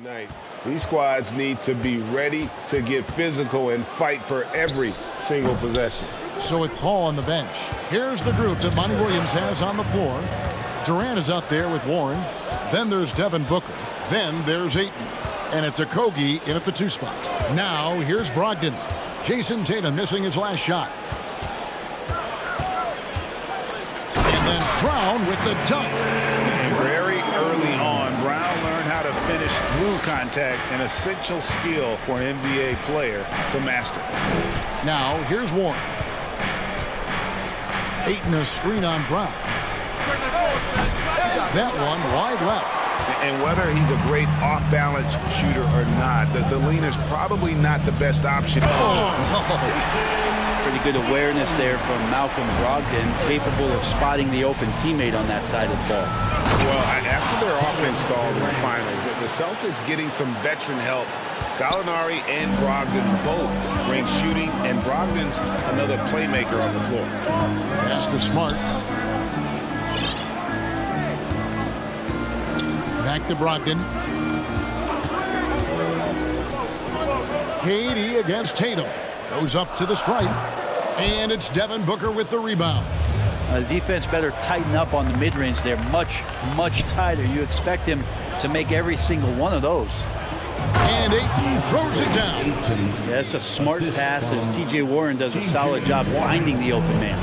Tonight, these squads need to be ready to get physical and fight for every single possession. So with Paul on the bench, here's the group that Monty Williams has on the floor. Durant is out there with Warren. Then there's Devin Booker. Then there's Ayton. And it's Okogie in at the 2 spot. Now here's Brogdon. Jason Tatum missing his last shot. And then Brown with the dunk. And very early on, Brown learned how to finish through contact, an essential skill for an NBA player to master. Now here's Warren. Ayton a screen on Brown. That one wide left. And whether he's a great off-balance shooter or not, the lean is probably not the best option. Pretty good awareness there from Malcolm Brogdon, capable of spotting the open teammate on that side of the ball. Well, after their offense stalled in the finals, the Celtics getting some veteran help. Gallinari and Brogdon both bring shooting, and Brogdon's another playmaker on the floor. Pass to Smart. Back to Brogdon. KD against Tatum. Goes up to the stripe. And it's Devin Booker with the rebound. The defense better tighten up on the mid-range. They're much, much tighter. You expect him to make every single one of those. And Ayton throws it down. Yeah, that's a smart pass as T.J. Warren does a solid job finding the open man.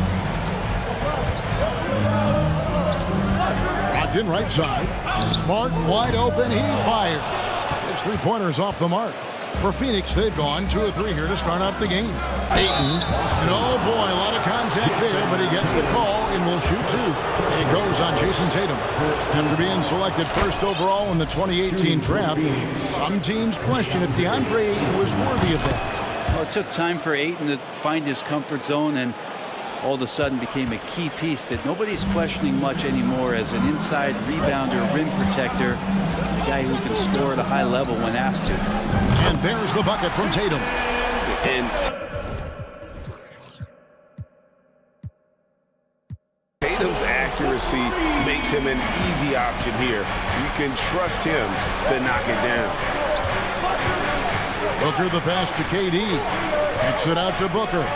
Brogdon right side. Smart wide open. He fires. His 3-pointers off the mark. For Phoenix, they've gone 2 of 3 here to start out the game. Ayton. And oh boy, a lot of contact there, but he gets the call and will shoot 2. It goes on Jason Tatum. After being selected first overall in the 2018 draft, some teams question if DeAndre Ayton was worthy of that. Well, it took time for Ayton to find his comfort zone and all of a sudden became a key piece that nobody's questioning much anymore as an inside rebounder, rim protector, a guy who can score at a high level when asked to. And there's the bucket from Tatum. And Tatum's accuracy makes him an easy option here. You can trust him to knock it down. Booker the pass to KD. Kicks it out to Booker.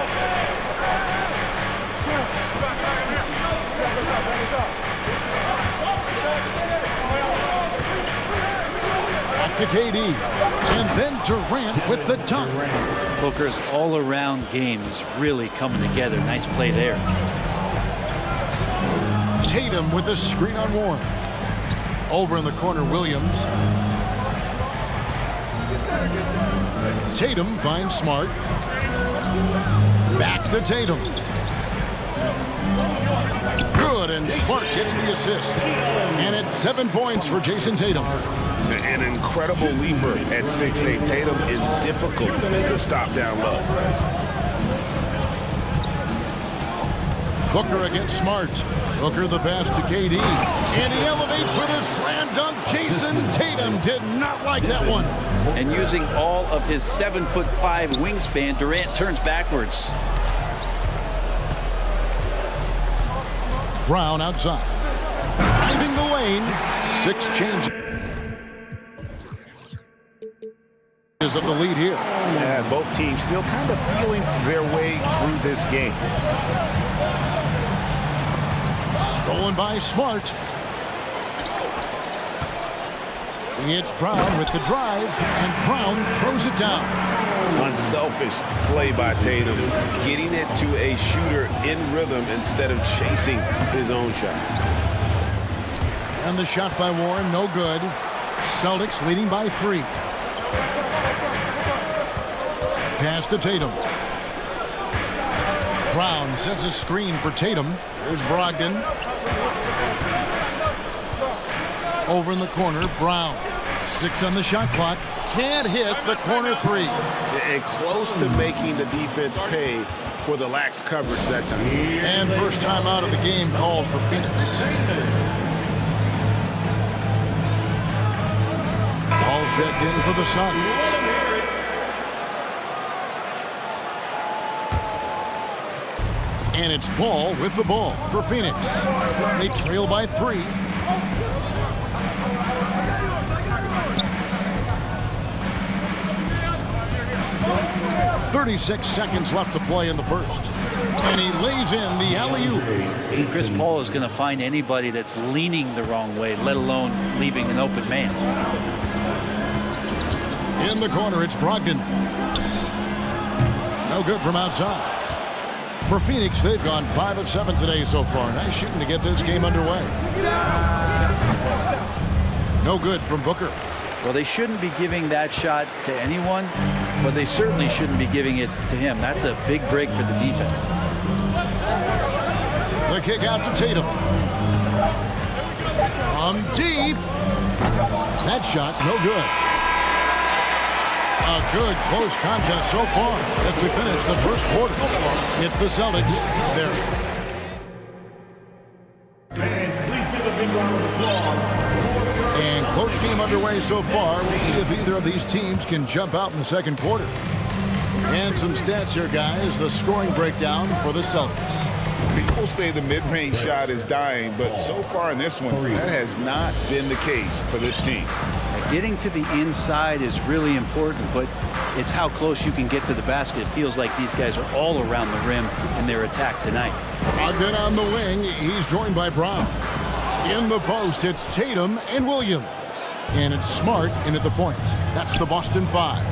To KD, and then Durant with the dunk. Booker's all-around game is really coming together. Nice play there. Tatum with a screen on Warren. Over in the corner, Williams. Tatum finds Smart. Back to Tatum. Good, and Smart gets the assist. And it's 7 points for Jason Tatum. An incredible leaper at 6'8". Tatum is difficult to stop down low. Booker against Smart. Booker the pass to KD. And he elevates for the slam dunk. Jason Tatum did not like that one. And using all of his 7'5" wingspan, Durant turns backwards. Brown outside. Driving the lane. 6 changes of the lead here. Yeah, both teams still kind of feeling their way through this game. Stolen by Smart. It's Brown with the drive, and Brown throws it down. Unselfish play by Tatum, getting it to a shooter in rhythm instead of chasing his own shot. And the shot by Warren, no good. Celtics leading by 3. Pass to Tatum. Brown sets a screen for Tatum. Here's Brogdon. Over in the corner, Brown. 6 on the shot clock. Can't hit the corner 3. And close to making the defense pay for the lax coverage that time. And first time out of the game called for Phoenix. Ball checked in for the Suns. And it's Paul with the ball for Phoenix. They trail by 3. 36 seconds left to play in the first. And he lays in the alley-oop. Chris Paul is going to find anybody that's leaning the wrong way, let alone leaving an open man. In the corner, it's Brogdon. No good from outside. For Phoenix, they've gone 5 of 7 today so far. Nice shooting to get this game underway. No good from Booker. Well, they shouldn't be giving that shot to anyone, but they certainly shouldn't be giving it to him. That's a big break for the defense. The kick out to Tatum. From deep. That shot, no good. A good close contest so far as we finish the first quarter. It's the Celtics. There. Please give a big round of applause. And close game underway so far. We'll see if either of these teams can jump out in the second quarter. And some stats here, guys. The scoring breakdown for the Celtics. People say the mid-range shot is dying, but so far in this one, that has not been the case for this team. Getting to the inside is really important, but it's how close you can get to the basket. It feels like these guys are all around the rim in their attack tonight. Brogdon on the wing. He's joined by Brown. In the post, it's Tatum and Williams. And it's Smart in at the point. That's the Boston 5.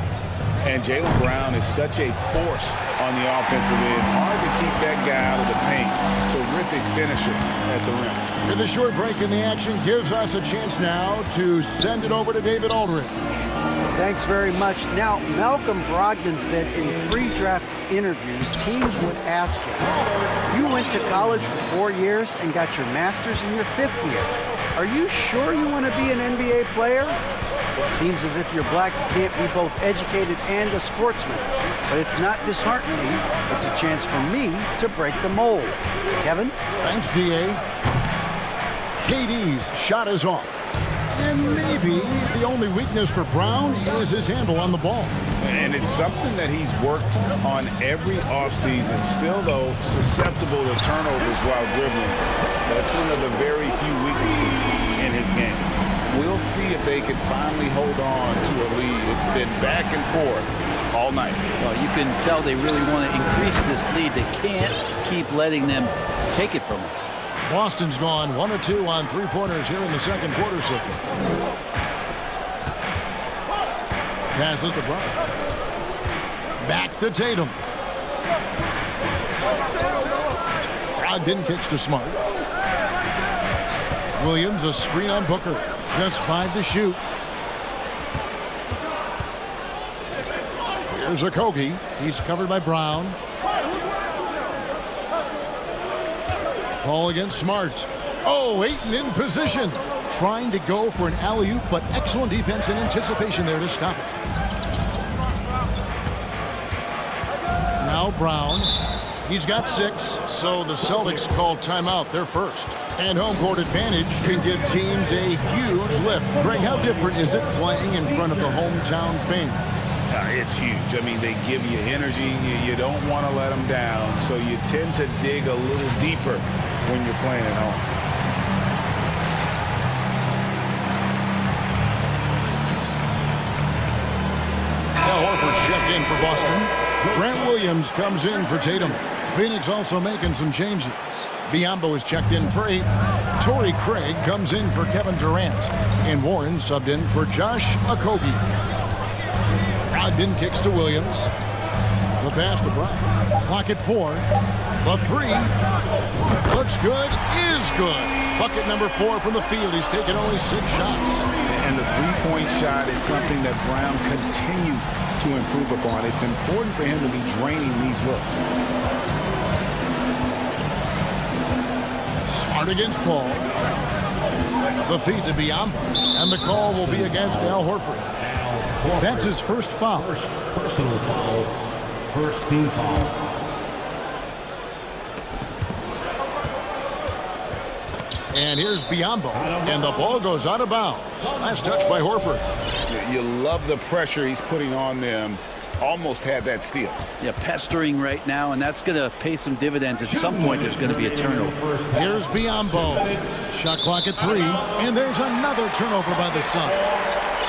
And Jaylen Brown is such a force on the offensive end. Hard to keep that guy out of the paint. Terrific finisher at the rim. And the short break in the action gives us a chance now to send it over to David Aldridge. Thanks very much. Now, Malcolm Brogdon said in pre-draft interviews, teams would ask him, you went to college for 4 years and got your master's in your 5th year. Are you sure you want to be an NBA player? It seems as if you're black, you can't be both educated and a sportsman. But it's not disheartening. It's a chance for me to break the mold. Kevin? Thanks, D.A. KD's shot is off. And maybe the only weakness for Brown is his handle on the ball. And it's something that he's worked on every offseason. Still, though, susceptible to turnovers while dribbling. That's one of the very few weaknesses in his game. We'll see if they can finally hold on to a lead. It's been back and forth all night. Well, you can tell they really want to increase this lead. They can't keep letting them take it from them. Boston's gone 1 or 2 on three-pointers here in the second quarter so far. Passes to Brown. Back to Tatum. Brogdon kicks to Smart. Williams, a screen on Booker. Just 5 to shoot. Here's Okogie. He's covered by Brown. Ball against Smart. Oh, Ayton in position. Trying to go for an alley-oop, but excellent defense and anticipation there to stop it. Now Brown. He's got 6, so the Celtics call timeout, their first. And home court advantage can give teams a huge lift. Greg, how different is it playing in front of the hometown fans? It's huge. I mean, they give you energy. You don't want to let them down, so you tend to dig a little deeper when you're playing at home. Al Horford checked in for Boston. Grant Williams comes in for Tatum. Phoenix also making some changes. Biyombo is checked in for 8. Torrey Craig comes in for Kevin Durant. And Warren subbed in for Josh Okogie. Brogdon kicks to Williams. The pass to Brown. Clock at 4. The 3. Looks good. Is good. Bucket number 4 from the field. He's taken only 6 shots. And the three-point shot is something that Brown continues to improve upon. It's important for him to be draining these looks. Smart against Paul. The feed to Biyombo. And the call will be against Al Horford. That's his first foul. First personal foul. First team foul. And here's Biyombo. And the ball goes out of bounds. Nice touch by Horford. You love the pressure he's putting on them. Almost had that steal. Yeah, pestering right now, and that's going to pay some dividends. At some point, there's going to be a turnover. Here's Biyombo. Shot clock at 3. And there's another turnover by the Suns.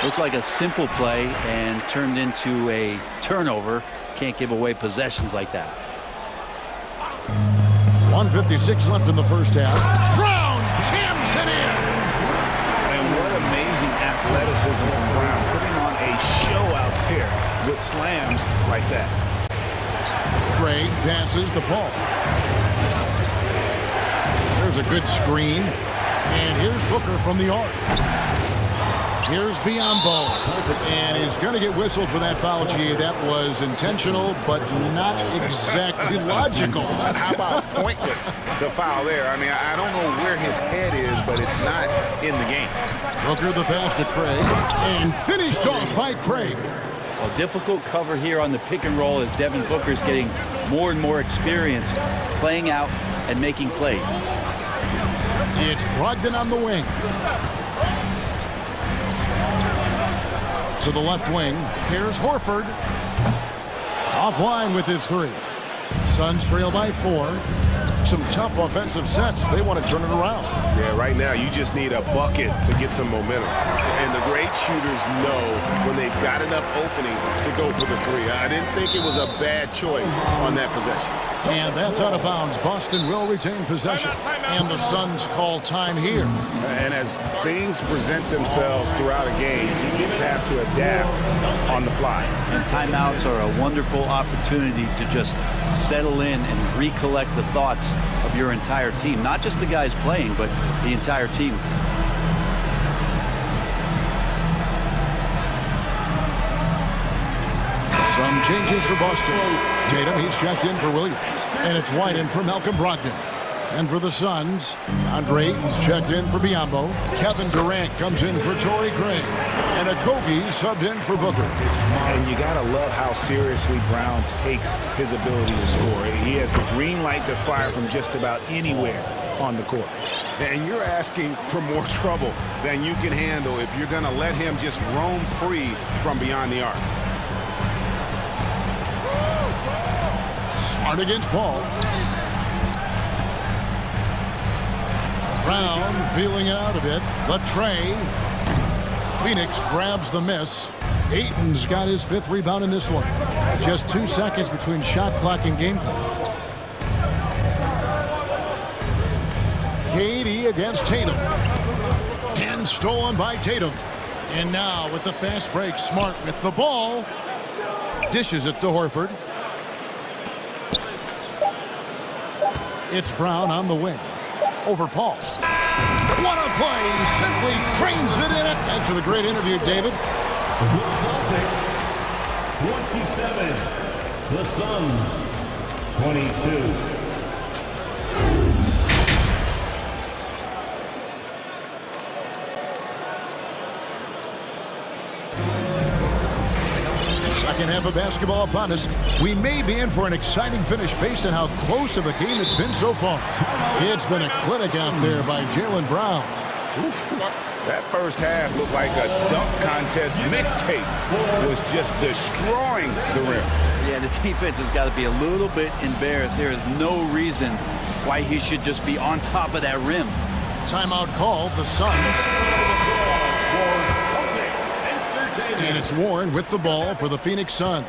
Looked like a simple play and turned into a turnover. Can't give away possessions like that. 1:56 left in the first half. Brown jams it in. And what amazing athleticism from Brown, putting on a show out there with slams like that. Craig passes to Paul. There's a good screen. And here's Booker from the arc. Here's Biombo. And he's going to get whistled for that foul, G. That was intentional, but not exactly logical. How about pointless to foul there? I mean, I don't know where his head is, but it's not in the game. Booker the pass to Craig. And finished off by Craig. A difficult cover here on the pick and roll as Devin Booker's getting more and more experience playing out and making plays. It's Brogdon on the wing. To the left wing. Here's Horford. Offline with his three. Suns trail by 4. Some tough offensive sets. They want to turn it around. Yeah, right now you just need a bucket to get some momentum. And the great shooters know when they've got enough opening to go for the three. I didn't think it was a bad choice on that possession. And that's out of bounds. Boston will retain possession. And the Suns call time here. And as things present themselves throughout a game, teams have to adapt on the fly. And timeouts are a wonderful opportunity to just settle in and recollect the thoughts of your entire team. Not just the guys playing, but the entire team. Some changes for Boston. Tatum, he's checked in for Williams. And it's White in for Malcolm Brogdon. And for the Suns, Andre Ayton's checked in for Biombo. Kevin Durant comes in for Torrey Craig. And Okogie subbed in for Booker. And you gotta love how seriously Brown takes his ability to score. He has the green light to fire from just about anywhere on the court. And you're asking for more trouble than you can handle if you're gonna let him just roam free from beyond the arc. Smart against Paul. Brown feeling it out a bit. The tray. Phoenix grabs the miss. Ayton's got his 5th rebound in this one. Just 2 seconds between shot clock and game clock. KD against Tatum. And stolen by Tatum. And now with the fast break, Smart with the ball. Dishes it to Horford. It's Brown on the wing. Over Paul. What a play! Simply drains it in it. Thanks for the great interview, David. The Celtics, 27. The Suns, 22. Second half of basketball upon us. We may be in for an exciting finish based on how close of a game it's been so far. It's been a clinic out there by Jaylen Brown. That first half looked like a dunk contest mixtape. Was just destroying the rim. Yeah, the defense has got to be a little bit embarrassed. There is no reason why he should just be on top of that rim. Timeout called. The Suns. And it's Warren with the ball for the Phoenix Suns.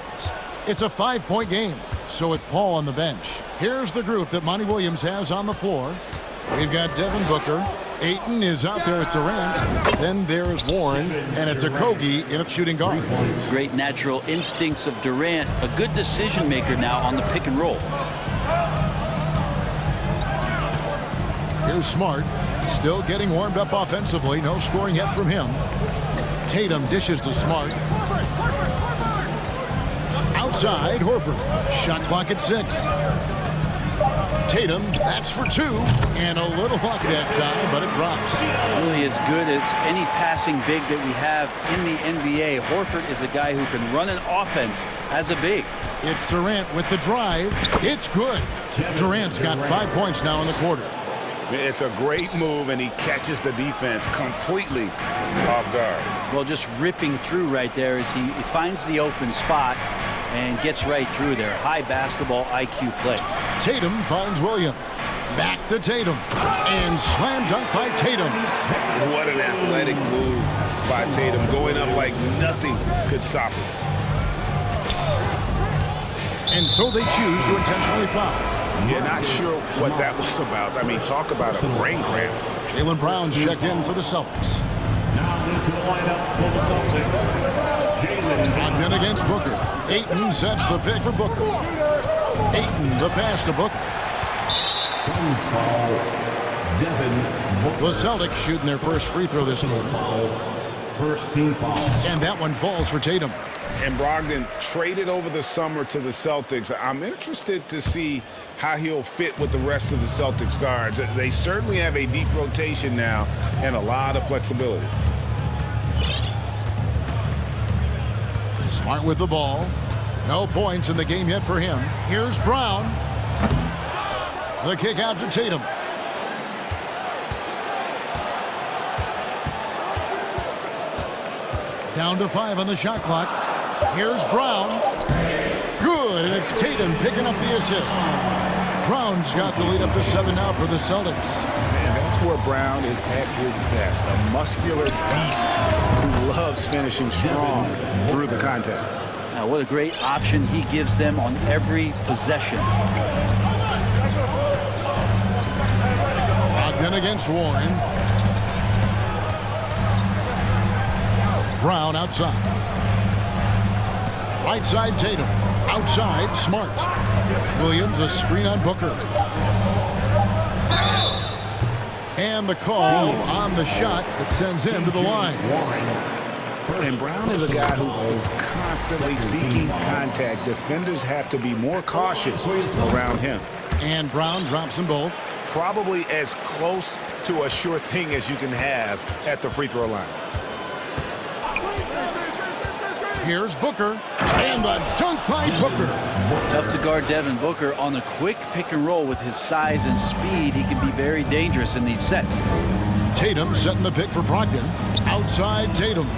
It's a 5-point game. So with Paul on the bench, here's the group that Monty Williams has on the floor. We've got Devin Booker. Ayton is out there with Durant. Then there's Warren, and it's Okogie in a shooting guard. Great natural instincts of Durant. A good decision maker now on the pick and roll. Here's Smart, still getting warmed up offensively. No scoring yet from him. Tatum dishes to Smart. Outside, Horford. Shot clock at 6. Tatum, that's for 2. And a little luck that time, but it drops. Really as good as any passing big that we have in the NBA. Horford is a guy who can run an offense as a big. It's Durant with the drive. It's good. Durant's got 5 points now in the quarter. It's a great move, and he catches the defense completely off guard. Well, just ripping through right there as he finds the open spot and gets right through there. High basketball IQ play. Tatum finds Williams. Back to Tatum. And slam dunk by Tatum. What an athletic move by by Tatum, going up like nothing could stop him. And so they choose to intentionally foul. Yeah, not sure what that was about. I mean, talk about a brain cramp. Jaylen Brown's checked in for the Celtics. Now into the lineup for the Celtics. Jaylen. Brogdon against Booker. Ayton sets the pick for Booker. Ayton the pass to Booker. Suns foul. Devin Booker. The Celtics shooting their first free throw this game. First team foul. And that one falls for Tatum. And Brogdon traded over the summer to the Celtics. I'm interested to see how he'll fit with the rest of the Celtics guards. They certainly have a deep rotation now and a lot of flexibility. Smart with the ball. No points in the game yet for him. Here's Brown. The kick out to Tatum. Down to 5 on the shot clock. Here's Brown. Good, and it's Tatum picking up the assist. Brown's got the lead up to 7 now for the Celtics. And that's where Brown is at his best. A muscular beast who loves finishing strong through the contact. Now, what a great option he gives them on every possession. Brogdon against Warren. Brown outside. Right side Tatum. Outside Smart. Williams a screen on Booker. And the call on the shot that sends him to the line. And Brown is a guy who is constantly seeking contact. Defenders have to be more cautious around him. And Brown drops them both. Probably as close to a sure thing as you can have at the free throw line. Here's Booker, and the dunk by Booker. Tough to guard Devin Booker on a quick pick and roll with his size and speed. He can be very dangerous in these sets. Tatum setting the pick for Brogdon. Outside Tatum.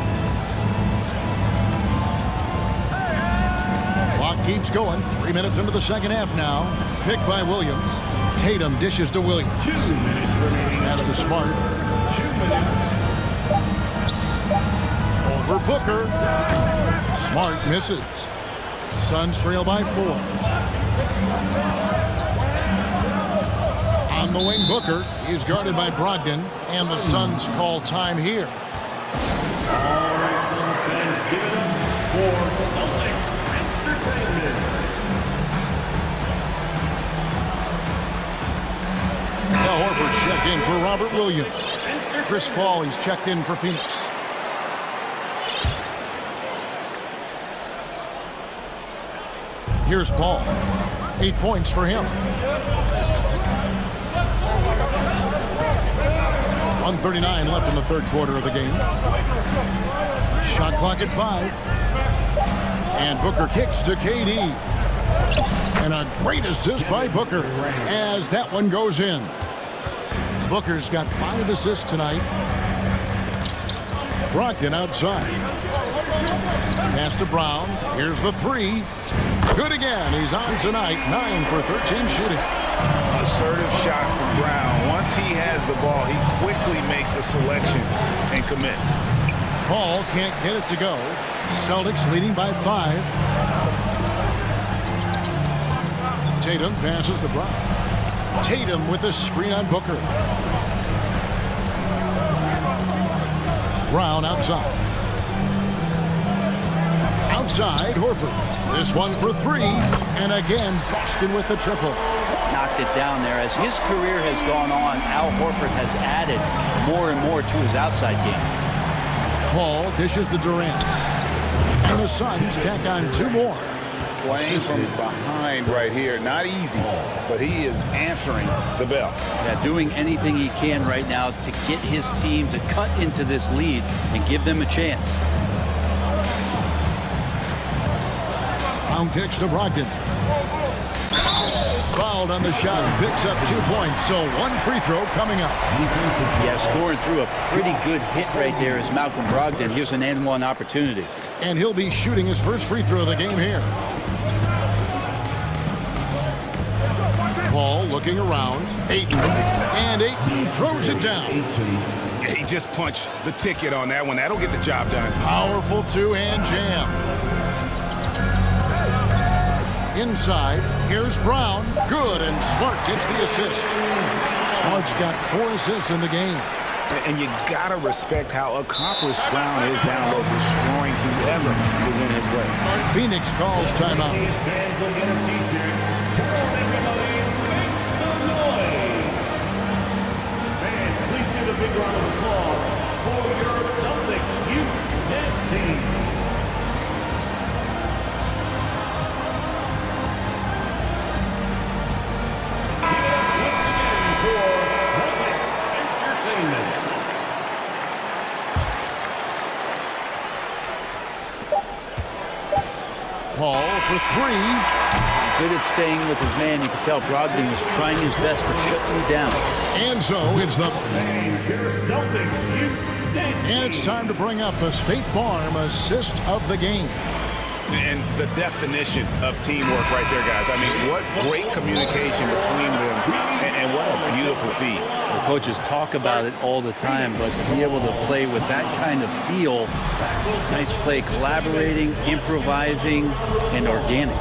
Clock keeps going. 3 minutes into the second half now. Pick by Williams. Tatum dishes to Williams. 2 minutes remaining. Pass to Smart. 2 minutes. Over Booker. Smart misses. Suns trail by 4. On the wing, Booker is guarded by Brogdon, and the Suns call time here. All right, Suns fans, give it up for Celtics Entertainment. Al Horford checked in for Robert Williams. Chris Paul, he's checked in for Phoenix. Here's Paul. 8 points for him. 1:39 left in the third quarter of the game. Shot clock at 5. And Booker kicks to KD. And a great assist by Booker as that one goes in. Booker's got 5 assists tonight. Brogdon outside. Pass to Brown. Here's the 3. Good again. He's on tonight. 9 for 13 shooting. Assertive shot from Brown. Once he has the ball, he quickly makes a selection and commits. Paul can't get it to go. Celtics leading by 5. Tatum passes to Brown. Tatum with the screen on Booker. Brown outside. Outside, Horford. This one for 3. And again, Boston with the triple. Knocked it down there. As his career has gone on, Al Horford has added more and more to his outside game. Paul dishes to Durant. And the Suns tack on 2 more. Playing from behind right here. Not easy, but he is answering the bell. Yeah, doing anything he can right now to get his team to cut into this lead and give them a chance. Brown kicks to Brogdon. Fouled on the shot and picks up 2 points. So 1 free throw coming up. Yeah, scoring through a pretty good hit right there is Malcolm Brogdon. Here's an N1 opportunity. And he'll be shooting his first free throw of the game here. Paul looking around. Ayton. And Ayton throws it down. Ayton just punch the ticket on that one. That'll get the job done. Powerful two-hand jam. Inside, here's Brown. Good, and Smart gets the assist. Smart's got 4 assists in the game. And you gotta respect how accomplished Brown is down low, destroying whoever is in his way. Phoenix calls timeout. These fans will get a t-shirt. Come on, everybody, make some noise. Fans, please give a big round of applause for your Celtics youth dance team. Paul for 3. Good at staying with his man. You can tell Brogdon is trying his best to shut you down. And so it's the... Celtics youth dance team. And it's time to bring up the State Farm assist of the game. And the definition of teamwork right there, guys. I mean, what great communication between them, and what a beautiful feed. The coaches talk about it all the time, but to be able to play with that kind of feel, nice play, collaborating, improvising, and organic.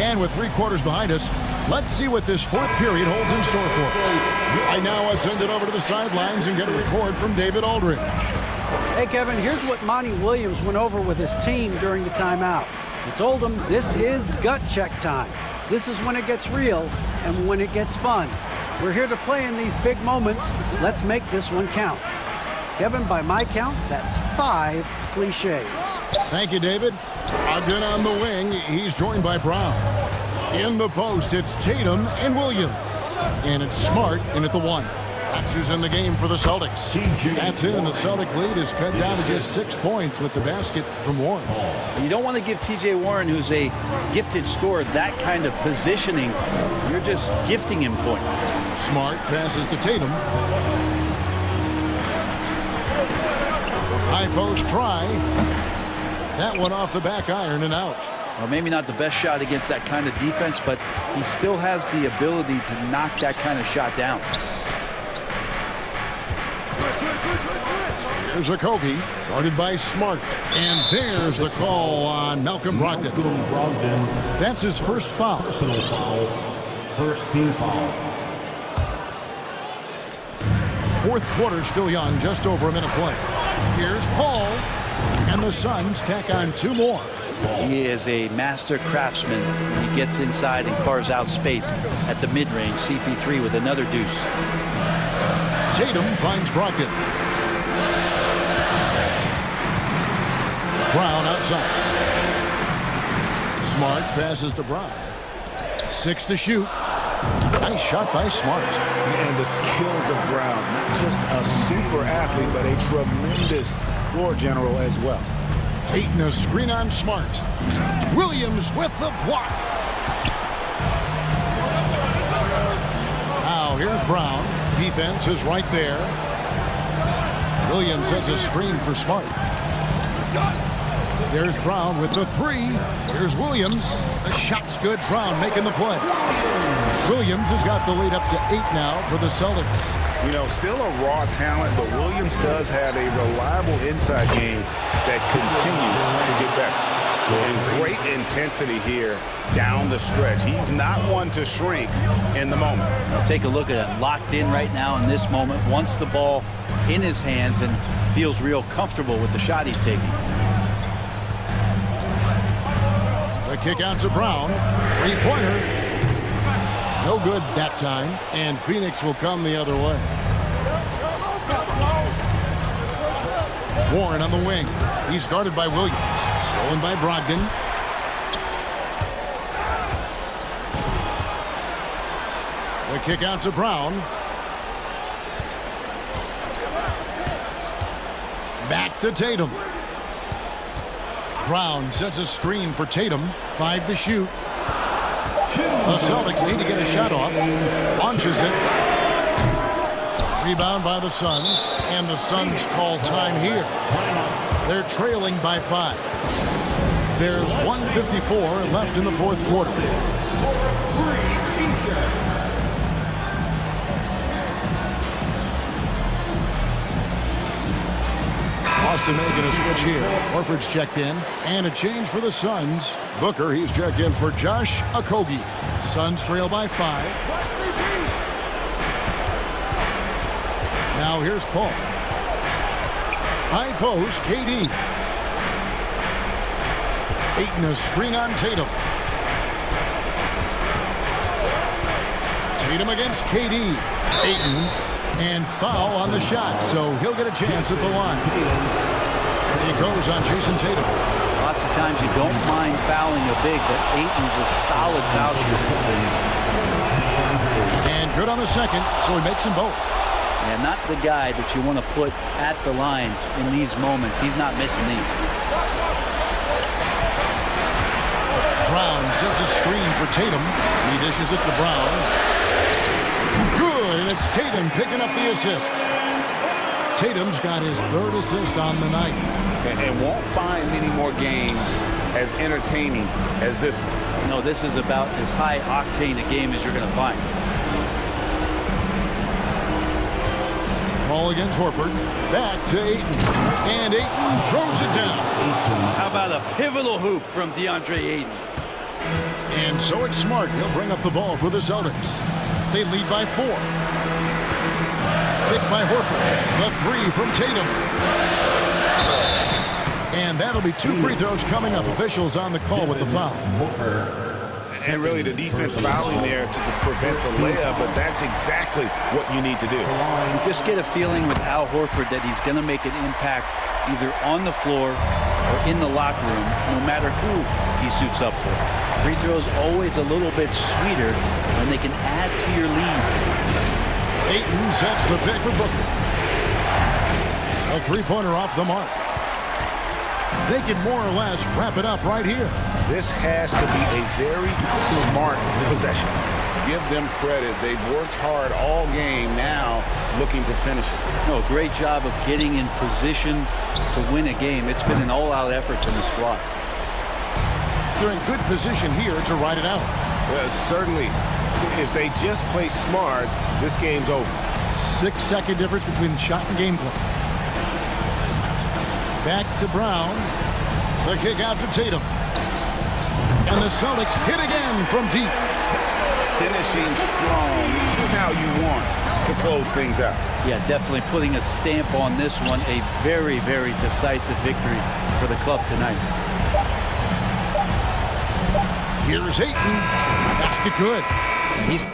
And with 3 quarters behind us, let's see what this 4th period holds in store for us. Right now, let's send it over to the sidelines and get a report from David Aldridge. Hey, Kevin, here's what Monty Williams went over with his team during the timeout. He told them this is gut check time. This is when it gets real and when it gets fun. We're here to play in these big moments. Let's make this one count. Kevin, by my count, that's 5 cliches. Thank you, David. Ogden on the wing. He's joined by Brown. In the post, it's Tatum and Williams. And it's Smart in at the 1. That's who's in the game for the Celtics. That's it, and the Celtic lead is cut down to just 6 points with the basket from Warren. You don't want to give T.J. Warren, who's a gifted scorer, that kind of positioning. You're just gifting him points. Smart passes to Tatum. High post try. That one off the back iron and out. Well, maybe not the best shot against that kind of defense, but he still has the ability to knock that kind of shot down. There's a Kobe, guarded by Smart. And there's the call on Malcolm Brogdon. That's his first foul. Personal foul. First team foul. 4th quarter still young, just over a minute play. Here's Paul, and the Suns tack on 2 more. He is a master craftsman. He gets inside and carves out space at the mid-range. CP3 with another deuce. Tatum finds Brogdon. Brown outside. Smart passes to Brown. 6 to shoot. Nice shot by Smart. And the skills of Brown, not just a super athlete, but a tremendous floor general as well. Ayton a screen on Smart. Williams with the block. Now here's Brown. Defense is right there. Williams has a screen for Smart. There's Brown with the 3. Here's Williams. The shot's good. Brown making the play. Williams has got the lead up to 8 now for the Celtics. You know, still a raw talent, but Williams does have a reliable inside game that continues to get better. And great intensity here down the stretch. He's not one to shrink in the moment. Take a look at it. Locked in right now in this moment. Wants the ball in his hands and feels real comfortable with the shot he's taking. The kick out to Brown. 3-pointer. No good that time, and Phoenix will come the other way. Warren on the wing. He's guarded by Williams. Stolen by Brogdon. The kick out to Brown. Back to Tatum. Brown sets a screen for Tatum. 5 to shoot. The Celtics need to get a shot off. Launches it. Rebound by the Suns. And the Suns call time here. They're trailing by 5. There's 1:54 left in the 4th quarter. to make it a switch here. Horford's checked in. And a change for the Suns. Booker, he's checked in for Josh Okogie. Suns trail by 5. Now here's Paul. High post, KD. Ayton a screen on Tatum. Tatum against KD. Ayton. And foul on the shot, so he'll get a chance at the line. He goes on Jason Tatum. Lots of times you don't mind fouling a big, but Ayton's a solid foul shooter. And good on the second, so he makes them both. And not the guy that you want to put at the line in these moments. He's not missing these. Brown sets a screen for Tatum. He dishes it to Brown. Good, and it's Tatum picking up the assist. Tatum's got his 3rd assist on the night. And won't find many more games as entertaining as this. No, this is about as high octane a game as you're going to find. Ball against Horford. Back to Ayton. And Ayton throws it down. How about a pivotal hoop from DeAndre Ayton? And so it's Smart. He'll bring up the ball for the Celtics. They lead by 4. Picked by Horford. The 3 from Tatum. And that'll be 2 free throws coming up. Officials on the call with the foul. And really the defense fouling there to prevent the layup, but that's exactly what you need to do. You just get a feeling with Al Horford that he's going to make an impact either on the floor or in the locker room, no matter who he suits up for. Free throws always a little bit sweeter when they can add to your lead. Ayton sets the pick for Booker. A 3-pointer off the mark. They can more or less wrap it up right here. This has to be a very smart possession. Give them credit. They've worked hard all game, now looking to finish it. No, great job of getting in position to win a game. It's been an all-out effort from the squad. They're in good position here to ride it out. Certainly, if they just play smart, this game's over. 6-second difference between the shot and game clock. Back to Brown. The kick out to Tatum. And the Celtics hit again from deep. Finishing strong. This is how you want to close things out. Yeah, definitely putting a stamp on this one. A very, very decisive victory for the club tonight. Here's Ayton. Basket good. He's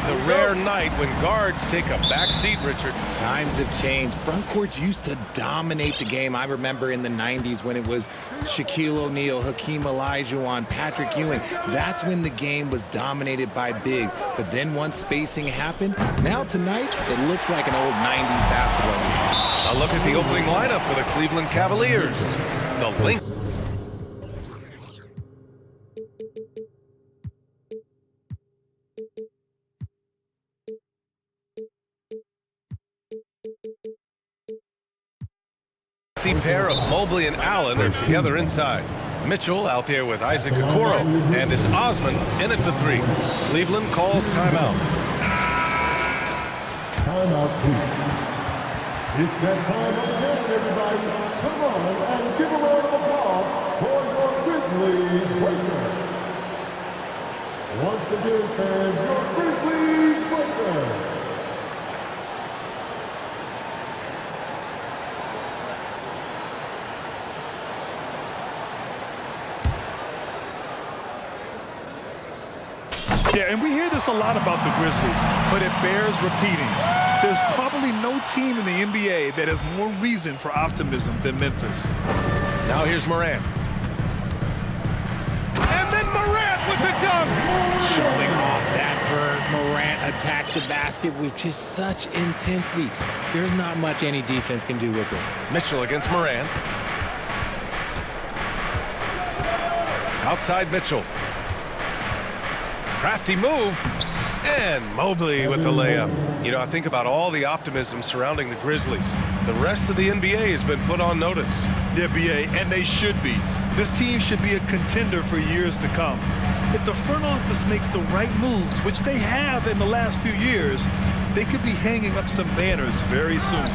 The rare night when guards take a back seat, Richard. Times have changed. Front courts used to dominate the game. I remember in the 90s when it was Shaquille O'Neal, Hakeem Olajuwon, Patrick Ewing. That's when the game was dominated by bigs. But then once spacing happened, now tonight, it looks like an old 90s basketball game. A look at the opening lineup for the Cleveland Cavaliers. The link. The pair of Mobley and Allen are together inside. Mitchell out there with Isaac Okoro, and it's Osman in at the three. Cleveland calls timeout. Timeout, please. It's that time again, everybody. Come on and give a round of applause for your Grizzlies breaker. Once again, fans, your Grizzlies breaker. Yeah, and we hear this a lot about the Grizzlies, but it bears repeating. There's probably no team in the NBA that has more reason for optimism than Memphis. Now here's Morant. And then Morant with the dunk! Showing off that verb. Morant attacks the basket with just such intensity. There's not much any defense can do with it. Mitchell against Morant. Outside Mitchell. Crafty move, and Mobley with the layup. You know, I think about all the optimism surrounding the Grizzlies. The rest of the NBA has been put on notice. The NBA, and they should be. This team should be a contender for years to come. If the front office makes the right moves, which they have in the last few years, they could be hanging up some banners very soon.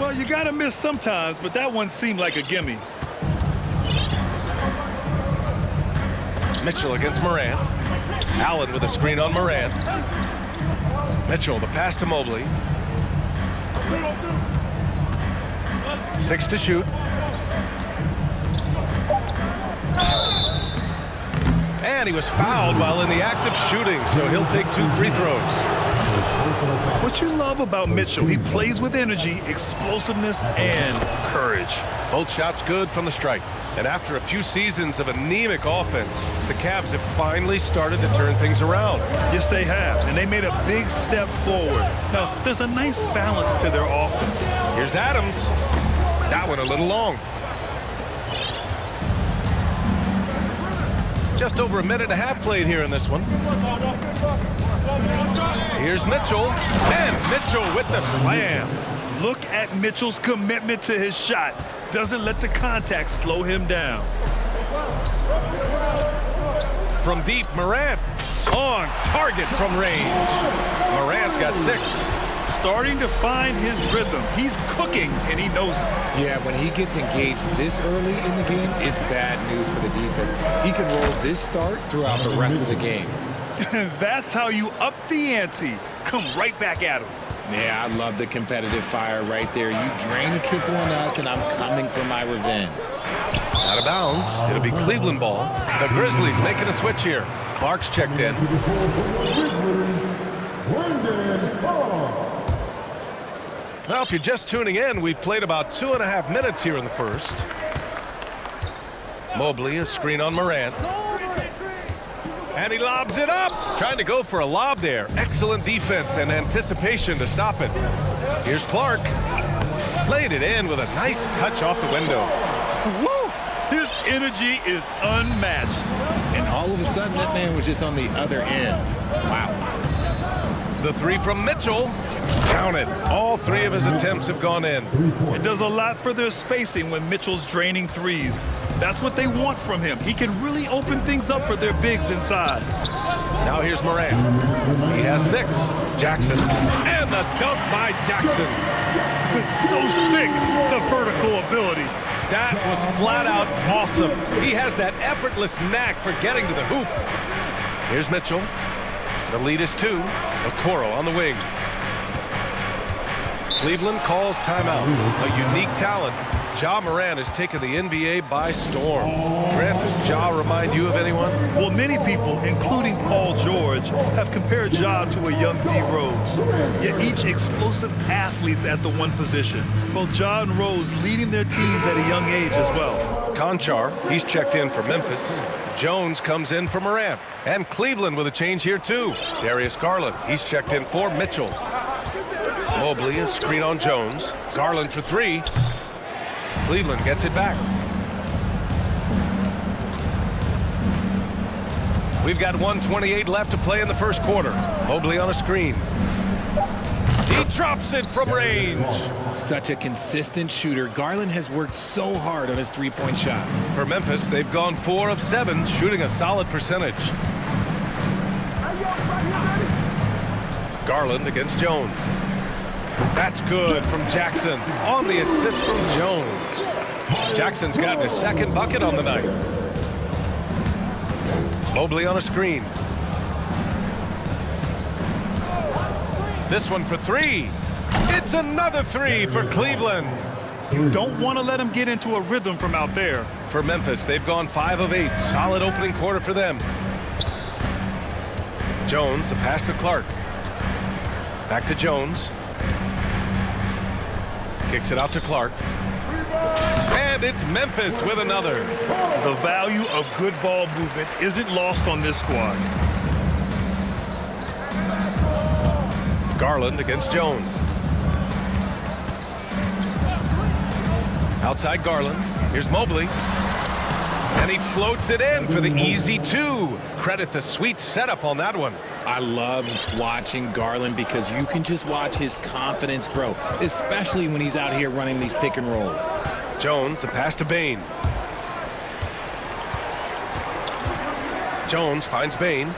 Well, you gotta miss sometimes, but that one seemed like a gimme. Mitchell against Morant. Allen with a screen on Morant. Mitchell, the pass to Mobley. 6 to shoot. And he was fouled while in the act of shooting, so he'll take 2 free throws. What you love about Mitchell, he plays with energy, explosiveness, and courage. Both shots good from the strike. And after a few seasons of anemic offense, the Cavs have finally started to turn things around. Yes, they have, and they made a big step forward. Now, there's a nice balance to their offense. Here's Adams. That one a little long. Just over a minute and a half played here in this one. Here's Mitchell, and Mitchell with the slam. Look at Mitchell's commitment to his shot. Doesn't let the contact slow him down. From deep, Morant on target from range. Morant's got 6. Starting to find his rhythm. He's cooking, and he knows it. Yeah, when he gets engaged this early in the game, it's bad news for the defense. He can roll this start throughout the rest of the game. That's how you up the ante. Come right back at him. Yeah, I love the competitive fire right there. You drain a triple on us, and I'm coming for my revenge. Out of bounds. It'll be Cleveland ball. The Grizzlies making a switch here. Clark's checked in. Well, if you're just tuning in, we've played about 2.5 minutes here in the first. Mobley, a screen on Morant. And he lobs it up. Trying to go for a lob there. Excellent defense and anticipation to stop it. Here's Clark. Laid it in with a nice touch off the window. Woo! His energy is unmatched. And all of a sudden, that man was just on the other end. Wow. The 3 from Mitchell. Counted. All 3 of his attempts have gone in. It does a lot for their spacing when Mitchell's draining threes. That's what they want from him. He can really open things up for their bigs inside. Now here's Morant. He has 6. Jackson. And the dunk by Jackson. So sick, the vertical ability. That was flat out awesome. He has that effortless knack for getting to the hoop. Here's Mitchell. The lead is 2. Okoro on the wing. Cleveland calls timeout. A unique talent. Ja Morant has taken the NBA by storm. Grant, does Ja remind you of anyone? Well, many people, including Paul George, have compared Ja to a young D. Rose. Yet each explosive athletes at the one position. Well, Ja and Rose leading their teams at a young age as well. Conchar, he's checked in for Memphis. Jones comes in for Morant. And Cleveland with a change here too. Darius Garland, he's checked in for Mitchell. Mobley, a screen on Jones. Garland for three. Cleveland gets it back. We've got 1:28 left to play in the first quarter. Mobley on a screen. He drops it from range. Such a consistent shooter. Garland has worked so hard on his three-point shot. For Memphis, they've gone 4 of 7, shooting a solid percentage. Garland against Jones. That's good from Jackson on the assist from Jones. Jackson's gotten his second bucket on the night. Mobley on a screen. This one for three. It's another three for Cleveland. You don't want to let him get into a rhythm from out there. For Memphis, they've gone 5 of 8. Solid opening quarter for them. Jones, the pass to Clark. Back to Jones. Kicks it out to Clark. And it's Memphis with another. The value of good ball movement isn't lost on this squad. Garland against Jones. Outside Garland. Here's Mobley. And he floats it in for the easy 2. Credit the sweet setup on that one. I love watching Garland because you can just watch his confidence grow, especially when he's out here running these pick and rolls. Jones, the pass to Bain. Jones finds Bain.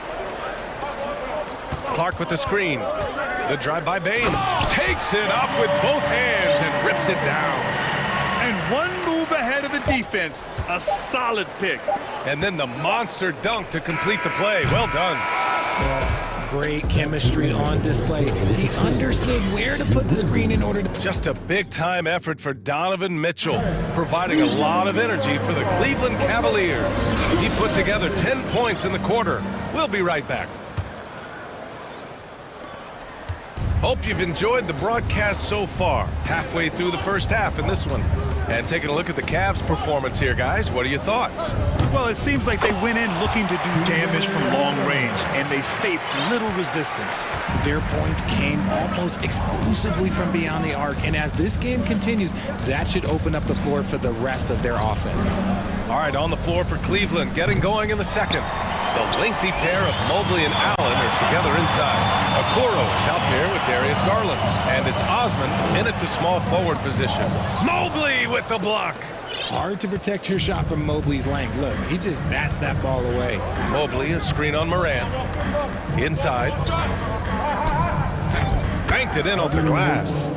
Clark with the screen. The drive by Bain. Takes it up with both hands and rips it down. And one move ahead of the defense. A solid pick. And then the monster dunk to complete the play. Well done. Great chemistry on display. He understood where to put the screen in order to... Just a big-time effort for Donovan Mitchell, providing a lot of energy for the Cleveland Cavaliers. He put together 10 points in the quarter. We'll be right back. Hope you've enjoyed the broadcast so far. Halfway through the first half in this one. And taking a look at the Cavs' performance here, guys. What are your thoughts? Well, it seems like they went in looking to do damage from long range, and they faced little resistance. Their points came almost exclusively from beyond the arc, and as this game continues, that should open up the floor for the rest of their offense. All right, on the floor for Cleveland, getting going in the second. The lengthy pair of Mobley and Allen are together inside. Okoro is out there with Darius Garland. And it's Osman in at the small forward position. Mobley with the block. Hard to protect your shot from Mobley's length. Look, he just bats that ball away. Mobley, a screen on Morant. Inside. Banked it in off the glass.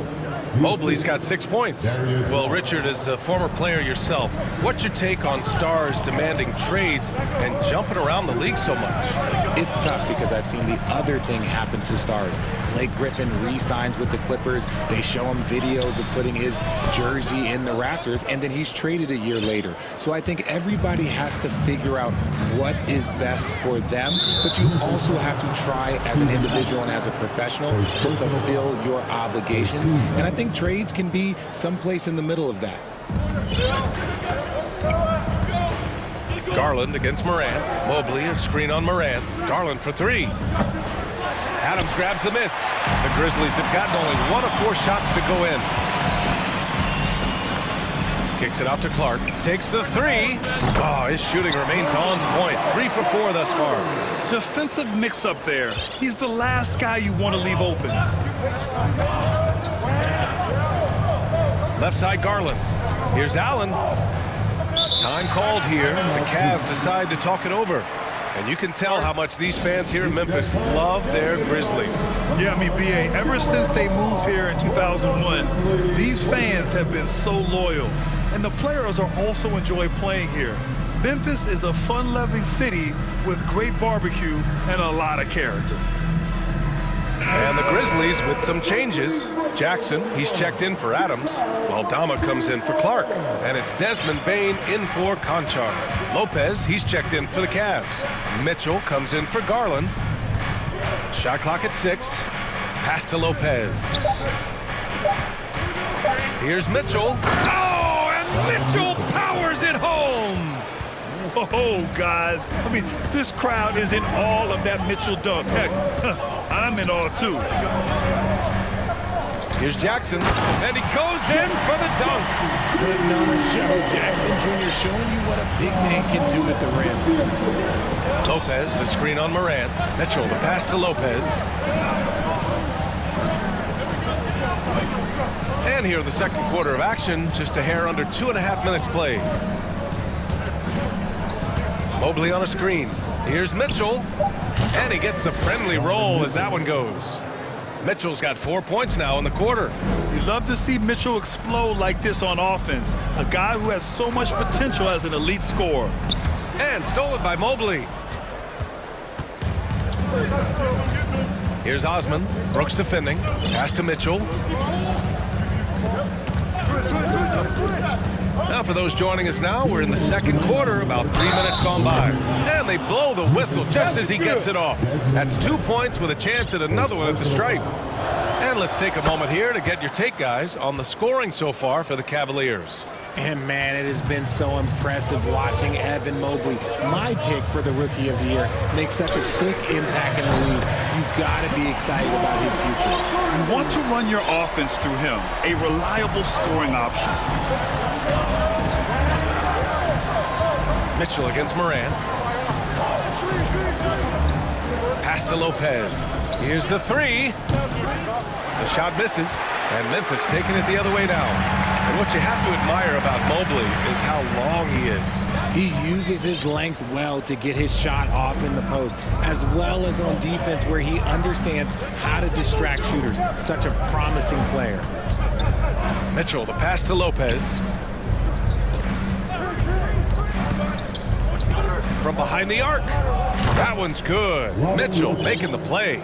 Mobley's got 6 points. Well, Richard, as a former player yourself, what's your take on stars demanding trades and jumping around the league so much? It's tough because I've seen the other thing happen to stars. Blake Griffin re-signs with the Clippers. They show him videos of putting his jersey in the rafters, and then he's traded a year later. So I think everybody has to figure out what is best for them, but you also have to try as an individual and as a professional to fulfill your obligations. And I think trades can be someplace in the middle of that. Garland against Morant. Mobley, a screen on Morant. Garland for three. Adams grabs the miss. The Grizzlies have gotten only 1 of 4 shots to go in. Kicks it out to Clark. Takes the three. Oh, his shooting remains on point. 3 for 4 thus far. Defensive mix-up there. He's the last guy you want to leave open. Left side Garland. Here's Allen. Time called here. The Cavs decide to talk it over. And you can tell how much these fans here in Memphis love their Grizzlies. Yeah, I mean, B.A., ever since they moved here in 2001, these fans have been so loyal. And the players are also enjoy playing here. Memphis is a fun-loving city with great barbecue and a lot of character. And the Grizzlies with some changes. Jackson, he's checked in for Adams, while Dama comes in for Clark. And it's Desmond Bain in for Conchar. Lopez, he's checked in for the Cavs. Mitchell comes in for Garland. Shot clock at 6. Pass to Lopez. Here's Mitchell. Oh, and Mitchell powers it home! Whoa, guys. I mean, this crowd is in awe of that Mitchell dunk. Heck, I'm in awe, too. Here's Jackson, and he goes in for the dunk. Putting on a show, Jackson Jr. showing you what a big man can do at the rim. Lopez, the screen on Morant. Mitchell, the pass to Lopez. And here in the second quarter of action, just a hair under 2.5 minutes played. Mobley on a screen. Here's Mitchell, and he gets the friendly roll as that one goes. Mitchell's got 4 points now in the quarter. You love to see Mitchell explode like this on offense. A guy who has so much potential as an elite scorer. And stolen by Mobley. Here's Osman. Brooks defending. Pass to Mitchell. Now for those joining us now, we're in the second quarter, about 3 minutes gone by. And they blow the whistle just as he gets it off. That's 2 points with a chance at another one at the stripe. And let's take a moment here to get your take, guys, on the scoring so far for the Cavaliers. And man, it has been so impressive watching Evan Mobley, my pick for the Rookie of the Year, make such a quick impact in the league. You've got to be excited about his future. You want to run your offense through him, a reliable scoring option. Mitchell against Morant. Pass to Lopez. Here's the three. The shot misses, and Memphis taking it the other way down. And what you have to admire about Mobley is how long he is. He uses his length well to get his shot off in the post, as well as on defense where he understands how to distract shooters. Such a promising player. Mitchell, the pass to Lopez. From behind the arc. That one's good. Mitchell making the play.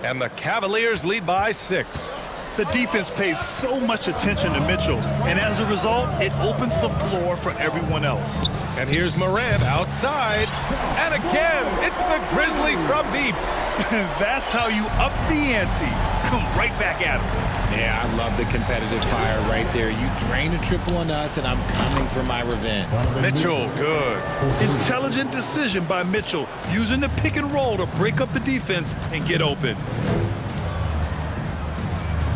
And the Cavaliers lead by 6. The defense pays so much attention to Mitchell, and as a result, it opens the floor for everyone else. And here's Morant outside. And again, it's the Grizzlies from deep. That's how you up the ante. Come right back at him. Yeah, I love the competitive fire right there. You drain a triple on us, and I'm coming for my revenge. Mitchell, good. Intelligent decision by Mitchell, using the pick and roll to break up the defense and get open.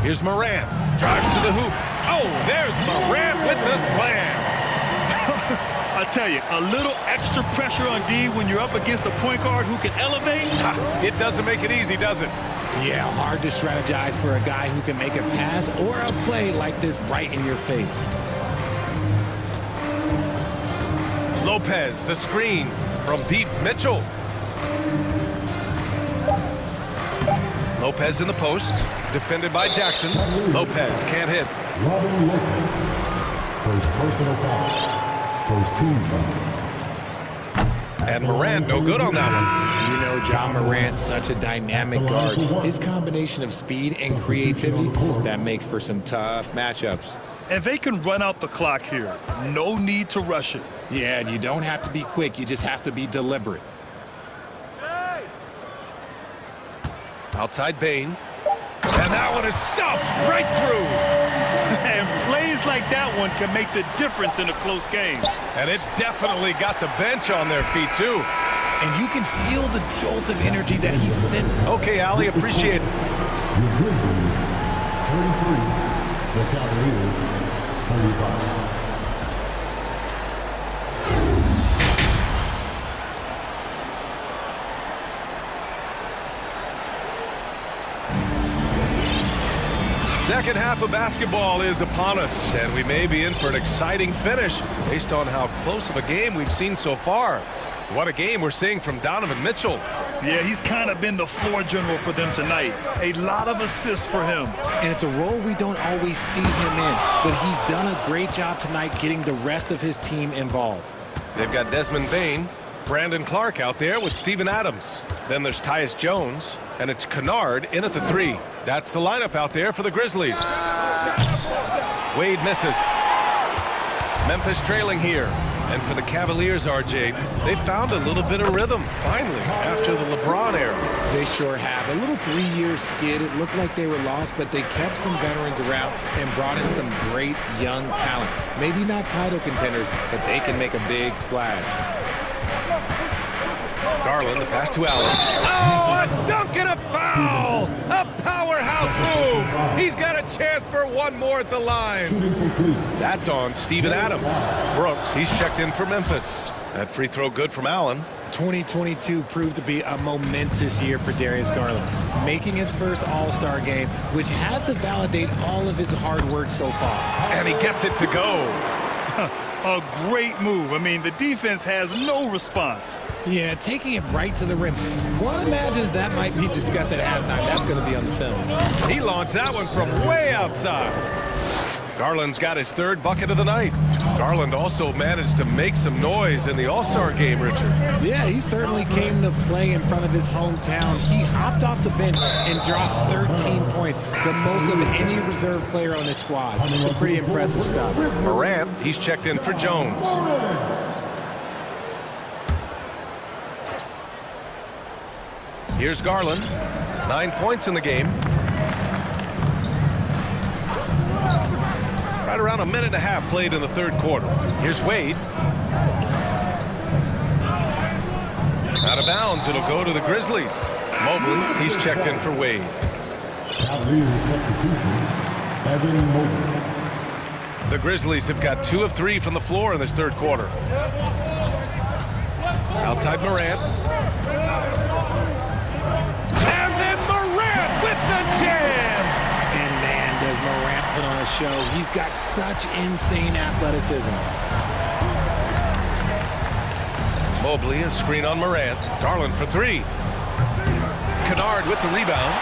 Here's Morant. Drives to the hoop. Oh, there's Morant with the slam. I tell you, a little extra pressure on D when you're up against a point guard who can elevate. It doesn't make it easy, does it? Yeah, hard to strategize for a guy who can make a pass or a play like this right in your face. Lopez, the screen from deep. Mitchell. Lopez in the post, defended by Jackson. Lopez can't hit. First personal foul. First team foul. And Morant, no good on that one. You know, John Morant, such a dynamic guard. His combination of speed and creativity, that makes for some tough matchups. And they can run out the clock here. No need to rush it. Yeah, and you don't have to be quick. You just have to be deliberate. Outside Bain. And that one is stuffed right through. And plays like that one can make the difference in a close game. And it definitely got the bench on their feet, too. And you can feel the jolt of energy that he's sent. Okay, Ali, appreciate it. The Grizzlies, 33. The Cavaliers, 35. Second half of basketball is upon us, and we may be in for an exciting finish based on how close of a game we've seen so far. What a game we're seeing from Donovan Mitchell. Yeah, he's kind of been the floor general for them tonight. A lot of assists for him. And it's a role we don't always see him in, but he's done a great job tonight getting the rest of his team involved. They've got Desmond Bain. Brandon Clark out there with Steven Adams. Then there's Tyus Jones, and it's Kennard in at the 3. That's the lineup out there for the Grizzlies. Wade misses. Memphis trailing here. And for the Cavaliers, RJ, they found a little bit of rhythm, finally, after the LeBron era. They sure have. A little 3-year skid. It looked like they were lost, but they kept some veterans around and brought in some great young talent. Maybe not title contenders, but they can make a big splash. Garland, the pass to Allen. Oh, a dunk and a foul! A powerhouse move! He's got a chance for one more at the line. That's on Steven Adams. Brooks, he's checked in for Memphis. That free throw good from Allen. 2022 proved to be a momentous year for Darius Garland, making his first All-Star game, which had to validate all of his hard work so far. And he gets it to go. A great move. I mean, the defense has no response. Yeah, taking it right to the rim. One imagines that might be discussed at halftime. That's going to be on the film. He launched that one from way outside. Garland's got his 3rd bucket of the night. Garland also managed to make some noise in the All-Star game, Richard. Yeah, he certainly came to play in front of his hometown. He hopped off the bench and dropped 13 points, the most of any reserve player on this squad. Some pretty impressive stuff. Morant, he's checked in for Jones. Here's Garland, 9 points in the game. Right around a minute and a half played in the 3rd quarter. Here's Wade. Out of bounds, it'll go to the Grizzlies. Mobley, he's checked in for Wade. The Grizzlies have got 2 of 3 from the floor in this 3rd quarter. Outside Morant. And then Morant with the jam! And man, does Morant put on a show. He's got such insane athleticism. Mobley, a screen on Morant. Garland for 3. Kennard with the rebound.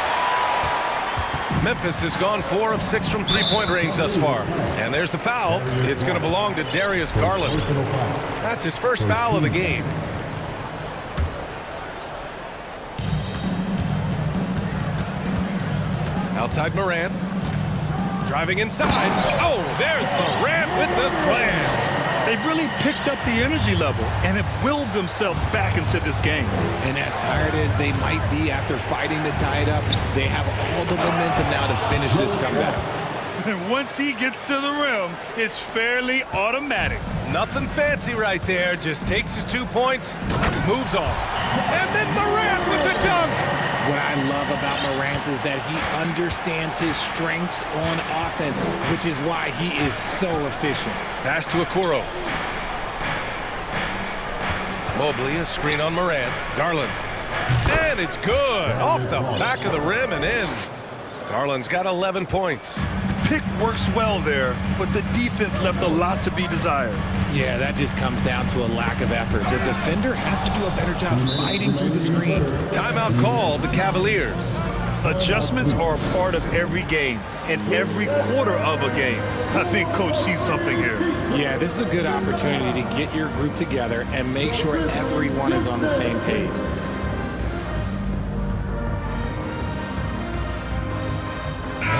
Memphis has gone 4 of 6 from 3-point range thus far. And there's the foul. It's going to belong to Darius Garland. That's his first foul of the game. Outside Morant. Driving inside. Oh, there's Morant with the slam. They've really picked up the energy level and have willed themselves back into this game. And as tired as they might be after fighting to tie it up, they have all the momentum now to finish this comeback. And once he gets to the rim, it's fairly automatic. Nothing fancy right there. Just takes his 2 points, moves on. And then Morant with the dunk. What I love about Morant is that he understands his strengths on offense, which is why he is so efficient. Pass to Okoro. Mobley, a screen on Morant. Garland. And it's good. Off the back of the rim and in. Garland's got 11 points. Pick works well there, but the defense left a lot to be desired. Yeah, that just comes down to a lack of effort. The defender has to do a better job fighting through the screen. Timeout called the Cavaliers. Adjustments are a part of every game and every quarter of a game. I think Coach sees something here. Yeah, this is a good opportunity to get your group together and make sure everyone is on the same page.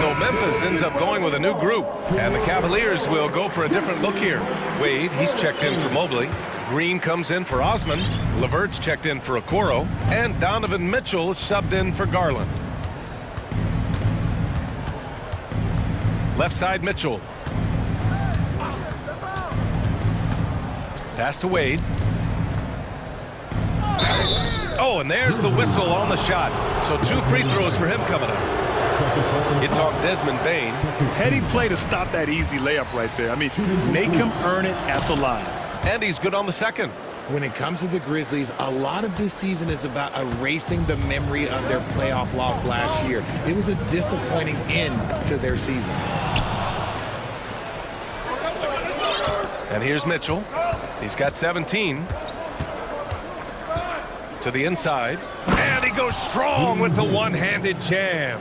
So Memphis ends up going with a new group, and the Cavaliers will go for a different look here. Wade, he's checked in for Mobley. Green comes in for Osman. LeVert's checked in for Okoro. And Donovan Mitchell is subbed in for Garland. Left side Mitchell. Pass to Wade. Oh, and there's the whistle on the shot. So 2 free throws for him coming up. It's on Desmond Bain. Heady play to stop that easy layup right there. I mean, make him earn it at the line. And he's good on the second. When it comes to the Grizzlies, a lot of this season is about erasing the memory of their playoff loss last year. It was a disappointing end to their season. And here's Mitchell. He's got 17. To the inside. And he goes strong with the one-handed jam.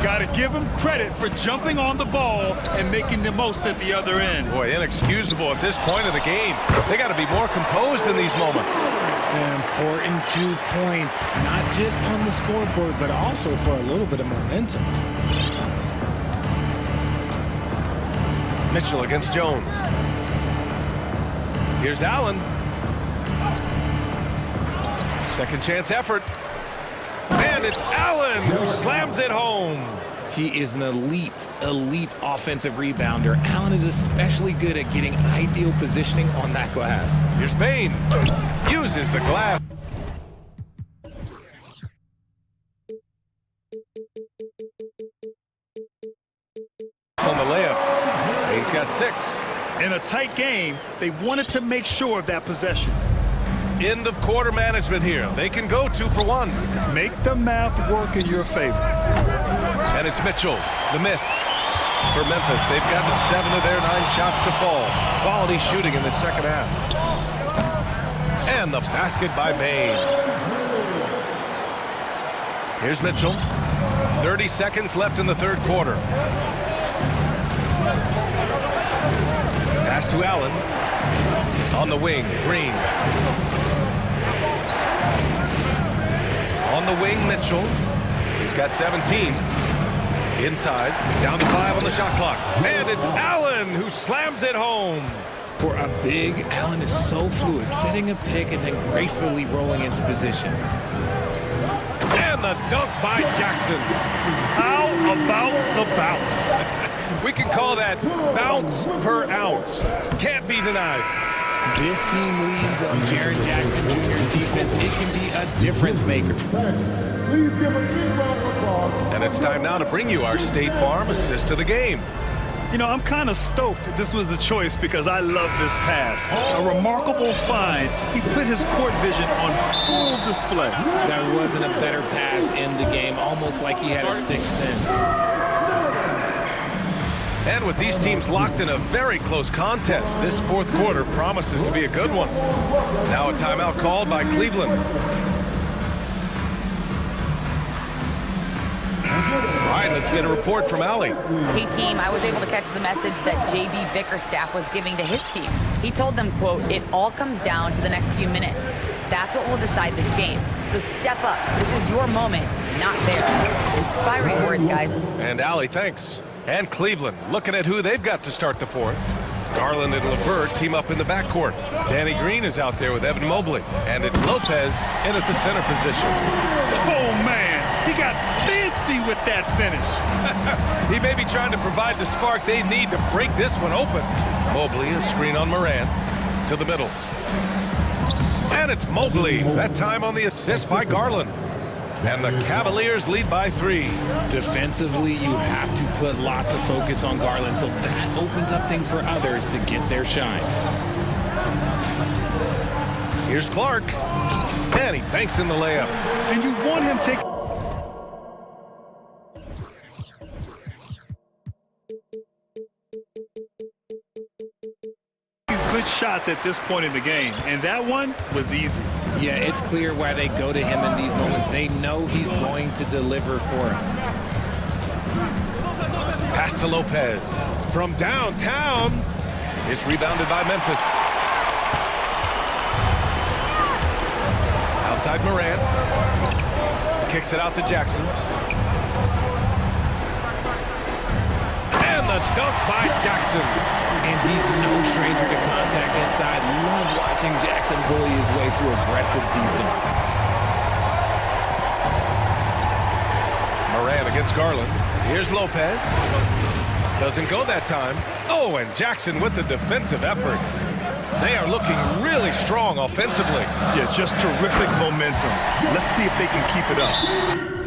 Got to give him credit for jumping on the ball and making the most at the other end. Boy, inexcusable at this point of the game. They got to be more composed in these moments. An important 2 points, not just on the scoreboard, but also for a little bit of momentum. Mitchell against Jones. Here's Allen. Second chance effort. And it's Allen who slams it home. He is an elite offensive rebounder. Allen is especially good at getting ideal positioning on that glass. Here's Bain. Uses the glass. On the layup. Bain's got 6. In a tight game, they wanted to make sure of that possession. End of quarter management here. They can go 2 for 1. Make the math work in your favor. And it's Mitchell, the miss for Memphis. They've gotten 7 of their 9 shots to fall. Quality shooting in the second half. And the basket by Bain. Here's Mitchell. 30 seconds left in the third quarter. Pass to Allen. On the wing, Green. On the wing, Mitchell. He's got 17. Inside, down to 5 on the shot clock. And it's Allen who slams it home. For a big, Allen is so fluid, setting a pick and then gracefully rolling into position. And the dunk by Jackson. How about the bounce? We can call that bounce per ounce. Can't be denied. This team leans on Jaren Jackson Jr. defense. It can be a difference maker. Please give a big round of applause. And it's time now to bring you our State Farm assist to the game. You know, I'm kind of stoked that this was a choice because I love this pass. A remarkable find. He put his court vision on full display. There wasn't a better pass in the game, almost like he had a sixth sense. And with these teams locked in a very close contest, this fourth quarter promises to be a good one. Now a timeout called by Cleveland. All right, let's get a report from Allie. Hey team, I was able to catch the message that JB Bickerstaff was giving to his team. He told them, quote, "It all comes down to the next few minutes. That's what will decide this game. So step up. This is your moment, not theirs." Inspiring words, guys. And Allie, thanks. And Cleveland, looking at who they've got to start the fourth. Garland and LeVert team up in the backcourt. Danny Green is out there with Evan Mobley. And it's Lopez in at the center position. Oh, man. He got fancy with that finish. He may be trying to provide the spark they need to break this one open. Mobley, a screen on Moran. To the middle. And it's Mobley. That time on the assist by Garland. And the Cavaliers lead by 3. Defensively, you have to put lots of focus on Garland, so that opens up things for others to get their shine. Here's Clark. And he banks in the layup. And you want him to take... good shots at this point in the game, and that one was easy. Yeah, it's clear why they go to him in these moments. They know he's going to deliver for them. Pass to Lopez. From downtown. It's rebounded by Memphis. Outside Moran. Kicks it out to Jackson. And the dunk by Jackson. And he's no stranger to contact inside. Love watching Jackson bully his way through aggressive defense. Moran against Garland. Here's Lopez. Doesn't go that time. Oh, and Jackson with the defensive effort. They are looking really strong offensively. Yeah, just terrific momentum. Let's see if they can keep it up.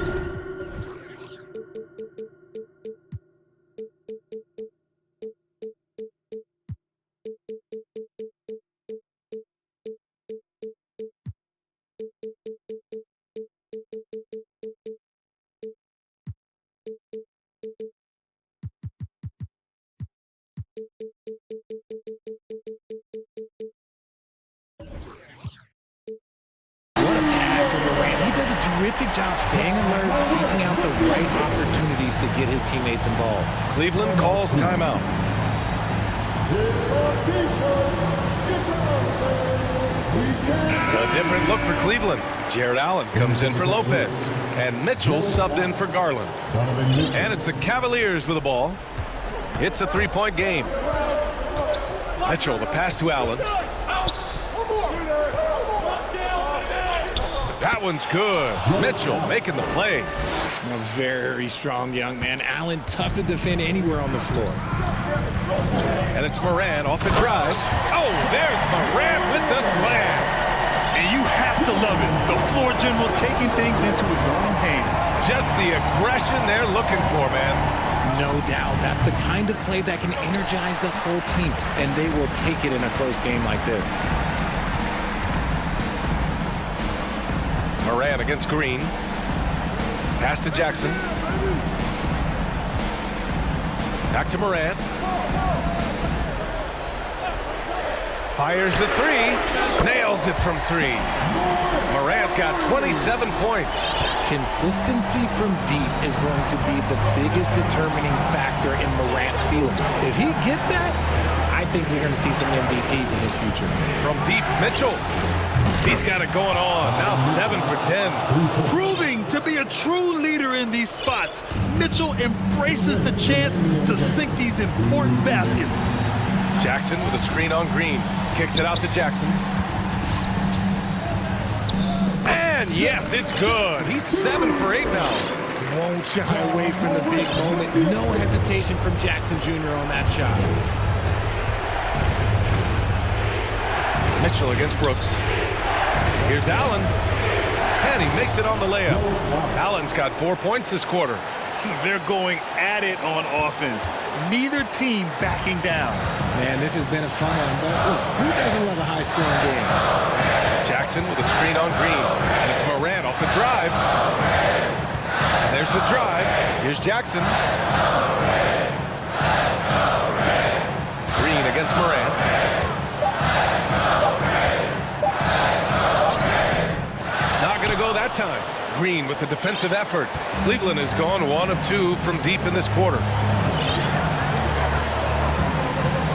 Terrific job staying alert, seeking out the right opportunities to get his teammates involved. Cleveland calls timeout. The Different look for Cleveland. Jared Allen comes in for Lopez. And Mitchell subbed in for Garland. And it's the Cavaliers with the ball. It's a three-point game. Mitchell, the pass to Allen. That one's good. Mitchell making the play. A very strong young man. Allen, tough to defend anywhere on the floor. And it's Moran off the drive. Oh, there's Moran with the slam. And you have to love it. The floor general taking things into his own hands. Just the aggression they're looking for, man. No doubt. That's the kind of play that can energize the whole team, and they will take it in a close game like this. Moran against Green. Pass to Jackson. Back to Moran. Fires the three. Nails it from three. Moran's got 27 points. Consistency from deep is going to be the biggest determining factor in Morant's ceiling. If he gets that, I think we're going to see some MVPs in his future. From deep, Mitchell. He's got it going on. Now 7 for 10. Proving to be a true leader in these spots. Mitchell embraces the chance to sink these important baskets. Jackson with a screen on Green. Kicks it out to Jackson. And yes, it's good. He's 7 for 8 now. Won't shy away from the big moment. No hesitation from Jackson Jr. on that shot. Mitchell against Brooks. Here's Allen. And he makes it on the layup. Allen's got 4 points this quarter. They're going at it on offense. Neither team backing down. Man, this has been a fun one, but look, who doesn't love a high-scoring game? Jackson with a screen on Green. And it's Moran off the drive. And there's the drive. Here's Jackson. Green against Moran. Not going to go that time. Green with the defensive effort. Cleveland has gone 1 of 2 from deep in this quarter.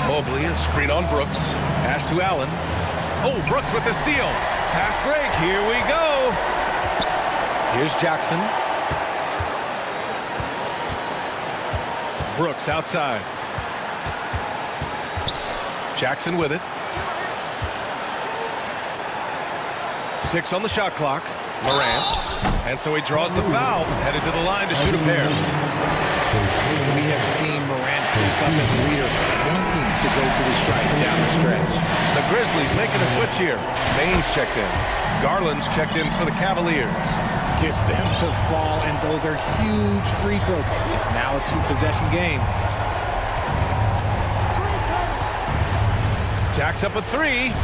Mobley, a screen on Brooks. Pass to Allen. Oh, Brooks with the steal. Fast break. Here we go. Here's Jackson. Brooks outside. Jackson with it. 6 on the shot clock. Moran. And so he draws the foul, headed to the line to shoot a pair. We have seen Moran step up as a leader, wanting to go to the strike down the stretch. The Grizzlies making a switch here. Baines checked in. Garland's checked in for the Cavaliers. Gets them to fall, and those are huge free throws. It's now a 2-possession game. Jacks up a 3.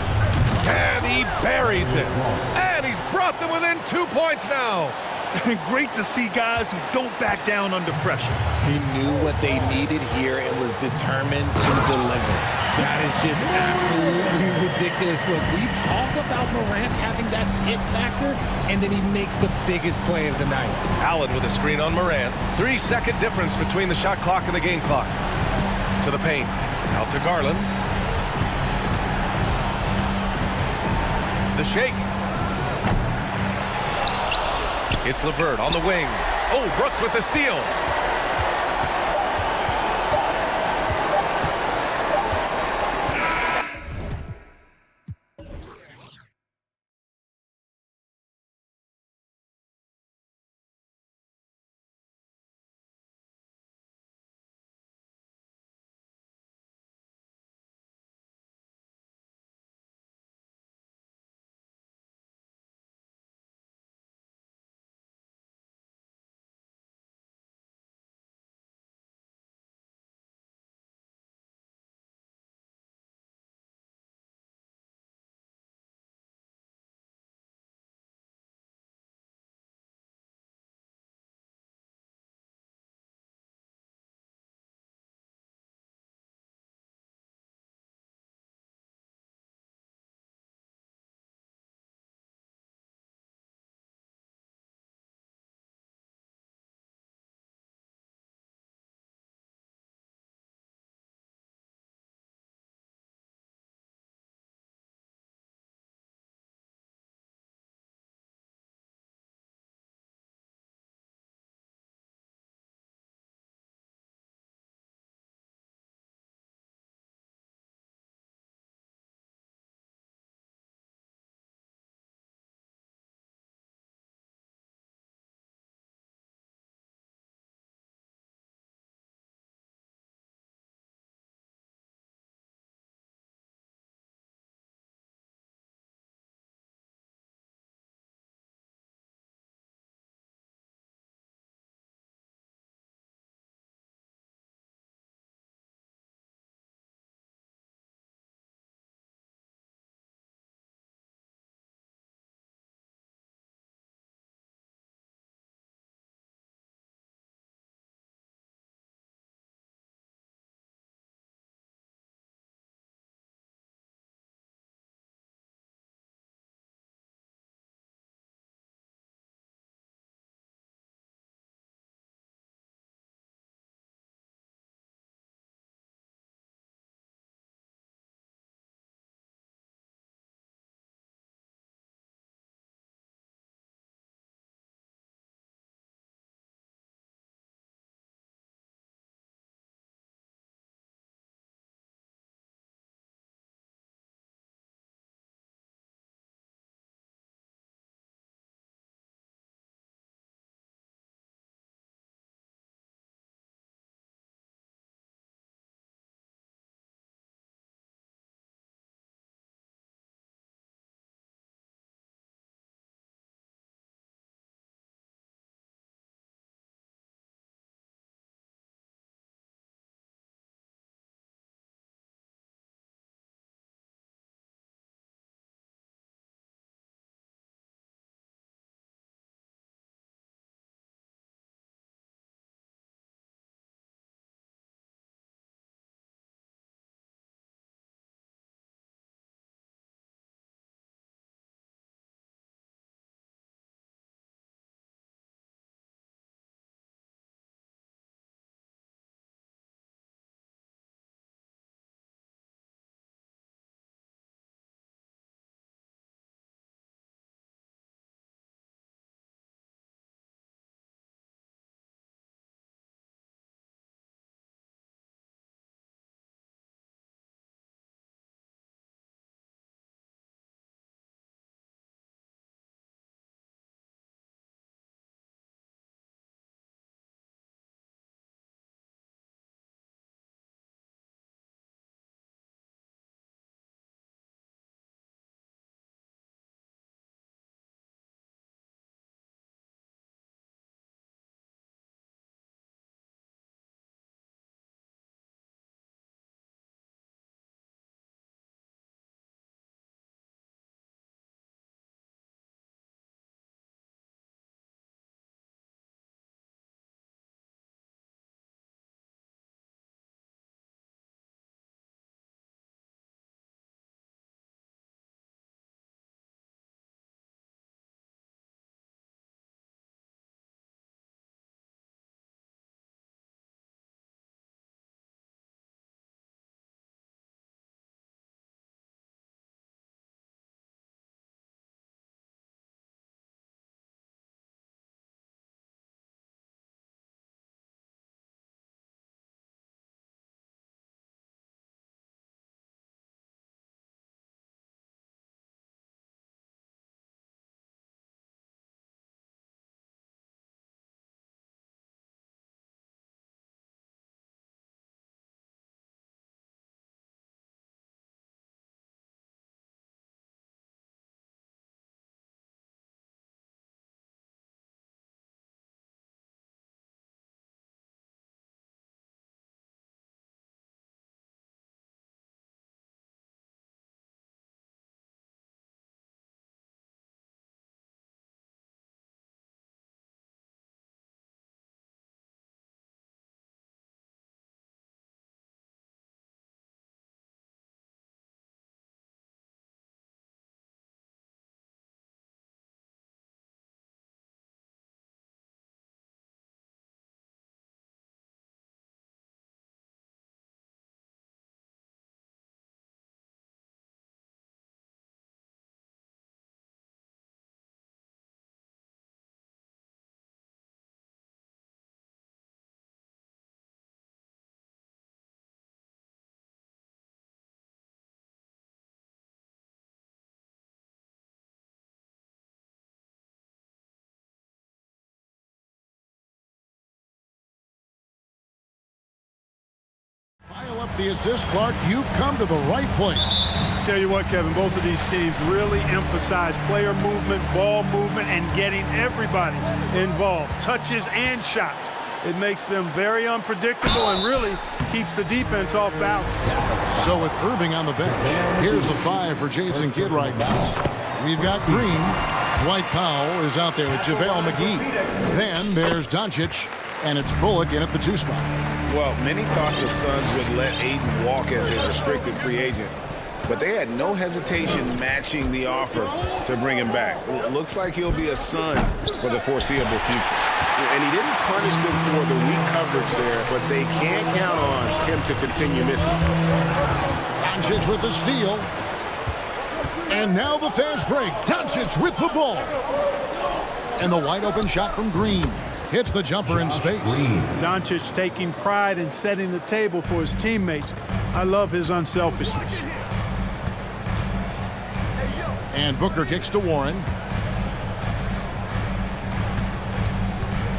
And he buries it. And he's brought them within 2 points now. Great to see guys who don't back down under pressure. He knew what they needed here and was determined to deliver. That is just absolutely ridiculous. Look, we talk about Morant having that it factor, and then he makes the biggest play of the night. Allen with a screen on Moran. 3-second difference between the shot clock and the game clock. To the paint. Out to Garland. The shake. It's LeVert on the wing. Oh, Brooks with the steal. With the assist, Clark, you've come to the right place. Tell you what, Kevin, both of these teams really emphasize player movement, ball movement, and getting everybody involved, touches and shots. It makes them very unpredictable and really keeps the defense off balance. So with Irving on the bench, here's the 5 for Jason Kidd right now. We've got Green. Dwight Powell is out there with JaVale McGee. Then there's Doncic, and it's Bullock in at the 2 spot. Well, many thought the Suns would let Aiden walk as a restricted free agent, but they had no hesitation matching the offer to bring him back. It looks like he'll be a Sun for the foreseeable future. And he didn't punish them for the weak coverage there, but they can't count on him to continue missing. Doncic with the steal. And now the fast break. Doncic with the ball. And the wide open shot from Green. Hits the jumper in space. Doncic taking pride in setting the table for his teammates. I love his unselfishness. And Booker kicks to Warren.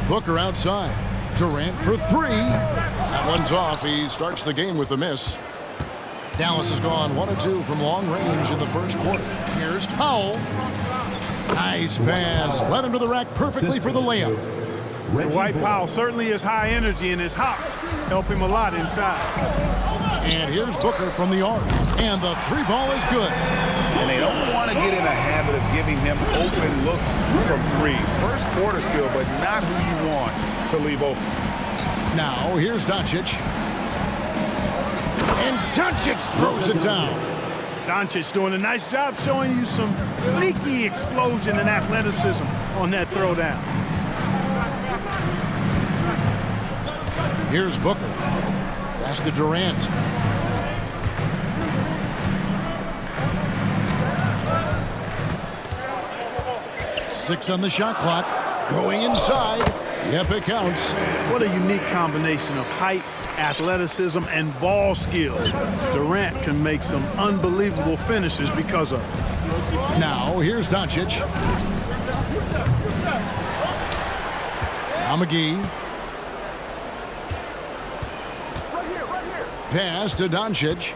Booker outside. Durant for 3. That one's off. He starts the game with a miss. Dallas has gone 1 of 2 from long range in the first quarter. Here's Powell. Nice pass. Led him to the rack perfectly for the layup. Dwight Powell certainly is high energy, and his hops help him a lot inside. And here's Booker from the arc. And the 3-ball is good. And they don't want to get in a habit of giving him open looks from 3. First quarter still, but not who you want to leave open. Now here's Doncic. And Doncic throws it down. Doncic doing a nice job showing you some sneaky explosion and athleticism on that throwdown. Here's Booker. Pass to Durant. Six on the shot clock. Going inside. Yep, it counts. What a unique combination of height, athleticism, and ball skill. Durant can make some unbelievable finishes because of it. Now, here's Doncic. Now McGee. Pass to Doncic.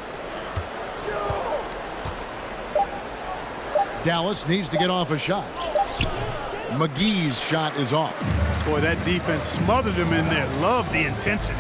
Dallas needs to get off a shot. McGee's shot is off. Boy, that defense smothered him in there. Love the intensity.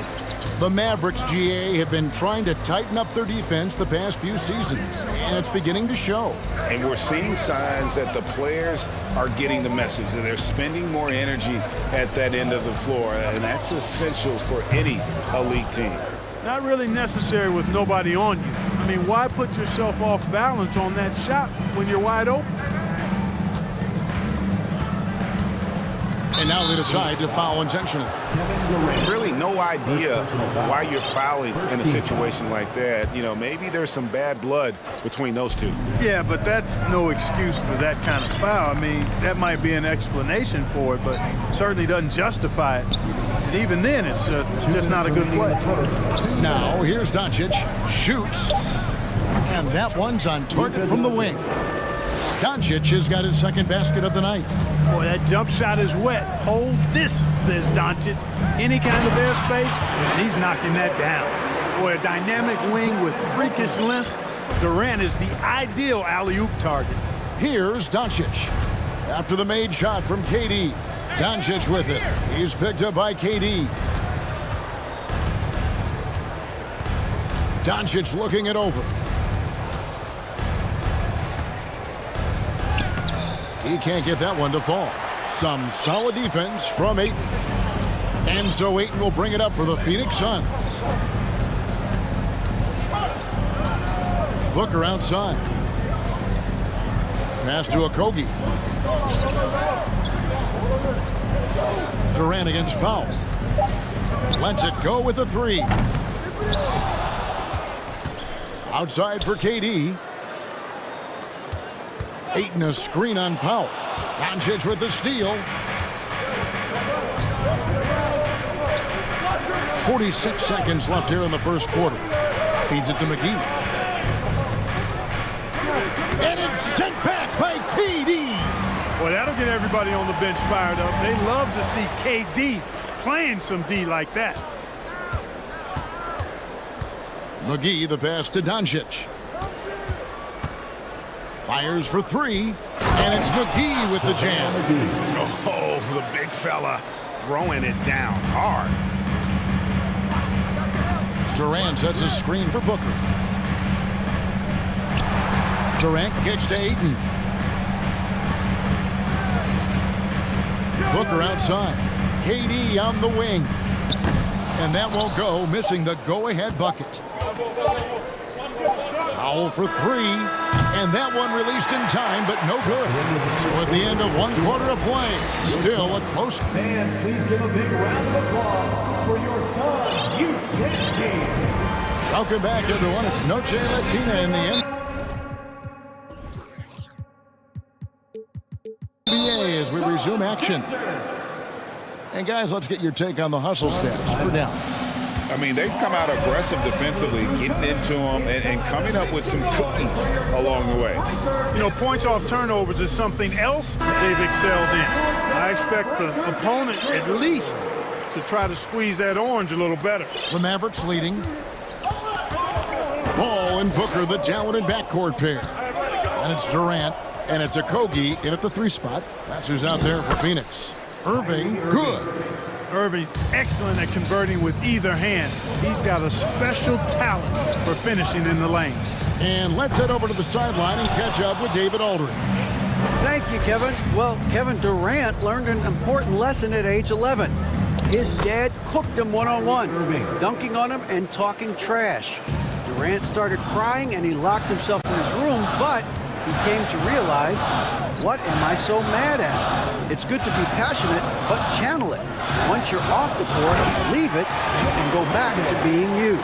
The Mavericks, GA, have been trying to tighten up their defense the past few seasons, and it's beginning to show. And we're seeing signs that the players are getting the message, that they're spending more energy at that end of the floor, and that's essential for any elite team. Not really necessary with nobody on you. I mean, why put yourself off balance on that shot when you're wide open? And now they decide to foul intentionally. Really no idea why you're fouling in a situation like that. You know, maybe there's some bad blood between those two. Yeah, but that's no excuse for that kind of foul. I mean, that might be an explanation for it, but certainly doesn't justify it. And even then, it's just not a good play. Now, here's Doncic. Shoots. And that one's on target from the wing. Doncic has got his second basket of the night. Boy, that jump shot is wet. Hold this, says Doncic. Any kind of airspace, and he's knocking that down. Boy, a dynamic wing with freakish length. Durant is the ideal alley-oop target. Here's Doncic. After the made shot from KD. Doncic with it. He's picked up by KD. Doncic looking it over. He can't get that one to fall. Some solid defense from Ayton. And so Ayton will bring it up for the Phoenix Suns. Booker outside. Pass to Okogie. Durant against Powell. Lets it go with the 3. Outside for KD. Ayton a screen on Powell. Doncic with the steal. 46 seconds left here in the first quarter. Feeds it to McGee. And it's sent back by KD. Well, that'll get everybody on the bench fired up. They love to see KD playing some D like that. McGee, the pass to Doncic. Fires for three, and it's McGee with the jam. Oh, the big fella throwing it down hard. Durant sets a screen for Booker. Durant kicks to Ayton. Booker outside. KD on the wing. And that won't go, missing the go-ahead bucket. Powell for three. And that one released in time, but no good. So at the end of one quarter of play, still a close. Fans, please give a big round of applause for your son's youth team. Welcome back, everyone. It's Noche Latina in the NBA as we resume action. And guys, let's get your take on the hustle stats for down. I mean, they've come out aggressive defensively, getting into them and coming up with some cookies along the way. You know, points off turnovers is something else they've excelled in. I expect the opponent at least to try to squeeze that orange a little better. The Mavericks leading. Ball and Booker, the talented backcourt pair. And it's Durant, and it's Okogie in at the three spot. That's who's out there for Phoenix. Irving, good. Irving, excellent at converting with either hand. He's got a special talent for finishing in the lane. And let's head over to the sideline and catch up with David Aldridge. Thank you, Kevin. Well, Kevin Durant learned an important lesson at age 11. His dad cooked him one-on-one, dunking on him and talking trash. Durant started crying and he locked himself in his room, but he came to realize, what am I so mad at? It's good to be passionate, but channel it. Once you're off the court, leave it and go back to being you.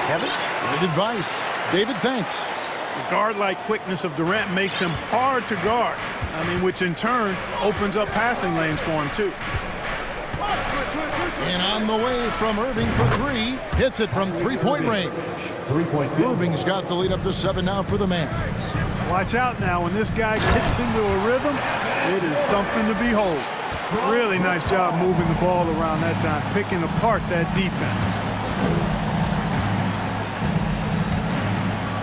Kevin? Good advice. David, thanks. The guard-like quickness of Durant makes him hard to guard. I mean, which in turn opens up passing lanes for him, too. And on the way from Irving for three, hits it from three-point range. Irving's got the lead up to 7 now for the Mavs. Watch out now. When this guy gets into a rhythm, it is something to behold. Really nice job moving the ball around that time, picking apart that defense.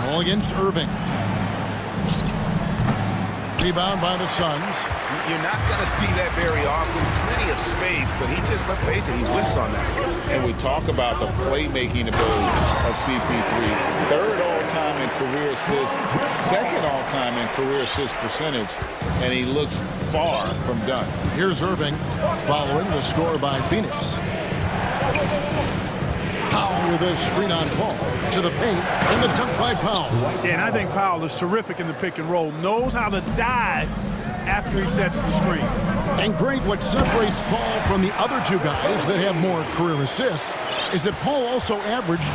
Ball against Irving. Rebound by the Suns. You're not going to see that very often. Plenty of space, but he just, let's face it, he whiffs on that. And we talk about the playmaking ability of CP3. Third all-time in career assists, second all-time in career assist percentage, and he looks far from done. Here's Irving following the score by Phoenix. Powell with a screen on Paul to the paint, and the dunk by Powell. Yeah, and I think Powell is terrific in the pick and roll, knows how to dive after he sets the screen. And great, what separates Paul from the other two guys that have more career assists is that Paul also averaged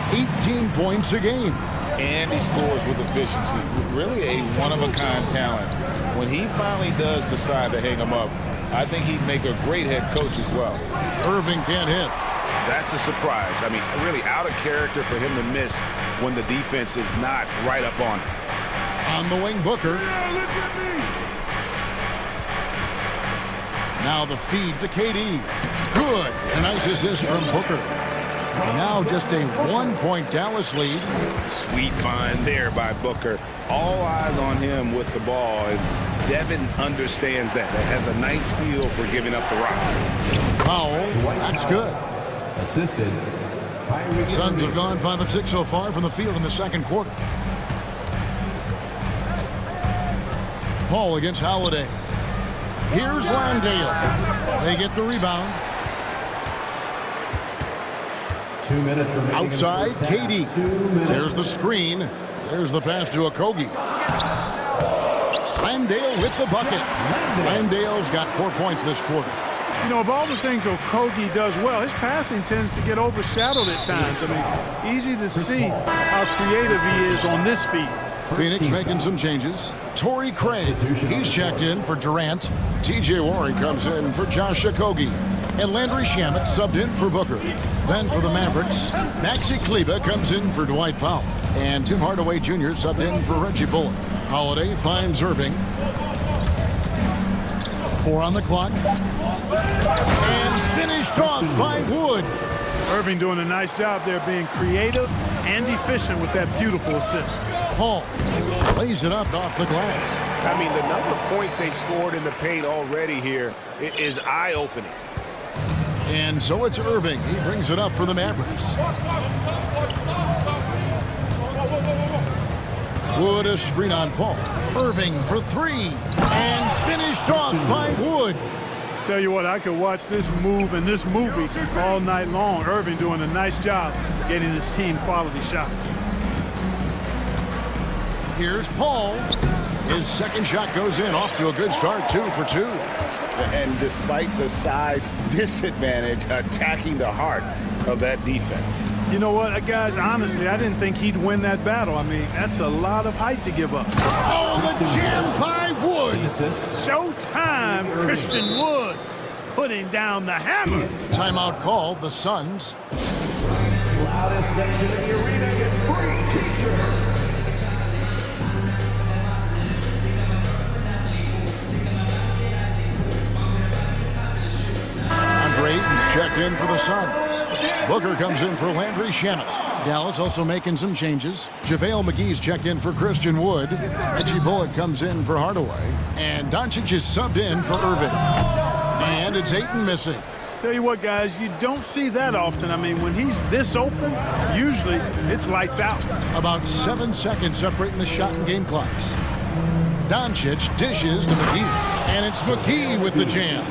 18 points a game. And he scores with efficiency. Really a one-of-a-kind talent. When he finally does decide to hang him up, I think he'd make a great head coach as well. Irving can't hit. That's a surprise. I mean, really out of character for him to miss when the defense is not right up on him. On the wing, Booker. Now the feed to KD. Good. A nice assist from Booker. Now just a 1-point Dallas lead. Sweet find there by Booker. All eyes on him with the ball. And Devin understands that. That has a nice feel for giving up the rock. Powell, that's good. Assisted. Suns have gone 5 of 6 so far from the field in the second quarter. Paul against Holiday. Here's Landale. They get the rebound. 2 minutes remaining. Outside, KD. There's the screen. There's the pass to Okogie. Landale with the bucket. Landale's got 4 points this quarter. You know, of all the things Okogie does well, his passing tends to get overshadowed at times. I mean, easy to see how creative he is on this feed. Phoenix making some changes. Torrey Craig, he's checked in for Durant. TJ Warren comes in for Josh Okogie. And Landry Shamet subbed in for Booker. Then for the Mavericks, Maxi Kleber comes in for Dwight Powell. And Tim Hardaway Jr. subbed in for Reggie Bullock. Holiday finds Irving. 4 on the clock. And finished off by Wood. Irving doing a nice job there being creative and efficient with that beautiful assist. Paul lays it up off the glass. I mean, the number of points they've scored in the paint already here is eye-opening. And so it's Irving. He brings it up for the Mavericks. Wood a screen on Paul. Irving for three. And finished off by Wood. Tell you what, I could watch this move and this movie all night long. Irving doing a nice job getting his team quality shots. Here's Paul. His second shot goes in, off to a good start, 2 for 2. And despite the size disadvantage, attacking the heart of that defense. You know what, guys, honestly, I didn't think he'd win that battle. I mean, that's a lot of height to give up. Oh, the jam by Wood. Showtime, Christian Wood putting down the hammer. Timeout called, the Suns. Loudest section in the arena gets free t-shirts. Drayton's checked in for the Suns. Booker comes in for Landry Shamet. Dallas also making some changes. JaVale McGee's checked in for Christian Wood. Reggie Bullock comes in for Hardaway. And Doncic is subbed in for Irving. And it's Ayton missing. Tell you what, guys, you don't see that often. I mean, when he's this open, usually it's lights out. About 7 seconds separating the shot and game clocks. Doncic dishes to McGee. And it's McGee with the jam.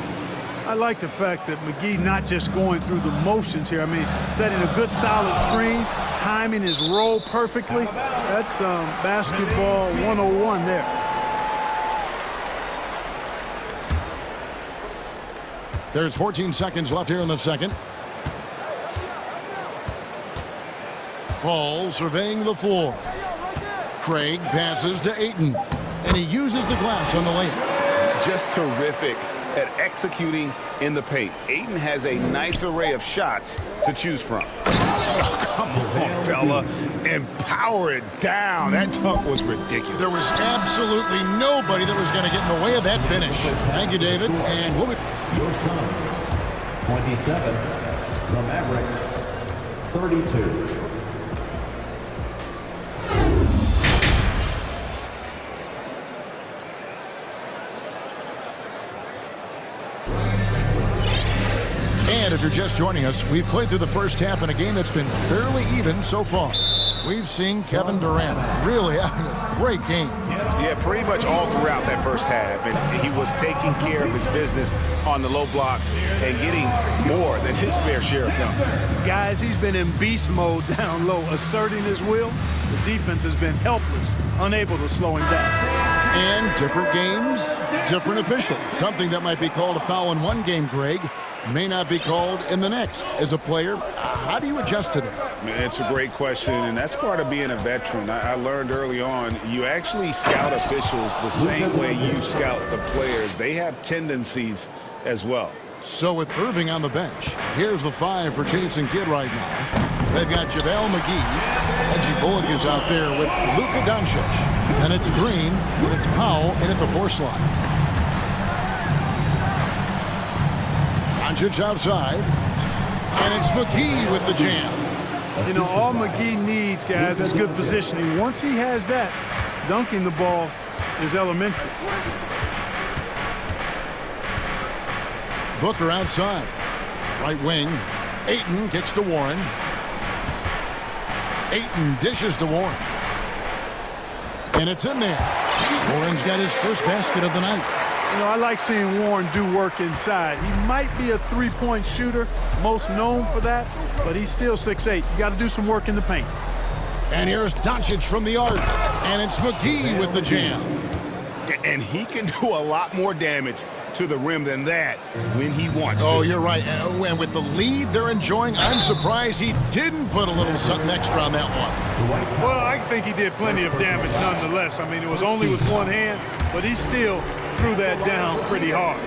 I like the fact that McGee not just going through the motions here. I mean, setting a good solid screen, timing his roll perfectly. That's basketball 101 there. There's 14 seconds left here in the second. Paul surveying the floor. Craig passes to Ayton, and he uses the glass on the layup. Just terrific at executing in the paint. Ayton has a nice array of shots to choose from. Oh, come on, fella. And power it down. That dunk was ridiculous. There was absolutely nobody that was going to get in the way of that finish. Thank you, David. And we'll be... Your Suns, 27. The Mavericks, 32. And if you're just joining us, we've played through the first half in a game that's been fairly even so far. We've seen Kevin Durant really having a great game. Yeah, pretty much all throughout that first half. And he was taking care of his business on the low blocks and getting more than his fair share of dunks. Guys, he's been in beast mode down low, asserting his will. The defense has been helpless, unable to slow him down. And different games, different officials. Something that might be called a foul in one game, Greg, may not be called in the next. As a player, how do you adjust to that? It's a great question, and that's part of being a veteran. I learned early on, you actually scout officials the same way you scout the players. They have tendencies as well. So with Irving on the bench, here's the 5 for Jason Kidd right now. They've got JaVale McGee. Reggie Bullock is out there with Luka Doncic. And it's Green, and it's Powell in at the 4 slot. Doncic outside, and it's McGee with the jam. You know, all McGee needs, guys, is good positioning. Once he has that, dunking the ball is elementary. Booker outside. Right wing. Ayton kicks to Warren. Ayton dishes to Warren. And it's in there. Warren's got his first basket of the night. You know, I like seeing Warren do work inside. He might be a three-point shooter, most known for that, but he's still 6'8". You got to do some work in the paint. And here's Doncic from the arc. And it's McGee with the jam. And he can do a lot more damage to the rim than that when he wants to. Oh, you're right. And with the lead they're enjoying, I'm surprised he didn't put a little something extra on that one. Well, I think he did plenty of damage nonetheless. I mean, it was only with one hand, but he still threw that down pretty hard.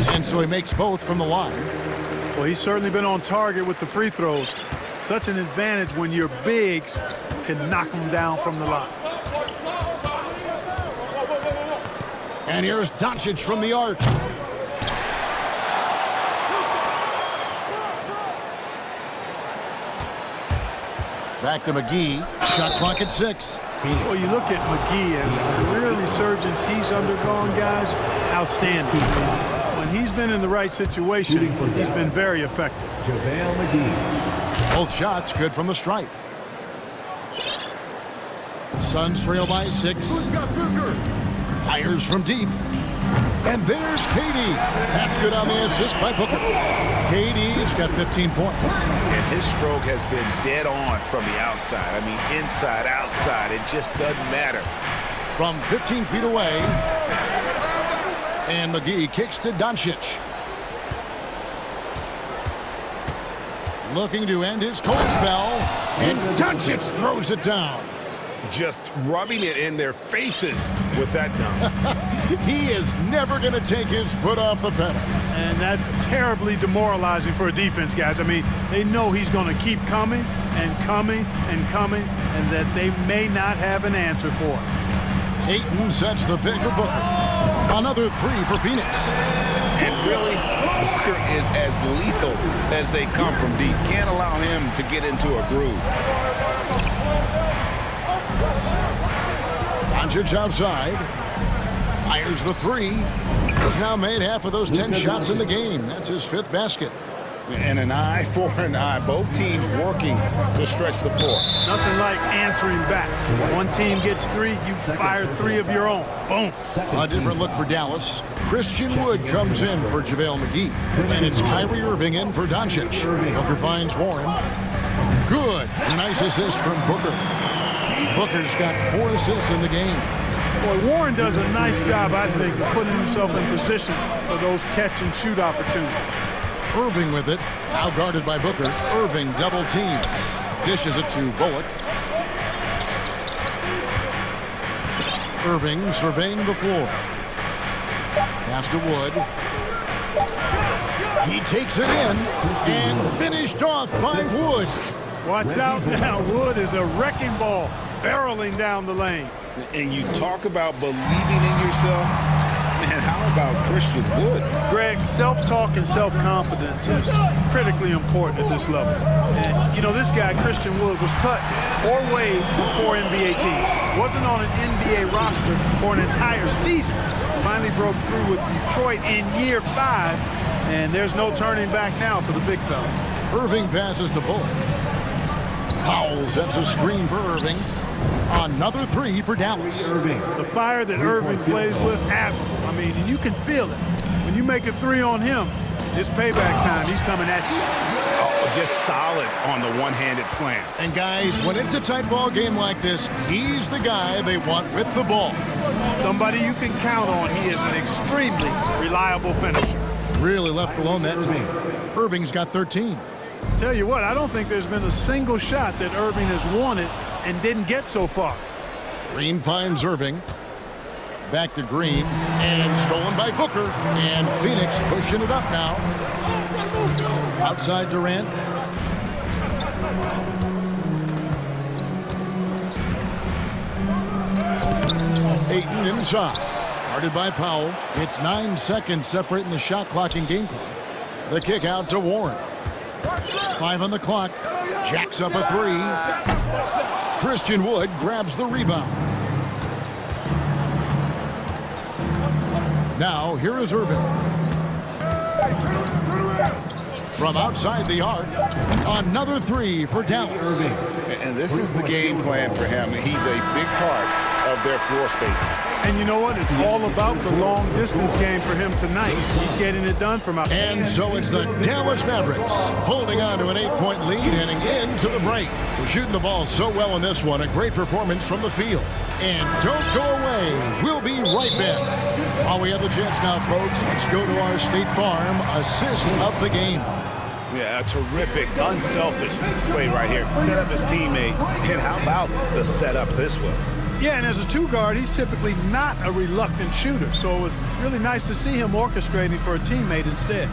And so he makes both from the line. Well, he's certainly been on target with the free throws. Such an advantage when your bigs can knock them down from the line. And here's Doncic from the arc. Back to McGee. Shot clock at 6. Well, you look at McGee and the career resurgence he's undergone, guys, outstanding. When he's been in the right situation, he's been very effective. Both shots good from the stripe. Suns trail by 6. Fires from deep. And there's KD. That's good on the assist by Booker. KD's got 15 points. And his stroke has been dead on from the outside. I mean, inside, outside, it just doesn't matter. From 15 feet away. And McGee kicks to Doncic. Looking to end his cold spell. And Doncic throws it down. Just rubbing it in their faces with that dunk. He is never going to take his foot off the pedal. And that's terribly demoralizing for a defense, guys. I mean, they know he's going to keep coming and coming and coming, and that they may not have an answer for it. Ayton sets the pick for Booker. Another 3 for Phoenix. And really, Booker is as lethal as they come from deep. Can't allow him to get into a groove. Doncic outside. Fires the 3. He's now made half of those 10 shots in the game. That's his 5th basket. And an eye for an eye. Both teams working to stretch the floor. Nothing like answering back. One team gets 3, you fire 3 of your own. Boom. A different look for Dallas. Christian Wood comes in for JaVale McGee. And it's Kyrie Irving in for Doncic. Booker finds Warren. Good. A nice assist from Booker. Booker's got 4 assists in the game. Boy, Warren does a nice job, I think, of putting himself in position for those catch-and-shoot opportunities. Irving with it. Now guarded by Booker. Irving double team. Dishes it to Bullock. Irving surveying the floor. Pass to Wood. He takes it in and finished off by Wood. Watch out now. Wood is a wrecking ball barreling down the lane. And you talk about believing in yourself. Man, how about Christian Wood? Greg, self-talk and self-confidence is critically important at this level. And, you know, this guy, Christian Wood, was cut or waived from 4 NBA teams. Wasn't on an NBA roster for an entire season. Finally broke through with Detroit in year 5. And there's no turning back now for the big fella. Irving passes to Bullock. Powell sets a screen for Irving. Another 3 for Dallas. The fire that Irving plays with, admirable. I mean, you can feel it. When you make a 3 on him, it's payback time. He's coming at you. Oh, just solid on the one-handed slam. And guys, when it's a tight ball game like this, he's the guy they want with the ball. Somebody you can count on. He is an extremely reliable finisher. Really left alone that time. Irving's got 13. Tell you what, I don't think there's been a single shot that Irving has wanted and didn't get so far. Green finds Irving. Back to Green. And stolen by Booker. And Phoenix pushing it up now. Outside Durant. Ayton inside. Guarded by Powell. It's 9 seconds separating the shot clock and game clock. The kick out to Warren. 5 on the clock. Jacks up a 3. Christian Wood grabs the rebound. Now, here is Irving. From outside the arc, another 3 for Dallas. And this is the game plan for him. He's a big part of their floor spacing. And you know what? It's all about the long distance game for him tonight. He's getting it done from out. And so it's the Dallas Mavericks holding on to an 8-point lead heading into the break. We're shooting the ball so well in this one. A great performance from the field. And don't go away. We'll be right back. While we have the chance now, folks, let's go to our State Farm assist of the game. Yeah, a terrific, unselfish play right here. Set up his teammate. And how about the setup this was? Yeah, and as a 2-guard, he's typically not a reluctant shooter. So it was really nice to see him orchestrating for a teammate instead.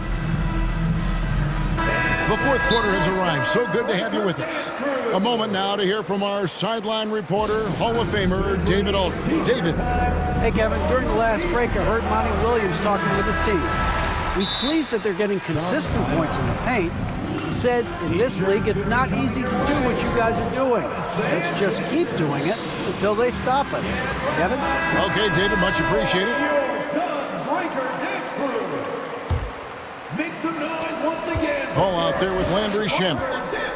The fourth quarter has arrived. So good to have you with us. A moment now to hear from our sideline reporter, Hall of Famer, David Aldridge. David. Hey, Kevin, during the last break, I heard Monty Williams talking with his team. He's pleased that they're getting consistent points in the paint. He said in this league, it's not easy to do what you guys are doing. Let's just keep doing it until they stop us. Kevin? Okay, David, much appreciated. Make some noise once again. Paul out there with Landry Shamet.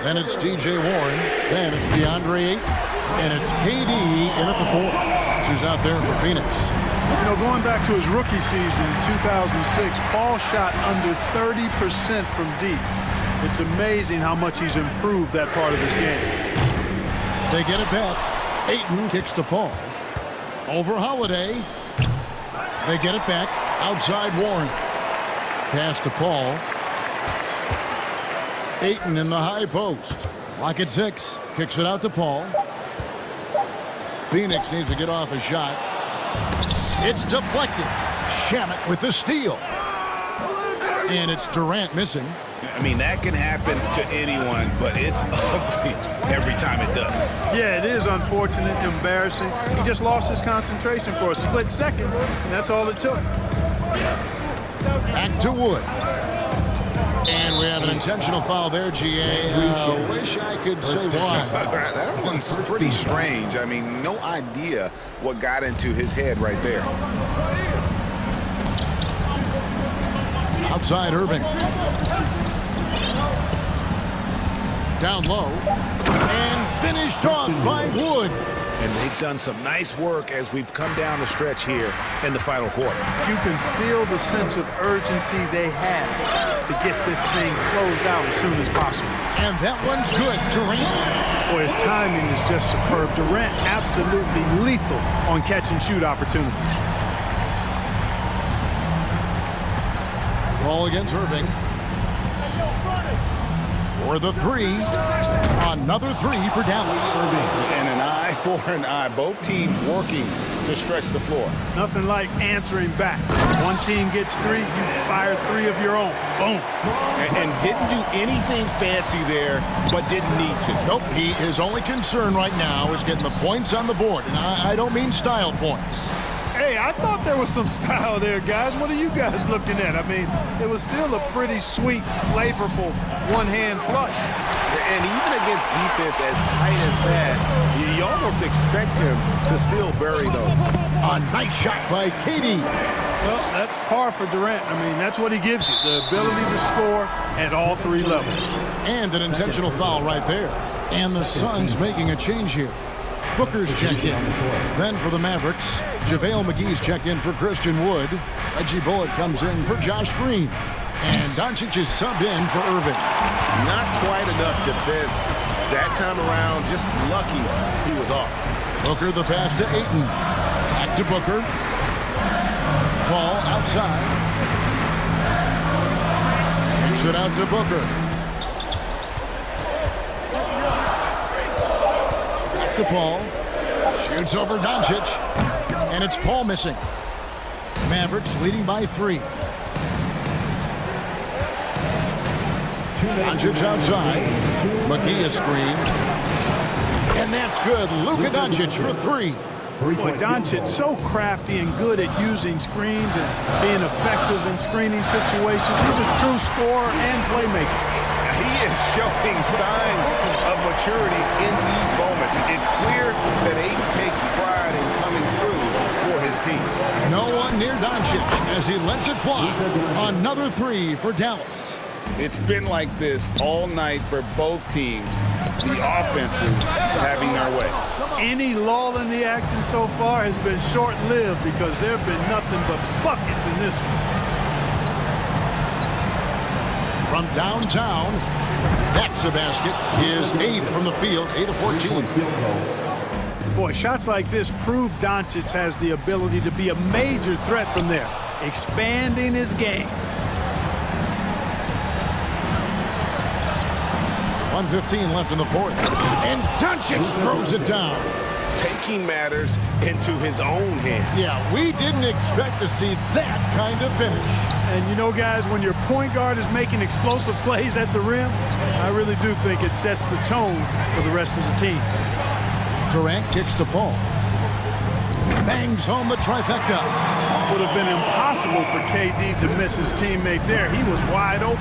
Then it's TJ Warren. Then it's DeAndre Ayton. And it's KD in at the 4. Who's out there for Phoenix. You know, going back to his rookie season in 2006, Paul shot under 30% from deep. It's amazing how much he's improved that part of his game. They get it back. Ayton kicks to Paul. Over Holiday. They get it back. Outside Warren. Pass to Paul. Ayton in the high post. Clock at 6. Kicks it out to Paul. Phoenix needs to get off a shot. It's deflected. Shamet with the steal. And it's Durant missing. I mean, that can happen to anyone, but it's ugly every time it does. Yeah, it is unfortunate, embarrassing. He just lost his concentration for a split second, and that's all it took. Back to Wood. And we have an intentional foul there, GA. Wish I could say why. That one's pretty strange. I mean, no idea what got into his head right there. Outside Irving. Down low. And finished off by Wood. And they've done some nice work as we've come down the stretch here in the final quarter. You can feel the sense of urgency they have to get this thing closed out as soon as possible. And that one's good. Durant. Boy, his timing is just superb. Durant absolutely lethal on catch and shoot opportunities. Ball against Irving. For the 3. Another 3 for Dallas. And an eye for an eye. Both teams working to stretch the floor. Nothing like answering back. One team gets 3, you fire 3 of your own. Boom. And didn't do anything fancy there, but didn't need to. Nope, his only concern right now is getting the points on the board. And I don't mean style points. Hey, I thought there was some style there, guys. What are you guys looking at? I mean, it was still a pretty sweet, flavorful one-hand flush. And even against defense as tight as that, you almost expect him to still bury those. A nice shot by KD. Well, that's par for Durant. I mean, that's what he gives you, the ability to score at all 3 levels. And an intentional foul right there. And the Suns making a change here. Booker's checked in. Then for the Mavericks, JaVale McGee's checked in for Christian Wood. Reggie Bullock comes in for Josh Green. And Doncic is subbed in for Irving. Not quite enough defense that time around. Just lucky he was off. Booker the pass to Ayton. Back to Booker. Ball outside. Kicks it out to Booker. Back to Paul. Shoots over Doncic. And it's Paul missing. Mavericks leading by 3. Doncic outside. McGee a screen. And that's good. Luka Doncic for 3. Boy, Doncic so crafty and good at using screens and being effective in screening situations. He's a true scorer and playmaker. He is showing signs of maturity in these moments. It's clear that Ayton takes pride in coming through for his team. No one near Doncic as he lets it fly. Another 3 for Dallas. It's been like this all night for both teams. The offenses having their way. Any lull in the action so far has been short-lived because there have been nothing but buckets in this one. From downtown, that's a basket. His 8th from the field, 8 of 14. Boy, shots like this prove Doncic has the ability to be a major threat from there, expanding his game. 1:15 left in the 4th. And Doncic throws it down. Taking matters into his own hands. Yeah, we didn't expect to see that kind of finish. And you know, guys, when your point guard is making explosive plays at the rim, I really do think it sets the tone for the rest of the team. Durant kicks to Paul. Bangs home the trifecta. Would have been impossible for KD to miss his teammate there. He was wide open.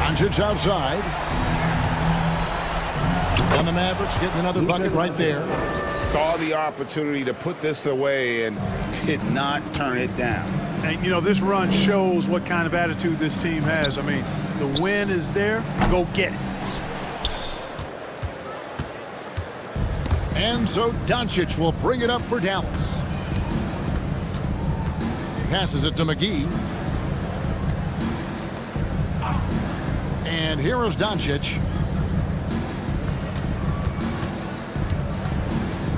Doncic outside. And the Mavericks getting another bucket right there. Saw the opportunity to put this away and did not turn it down. And, you know, this run shows what kind of attitude this team has. I mean, the win is there. Go get it. And so Doncic will bring it up for Dallas. Passes it to McGee. And here is Doncic.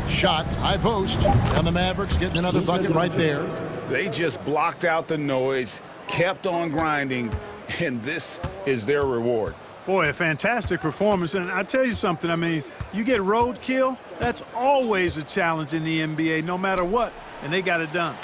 Shot, high post. And the Mavericks getting another bucket right there. They just blocked out the noise, kept on grinding, and this is their reward. Boy, a fantastic performance. And I tell you something, I mean, you get roadkill, that's always a challenge in the NBA, no matter what. And they got it done.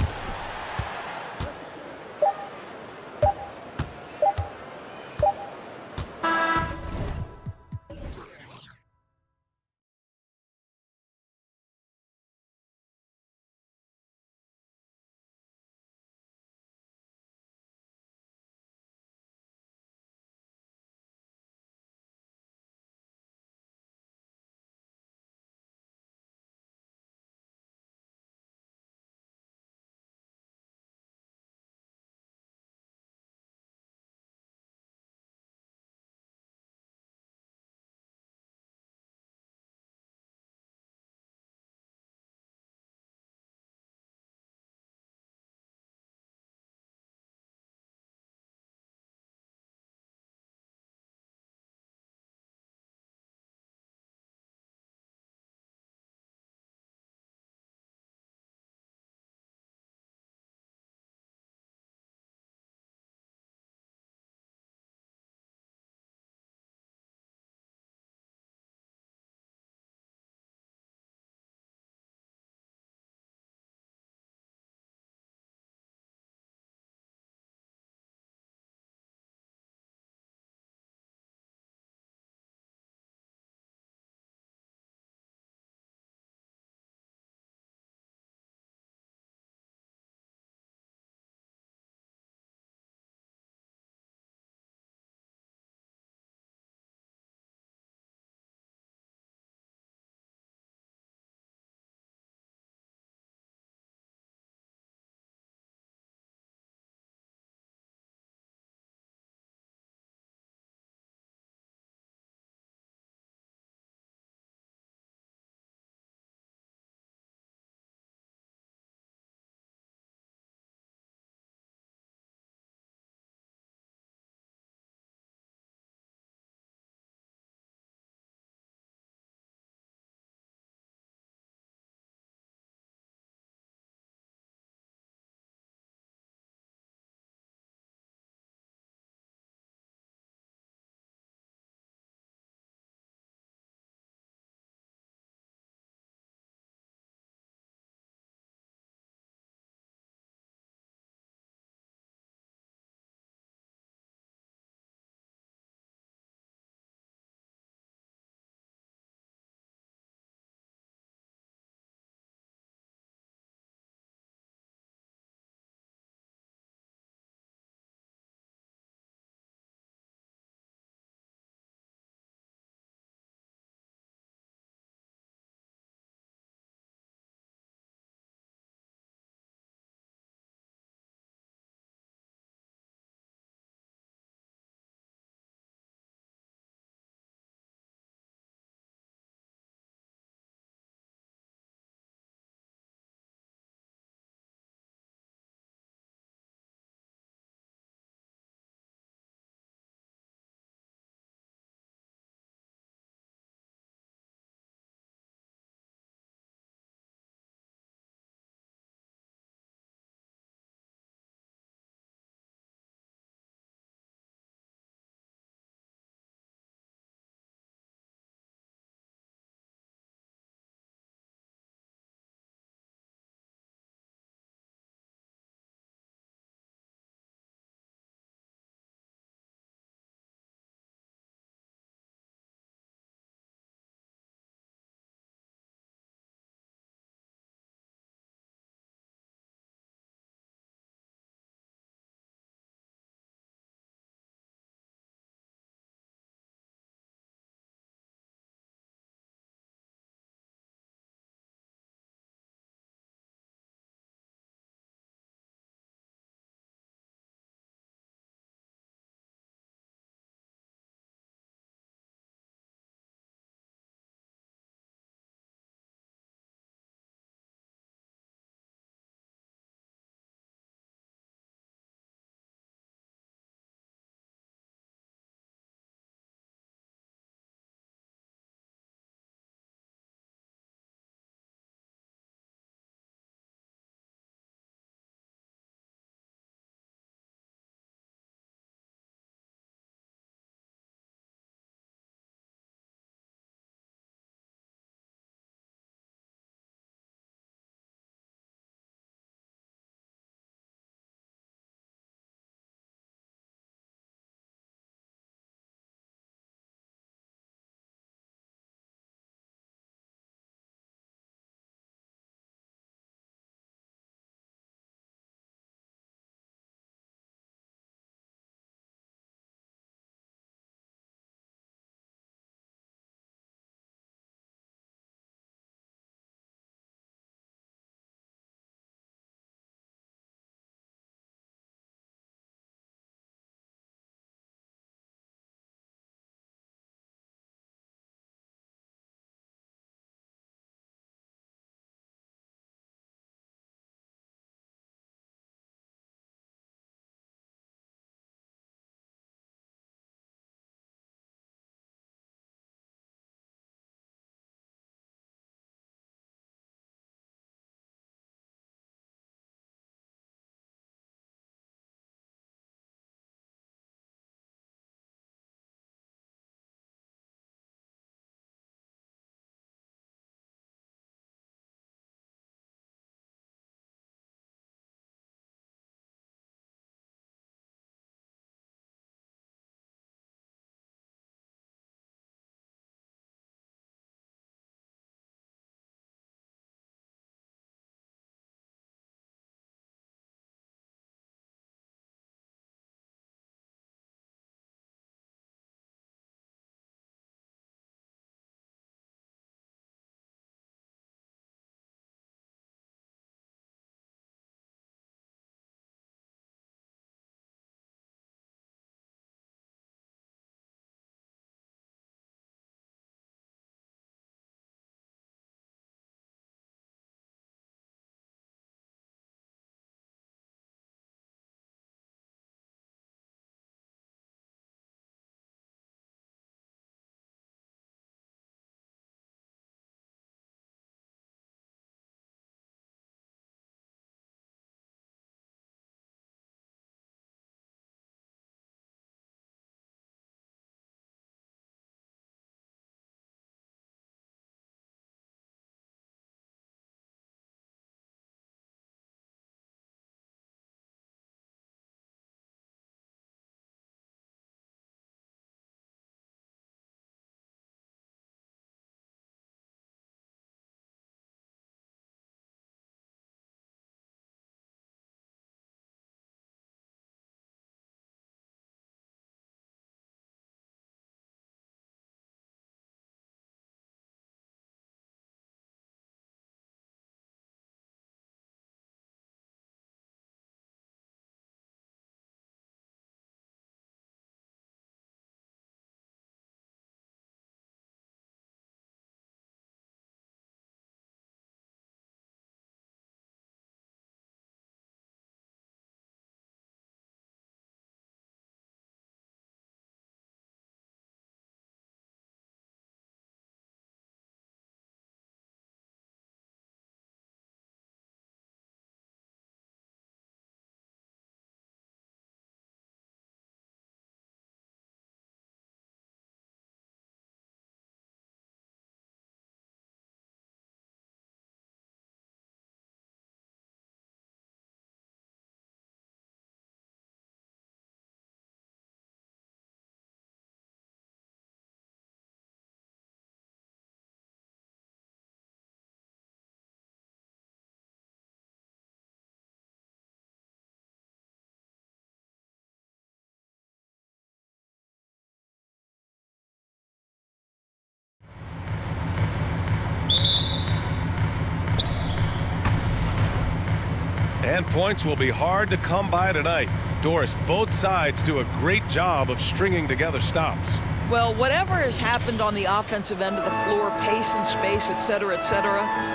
And points will be hard to come by tonight. Doris, both sides do a great job of stringing together stops. Well, whatever has happened on the offensive end of the floor, pace and space, et cetera,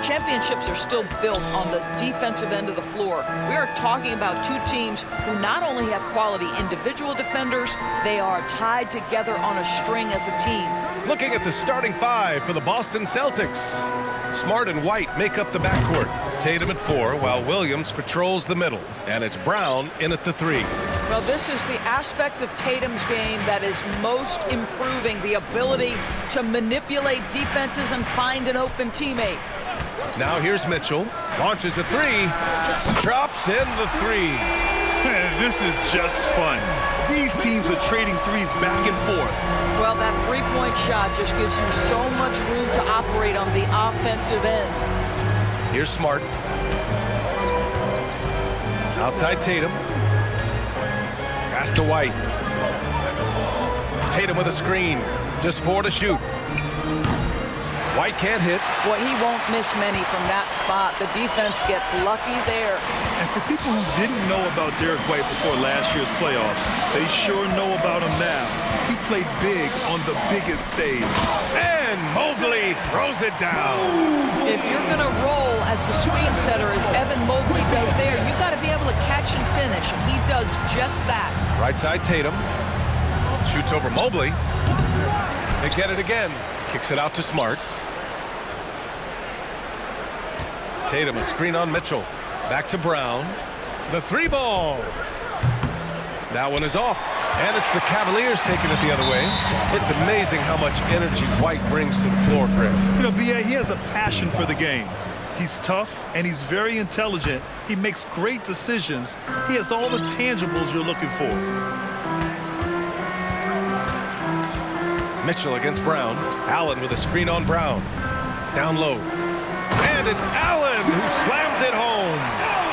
championships are still built on the defensive end of the floor. We are talking about two teams who not only have quality individual defenders, they are tied together on a string as a team. Looking at the starting five for the Boston Celtics. Smart and White make up the backcourt. Tatum at 4, while Williams patrols the middle. And it's Brown in at the 3. Well, this is the aspect of Tatum's game that is most improving, the ability to manipulate defenses and find an open teammate. Now here's Mitchell. Launches a 3. Drops in the 3. This is just fun. These teams are trading threes back and forth. Well, that three-point shot just gives you so much room to operate on the offensive end. Here's Smart. Outside Tatum. Pass to White. Tatum with a screen. Just 4 to shoot. White can't hit. Boy, he won't miss many from that spot. The defense gets lucky there. And for people who didn't know about Derek White before last year's playoffs, they sure know about him now. He played big on the biggest stage. And Mobley throws it down. If you're going to roll as the screen setter, as Evan Mobley does there, you've got to be able to catch and finish, and he does just that. Right side Tatum. Shoots over Mobley. They get it again. Kicks it out to Smart. Tatum, a screen on Mitchell. Back to Brown. The 3 ball. That one is off. And it's the Cavaliers taking it the other way. It's amazing how much energy White brings to the floor, Chris. You know, B.A., he has a passion for the game. He's tough, and he's very intelligent. He makes great decisions. He has all the tangibles you're looking for. Mitchell against Brown. Allen with a screen on Brown. Down low. And it's Allen who slams it home.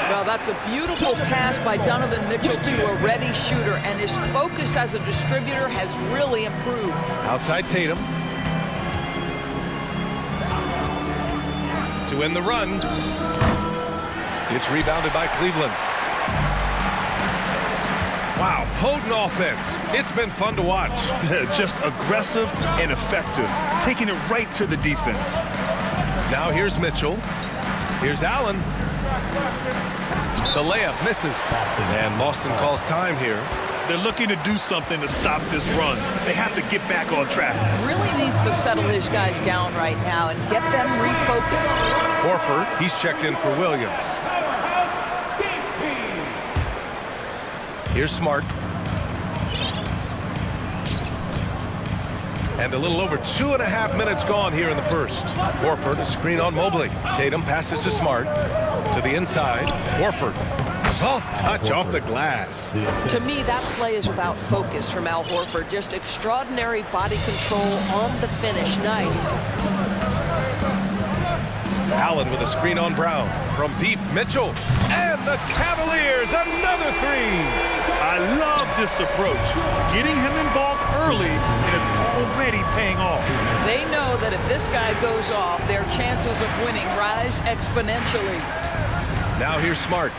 Well, that's a beautiful pass by Donovan Mitchell to a ready shooter, and his focus as a distributor has really improved. Outside Tatum. To win the run. It's rebounded by Cleveland. Wow, potent offense. It's been fun to watch. Just aggressive and effective, taking it right to the defense. Now here's Mitchell. Here's Allen. The layup misses. And Boston calls time here. They're looking to do something to stop this run. They have to get back on track. Really needs to settle his guys down right now and get them refocused. Horford, he's checked in for Williams. Here's Smart. And a little over 2.5 minutes gone here in the first. Horford, a screen on Mobley. Tatum passes to Smart. To the inside. Horford. Soft touch off the glass. To me, that play is about focus from Al Horford. Just extraordinary body control on the finish. Nice. Allen with a screen on Brown. From deep, Mitchell. And the Cavaliers, another 3. I love this approach. Getting him involved early, and it's already paying off. They know that if this guy goes off, their chances of winning rise exponentially. Now here's Smart.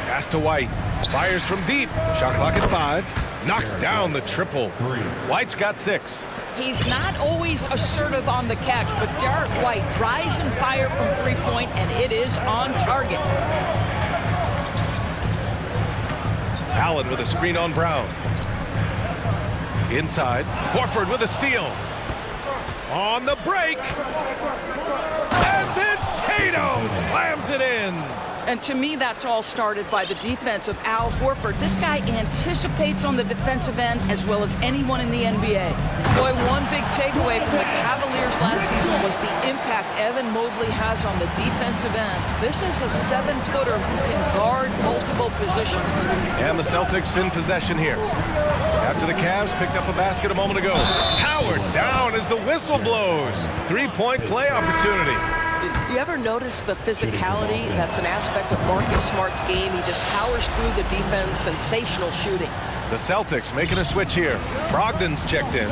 Pass to White. Fires from deep. Shot clock at 5. Knocks down the triple. White's got 6. He's not always assertive on the catch, but Derek White rise and fire from three-point, and it is on target. Allen with a screen on Brown. Inside. Horford with a steal. On the break. And then Tatum slams it in. And to me, that's all started by the defense of Al Horford. This guy anticipates on the defensive end as well as anyone in the NBA. Boy, one big takeaway from the Cavaliers last season was the impact Evan Mobley has on the defensive end. This is a 7-footer who can guard multiple positions. And the Celtics in possession here. After the Cavs picked up a basket a moment ago. Powered down as the whistle blows. 3-point play opportunity. You ever notice the physicality? That's an aspect of Marcus Smart's game. He just powers through the defense. Sensational shooting. The Celtics making a switch here. Brogdon's checked in.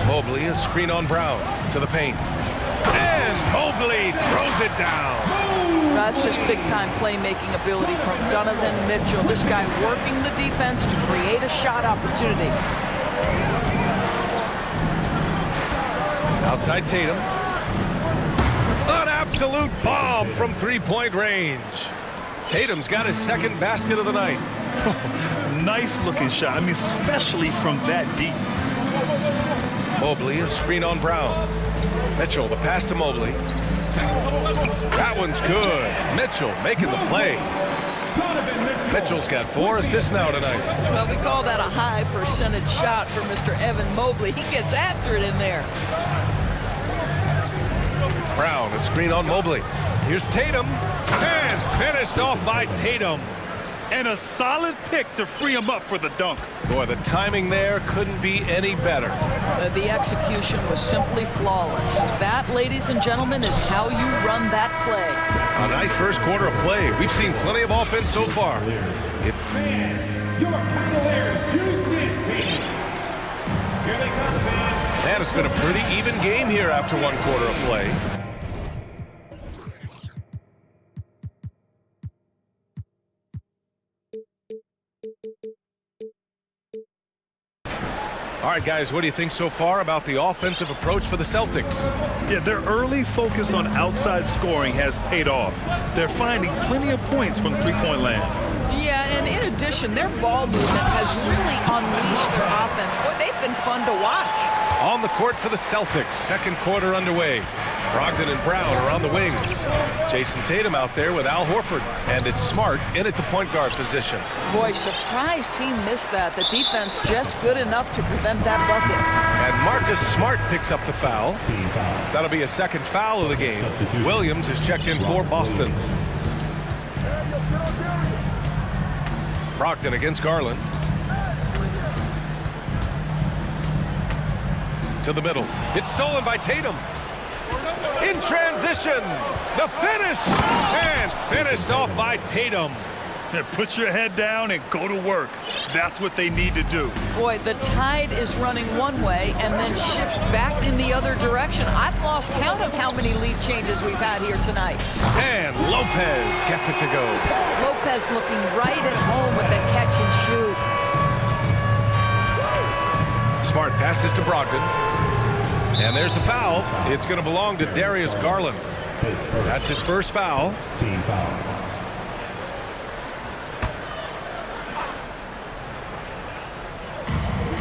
Mobley, a screen on Brown to the paint. Mobley throws it down. That's just big-time playmaking ability from Donovan Mitchell. This guy working the defense to create a shot opportunity. Outside Tatum. An absolute bomb from three-point range. Tatum's got his second basket of the night. Nice looking shot. I mean, especially from that deep. Mobley, a screen on Brown. Mitchell, the pass to Mobley. That one's good. Mitchell making the play. Mitchell's got 4 assists now tonight. Well, we call that a high percentage shot for Mr. Evan Mobley. He gets after it in there. Brown, a screen on Mobley. Here's Tatum. And finished off by Tatum. And a solid pick to free him up for the dunk. Boy, the timing there couldn't be any better. The execution was simply flawless. That, ladies and gentlemen, is how you run that play. A nice first quarter of play. We've seen plenty of offense so far. Your Cavaliers Houston team. Here they come, fans. Man, it's been a pretty even game here after one quarter of play. All right, guys, what do you think so far about the offensive approach for the Celtics? Yeah, their early focus on outside scoring has paid off. They're finding plenty of points from three-point land. Yeah, and in addition, their ball movement has really unleashed their offense. Boy, they've been fun to watch. On the court for the Celtics, second quarter underway. Brogdon and Brown are on the wings. Jason Tatum out there with Al Horford. And it's Smart in at the point guard position. Boy, surprised he missed that. The defense just good enough to prevent that bucket. And Marcus Smart picks up the foul. That'll be a second foul of the game. Williams is checked in for Boston. Brogdon against Garland. To the middle. It's stolen by Tatum. In transition, the finish, and finished off by Tatum. Put your head down and go to work. That's what they need to do. Boy, the tide is running one way and then shifts back in the other direction. I've lost count of how many lead changes we've had here tonight. And Lopez gets it to go. Lopez looking right at home with the catch and shoot. Smart passes to Brogdon. And there's the foul. It's going to belong to Darius Garland. That's his first foul. Team foul.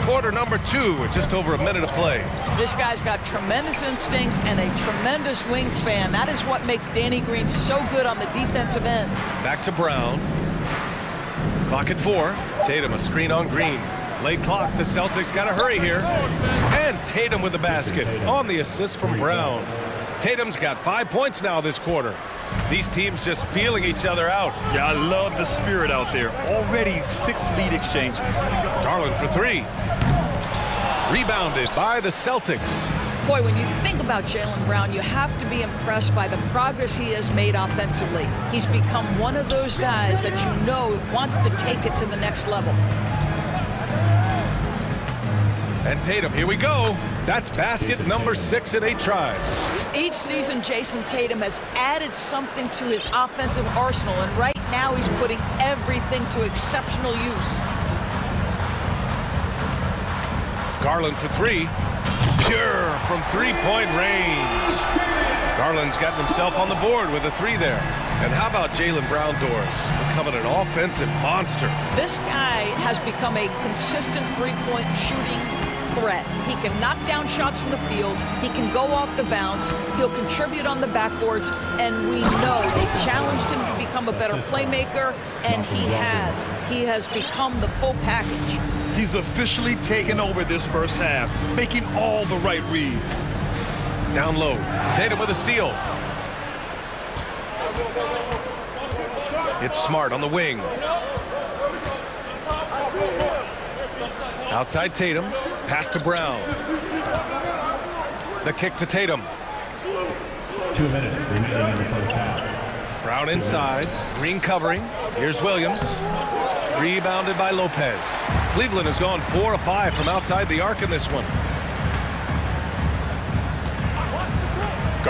Quarter number 2 with just over a minute of play. This guy's got tremendous instincts and a tremendous wingspan. That is what makes Danny Green so good on the defensive end. Back to Brown. Clock at 4. Tatum a screen on Green. Late clock, the Celtics got to hurry here. And Tatum with the basket on the assist from Brown. Tatum's got 5 points now this quarter. These teams just feeling each other out. Yeah, I love the spirit out there. Already 6 lead exchanges. Garland for 3. Rebounded by the Celtics. Boy, when you think about Jaylen Brown, you have to be impressed by the progress he has made offensively. He's become one of those guys that you know wants to take it to the next level. And Tatum, here we go. That's basket number 6 in 8 tries. Each season, Jason Tatum has added something to his offensive arsenal, and right now he's putting everything to exceptional use. Garland for 3. Pure from three-point range. Garland's gotten himself on the board with a 3 there. And how about Jaylen Brown doors? Becoming an offensive monster. This guy has become a consistent three-point shooting threat. He can knock down shots from the field. He can go off the bounce. He'll contribute on the backboards. And we know they challenged him to become a better playmaker, and he has. He has become the full package. He's officially taken over this first half, making all the right reads. Down low. Tatum with a steal. It's Smart on the wing. Outside Tatum. Pass to Brown. The kick to Tatum. 2 minutes remaining in the first half. Brown inside. Green covering. Here's Williams. Rebounded by Lopez. Cleveland has gone 4 of 5 from outside the arc in this one.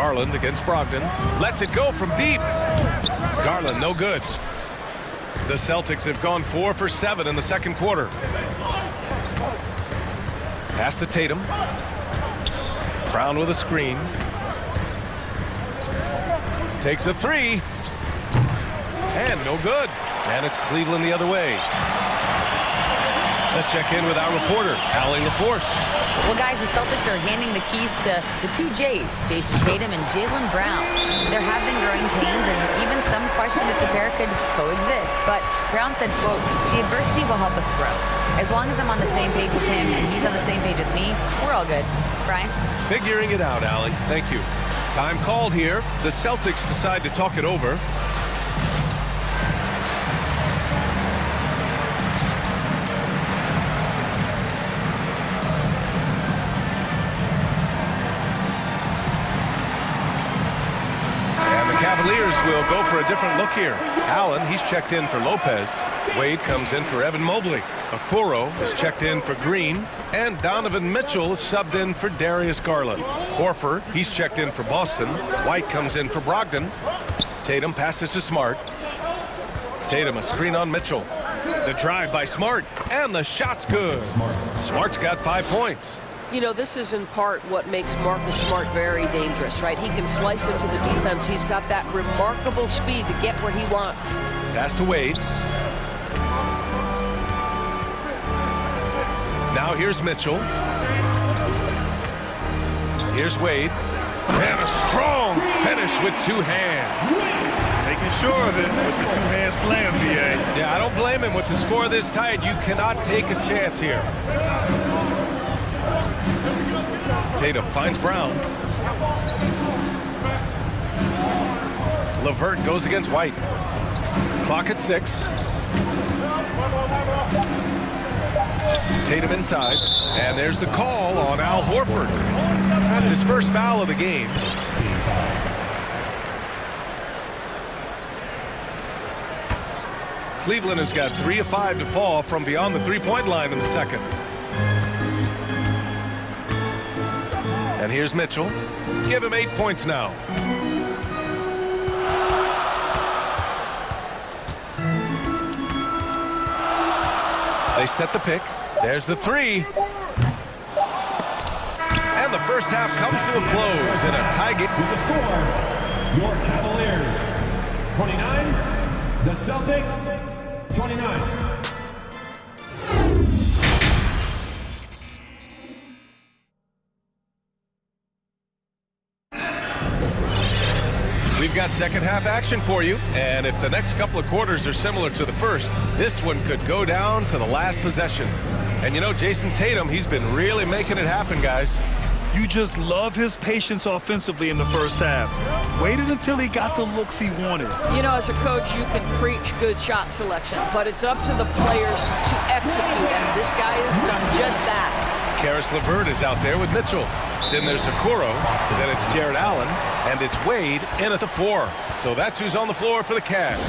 Garland against Brogdon. Lets it go from deep. Garland, no good. The Celtics have gone 4 for 7 in the second quarter. Pass to Tatum. Brown with a screen. Takes a three. And no good. And it's Cleveland the other way. Let's check in with our reporter, Allie LaForce. Well, guys, the Celtics are handing the keys to the two J's, Jason Tatum and Jaylen Brown. There have been growing pains, and even some question if the pair could coexist. But Brown said, quote, "The adversity will help us grow. As long as I'm on the same page with him and he's on the same page with me, we're all good." Brian? Figuring it out, Allie. Thank you. Time called here. The Celtics decide to talk it over. Cavaliers will go for a different look here. Allen, he's checked in for Lopez. Wade comes in for Evan Mobley. Okoro is checked in for Green. And Donovan Mitchell is subbed in for Darius Garland. Horford, he's checked in for Boston. White comes in for Brogdon. Tatum passes to Smart. Tatum, a screen on Mitchell. The drive by Smart. And the shot's good. Smart's got 5 points. You know, this is in part what makes Marcus Smart very dangerous, right? He can slice into the defense. He's got that remarkable speed to get where he wants. Pass to Wade. Now here's Mitchell. Here's Wade. And a strong finish with two hands. Making sure of it with the two-hand slam, B.A. Yeah, I don't blame him. With the score this tight, you cannot take a chance here. Tatum finds Brown. LeVert goes against White. Clock at 6. Tatum inside. And there's the call on Al Horford. That's his first foul of the game. Cleveland has got 3 of 5 to fall from beyond the three-point line in the second. And here's Mitchell. Give him 8 points now. They set the pick. There's the three. And the first half comes to a close in a tie game. The score, your Cavaliers 29, the Celtics 29. We've got second half action for you, and if the next couple of quarters are similar to the first, this one could go down to the last possession. And you know, Jason Tatum, he's been really making it happen, guys. You just love his patience offensively in the first half. Waited until he got the looks he wanted. You know, as a coach, you can preach good shot selection, but it's up to the players to execute, and this guy has done just that. Karis LeVert is out there with Mitchell. Then there's Okoro, then it's Jared Allen, and it's Wade in at the 4. So that's who's on the floor for the Cavs.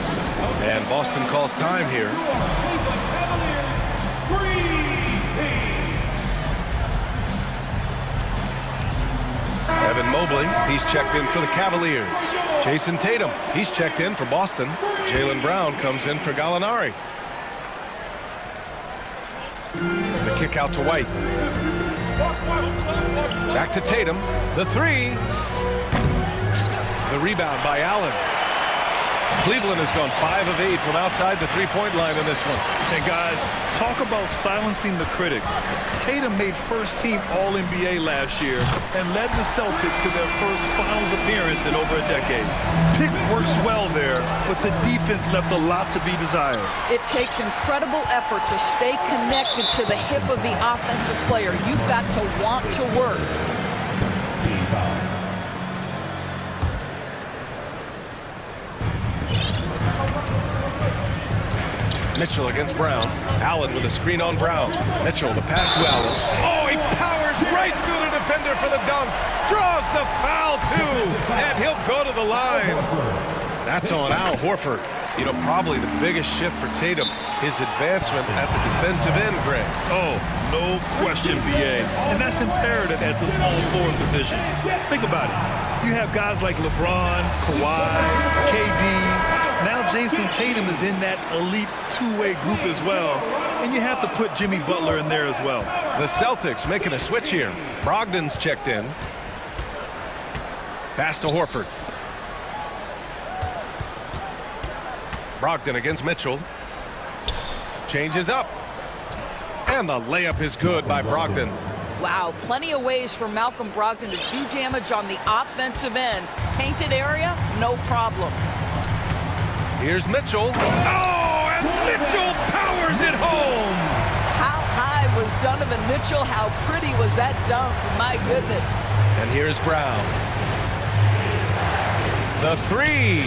And Boston calls time here. Evan Mobley, he's checked in for the Cavaliers. Jason Tatum, he's checked in for Boston. Jaylen Brown comes in for Gallinari. The kick out to White. Back to Tatum. The three. The rebound by Allen. Cleveland has gone 5 of 8 from outside the three-point line in this one. And guys, talk about silencing the critics. Tatum made first-team All-NBA last year and led the Celtics to their first finals appearance in over a decade. Pick works well there, but the defense left a lot to be desired. It takes incredible effort to stay connected to the hip of the offensive player. You've got to want to work. Mitchell against Brown. Allen with a screen on Brown. Mitchell, the pass to Allen. Oh, he powers right through the defender for the dunk. Draws the foul, too. And he'll go to the line. That's on Al Horford. You know, probably the biggest shift for Tatum, his advancement at the defensive end, Greg. Oh, no question, BA. And that's imperative at the small forward position. Think about it. You have guys like LeBron, Kawhi, KD. Now Jason Tatum is in that elite two-way group as well. And you have to put Jimmy Butler in there as well. The Celtics making a switch here. Brogdon's checked in. Pass to Horford. Brogdon against Mitchell. Changes up. And the layup is good by Brogdon. Wow, plenty of ways for Malcolm Brogdon to do damage on the offensive end. Painted area, no problem. Here's Mitchell. Oh, and Mitchell powers it home. How high was Donovan Mitchell? How pretty was that dunk? My goodness. And here's Brown. The three.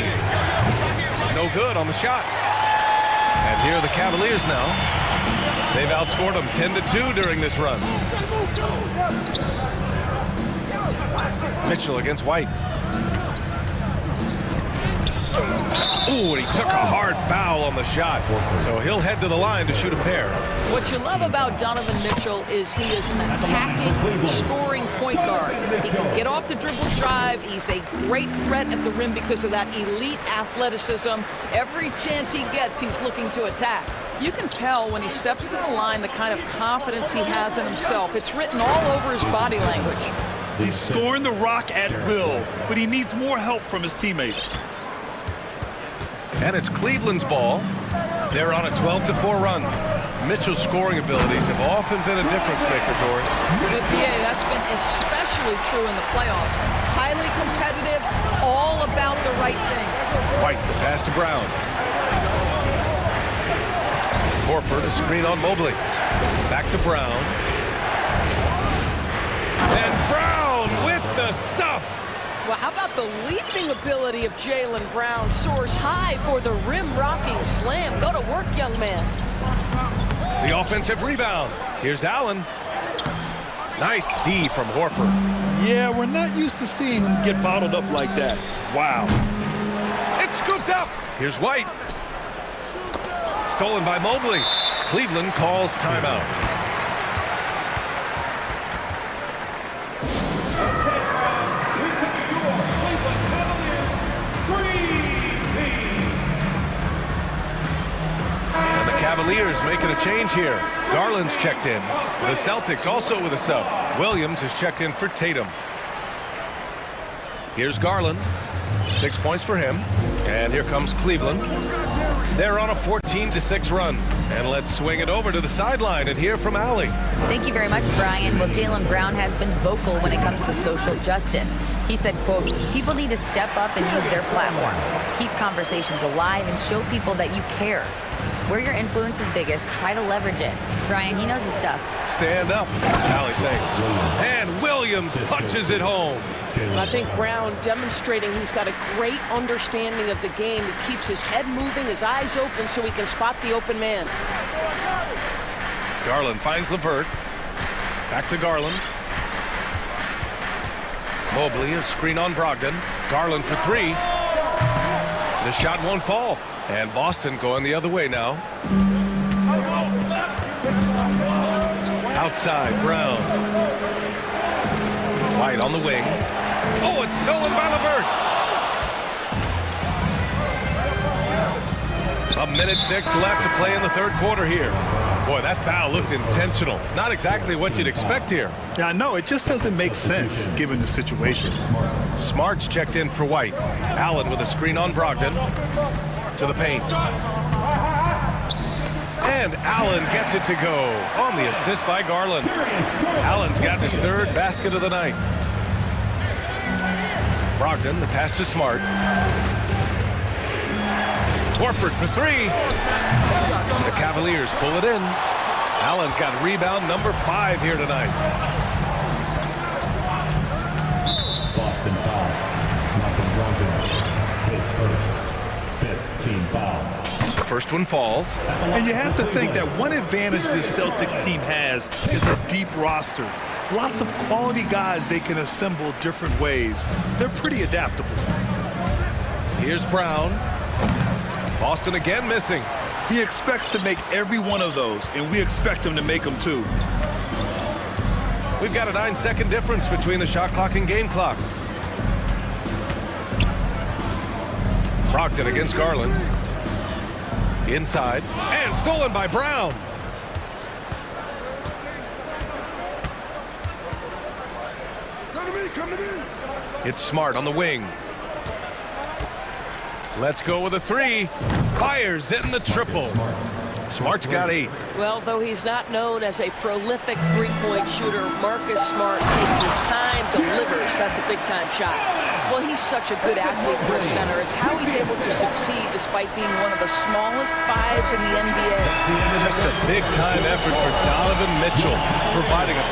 No good on the shot. And here are the Cavaliers now. They've outscored them 10-2 during this run. Mitchell against White. Ooh, and he took a hard foul on the shot. So he'll head to the line to shoot a pair. What you love about Donovan Mitchell is he is an attacking, scoring point guard. He can get off the dribble drive. He's a great threat at the rim because of that elite athleticism. Every chance he gets, he's looking to attack. You can tell when he steps to the line the kind of confidence he has in himself. It's written all over his body language. He's scoring the rock at will, but he needs more help from his teammates. And it's Cleveland's ball. They're on a 12-4 run. Mitchell's scoring abilities have often been a difference maker, Doris. With PA, that's been especially true in the playoffs. Highly competitive, all about the right things. White, the pass to Brown. Horford, a screen on Mobley. Back to Brown. And Brown with the stuff. Well, how about the leaping ability of Jaylen Brown? Soars high for the rim-rocking slam. Go to work, young man. The offensive rebound. Here's Allen. Nice D from Horford. Yeah, we're not used to seeing him get bottled up like that. Wow. It's scooped up. Here's White. Stolen by Mobley. Cleveland calls timeout. Cavaliers making a change here. Garland's checked in. The Celtics also with a sub. Williams is checked in for Tatum. Here's Garland. 6 points for him. And here comes Cleveland. They're on a 14-6 run. And let's swing it over to the sideline and hear from Allie. Thank you very much, Brian. Well, Jaylen Brown has been vocal when it comes to social justice. He said, quote, people need to step up and use their platform. Keep conversations alive and show people that you care. Where your influence is biggest, try to leverage it. Brian, he knows his stuff. Stand up. Allie, thanks. And Williams punches it home. I think Brown demonstrating he's got a great understanding of the game. He keeps his head moving, his eyes open so he can spot the open man. Garland finds LeVert. Back to Garland. Mobley, a screen on Brogdon. Garland for three. The shot won't fall. And Boston going the other way now. Outside, Brown. White on the wing. Oh, it's stolen by LeVert. 1:06 left to play in the third quarter here. Boy, that foul looked intentional. Not exactly what you'd expect here. Yeah, I know. It just doesn't make sense given the situation. Smart's checked in for White. Allen with a screen on Brogdon. To the paint. And Allen gets it to go on the assist by Garland. Allen's got his third basket of the night. Brogdon, the pass to Smart. Horford for three. The Cavaliers pull it in. Allen's got rebound number 5 here tonight. Boston foul. Malcolm Brogdon. His first. 15 foul. The first one falls. And you have to think that one advantage this Celtics team has is a deep roster. Lots of quality guys they can assemble different ways. They're pretty adaptable. Here's Brown. Boston again missing. He expects to make every one of those, and we expect him to make them too. We've got a 9-second difference between the shot clock and game clock. Brogdon against Garland. Inside, and stolen by Brown. It's Smart on the wing. Let's go with a three. Fires in the triple. Smart's got 8. Well, though he's not known as a prolific three-point shooter, Marcus Smart takes his time, delivers. That's a big-time shot. Well, he's such a good athlete for a center. It's how he's able to succeed despite being one of the smallest 5s in the NBA. Just a big-time effort for Donovan Mitchell, providing a...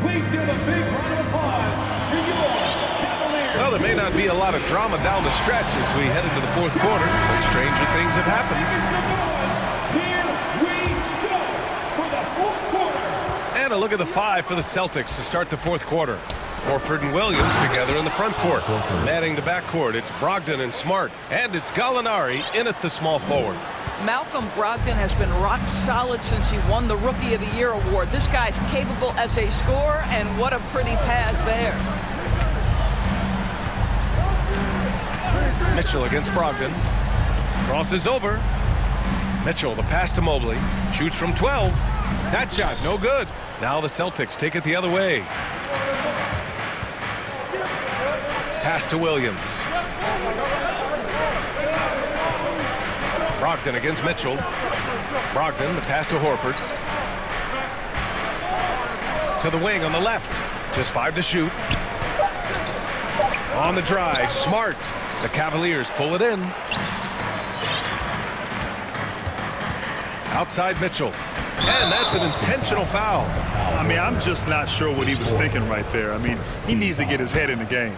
Please give a big round of applause for your Cavaliers. Well, there may not be a lot of drama down the stretch as we head into the fourth quarter, but stranger things have happened. Here we go for the fourth quarter. And a look at the 5 for the Celtics to start the fourth quarter. Horford and Williams together in the front court. Manning the backcourt, it's Brogdon and Smart. And it's Gallinari in at the small forward. Malcolm Brogdon has been rock solid since he won the Rookie of the Year award. This guy's capable as a scorer, and what a pretty pass there. Mitchell against Brogdon. Crosses over. Mitchell, the pass to Mobley. Shoots from 12. That shot, no good. Now the Celtics take it the other way. Pass to Williams. Brogdon against Mitchell. Brogdon, the pass to Horford. To the wing on the left. Just 5 to shoot. On the drive, Smart. The Cavaliers pull it in. Outside Mitchell. And that's an intentional foul. I mean, I'm just not sure what he was thinking right there. I mean, he needs to get his head in the game.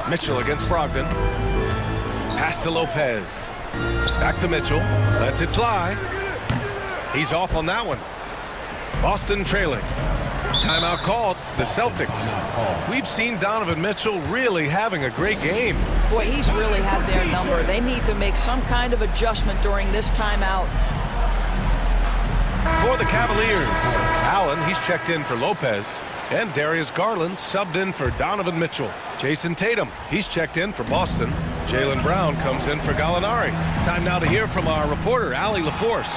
Mitchell against Brogdon. Pass to Lopez. Back to Mitchell. Lets it fly. He's off on that one. Boston trailing. Timeout called. The Celtics. We've seen Donovan Mitchell really having a great game. Boy, he's really had their number. They need to make some kind of adjustment during this timeout. For the Cavaliers, Allen, he's checked in for Lopez. And Darius Garland subbed in for Donovan Mitchell. Jason Tatum, he's checked in for Boston. Jaylen Brown comes in for Gallinari. Time now to hear from our reporter, Allie LaForce.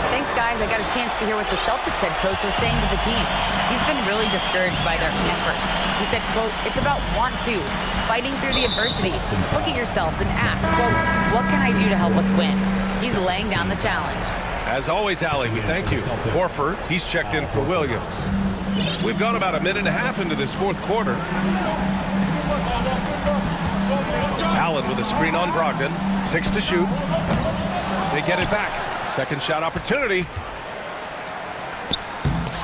Thanks, guys. I got a chance to hear what the Celtics head coach was saying to the team. He's been really discouraged by their effort. He said, quote, "It's about want to, fighting through the adversity. Look at yourselves and ask, quote, what can I do to help us win?" He's laying down the challenge. As always, Allie, we thank you. Horford, he's checked in for Williams. We've gone about a minute and a half into this fourth quarter. Allen with a screen on Brogdon. 6 to shoot. They get it back. Second shot opportunity.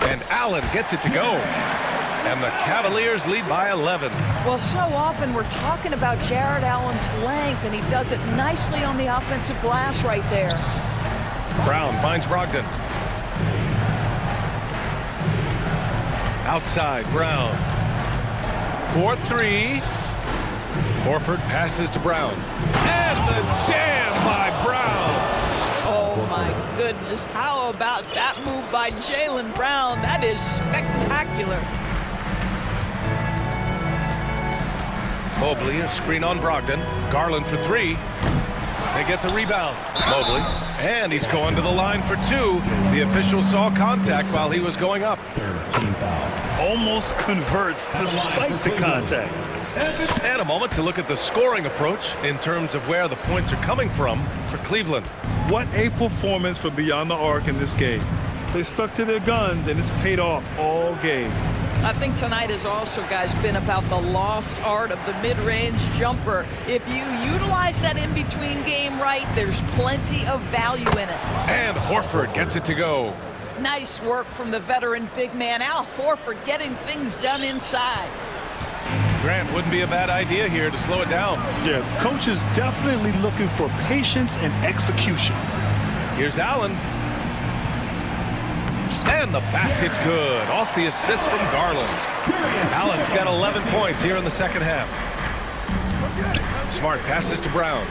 And Allen gets it to go. And the Cavaliers lead by 11. Well, so often we're talking about Jared Allen's length, and he does it nicely on the offensive glass right there. Brown finds Brogdon. Outside, Brown. 4-3. Horford passes to Brown. And the jam by Brown. Oh, my goodness. How about that move by Jaylen Brown? That is spectacular. Mobley, a screen on Brogdon. Garland for 3. They get the rebound. Mobley. And he's going to the line for 2. The official saw contact while he was going up. Almost converts despite the contact. And a moment to look at the scoring approach in terms of where the points are coming from for Cleveland. What a performance for Beyond the Arc in this game. They stuck to their guns, and it's paid off all game. I think tonight has also, guys, been about the lost art of the mid-range jumper. If you utilize that in-between game right, there's plenty of value in it. And Horford gets it to go. Nice work from the veteran big man, Al Horford, getting things done inside. Grant, wouldn't be a bad idea here to slow it down. Yeah, coach is definitely looking for patience and execution. Here's Allen. And the basket's good. Off the assist from Garland. Allen's got 11 points here in the second half. Smart passes to Brown.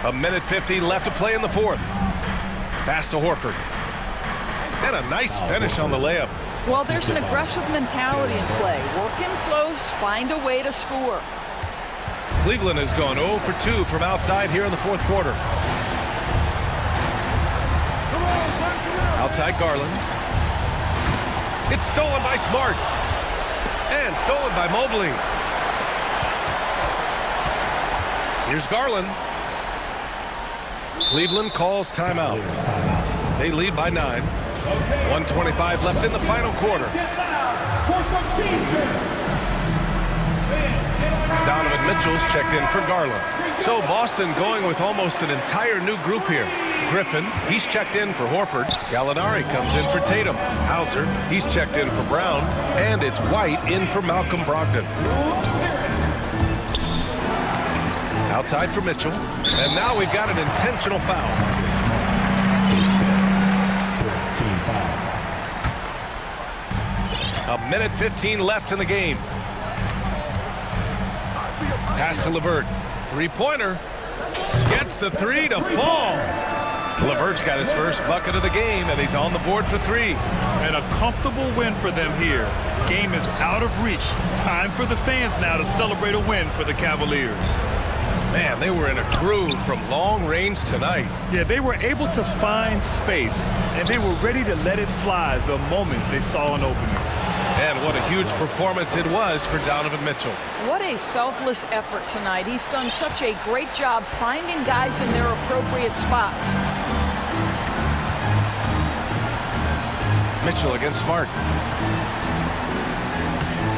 A minute 50 left to play in the fourth. Pass to Horford. And a nice finish on the layup. Well, there's an aggressive mentality in play. Work in close, find a way to score. Cleveland has gone 0 for 2 from outside here in the fourth quarter. Outside Garland. It's stolen by Smart. And stolen by Mobley. Here's Garland. Cleveland calls timeout. They lead by 9. 1:25 left in the final quarter. Donovan Mitchell's checked in for Garland. So Boston going with almost an entire new group here. Griffin, he's checked in for Horford. Gallinari comes in for Tatum. Hauser, he's checked in for Brown. And it's White in for Malcolm Brogdon. Outside for Mitchell. And now we've got an intentional foul. A minute 15 left in the game. Pass to LeVert. Three-pointer. Gets the three to fall. LeVert's got his first bucket of the game, and he's on the board for 3. And a comfortable win for them here. Game is out of reach. Time for the fans now to celebrate a win for the Cavaliers. Man, they were in a groove from long range tonight. Yeah, they were able to find space, and they were ready to let it fly the moment they saw an opening. And what a huge performance it was for Donovan Mitchell. What a selfless effort tonight. He's done such a great job finding guys in their appropriate spots. Mitchell against Smart.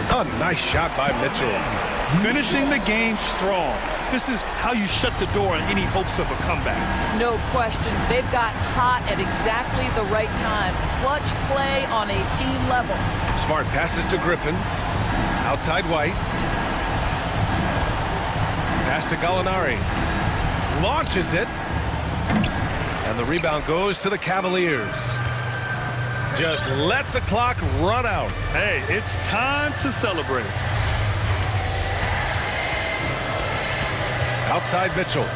A nice shot by Mitchell. Finishing the game strong. This is how you shut the door on any hopes of a comeback. No question. They've got hot at exactly the right time. Clutch play on a team level. Smart passes to Griffin. Outside White. Pass to Gallinari. Launches it. And the rebound goes to the Cavaliers. Just let the clock run out. Hey, it's time to celebrate. Outside Mitchell.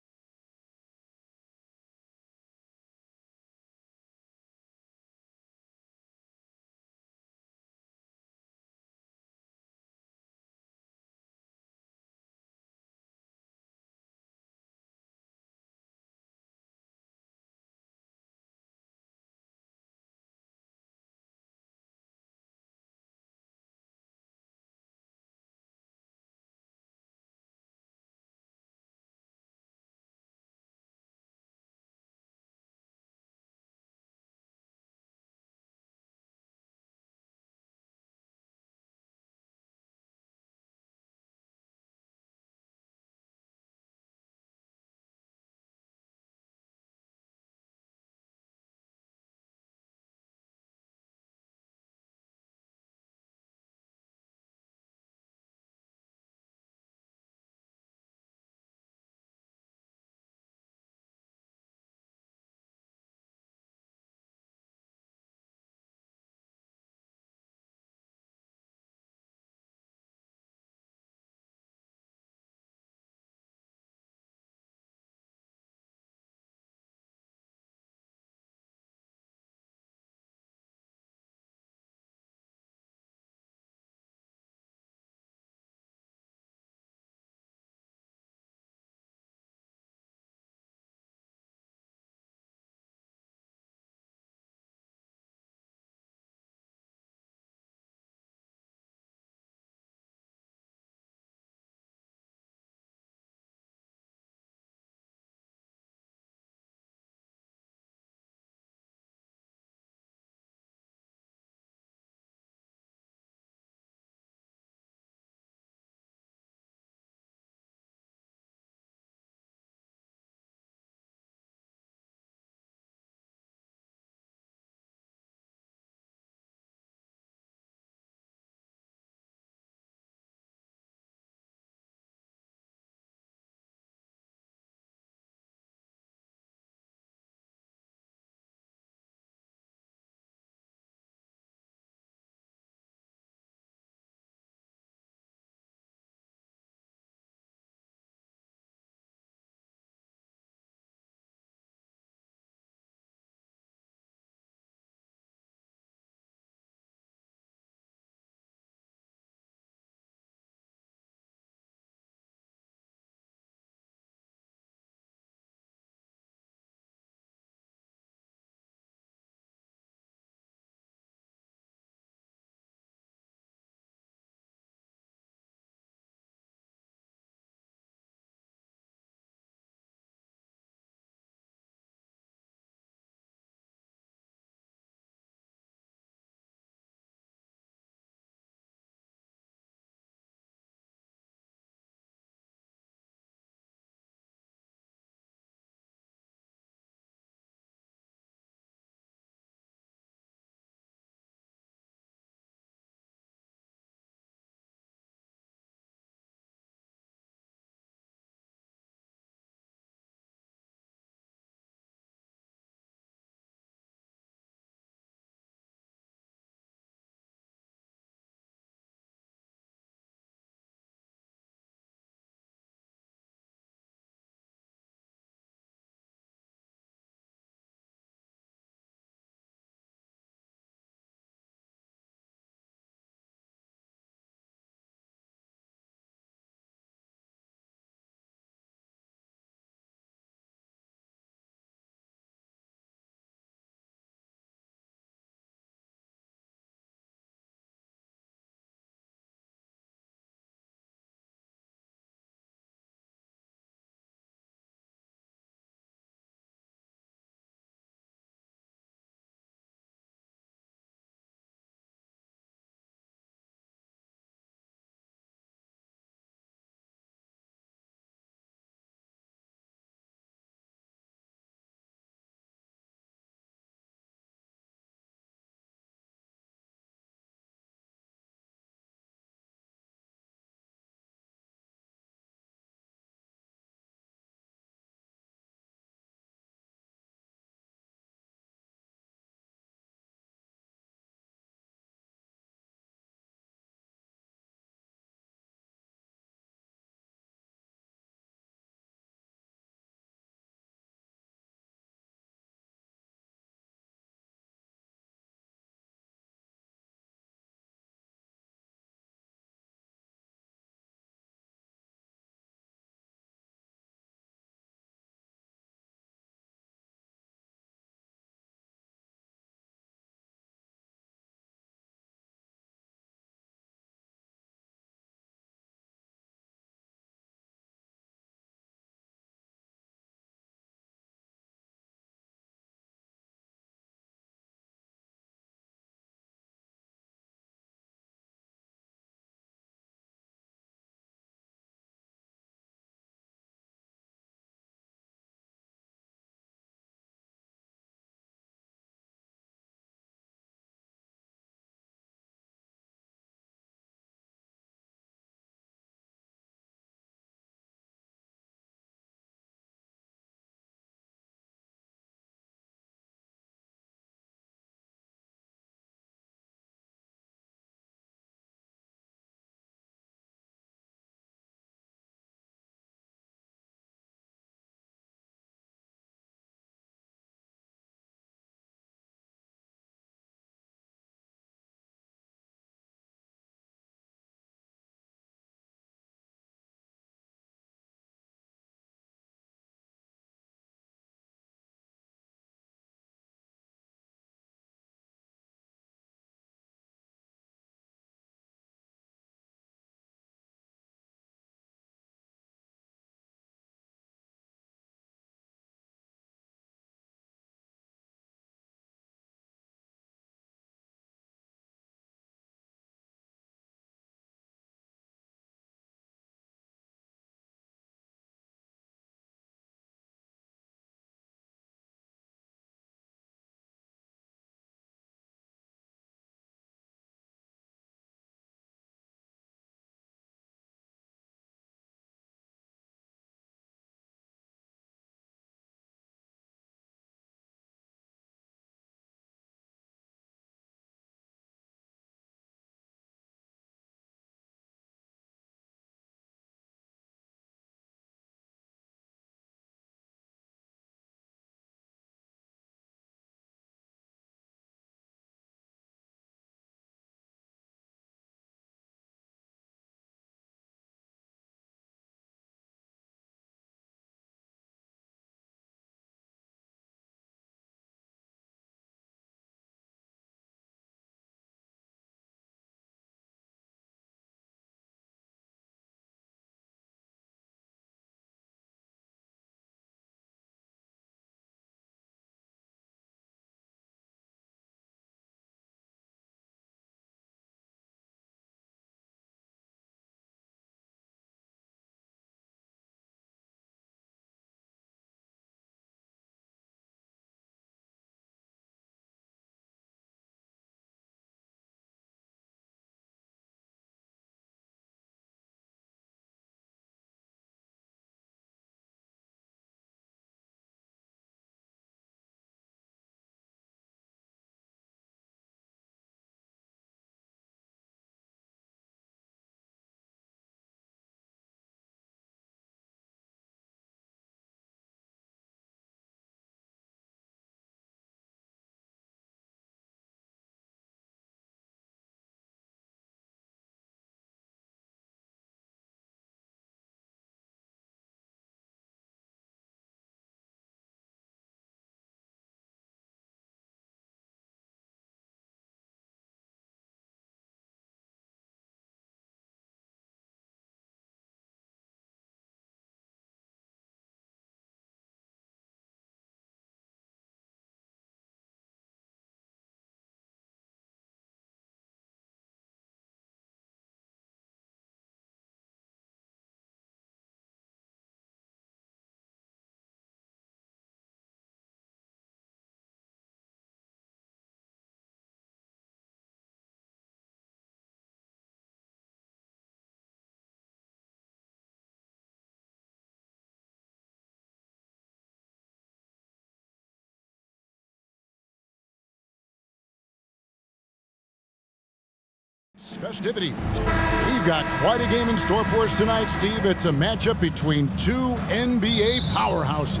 festivities. We've got quite a game in store for us tonight, Steve. It's a matchup between two NBA powerhouses.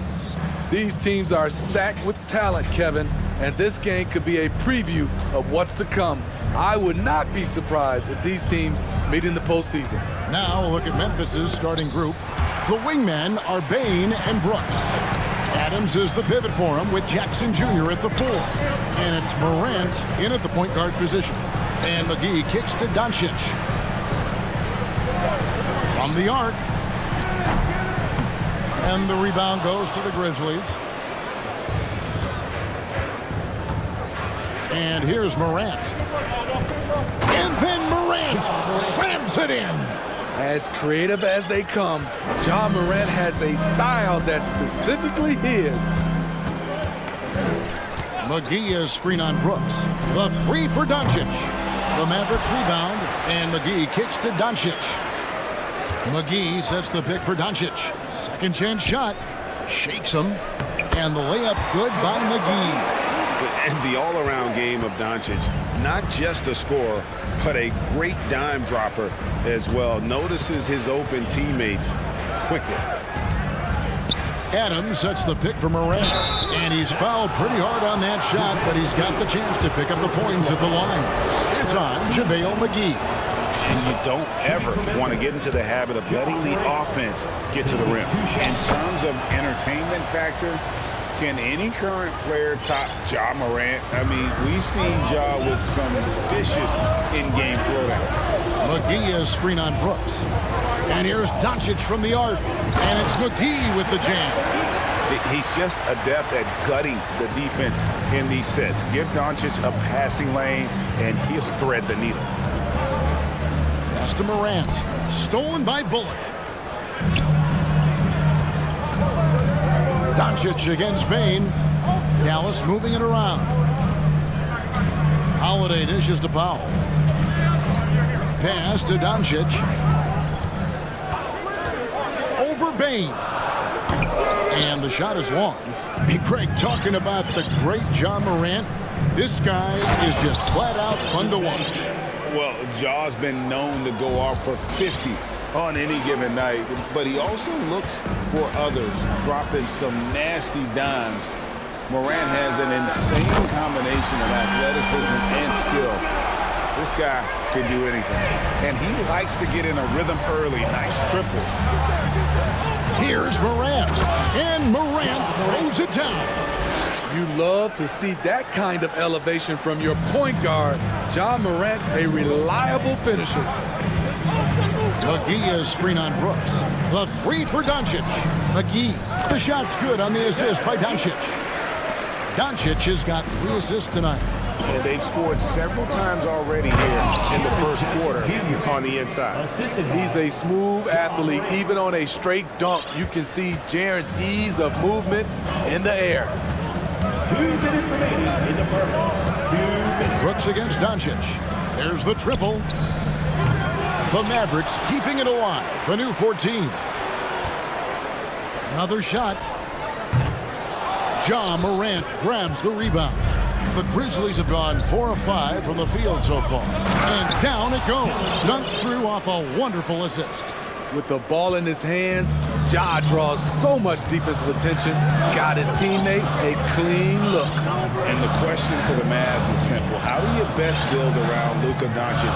These teams are stacked with talent, Kevin, and this game could be a preview of what's to come. I would not be surprised if these teams meet in the postseason. Now, a look at Memphis's starting group. The wingmen are Bain and Brooks. Adams is the pivot for him with Jackson Jr. at the 4. And it's Morant in at the point guard position. And McGee kicks to Doncic. From the arc. And the rebound goes to the Grizzlies. And here's Morant. And then Morant slams it in. As creative as they come, John Morant has a style that's specifically his. McGee is screen on Brooks. The 3 for Doncic. The Mavericks rebound, and McGee kicks to Doncic. McGee sets the pick for Doncic. Second chance shot. Shakes him. And the layup good by McGee. And the all-around game of Doncic, not just a scorer, but a great dime dropper as well. Notices his open teammates quickly. Adams sets the pick for Morant, and he's fouled pretty hard on that shot, but he's got the chance to pick up the points at the line. It's on JaVale McGee. And you don't ever want to get into the habit of letting the offense get to the rim. In terms of entertainment factor, can any current player top Ja Morant? I mean, we've seen Ja with some vicious in-game throwdown. McGee is screen on Brooks. And here's Doncic from the arc. And it's McGee with the jam. He's just adept at gutting the defense in these sets. Give Doncic a passing lane, and he'll thread the needle. Pass to Morant. Stolen by Bullock. Doncic against Bain. Dallas moving it around. Holiday dishes to Powell. Pass to Doncic. Over Bain. And the shot is long. Hey, Craig, talking about the great John Morant, this guy is just flat out fun to watch. Well, Ja's been known to go off for 50 on any given night, but he also looks for others, dropping some nasty dimes. Morant has an insane combination of athleticism and skill. This guy can do anything. And he likes to get in a rhythm early. Nice triple. Here's Morant. And Morant throws it down. You love to see that kind of elevation from your point guard. John Morant's a reliable finisher. McGee is screen on Brooks. The 3 for Doncic. McGee. The shot's good on the assist by Doncic. Doncic has got 3 assists tonight. And they've scored several times already here in the first quarter on the inside. He's a smooth athlete. Even on a straight dunk, you can see Jaren's ease of movement in the air. 2 minutes remaining in the first. 2 minutes. Brooks against Doncic. There's the triple. The Mavericks keeping it alive. The new 14. Another shot. Ja Morant grabs the rebound. The Grizzlies have gone 4 of 5 from the field so far. And down it goes. Dunked through off a wonderful assist. With the ball in his hands, Ja draws so much defensive attention. Got his teammate a clean look. And the question for the Mavs is simple. How do you best build around Luka Doncic?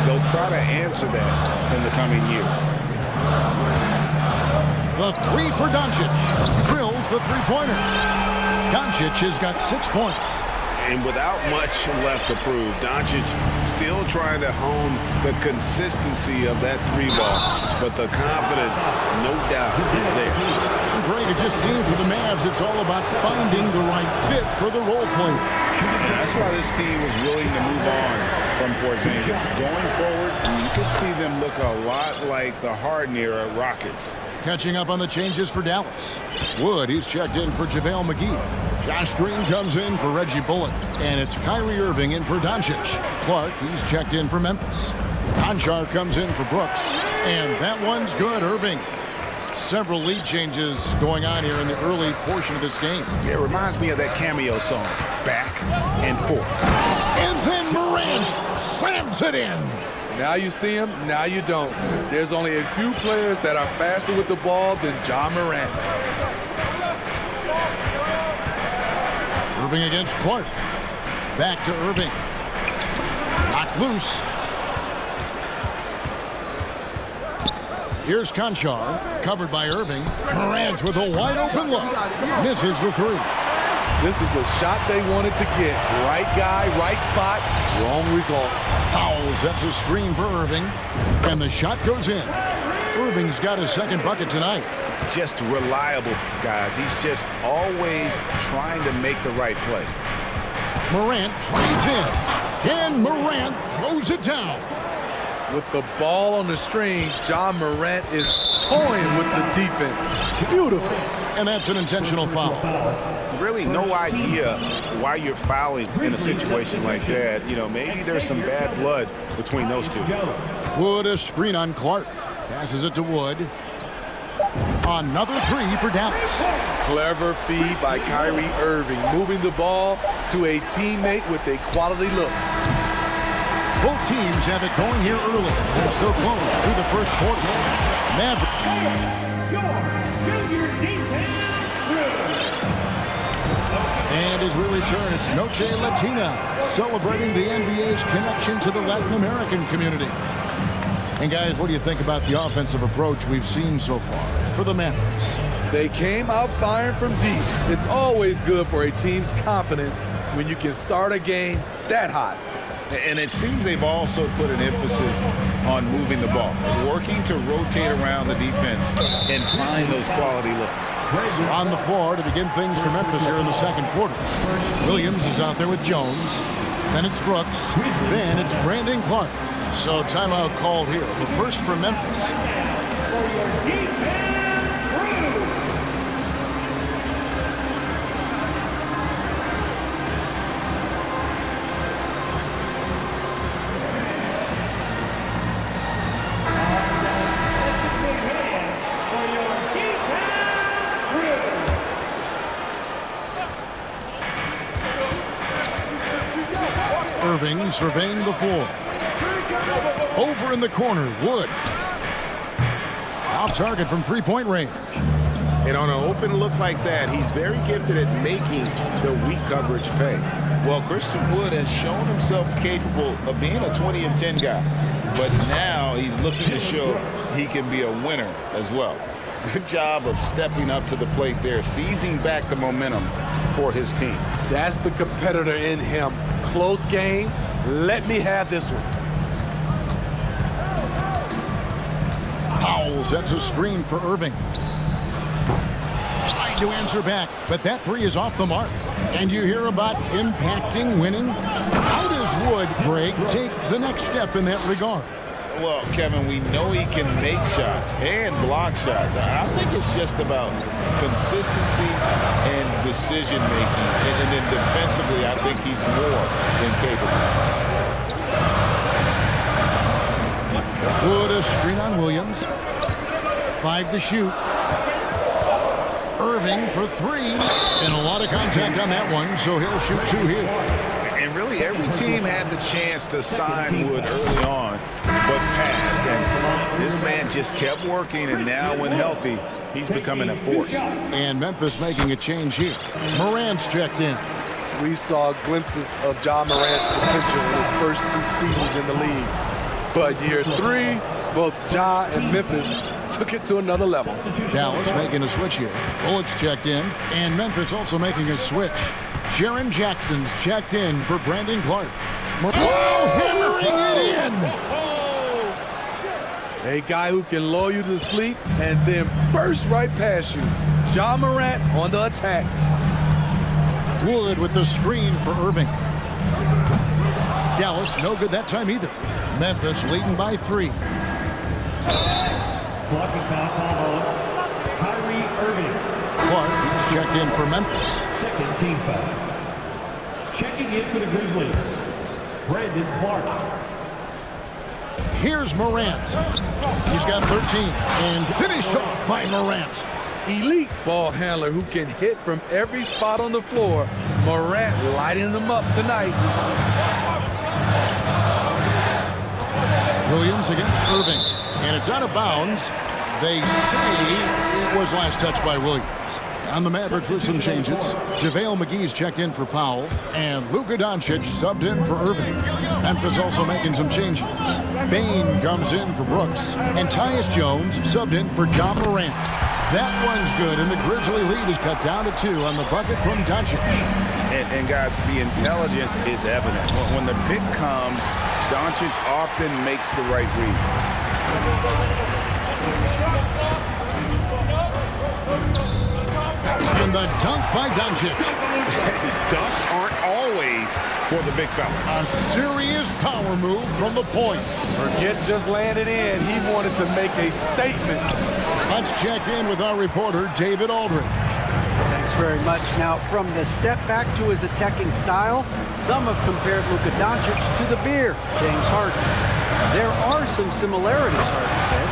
They'll try to answer that in the coming years. The 3 for Doncic. Drills the three-pointer. Doncic has got 6 points. And without much left to prove, Doncic still trying to hone the consistency of that 3-ball. But the confidence, no doubt, is there. Great, it just seems for the Mavs it's all about finding the right fit for the role player. And that's why this team was willing to move on from Porzingis. Going forward, you could see them look a lot like the Harden-era Rockets. Catching up on the changes for Dallas. Wood, he's checked in for JaVale McGee. Josh Green comes in for Reggie Bullock. And it's Kyrie Irving in for Doncic. Clark, he's checked in for Memphis. Conchar comes in for Brooks. And that one's good, Irving. Several lead changes going on here in the early portion of this game. It reminds me of that cameo song, Back and Forth. And then Morant slams it in. Now you see him, now you don't. There's only a few players that are faster with the ball than Ja Morant. Irving against Clark. Back to Irving. Knocked loose. Here's Conchar, covered by Irving. Morant with a wide-open look. Misses the three. This is the shot they wanted to get. Right guy, right spot, wrong result. Powell sets a screen for Irving, and the shot goes in. Irving's got his second bucket tonight. Just reliable, guys. He's just always trying to make the right play. Morant plays in, and Morant throws it down. With the ball on the string, Ja Morant is toying with the defense. Beautiful. And that's an intentional foul. Really no idea why you're fouling in a situation like that. You know, maybe there's some bad blood between those two. Wood a screen on Clark. Passes it to Wood. Another three for Dallas. Clever feed by Kyrie Irving, moving the ball to a teammate with a quality look. Both teams have it going here early. They're still close through the first quarter. And as we return, it's Noche Latina, celebrating the NBA's connection to the Latin American community. And guys, what do you think about the offensive approach we've seen so far for the Mavericks? They came out firing from deep. It's always good for a team's confidence when you can start a game that hot. And it seems they've also put an emphasis on moving the ball, working to rotate around the defense and find those quality looks. So on the floor to begin things for Memphis here in the second quarter. Williams is out there with Jones. Then it's Brooks. Then it's Brandon Clark. So timeout called here. The first for Memphis. Irving surveying the floor. Over in the corner, Wood. Off target from three-point range. And on an open look like that, he's very gifted at making the weak coverage pay. Well, Christian Wood has shown himself capable of being a 20 and 10 guy. But now he's looking to show he can be a winner as well. Good job of stepping up to the plate there, seizing back the momentum for his team. That's the competitor in him. Close game. Let me have this one. Powell sets a screen for Irving. Trying to answer back, but that three is off the mark. And you hear about impacting winning? How does Wood take the next step in that regard? Well, Kevin, we know he can make shots and block shots. I think it's just about consistency and decision-making. And then defensively, I think he's more than capable. Wood a screen on Williams. 5 to shoot. Irving for three. And a lot of contact on that one, so he'll shoot two here. And really, every team had the chance to sign Wood early on, but passed. And this man just kept working, and now when healthy, he's becoming a force. And Memphis making a change here. Morant's checked in. We saw glimpses of Ja Morant's potential in his first 2 seasons in the league. But year 3, both Ja and Memphis took it to another level. Dallas making a switch here. Bullock's checked in, and Memphis also making a switch. Jaren Jackson's checked in for Brandon Clark. Hammering it in! A guy who can lull you to sleep and then burst right past you. Ja Morant on the attack. Wood with the screen for Irving. Dallas no good that time either. Memphis leading by 3. Blocking foul called on Kyrie Irving. Clark is checked in for Memphis. Second team foul. Checking in for the Grizzlies, Brandon Clark. Here's Morant. He's got 13 and finished off by Morant. Elite ball handler who can hit from every spot on the floor. Morant lighting them up tonight. Williams against Irving. And it's out of bounds. They say it was last touched by Williams. On the Mavericks with some changes. JaVale McGee's checked in for Powell. And Luka Doncic subbed in for Irving. Memphis also making some changes. Bane comes in for Brooks. And Tyus Jones subbed in for John Morant. That one's good, and the Grizzly lead is cut down to 2 on the bucket from Doncic. And guys, the intelligence is evident. When the pick comes, Doncic often makes the right read. And the dunk by Doncic. Dunks aren't always for the big fella. A serious power move from the point. Forget just laying it in. He wanted to make a statement. Let's check in with our reporter, David Aldridge. Thanks very much. Now, from the step back to his attacking style, some have compared Luka Doncic to the bear, James Harden. There are some similarities, Harden said.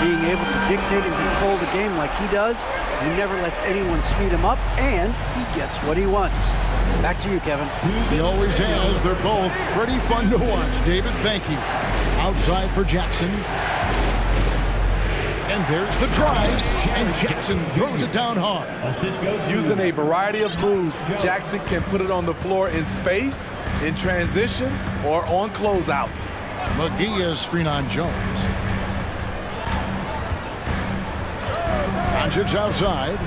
Being able to dictate and control the game like he does, he never lets anyone speed him up, and he gets what he wants. Back to you, Kevin. He always has. They're both pretty fun to watch. David, thank you. Outside for Jackson. And there's the drive, and Jackson throws it down hard. Using a variety of moves, Jackson can put it on the floor in space, in transition, or on closeouts. McGee is screen on Jones. Doncic outside.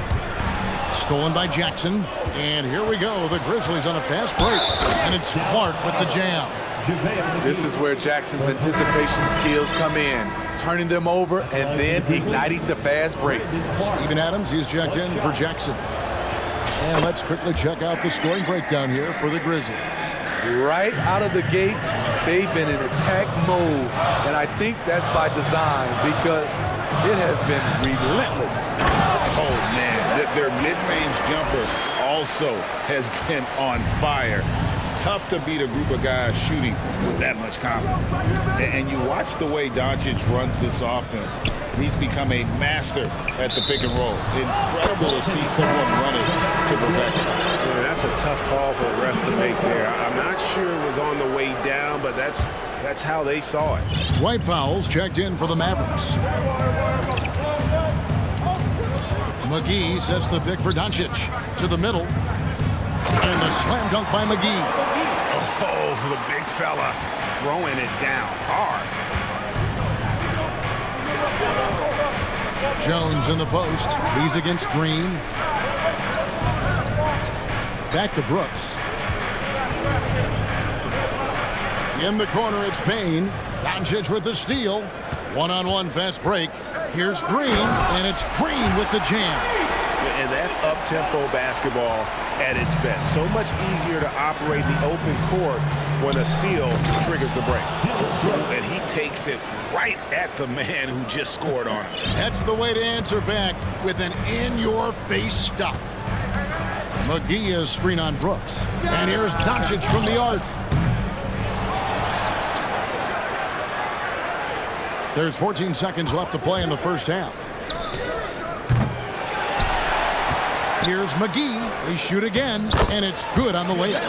Stolen by Jackson. And here we go. The Grizzlies on a fast break. And it's Clark with the jam. This is where Jackson's anticipation skills come in. Turning them over and then igniting the fast break. Steven Adams, he's checked in for Jackson. And let's quickly check out the scoring breakdown here for the Grizzlies. Right out of the gates, they've been in attack mode. And I think that's by design because it has been relentless. Oh, man, their mid-range jumper also has been on fire. Tough to beat a group of guys shooting with that much confidence. And you watch the way Doncic runs this offense. He's become a master at the pick and roll. Incredible to see someone run it to perfection. Yeah, that's a tough call for a ref to make there. I'm not sure it was on the way down, but that's how they saw it. Dwight Powell's checked in for the Mavericks. McGee sets the pick for Doncic to the middle. And the slam dunk by McGee. Oh, the big fella throwing it down hard. Jones in the post. He's against Green. Back to Brooks. In the corner, it's Payne. Doncic with the steal. One-on-one fast break. Here's Green, and it's Green with the jam. And that's up-tempo basketball at its best. So much easier to operate the open court when a steal triggers the break. And he takes it right at the man who just scored on him. That's the way to answer back with an in-your-face stuff. McGee is screen on Brooks. And here's Doncic from the arc. There's 14 seconds left to play in the first half. Here's McGee. They shoot again, and it's good on the layup.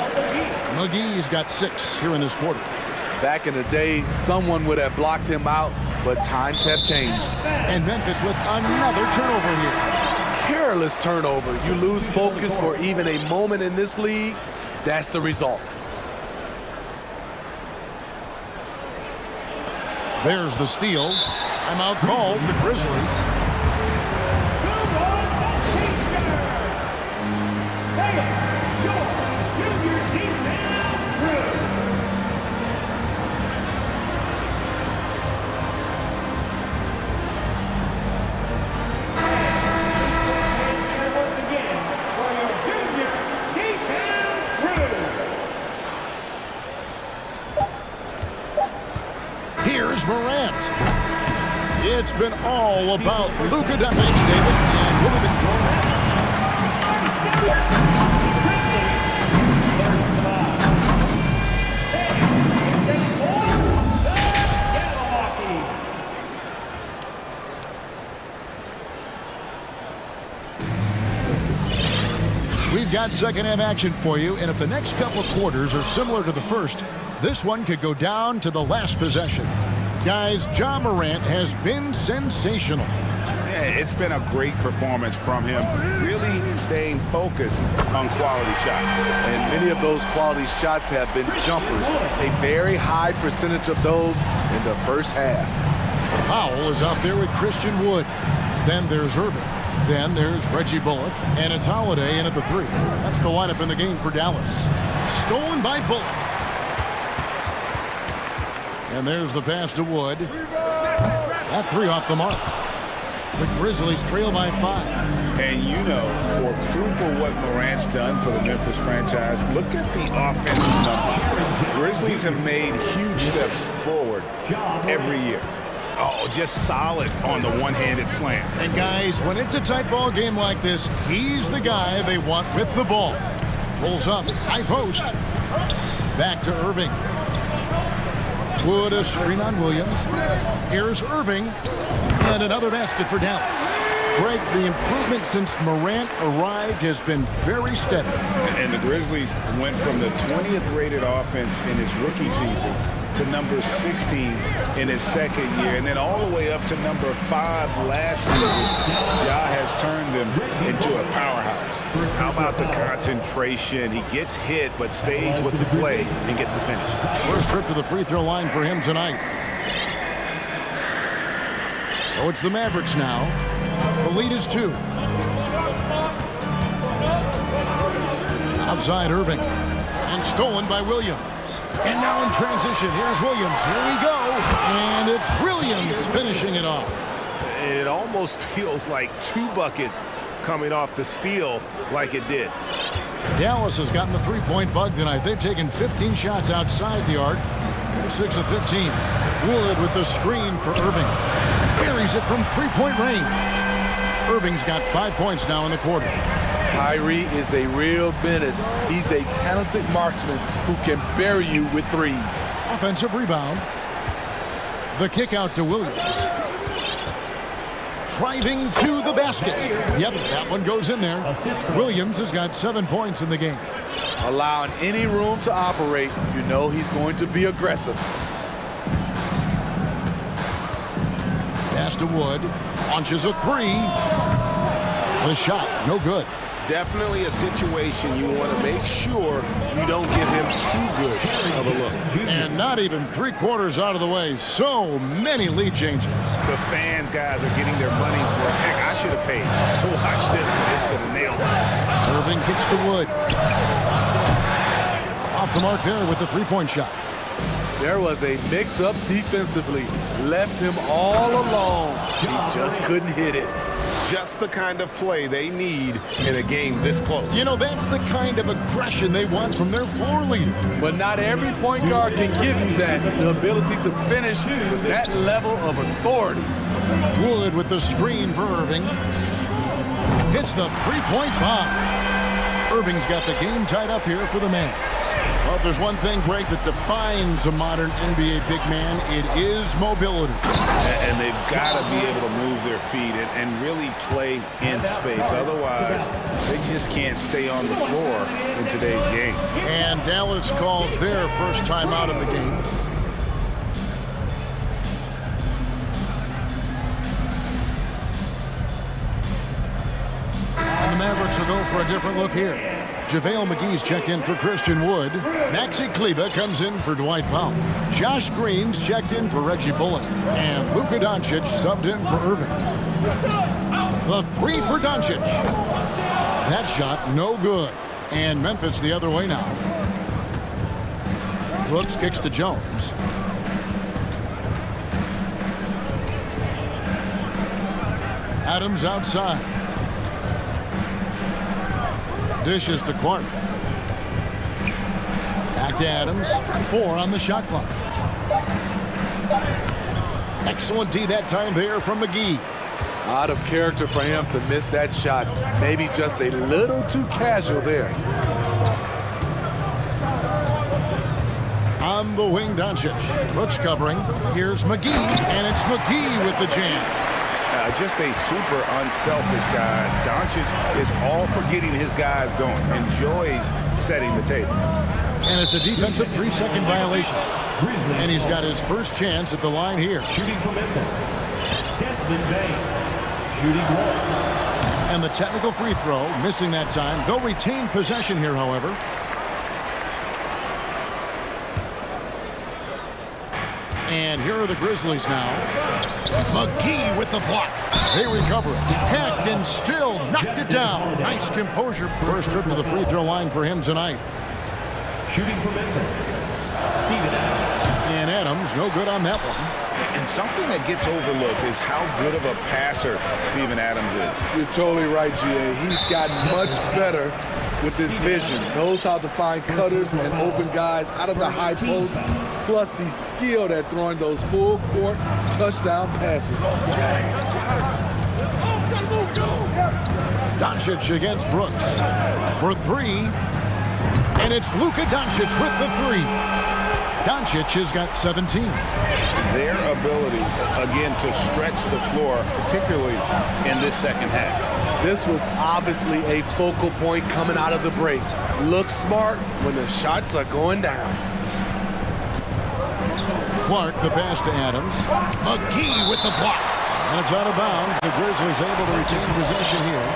McGee's got 6 here in this quarter. Back in the day, someone would have blocked him out, but times have changed. And Memphis with another turnover here. Careless turnover. You lose focus for even a moment in this league. That's the result. There's the steal. Timeout called, the Grizzlies. Here's Morant. It's been all about Luka Doncic, David, and we'll be We've got second half action for you, and if the next couple of quarters are similar to the first, this one could go down to the last possession. Guys, Ja Morant has been sensational. Yeah, it's been a great performance from him, really staying focused on quality shots. And many of those quality shots have been jumpers. A very high percentage of those in the first half. Powell is out there with Christian Wood. Then there's Irving. Then there's Reggie Bullock. And it's Holiday in at the 3. That's the lineup in the game for Dallas. Stolen by Bullock. And there's the pass to Wood. That 3 off the mark. The Grizzlies trail by 5. And you know, for proof of what Morant's done for the Memphis franchise, look at the offensive numbers. Grizzlies have made huge steps forward every year. Oh, just solid on the one-handed slam. And guys, when it's a tight ball game like this, he's the guy they want with the ball. Pulls up, high post. Back to Irving. Wood a screen on Williams. Here's Irving. And another basket for Dallas. Greg, the improvement since Morant arrived has been very steady. And the Grizzlies went from the 20th rated offense in his rookie season to number 16 in his second year, and then all the way up to number 5 last season. Ja has turned them into a powerhouse. How about the concentration? He gets hit, but stays with the play and gets the finish. First trip to the free throw line for him tonight. So it's the Mavericks now. The lead is 2. Outside Irving. And stolen by Williams. And now in transition, here's Williams. Here we go. And it's Williams finishing it off. It almost feels like 2 buckets coming off the steal like it did. Dallas has gotten the three-point bug tonight. They've taken 15 shots outside the arc. They're 6 of 15. Wood with the screen for Irving. Buries it from three-point range. Irving's got 5 points now in the quarter. Kyrie is a real menace. He's a talented marksman who can bury you with threes. Offensive rebound. The kick out to Williams. Driving to the basket. Yep, that one goes in there. Williams has got 7 points in the game. Allowing any room to operate, you know he's going to be aggressive. Pass to Wood. Launches a 3. The shot, no good. Definitely a situation you want to make sure you don't give him too good of a look. And not even 3/4 out of the way. So many lead changes. The fans, guys, are getting their money's worth. Heck, I should have paid to watch this one. It's been a nail biter. Irving kicks to Wood. Off the mark there with the three-point shot. There was a mix-up defensively. Left him all alone. He just couldn't hit it. Just the kind of play they need in a game this close. You know, that's the kind of aggression they want from their floor leader. But not every point guard can give you that, the ability to finish with that level of authority. Wood with the screen for Irving. Hits the three-point bomb. Irving's got the game tied up here for the Mavs. Well, if there's one thing, Greg, that defines a modern NBA big man, it is mobility. And they've got to be able to move their feet and really play in space. Otherwise, they just can't stay on the floor in today's game. And Dallas calls their first time out of the game. And the Mavericks will go for a different look here. JaVale McGee's checked in for Christian Wood. Maxi Kleber comes in for Dwight Powell. Josh Green's checked in for Reggie Bullock. And Luka Doncic subbed in for Irving. The 3 for Doncic. That shot, no good. And Memphis the other way now. Brooks kicks to Jones. Adams outside. Dishes to Clark. Back to Adams. 4 on the shot clock. Excellent D that time there from McGee. Out of character for him to miss that shot. Maybe just a little too casual there. On the wing, Doncic. Brooks covering. Here's McGee, and it's McGee with the jam. Just a super unselfish guy. Doncic is all for getting his guys going. Enjoys setting the table. And it's a defensive 3-second violation. And he's got his first chance at the line here. Shooting from Memphis. Shooting one. And the technical free throw, missing that time. They'll retain possession here, however. And here are the Grizzlies now. McGee with the block. They recover it. Hacked and still knocked it down. Nice composure. First trip to the free throw line for him tonight. Shooting from Memphis. Steven Adams. And Adams, no good on that one. And something that gets overlooked is how good of a passer Steven Adams is. You're totally right, G.A. He's gotten much better with his vision. Knows how to find cutters and open guys out of the high post. Plus, he's skilled at throwing those full-court touchdown passes. Doncic against Brooks for three. And it's Luka Doncic with the three. Doncic has got 17. Their ability, again, to stretch the floor, particularly in this second half. This was obviously a focal point coming out of the break. Look smart when the shots are going down. Clark, the pass to Adams. McGee with the block. And it's out of bounds. The Grizzlies able to retain possession here.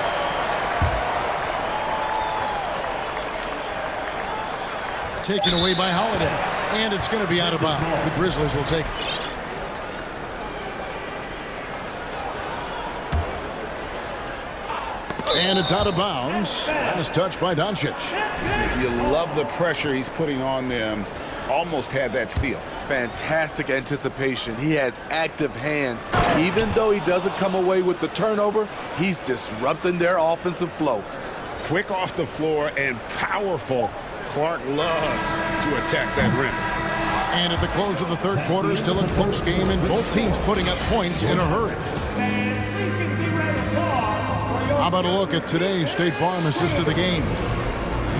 Taken away by Holiday. And it's going to be out of bounds. The Grizzlies will take it. And it's out of bounds. Last touch by Doncic. You love the pressure he's putting on them. Almost had that steal. Fantastic anticipation. He has active hands. Even though he doesn't come away with the turnover, he's disrupting their offensive flow. Quick off the floor and powerful. Clark loves to attack that rim. And at the close of the third quarter, still a close game, and both teams putting up points in a hurry. How about a look at today's State Farm assist of the game?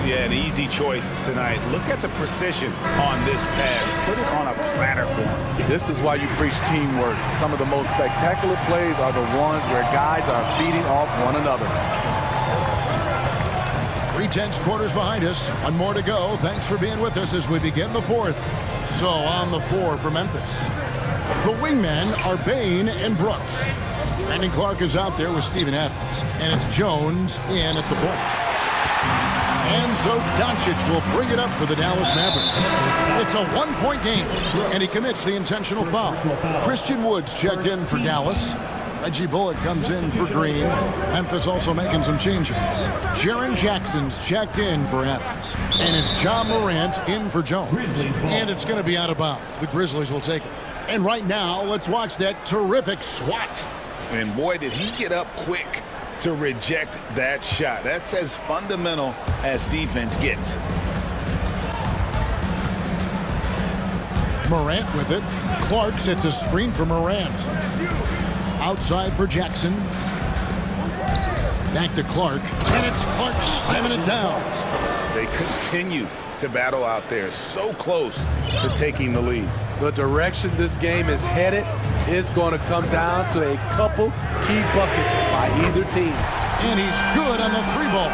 Yeah, an easy choice tonight. Look at the precision on this pass. Put it on a platter for him. This is why you preach teamwork. Some of the most spectacular plays are the ones where guys are feeding off one another. 3 tenths quarters behind us. One more to go. Thanks for being with us as we begin the fourth. So on the floor for Memphis, the wingmen are Bain and Brooks. Brandon Clark is out there with Steven Adams. And it's Jones in at the point. And so Doncic will bring it up for the Dallas Mavericks. It's a 1-point game, and he commits the intentional foul. Christian Woods checked in for Dallas. Reggie Bullock comes in for Green. Memphis also making some changes. Jaren Jackson's checked in for Adams. And it's John Morant in for Jones. And it's going to be out of bounds. The Grizzlies will take it. And right now, let's watch that terrific swat. And boy, did he get up quick to reject that shot. That's as fundamental as defense gets. Morant with it. Clark sets a screen for Morant. Outside for Jackson. Back to Clark. And it's Clark slamming it down. They continue to battle out there. So close to taking the lead. The direction this game is headed is going to come down to a couple key buckets by either team. And he's good on the 3-ball.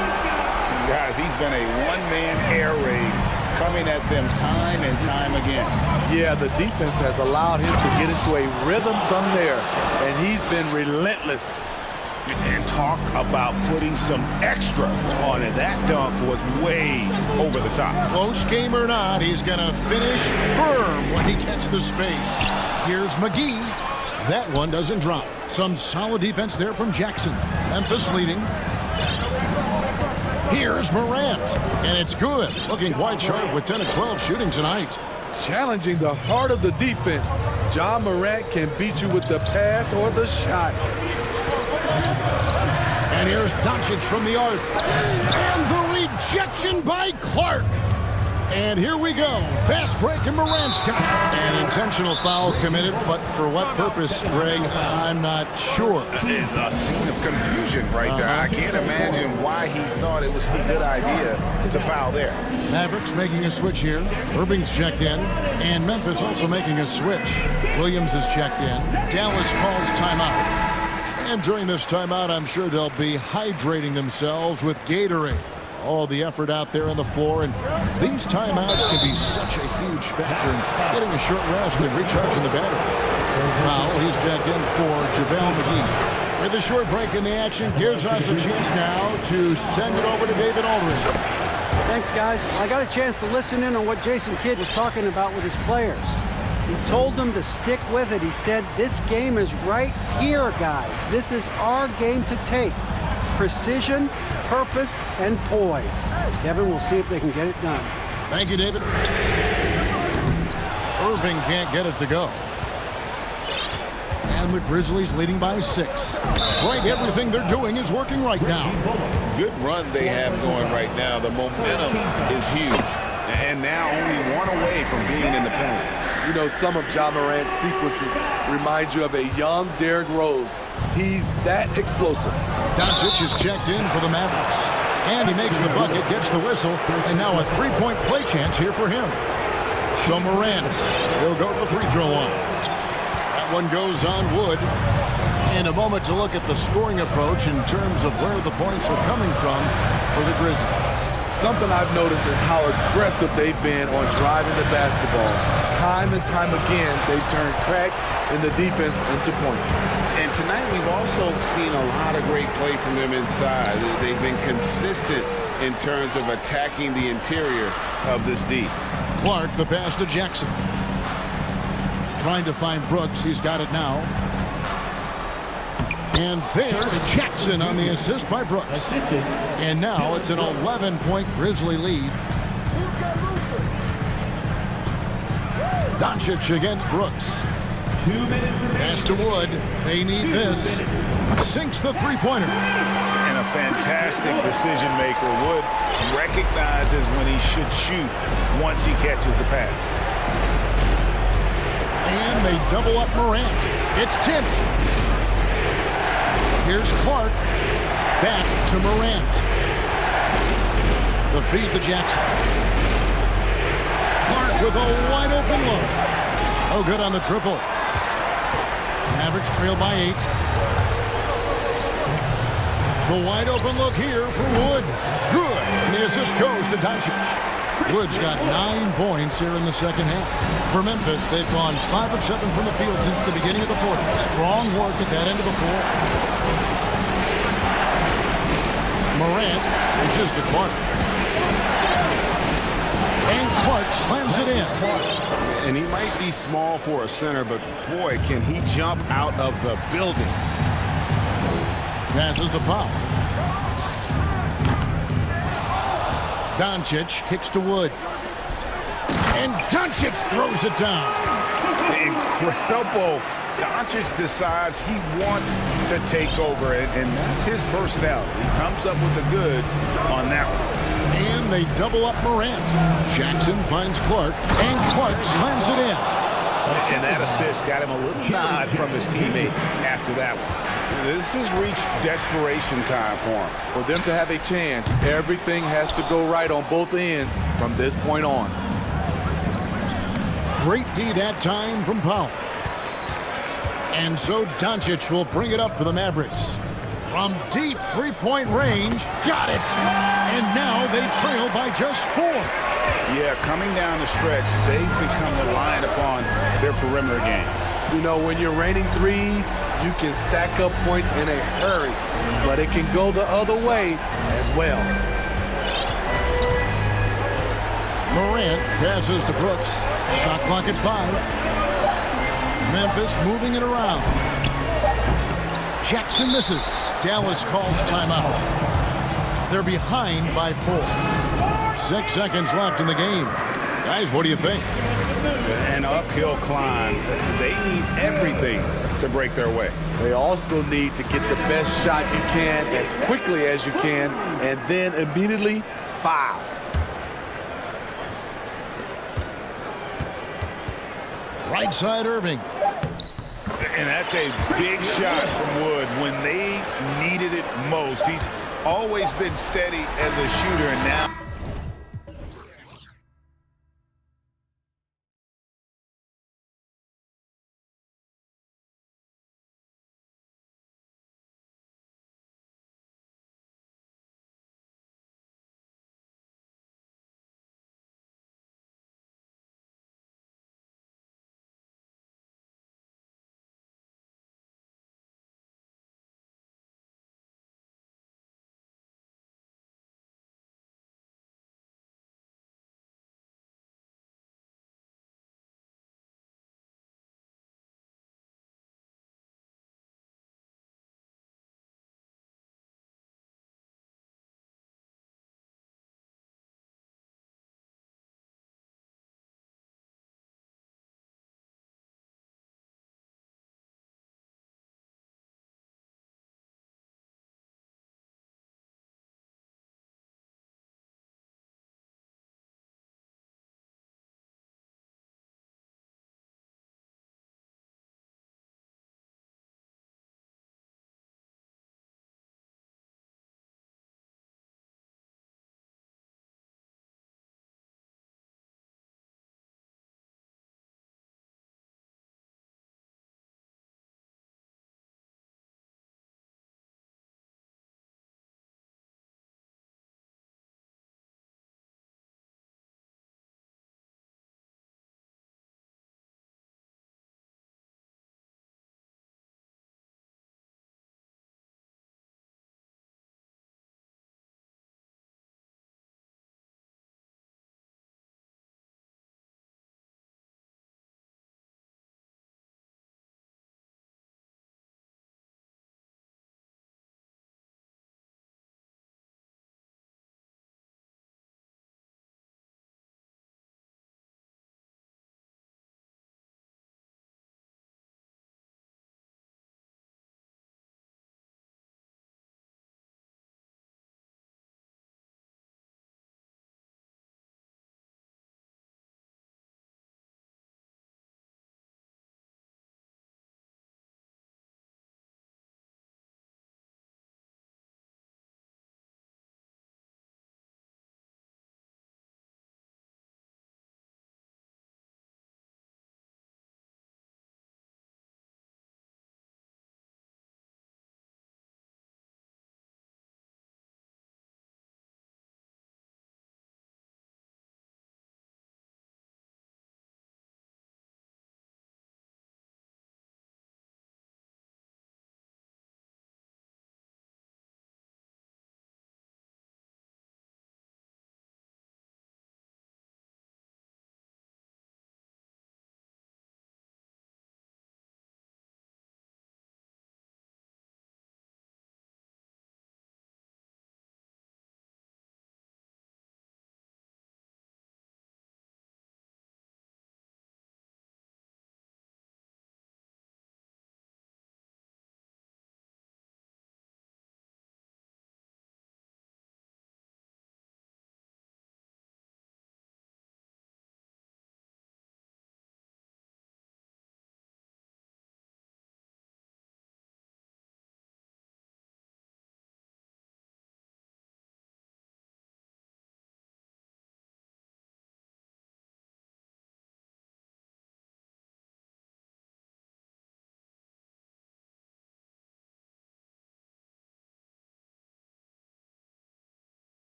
Guys, he's been a one-man air raid coming at them time and time again. Yeah, the defense has allowed him to get into a rhythm from there, and he's been relentless. And talk about putting some extra on it. That dunk was way over the top. Close game or not, he's going to finish firm when he gets the space. Here's McGee. That one doesn't drop. Some solid defense there from Jackson. Memphis leading. Here's Morant. And it's good. Looking quite sharp with 10 of 12 shooting tonight. Challenging the heart of the defense. John Morant can beat you with the pass or the shot. And here's Doncic from the arc. And the rejection by Clark. And here we go. Fast break and Morant's got it. An intentional foul committed, but for what purpose, Greg, I'm not sure. A scene of confusion right there. I can't imagine why he thought it was a good idea to foul there. Mavericks making a switch here. Irving's checked in. And Memphis also making a switch. Williams is checked in. Dallas calls timeout. And during this timeout, I'm sure they'll be hydrating themselves with Gatorade. All the effort out there on the floor, and these timeouts can be such a huge factor in getting a short rest and recharging the battery. Now he's checked in for JaVale McGee. With a short break in the action, gives us a chance now to send it over to David Aldridge. Thanks, guys. I got a chance to listen in on what Jason Kidd was talking about with his players. He told them to stick with it. He said, this game is right here, guys. This is our game to take. Precision, purpose, and poise. Kevin, we'll see if they can get it done. Thank you, David. Irving can't get it to go. And the Grizzlies leading by 6. Greg, everything they're doing is working right now. Good run they have going right now. The momentum is huge. And now only one away from being in the penalty. You know, some of Ja Morant's sequences remind you of a young Derrick Rose. He's that explosive. Doncic is checked in for the Mavericks. And he makes the bucket, gets the whistle, and now a three-point play chance here for him. So Morant, he'll go to the free throw line. That one goes on Wood. In a moment to look at the scoring approach in terms of where the points are coming from for the Grizzlies. Something I've noticed is how aggressive they've been on driving the basketball. Time and time again, they've turned cracks in the defense into points. And tonight we've also seen a lot of great play from them inside. They've been consistent in terms of attacking the interior of this D. Clark, the pass to Jackson. Trying to find Brooks. He's got it now. And there's Jackson on the assist by Brooks. And now it's an 11-point Grizzly lead. Doncic against Brooks. Pass to Wood. They need this. Sinks the three-pointer. And a fantastic decision maker. Wood recognizes when he should shoot once he catches the pass. And they double up Morant. It's tipped. Here's Clark. Back to Morant. The feed to Jackson. Clark with a wide open look. Oh, good on the triple. Mavericks trail by 8. The wide open look here for Wood. Good. And the assist goes to Doncic. Wood's got 9 points here in the second half. For Memphis, they've gone 5 of 7 from the field since the beginning of the fourth. Strong work at that end of the floor. Morant is to Clark. And Clark slams it in. And he might be small for a center, but boy, can he jump out of the building. Passes to Powell. Doncic kicks to Wood. And Doncic throws it down. Incredible. Doncic decides he wants to take over, and that's his personality. He comes up with the goods on that one. And they double up Morant. Jackson finds Clark, and Clark slams it in. And that assist got him a little nod from his teammate after that one. This has reached desperation time for him. For them to have a chance, everything has to go right on both ends from this point on. Great D that time from Powell. And so Doncic will bring it up for the Mavericks. From deep three-point range, got it. And now they trail by just 4. Yeah, coming down the stretch, they've become reliant upon their perimeter game. You know, when you're raining threes, you can stack up points in a hurry, but it can go the other way as well. Morant passes to Brooks. Shot clock at 5. Memphis moving it around. Jackson misses. Dallas calls timeout. They're behind by 4. 6 seconds left in the game. Guys, what do you think? An uphill climb. They need everything to break their way. They also need to get the best shot you can as quickly as you can, and then immediately foul. Right side Irving. And that's a big shot from Wood when they needed it most. He's always been steady as a shooter, and now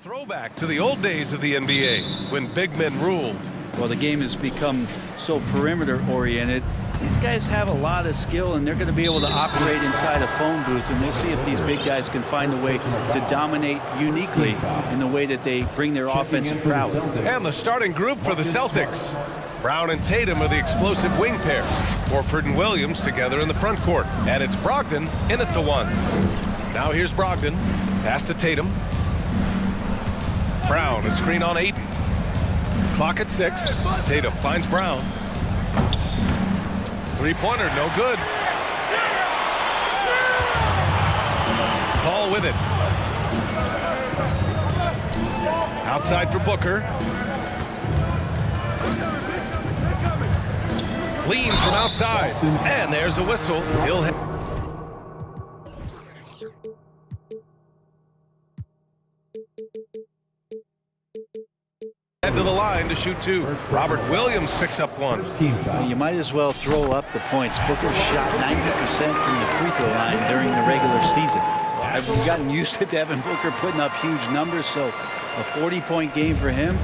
Throwback to the old days of the NBA when big men ruled. Well, the game has become so perimeter-oriented. These guys have a lot of skill, and they're going to be able to operate inside a phone booth, and we'll see if these big guys can find a way to dominate uniquely in the way that they bring their offensive prowess. And the starting group for the Celtics. Brown and Tatum are the explosive wing pair. Horford and Williams together in the front court. And it's Brogdon in at the one. Now here's Brogdon. Pass to Tatum. Brown, a screen on Ayton. Clock at 6. Tatum finds Brown. Three-pointer, no good. Paul with it. Outside for Booker. Leans from outside. And there's a whistle. He'll hit. Head to the line to shoot two. Robert Williams picks up one. You might as well throw up the points. Booker shot 90% from the free throw line during the regular season. I've gotten used to Devin Booker putting up huge numbers, so a 40-point game for him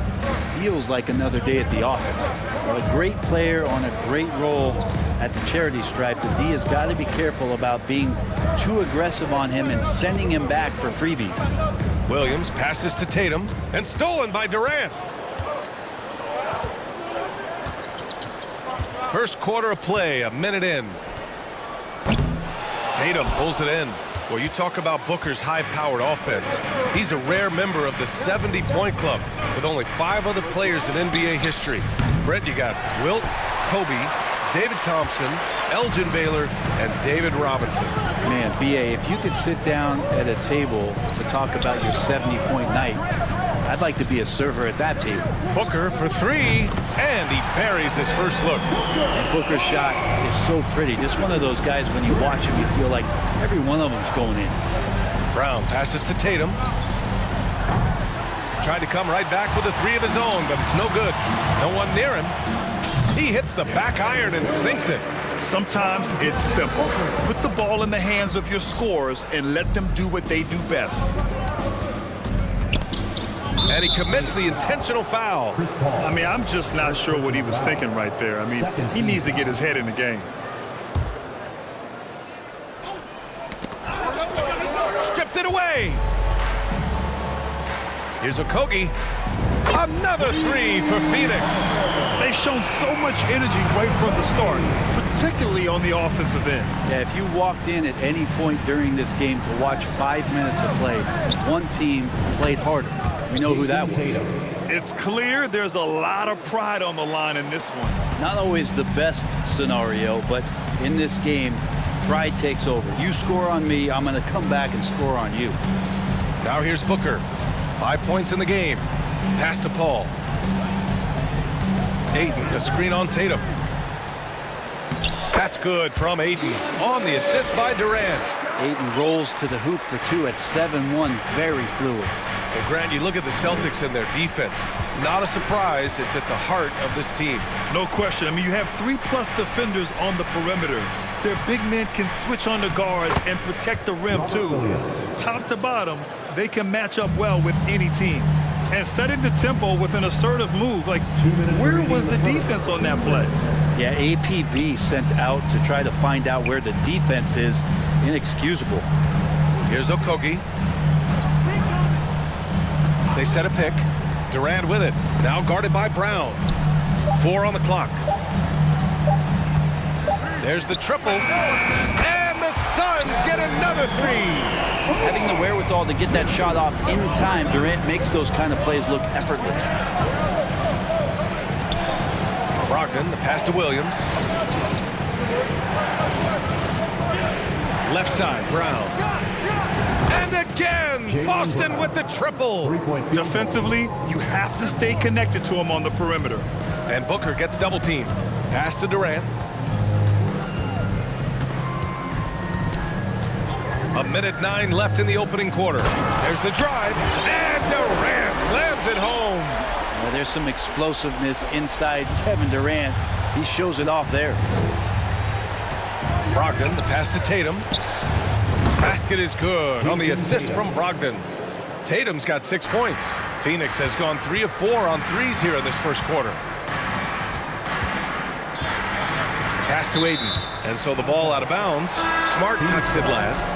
feels like another day at the office. Well, a great player on a great role at the charity stripe. The D has got to be careful about being too aggressive on him and sending him back for freebies. Williams passes to Tatum and stolen by Durant. First quarter of play, a minute in. Tatum pulls it in. Well, you talk about Booker's high-powered offense. He's a rare member of the 70-point club with only 5 other players in NBA history. Brett, you got Wilt, Kobe, David Thompson, Elgin Baylor, and David Robinson. Man, B.A., if you could sit down at a table to talk about your 70-point night, I'd like to be a server at that table. Booker for 3, and he buries his first look. And Booker's shot is so pretty. Just one of those guys, when you watch him, you feel like every one of them's going in. Brown passes to Tatum. Tried to come right back with a 3 of his own, but it's no good. No one near him. He hits the back iron and sinks it. Sometimes it's simple. Put the ball in the hands of your scorers and let them do what they do best. And he commits the intentional foul. I mean, I'm just not sure what he was thinking right there. I mean, he needs to get his head in the game. Stripped it away. Here's Okogie. Another 3 for Phoenix. They've shown so much energy right from the start, particularly on the offensive end. Yeah, if you walked in at any point during this game to watch 5 minutes of play, one team played harder. We know who that was. It's clear there's a lot of pride on the line in this one. Not always the best scenario, but in this game, pride takes over. You score on me, I'm going to come back and score on you. Now here's Booker. 5 points in the game. Pass to Paul. Ayton, a screen on Tatum. That's good from Ayton. On the assist by Durant. Ayton rolls to the hoop for 2 at 7-1. Very fluid. Well, Grant, you look at the Celtics and their defense. Not a surprise, it's at the heart of this team. No question. I mean, you have 3+ defenders on the perimeter. Their big men can switch on the guards and protect the rim, too. Top to bottom, they can match up well with any team. And setting the tempo with an assertive move, like, where was the defense on that play? Yeah, APB sent out to try to find out where the defense is. Inexcusable. Here's Okogie. They set a pick. Durant with it. Now guarded by Brown. 4 on the clock. There's the triple. And the Suns get another 3. Having the wherewithal to get that shot off in time, Durant makes those kind of plays look effortless. Brogdon, the pass to Williams. Left side, Brown. And again, Boston with the triple. Defensively, you have to stay connected to him on the perimeter. And Booker gets double teamed. Pass to Durant. A minute 9 left in the opening quarter. There's the drive, and Durant slams it home. Well, there's some explosiveness inside Kevin Durant. He shows it off there. Brogdon, the pass to Tatum. Basket is good on the assist from Brogdon. Tatum's got 6 points. Phoenix has gone 3 of 4 on threes here in this first quarter. Pass to Ayton, and so the ball out of bounds. Smart touched it last.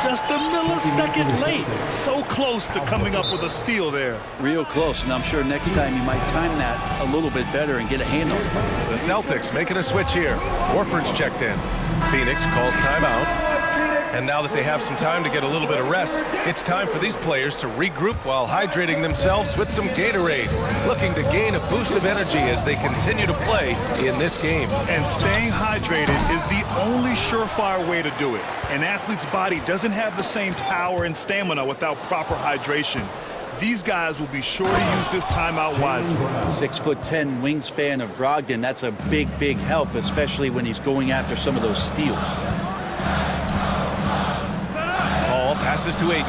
Just a millisecond late. So close to coming up with a steal there. Real close, and I'm sure next time you might time that a little bit better and get a handle. The Celtics making a switch here. Horford's checked in. Phoenix calls timeout. And now that they have some time to get a little bit of rest, it's time for these players to regroup while hydrating themselves with some Gatorade, looking to gain a boost of energy as they continue to play in this game. And staying hydrated is the only surefire way to do it. An athlete's body doesn't have the same power and stamina without proper hydration. These guys will be sure to use this timeout wisely. 6'10" wingspan of Brogdon, that's a big, big help, especially when he's going after some of those steals. Passes to Ayton.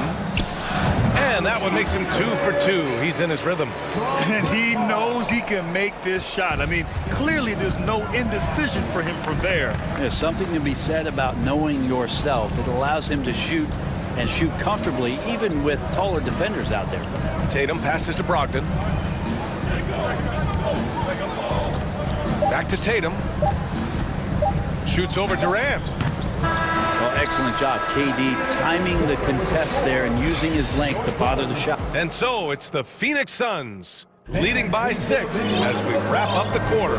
And that one makes him 2 for 2. He's in his rhythm. And he knows he can make this shot. I mean, clearly there's no indecision for him from there. There's something to be said about knowing yourself. It allows him to shoot and shoot comfortably, even with taller defenders out there. Tatum passes to Brogdon. Back to Tatum. Shoots over Durant. Well, excellent job, KD, timing the contest there and using his length to bother the shot. And so it's the Phoenix Suns leading by 6 as we wrap up the quarter.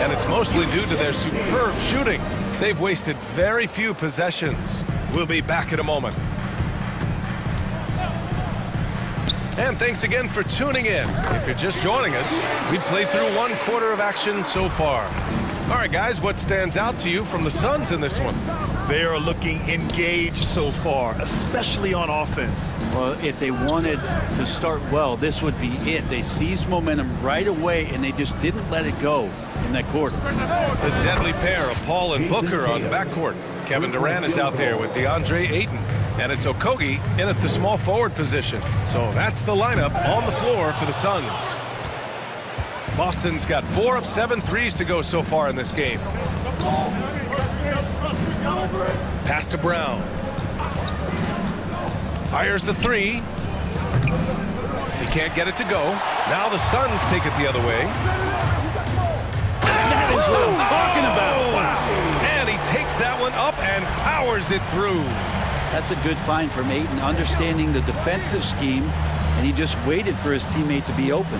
And it's mostly due to their superb shooting. They've wasted very few possessions. We'll be back in a moment. And thanks again for tuning in. If you're just joining us, we've played through 1 quarter of action so far. All right, guys, what stands out to you from the Suns in this one? They are looking engaged so far, especially on offense. Well, if they wanted to start well, this would be it. They seized momentum right away, and they just didn't let it go in that quarter. The deadly pair of Paul and Booker on the backcourt. Kevin Durant is out there with DeAndre Ayton. And it's Okogie in at the small forward position. So that's the lineup on the floor for the Suns. Boston's got 4 of 7 threes to go so far in this game. Pass to Brown. Fires the 3. He can't get it to go. Now the Suns take it the other way. That is what I'm talking about. Wow. And he takes that one up and powers it through. That's a good find from Ayton, understanding the defensive scheme, and he just waited for his teammate to be open.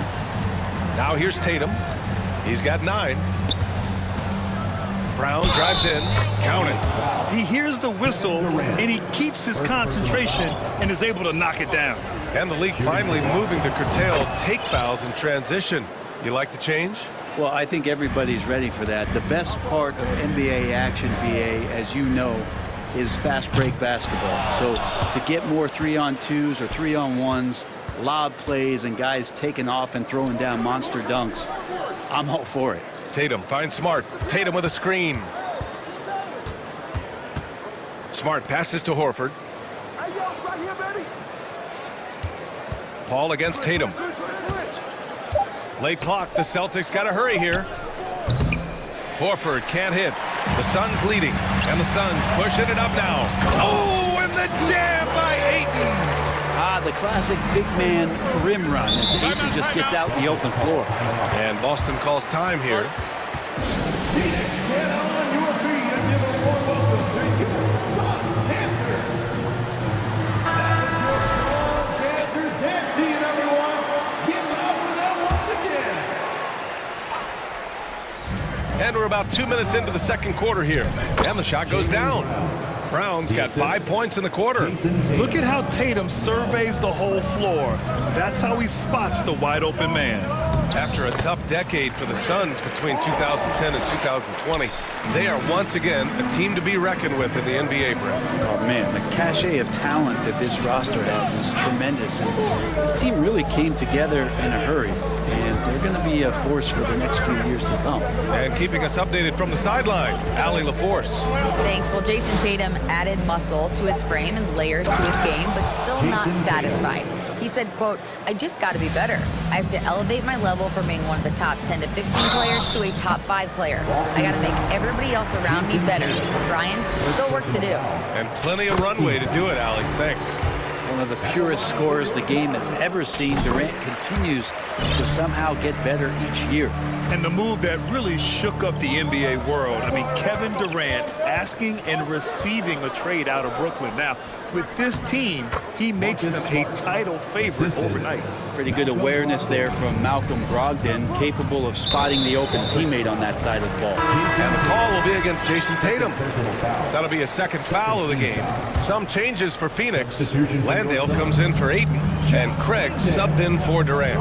Now here's Tatum. He's got 9. Brown drives in. Count it. He hears the whistle, and he keeps his concentration and is able to knock it down. And the league finally moving to curtail take fouls in transition. You like the change? Well, I think everybody's ready for that. The best part of NBA action, BA, as you know, is fast break basketball. So to get more 3-on-2s or 3-on-1s, lob plays, and guys taking off and throwing down monster dunks, I'm all for it. Tatum finds Smart. Tatum with a screen. Smart passes to Horford. Paul against Tatum. Late clock. The Celtics got to hurry here. Horford can't hit. The Suns leading, and the Suns pushing it up now. Oh, and the jam by Ayton. The classic big man rim run as Ayton just gets out in the open floor. And Boston calls time here. And we're about 2 minutes into the second quarter here. And the shot goes down. Brown's got 5 points in the quarter. Look at how Tatum surveys the whole floor. That's how he spots the wide open man. After a tough decade for the Suns between 2010 and 2020, they are once again a team to be reckoned with in the NBA, Brett. Oh, man, the cachet of talent that this roster has is tremendous. And this team really came together in a hurry. And they're going to be a force for the next few years to come. And keeping us updated from the sideline, Allie LaForce. Thanks. Well, Jason Tatum added muscle to his frame and layers to his game, but still not satisfied. He said, quote, "I just got to be better. I have to elevate my level from being one of the top 10 to 15 players to a top 5 player. I got to make everybody else around me better. Brian, still work to do." And plenty of runway to do it, Allie. Thanks. One of the purest scorers the game has ever seen. Durant continues to somehow get better each year. And the move that really shook up the NBA world. I mean, Kevin Durant asking and receiving a trade out of Brooklyn. Now, with this team, he makes them a title favorite overnight. Pretty good awareness there from Malcolm Brogdon, capable of spotting the open teammate on that side of the ball. And the call will be against Jason Tatum. That'll be a second foul of the game. Some changes for Phoenix. Landale comes in for Ayton, and Craig subbed in for Durant.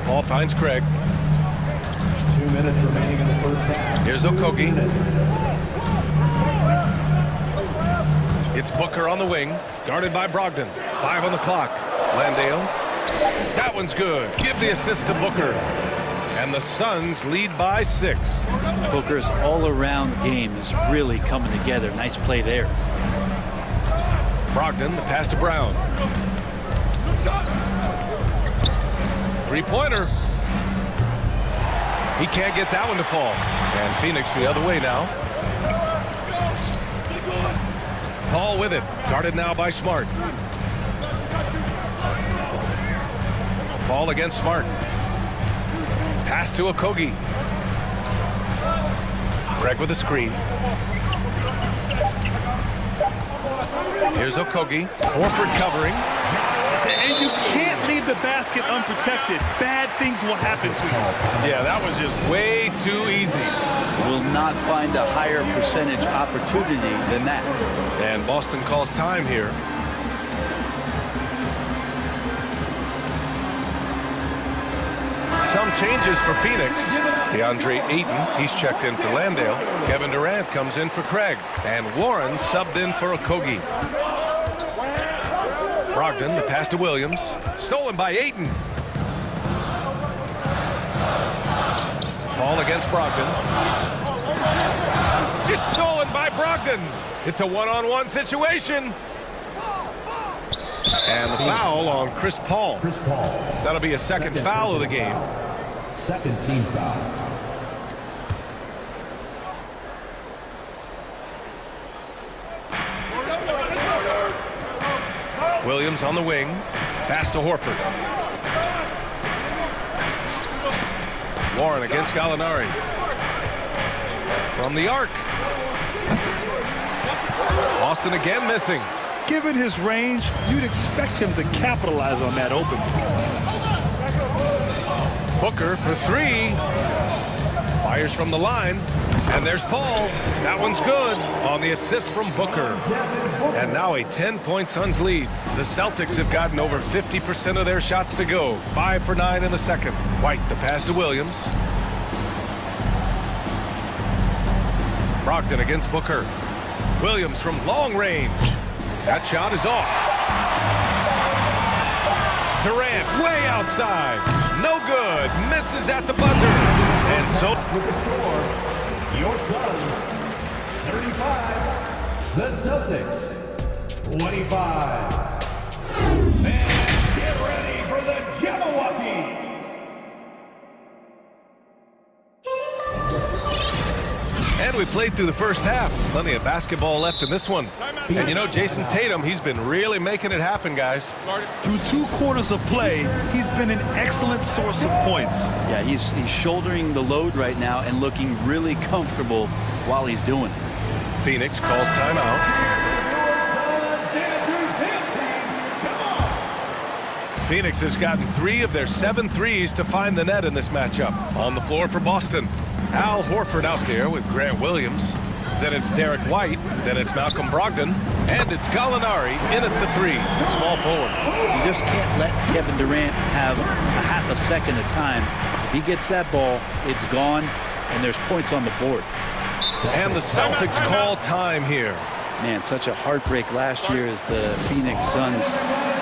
Ball finds Craig. 2 minutes remaining in the first half. Here's Okogie. It's Booker on the wing, guarded by Brogdon. 5 on the clock. Landale. That one's good. Give the assist to Booker. And the Suns lead by 6. Booker's all-around game is really coming together. Nice play there. Brogdon, the pass to Brown. Three-pointer. He can't get that one to fall. And Phoenix the other way now. Paul with it. Guarded now by Smart. Ball against Smart. Pass to Okogie. Craig with a screen. Here's Okogie. Horford covering. And you can't leave the basket unprotected. Bad things will happen to you. Yeah, that was just way too easy. Will not find a higher percentage opportunity than that. And Boston calls time here. Some changes for Phoenix. DeAndre Ayton, he's checked in for Landale. Kevin Durant comes in for Craig. And Warren subbed in for Okogie. Brogdon, the pass to Williams. Stolen by Ayton. Ball against Brogdon. It's stolen by Brogdon. It's a one-on-one situation. And the foul on Chris Paul. That'll be a second foul of the game. Second team foul. Williams on the wing. Pass to Horford. Warren against Gallinari. From the arc. Boston again missing. Given his range, you'd expect him to capitalize on that open. Booker for 3. Fires from the line. And there's Paul. That one's good on the assist from Booker. And now a 10-point Suns lead. The Celtics have gotten over 50% of their shots to go. 5 for 9 in the second. White, the pass to Williams. Brogdon against Booker. Williams from long range. That shot is off. Durant way outside. No good. Misses at the buzzer. And so With the score, your Suns 35, the Celtics 25. And get ready for the Jabberwockies. And we played through the first half. Plenty of basketball left in this one. And you know, Jason Tatum, he's been really making it happen, guys. Through 2 quarters of play, he's been an excellent source of points. Yeah, he's shouldering the load right now and looking really comfortable while he's doing it. Phoenix calls timeout. Phoenix has gotten 3 of their 7 threes to find the net in this matchup. On the floor for Boston, Al Horford out there with Grant Williams. Then it's Derek White. Then it's Malcolm Brogdon. And it's Gallinari in at the 3. Small forward. You just can't let Kevin Durant have a half a second of time. If he gets that ball, it's gone, and there's points on the board. And the Celtics call time here. Man, such a heartbreak last year as the Phoenix Suns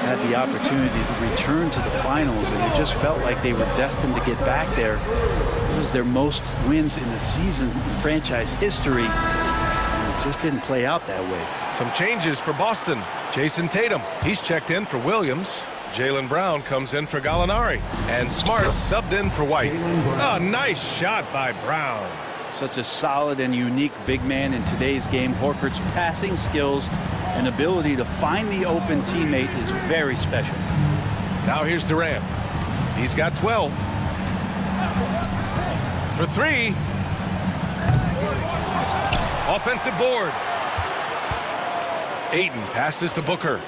had the opportunity to return to the finals, and it just felt like they were destined to get back there. It was their most wins in the season in franchise history, and it just didn't play out that way. Some changes for Boston. Jason Tatum, he's checked in for Williams. Jaylen Brown comes in for Gallinari. And Smart subbed in for White. A nice shot by Brown. Such a solid and unique big man in today's game. Horford's passing skills An ability to find the open teammate is very special. Now here's Durant. He's got 12. For three. Offensive board. Ayton passes to Booker.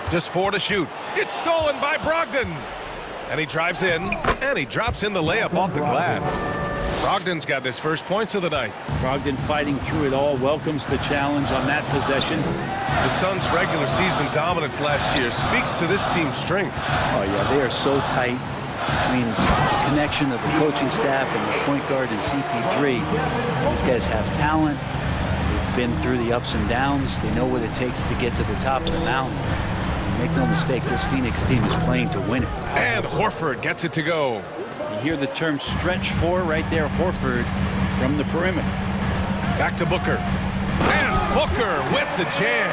Just 4 to shoot. It's stolen by Brogdon. And he drives in, and he drops in the layup off the glass. Brogdon's got his first points of the night. Brogdon fighting through it all, welcomes the challenge on that possession. The Suns' regular season dominance last year speaks to this team's strength. Oh, yeah, they are so tight between the connection of the coaching staff and the point guard and CP3. These guys have talent. They've been through the ups and downs. They know what it takes to get to the top of the mountain. Make no mistake, this Phoenix team is playing to win it. And Horford gets it to go. You hear the term stretch four right there, Horford from the perimeter. Back to Booker. And Booker with the jam.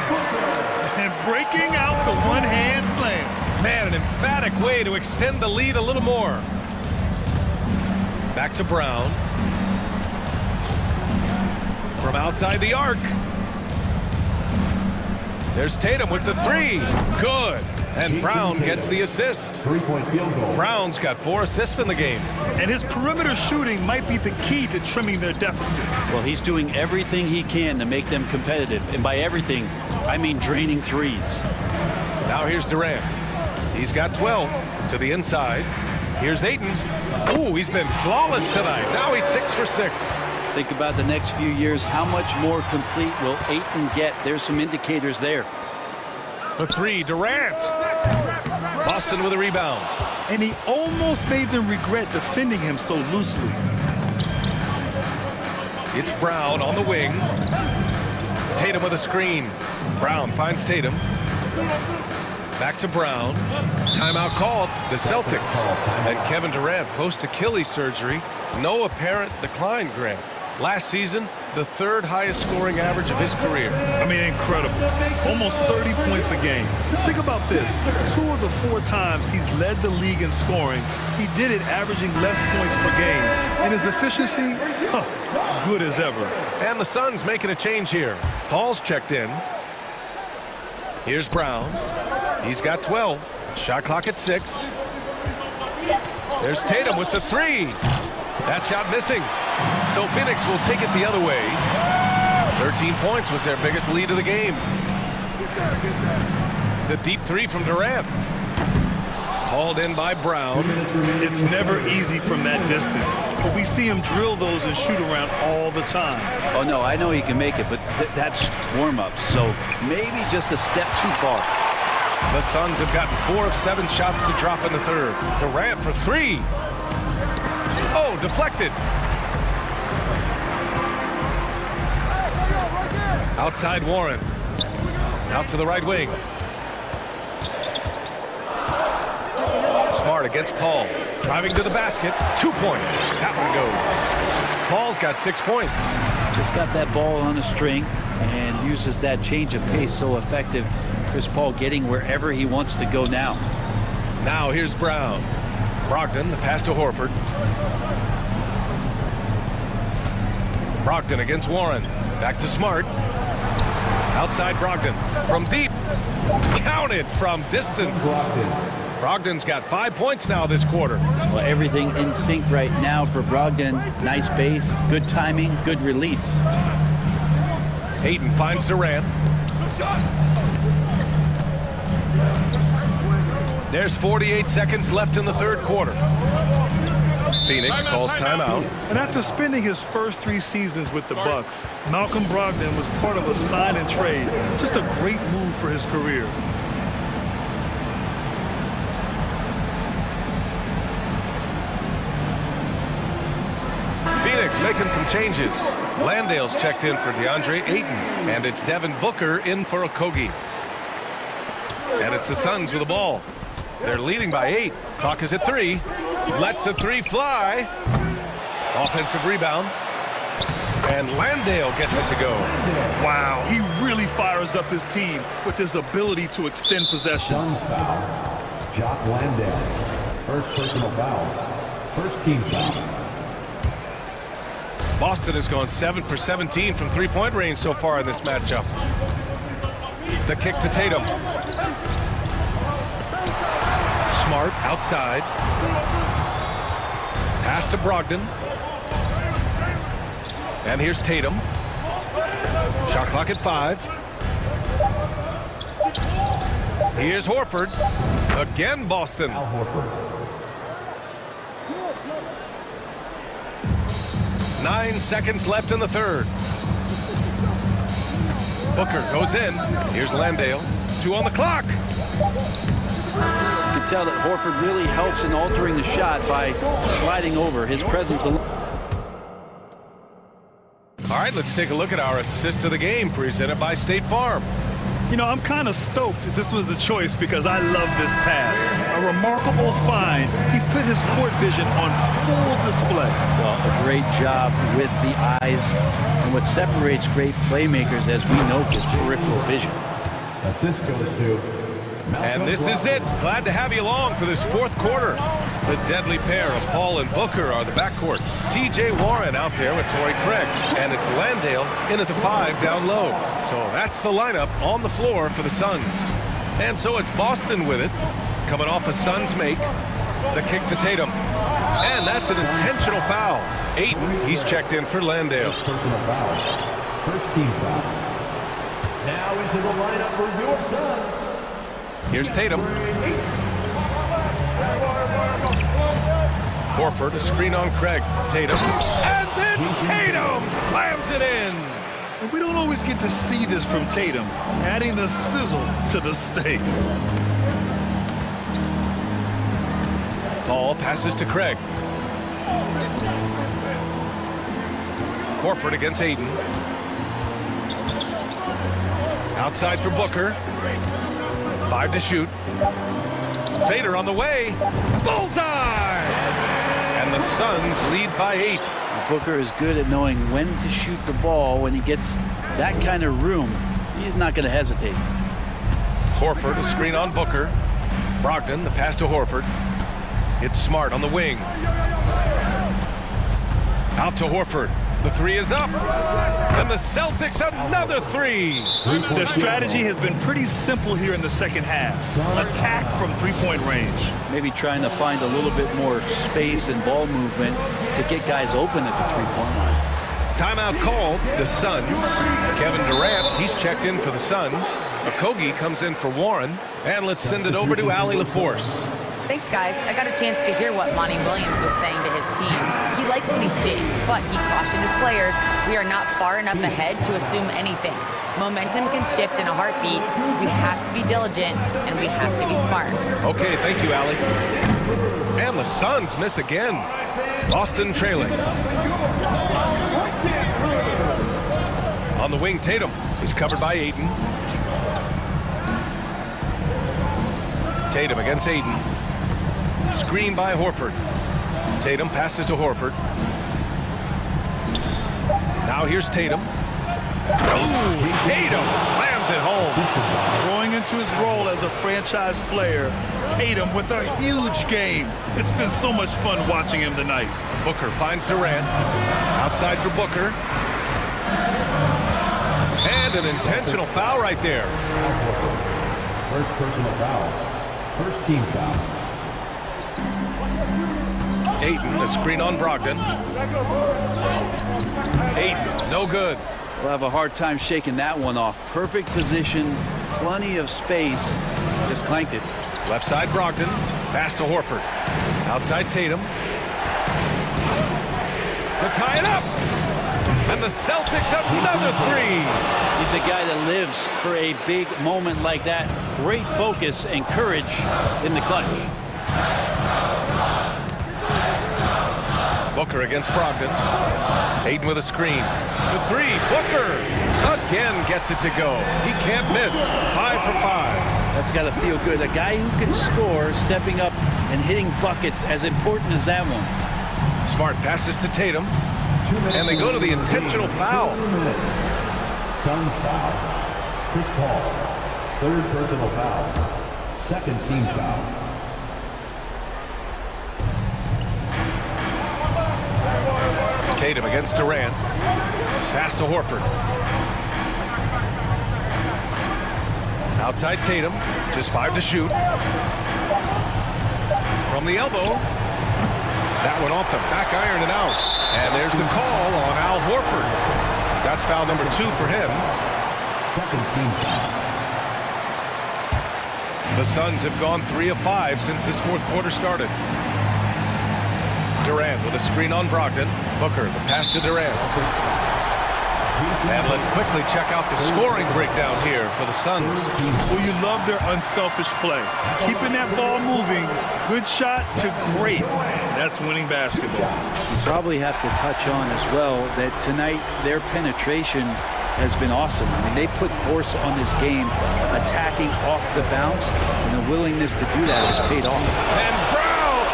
And breaking out the one-hand slam. Man, an emphatic way to extend the lead a little more. Back to Brown. From outside the arc. There's Tatum with the three. Good. And Brown gets the assist. 3-point field goal. Brown's got 4 assists in the game. And his perimeter shooting might be the key to trimming their deficit. Well, he's doing everything he can to make them competitive. And by everything, I mean draining threes. Now here's Durant. He's got 12 to the inside. Here's Ayton. Ooh, he's been flawless tonight. Now he's 6 for 6. Think about the next few years. How much more complete will Ayton get? There's some indicators there. For three, Durant. Boston with a rebound. And he almost made them regret defending him so loosely. It's Brown on the wing. Tatum with a screen. Brown finds Tatum. Back to Brown. Timeout called. The Celtics. And Kevin Durant post Achilles surgery. No apparent decline, Grant. Last season, the 3rd highest scoring average of his career. I mean, incredible. Almost 30 points a game. Think about this. 2 of the 4 times he's led the league in scoring, he did it averaging less points per game. And his efficiency, good as ever. And the Suns making a change here. Paul's checked in. Here's Brown. He's got 12. Shot clock at 6. There's Tatum with the three. That shot missing. So Phoenix will take it the other way. 13 points was their biggest lead of the game. The deep three from Durant. Hauled in by Brown. It's never easy from that distance, but we see him drill those and shoot around all the time. Oh, no, I know he can make it, but that's warm-ups, so maybe just a step too far. The Suns have gotten 4 of 7 shots to drop in the 3rd. Durant for 3. Oh, deflected. Outside Warren. Out to the right wing. Smart against Paul. Driving to the basket. 2 points. That one goes. Paul's got 6 points. Just got that ball on a string and uses that change of pace so effective. Chris Paul getting wherever he wants to go now. Now here's Brown. Brogdon, the pass to Horford. Brogdon against Warren. Back to Smart. Outside Brogdon. From deep. Counted from distance. Brogdon's got 5 points now this quarter. Well, everything in sync right now for Brogdon. Nice base, good timing, good release. Ayton finds Durant. There's 48 seconds left in the 3rd quarter. Phoenix calls timeout. And after spending his first 3 seasons with the Bucks, Malcolm Brogdon was part of a sign and trade. Just a great move for his career. Phoenix making some changes. Landale's checked in for DeAndre Ayton, and it's Devin Booker in for Okogie. And it's the Suns with the ball. They're leading by 8. Clock is at 3. Lets the 3 fly. Offensive rebound. And Landale gets it to go. Wow, he really fires up his team with his ability to extend possessions. Suns foul. Jock Landale. First personal foul. First team foul. Boston has gone 7 for 17 from three-point range so far in this matchup. The kick to Tatum. Smart outside. Pass to Brogdon. And here's Tatum. Shot clock at 5. Here's Horford. Again, Boston. 9 seconds left in the third. Booker goes in. Here's Landale. 2 on the clock. You can tell that Horford really helps in altering the shot by sliding over. His presence alone. All right, let's take a look at our assist of the game presented by State Farm. You know, I'm kind of stoked that this was a choice because I love this pass. A remarkable find. He put his court vision on full display. Well, a great job with the eyes. And what separates great playmakers, as we know, is peripheral vision. Assist goes to. And this is it. Glad to have you along for this fourth quarter. The deadly pair of Paul and Booker are the backcourt. TJ Warren out there with Torrey Craig. And it's Landale in at the 5 down low. So that's the lineup on the floor for the Suns. And so it's Boston with it. Coming off a Suns make. The kick to Tatum. And that's an intentional foul. Ayton, he's checked in for Landale. First team foul. Now into the lineup for your Suns. Here's Tatum. Horford, a screen on Craig. Tatum. And then Tatum slams it in. And we don't always get to see this from Tatum, adding the sizzle to the steak. Ball passes to Craig. Horford against Ayton. Outside for Booker. 5 to shoot. Fader on the way. Bullseye! And the Suns lead by 8. Booker is good at knowing when to shoot the ball. When he gets that kind of room, he's not going to hesitate. Horford, a screen on Booker. Brogdon, the pass to Horford. It's Smart on the wing. Out to Horford. The 3 is up. And the Celtics another 3. Their strategy has been pretty simple here in the second half. Attack from three-point range. Maybe trying to find a little bit more space and ball movement to get guys open at the three-point line. Timeout called. The Suns. Kevin Durant, he's checked in for the Suns. Okogie comes in for Warren. And let's send it over to Allie LaForce. Thanks, guys. I got a chance to hear what Monty Williams was saying to his team. He likes what he's seeing, but he cautioned his players, we are not far enough ahead to assume anything. Momentum can shift in a heartbeat. We have to be diligent, and we have to be smart. Okay, thank you, Allie. And the Suns miss again. Boston trailing. On the wing, Tatum is covered by Ayton. Tatum against Ayton. Screen by Horford. Tatum passes to Horford. Now here's Tatum. Ooh, Tatum slams it home. Growing into his role as a franchise player, Tatum with a huge game. It's been so much fun watching him tonight. Booker finds Durant. Outside for Booker. And an intentional foul right there. First personal foul. First team foul. Ayton, a screen on Brogdon. Ayton, no good. We'll have a hard time shaking that one off. Perfect position, plenty of space. Just clanked it. Left side Brogdon. Pass to Horford. Outside Tatum. To tie it up. And the Celtics another 3. He's a guy that lives for a big moment like that. Great focus and courage in the clutch. Booker against Brogdon. Ayton with a screen. For 3, Booker again gets it to go. He can't miss. 5 for 5. That's got to feel good. A guy who can score, stepping up and hitting buckets, as important as that one. Smart passes to Tatum. And they go to the intentional foul. Suns foul. Chris Paul. Third personal foul. Second team foul. Tatum against Durant. Pass to Horford. Outside Tatum, just 5 to shoot. From the elbow. That one off the back iron and out. And there's the call on Al Horford. That's foul number 2 for him. Second team foul. The Suns have gone 3 of 5 since this fourth quarter started. Durant with a screen on Brogdon. Booker, the pass to Durant. And let's quickly check out the scoring breakdown here for the Suns. Well, you love their unselfish play. Keeping that ball moving, good shot to great. That's winning basketball. You probably have to touch on as well that tonight their penetration has been awesome. I mean, they put force on this game, attacking off the bounce, and the willingness to do that has paid off. And Brown!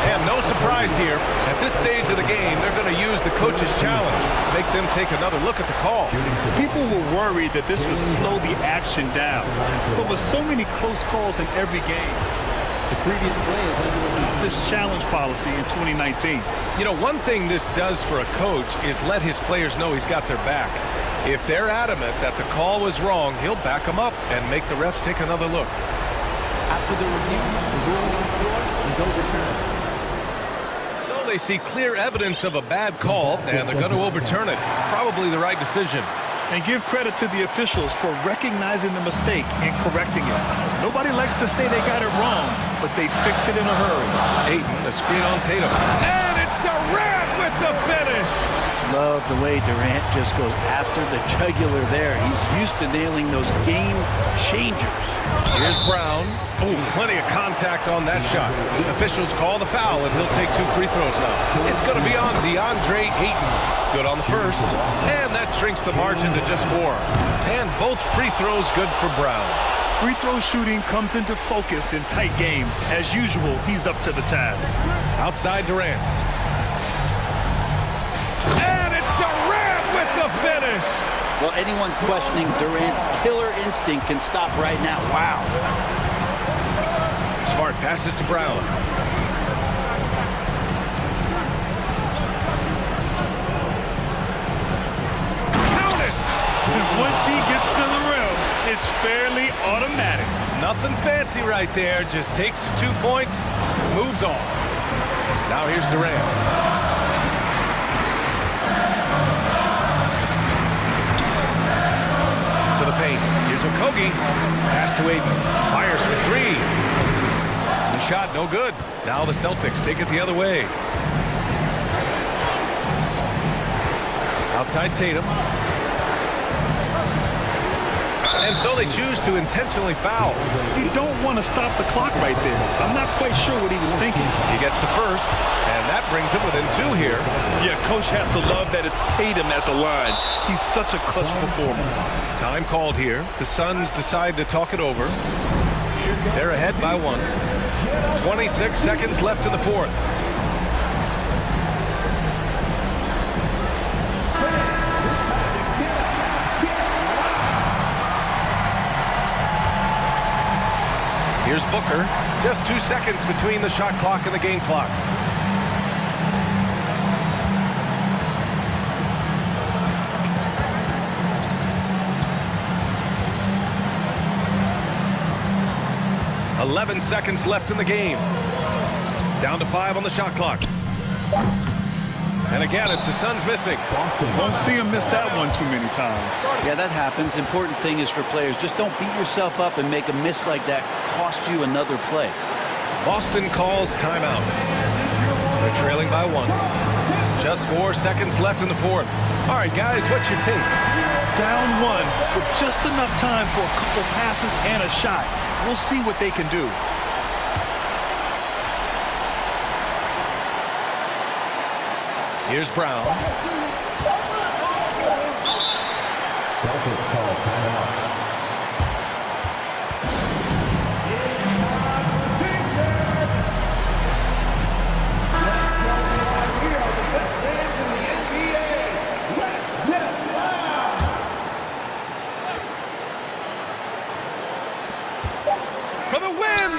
And no surprise here. At this stage of the game, they're going to use the coach's challenge, make them take another look at the call. People were worried that this would slow the action down. But with so many close calls in every game, the previous play is under this challenge policy in 2019. You know, one thing this does for a coach is let his players know he's got their back. If they're adamant that the call was wrong, he'll back them up and make the refs take another look. After the review, the ruling on the floor is overturned. So they see clear evidence of a bad call, and they're going to overturn it. Probably the right decision. And give credit to the officials for recognizing the mistake and correcting it. Nobody likes to say they got it wrong, but they fixed it in a hurry. Ayton, a screen on Tatum. And it's Durant with the finish! Love the way Durant just goes after the jugular there. He's used to nailing those game changers. Here's Brown. Boom, plenty of contact on that shot. Officials call the foul, and he'll take 2 free throws now. It's going to be on DeAndre Ayton. Good on the first. And that shrinks the margin to just 4. And both free throws good for Brown. Free throw shooting comes into focus in tight games. As usual, he's up to the task. Outside Durant. And it's Durant with the finish! Well, anyone questioning Durant's killer instinct can stop right now. Wow. Smart passes to Brown. Count it! And once he gets to the rim, it's fairly automatic. Nothing fancy right there. Just takes his 2 points, moves on. Now here's Durant. The paint. Here's Okogie. Pass to Ayton. Fires for 3. The shot no good. Now the Celtics take it the other way. Outside Tatum. And so they choose to intentionally foul. You don't want to stop the clock right there. I'm not quite sure what he was thinking. He gets the first, and that brings him within 2 here. Yeah, coach has to love that it's Tatum at the line. He's such a clutch performer. Time called here. The Suns decide to talk it over. They're ahead by 1. 26 seconds left in the fourth. Here's Booker. Just 2 seconds between the shot clock and the game clock. "11 seconds left in the game. Down to 5 on the shot clock. And again, it's the Suns missing. Won't see him miss that one too many times. Yeah, that happens. Important thing is for players, just don't beat yourself up and make a miss like that cost you another play. Boston calls timeout. They're trailing by 1. Just 4 seconds left in the fourth. All right, guys, what's your take? Down 1 with just enough time for a couple passes and a shot. We'll see what they can do. Here's Brown. Celtics call timeout. For the win!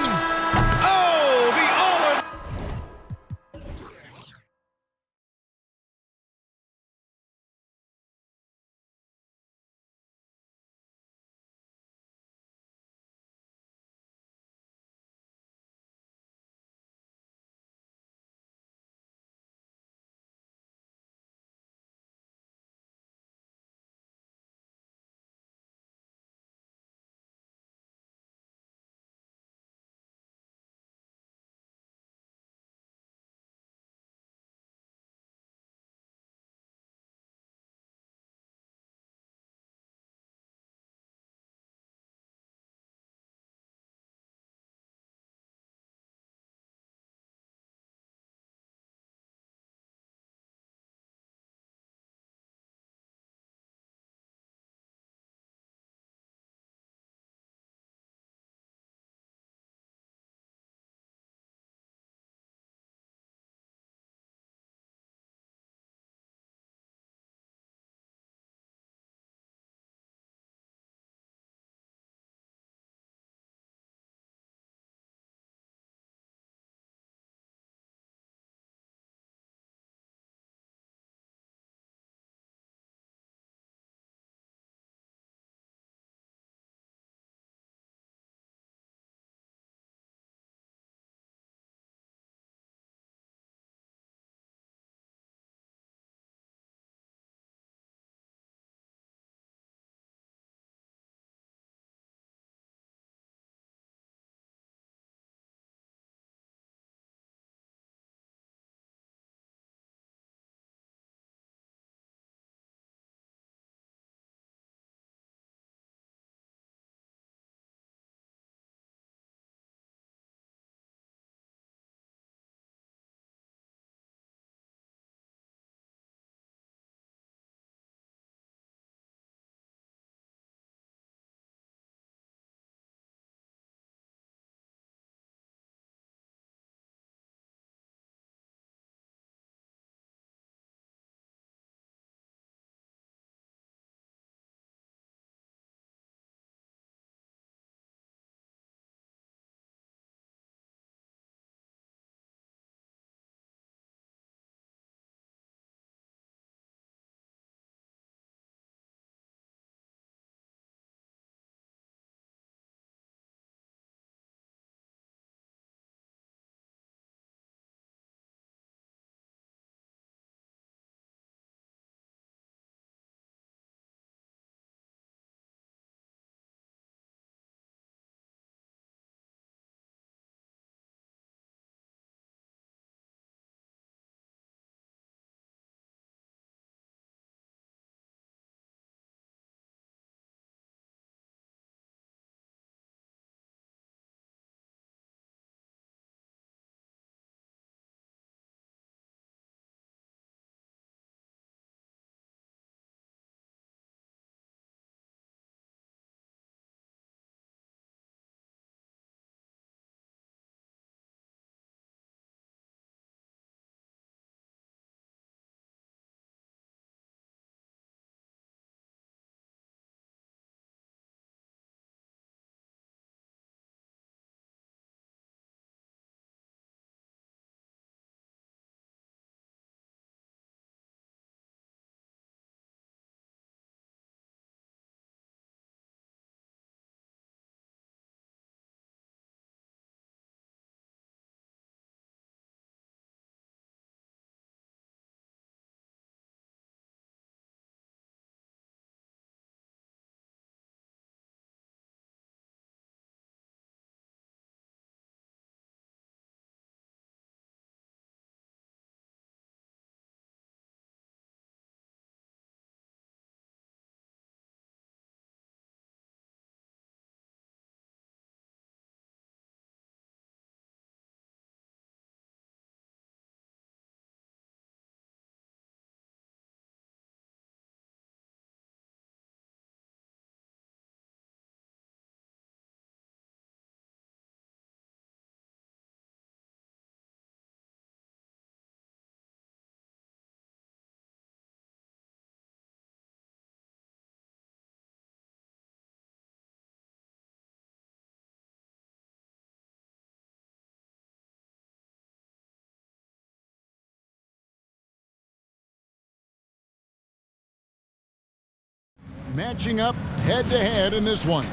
matching up head-to-head in this one.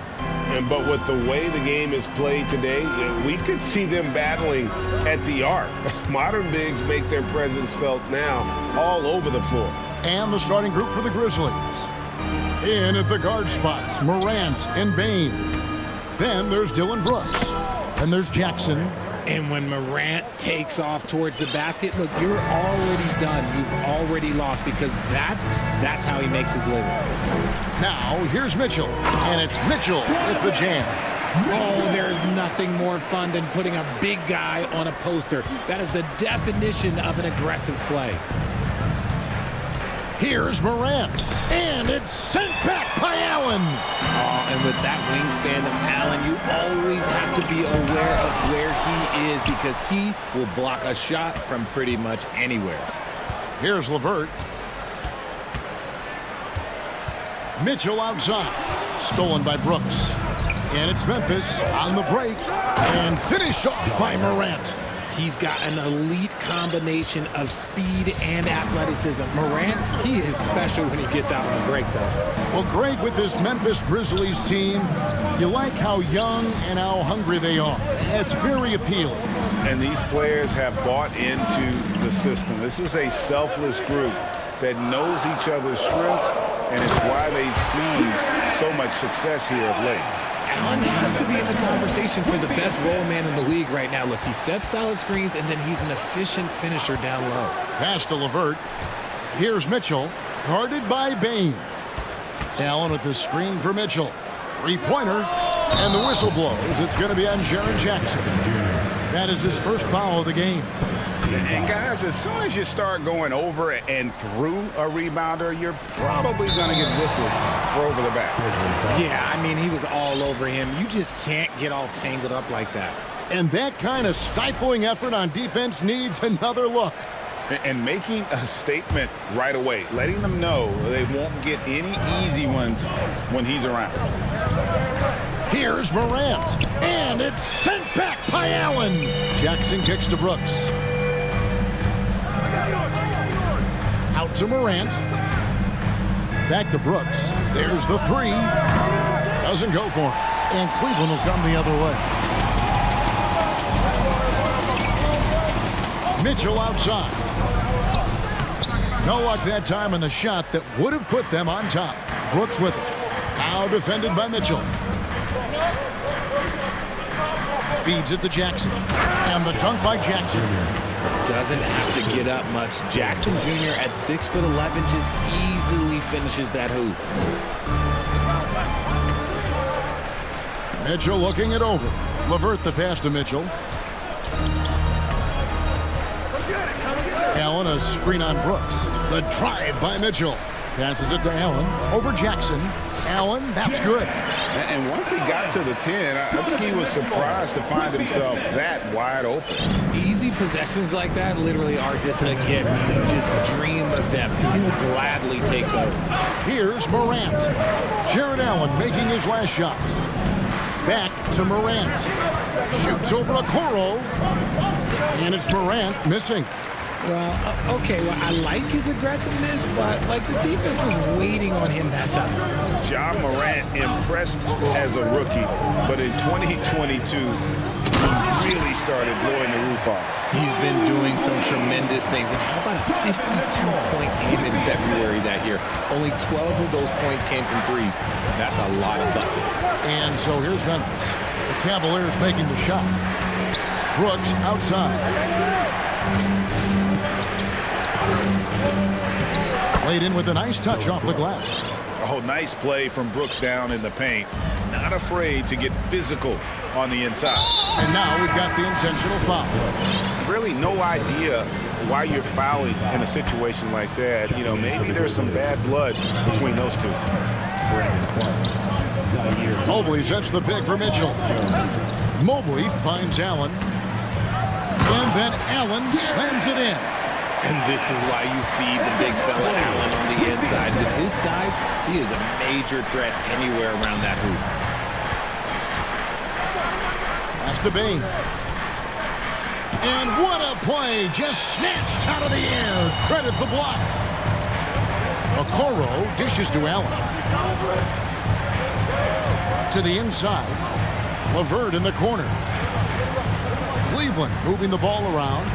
But with the way the game is played today, we could see them battling at the arc. Modern bigs make their presence felt now all over the floor. And the starting group for the Grizzlies. In at the guard spots, Morant and Bain. Then there's Dylan Brooks. And there's Jackson. And when Morant takes off towards the basket, look, you're already done. You've already lost because that's how he makes his living. Now, here's Mitchell. And it's Mitchell with the jam. Oh, there's nothing more fun than putting a big guy on a poster. That is the definition of an aggressive play. Here's Morant, and it's sent back by Allen. Oh, and with that wingspan of Allen, you always have to be aware of where he is because he will block a shot from pretty much anywhere. Here's LeVert. Mitchell outside, stolen by Brooks. And it's Memphis on the break, and finished off by Morant. He's got an elite combination of speed and athleticism. Morant, he is special when he gets out on the break, though. Well, great with this Memphis Grizzlies team. You like how young and how hungry they are. It's very appealing. And these players have bought into the system. This is a selfless group that knows each other's strengths, and it's why they've seen so much success here of late. Allen has to be in the conversation for the best roll man in the league right now. Look, he sets solid screens, and then he's an efficient finisher down low. Pass to LeVert. Here's Mitchell, guarded by Bain. Allen with the screen for Mitchell. Three-pointer, and the whistle blows. It's going to be on Jaren Jackson. That is his first foul of the game. And guys, as soon as you start going over and through a rebounder, you're probably going to get whistled for over the back. Yeah, I mean, he was all over him. You just can't get all tangled up like that. And that kind of stifling effort on defense needs another look. And making a statement right away, letting them know they won't get any easy ones when he's around. Here's Morant, and it's sent back by Allen. Jackson kicks to Brooks. Out to Morant. Back to Brooks. There's the three. Doesn't go for it. And Cleveland will come the other way. Mitchell outside. No luck that time on the shot that would have put them on top. Brooks with it. Now defended by Mitchell. Feeds it to Jackson. And the dunk by Jackson. Doesn't have to get up much. Jackson Jr. at 6'11" just easily finishes that hoop. Mitchell looking it over. LeVert the pass to Mitchell. Allen a screen on Brooks. The drive by Mitchell. Passes it to Allen. Over Jackson. Allen, that's good. And once he got to the 10, I think he was surprised to find himself that wide open. Easy possessions like that literally are just a gift. You just dream of them. He'll gladly take those. Here's Morant. Jared Allen making his last shot. Back to Morant. Shoots over Okoro. And it's Morant missing. Well, okay, well, I like his aggressiveness, but, like, the defense was waiting on him that time. Ja Morant impressed as a rookie, but in 2022, he really started blowing the roof off. He's been doing some tremendous things. And how about a 52-point game in February that year? Only 12 of those points came from threes. That's a lot of buckets. And so here's Memphis. The Cavaliers making the shot. Brooks outside. Played in with a nice touch off the glass. Oh, nice play from Brooks down in the paint. Not afraid to get physical on the inside. And now we've got the intentional foul. Really no idea why you're fouling in a situation like that. You know, maybe there's some bad blood between those two. Mobley sets the pick for Mitchell. Mobley finds Allen. And then Allen slams it in. And this is why you feed the big fella Allen on the inside. With his size, he is a major threat anywhere around that hoop. Pass to Bain. And what a play! Just snatched out of the air. Credit the block. Okoro dishes to Allen. To the inside. LeVert in the corner. Cleveland moving the ball around.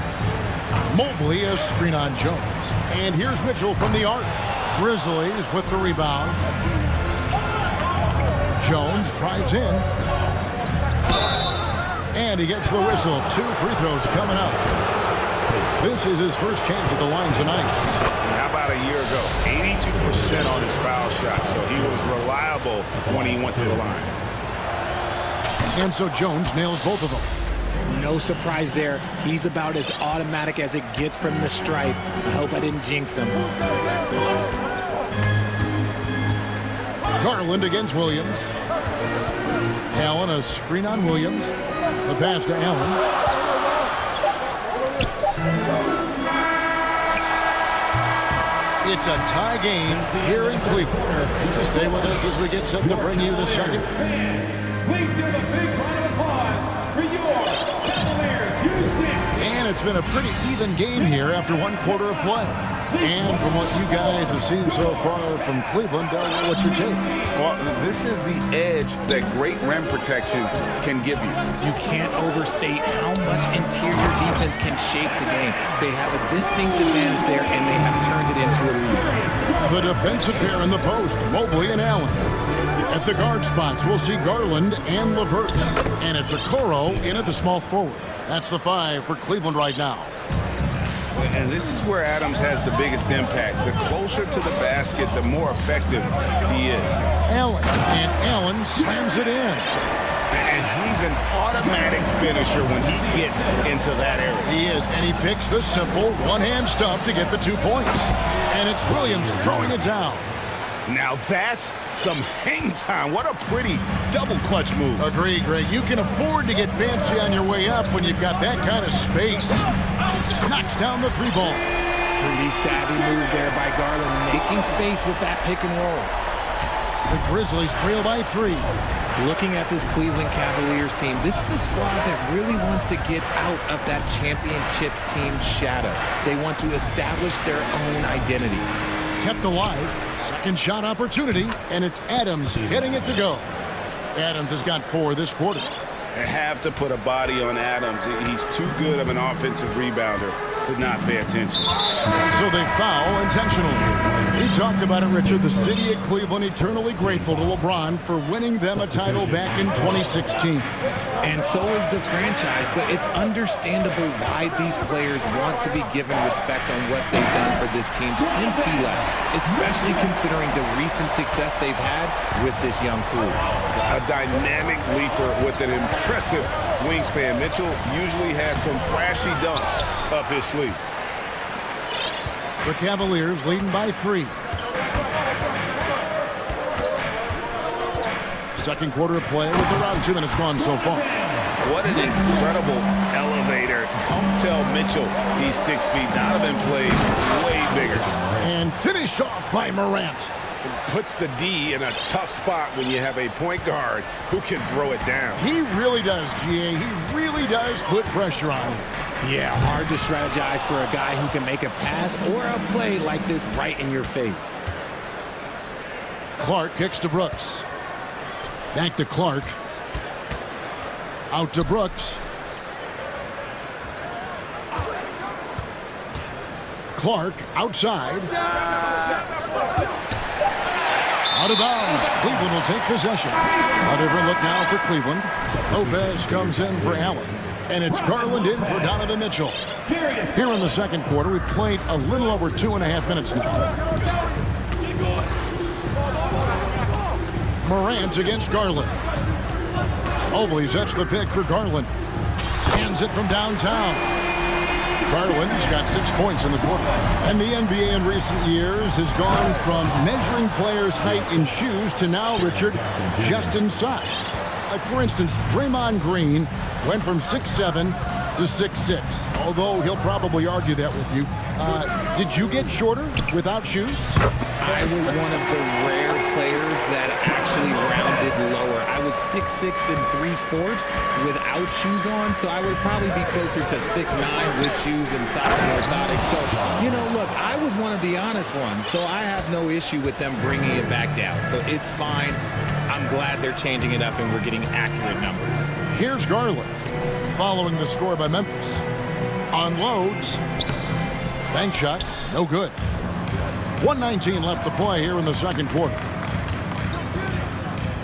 Mobley a screen on Jones. And here's Mitchell from the arc. Grizzlies with the rebound. Jones drives in. And he gets the whistle. 2 free throws coming up. This is his first chance at the line tonight. How about a year ago? 82% on his foul shot, so he was reliable when he went to the line. And so Jones nails both of them. No surprise there. He's about as automatic as it gets from the stripe. I hope I didn't jinx him. Garland against Williams. Allen a screen on Williams. The pass to Allen. It's a tie game here in Cleveland. Stay with us as we get set to bring you the second. Please give a big round of applause for your Cavaliers Houston. And it's been a pretty even game here after 1 quarter of play. And from what you guys have seen so far from Cleveland, what's your take? Well, this is the edge that great rim protection can give you. You can't overstate how much interior defense can shape the game. They have a distinct advantage there, and they have turned it into a lead. The defensive pair in the post, Mobley and Allen. At the guard spots, we'll see Garland and LeVert. And it's Okoro in at the small forward. That's the 5 for Cleveland right now. And this is where Adams has the biggest impact. The closer to the basket, the more effective he is. Allen, and Allen slams it in. And he's an automatic finisher when he gets into that area. He is, and he picks the simple one-hand stuff to get the 2 points. And it's Williams throwing it down. Now that's some hang time. What a pretty double clutch move. Agreed, Greg. You can afford to get fancy on your way up when you've got that kind of space. Knocks down the 3 ball. Pretty savvy move there by Garland, making space with that pick and roll. The Grizzlies trail by 3. Looking at this Cleveland Cavaliers team, this is a squad that really wants to get out of that championship team shadow. They want to establish their own identity. Kept alive. Second shot opportunity, and it's Adams hitting it to go. Adams has got 4 this quarter. They have to put a body on Adams. He's too good of an offensive rebounder to not pay attention. So they foul intentionally. We talked about it, Richard. The city of Cleveland eternally grateful to LeBron for winning them a title back in 2016. And so is the franchise, but it's understandable why these players want to be given respect on what they've done for this team since he left, especially considering the recent success they've had with this young crew. A dynamic leaper with an impressive wingspan. Mitchell usually has some flashy dunks up his sleeve. The Cavaliers leading by 3. Second quarter of play with around 2 minutes gone so far. What an incredible elevator. Don't tell Mitchell he's 6 feet. Donovan plays way bigger. And finished off by Morant. Puts the D in a tough spot when you have a point guard who can throw it down. He really does, GA. He really does put pressure on him. Yeah, hard to strategize for a guy who can make a pass or a play like this right in your face. Clark kicks to Brooks. Back to Clark. Out to Brooks. Clark outside. Out of bounds. Cleveland will take possession. A different look now for Cleveland. Lopez comes in for Allen. And it's Garland in for Donovan Mitchell. Here in the second quarter, we've played a little over 2.5 minutes now. Morant against Garland. Mobley sets the pick for Garland. Hands it from downtown. Garland's got 6 points in the quarter. And the NBA in recent years has gone from measuring players' height in shoes to now, Richard, just in size. Like, for instance, Draymond Green went from 6'7" to 6'6", although he'll probably argue that with you. Did you get shorter without shoes? I was one of the rare players that actually rounded lower. I was 6'6" and 3/4 without shoes on, so I would probably be closer to 6'9" with shoes and socks and orthotics. So, you know, look, I was one of the honest ones, so I have no issue with them bringing it back down. So it's fine. I'm glad they're changing it up and we're getting accurate numbers. Here's Garland, following the score by Memphis. Unloads. Bank shot, no good. 1:19 left to play here in the second quarter.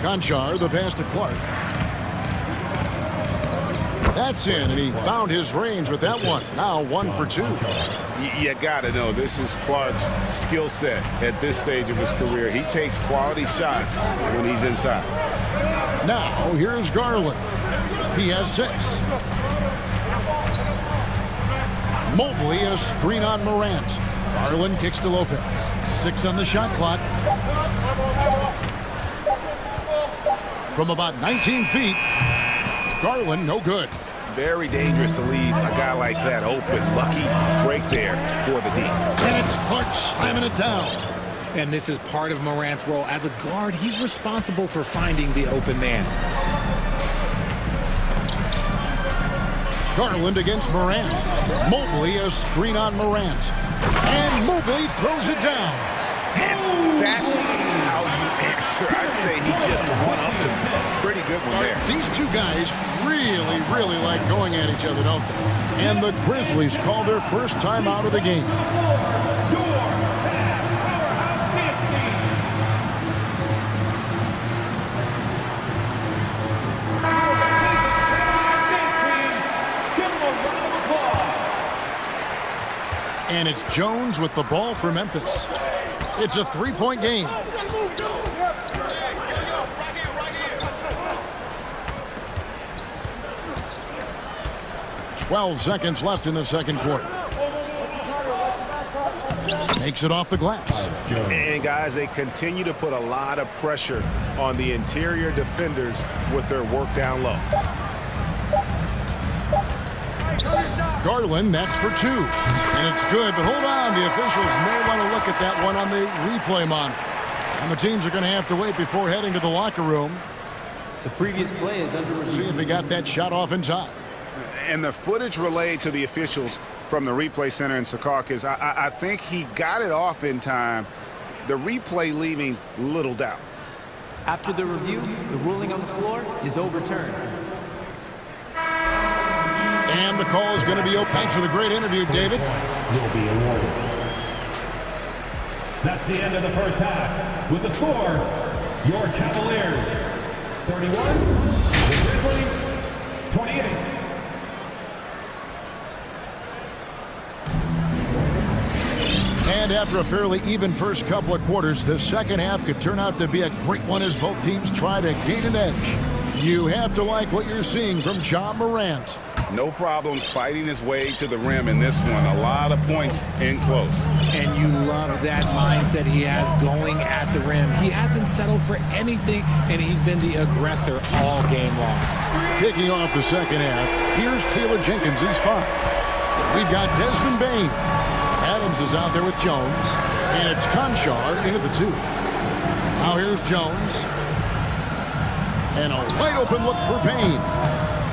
Conchar, the pass to Clark. That's in, and he found his range with that one. Now 1 for 2. You got to know, this is Clark's skill set at this stage of his career. He takes quality shots when he's inside. Now, here's Garland. He has 6. Mobley, a screen on Morant. Garland kicks to Lopez. 6 on the shot clock. From about 19 feet, Garland, no good. Very dangerous to leave a guy like that open. Lucky break there for the D. And it's Clark slamming it down. And this is part of Morant's role. As a guard, he's responsible for finding the open man. Garland against Morant. Mobley, a screen on Morant. And Mobley throws it down. And that's how you answer. I'd say he just one-upped him. Pretty good one there. These two guys really like going at each other, don't they? And the Grizzlies call their first time out of the game. And it's Jones with the ball for Memphis. It's a 3-point game. Twelve seconds left in the second quarter. Makes it off the glass. And guys, they continue to put a lot of pressure on the interior defenders with their work down low. Garland, that's for 2. And it's good, but hold on. The officials may want to look at that one on the replay monitor. And the teams are going to have to wait before heading to the locker room. The previous play is under review. See if they got that shot off in time. And the footage relayed to the officials from the replay center in Secaucus, I think he got it off in time. The replay leaving little doubt. After the review, the ruling on the floor is overturned. And the call is going to be open. Thanks for the great interview, David. Will be awarded. That's the end of the first half. With the score, your Cavaliers 31, the Grizzlies 28. And after a fairly even first couple of quarters, the second half could turn out to be a great one as both teams try to gain an edge. You have to like what you're seeing from Ja Morant. No problems fighting his way to the rim in this one. A lot of points in close. And you love that mindset he has going at the rim. He hasn't settled for anything, and he's been the aggressor all game long. Kicking off the second half, here's Taylor Jenkins' 5. We've got Desmond Bain. Adams is out there with Jones, and it's Conchar into the 2. Now here's Jones. And a wide open look for Bain.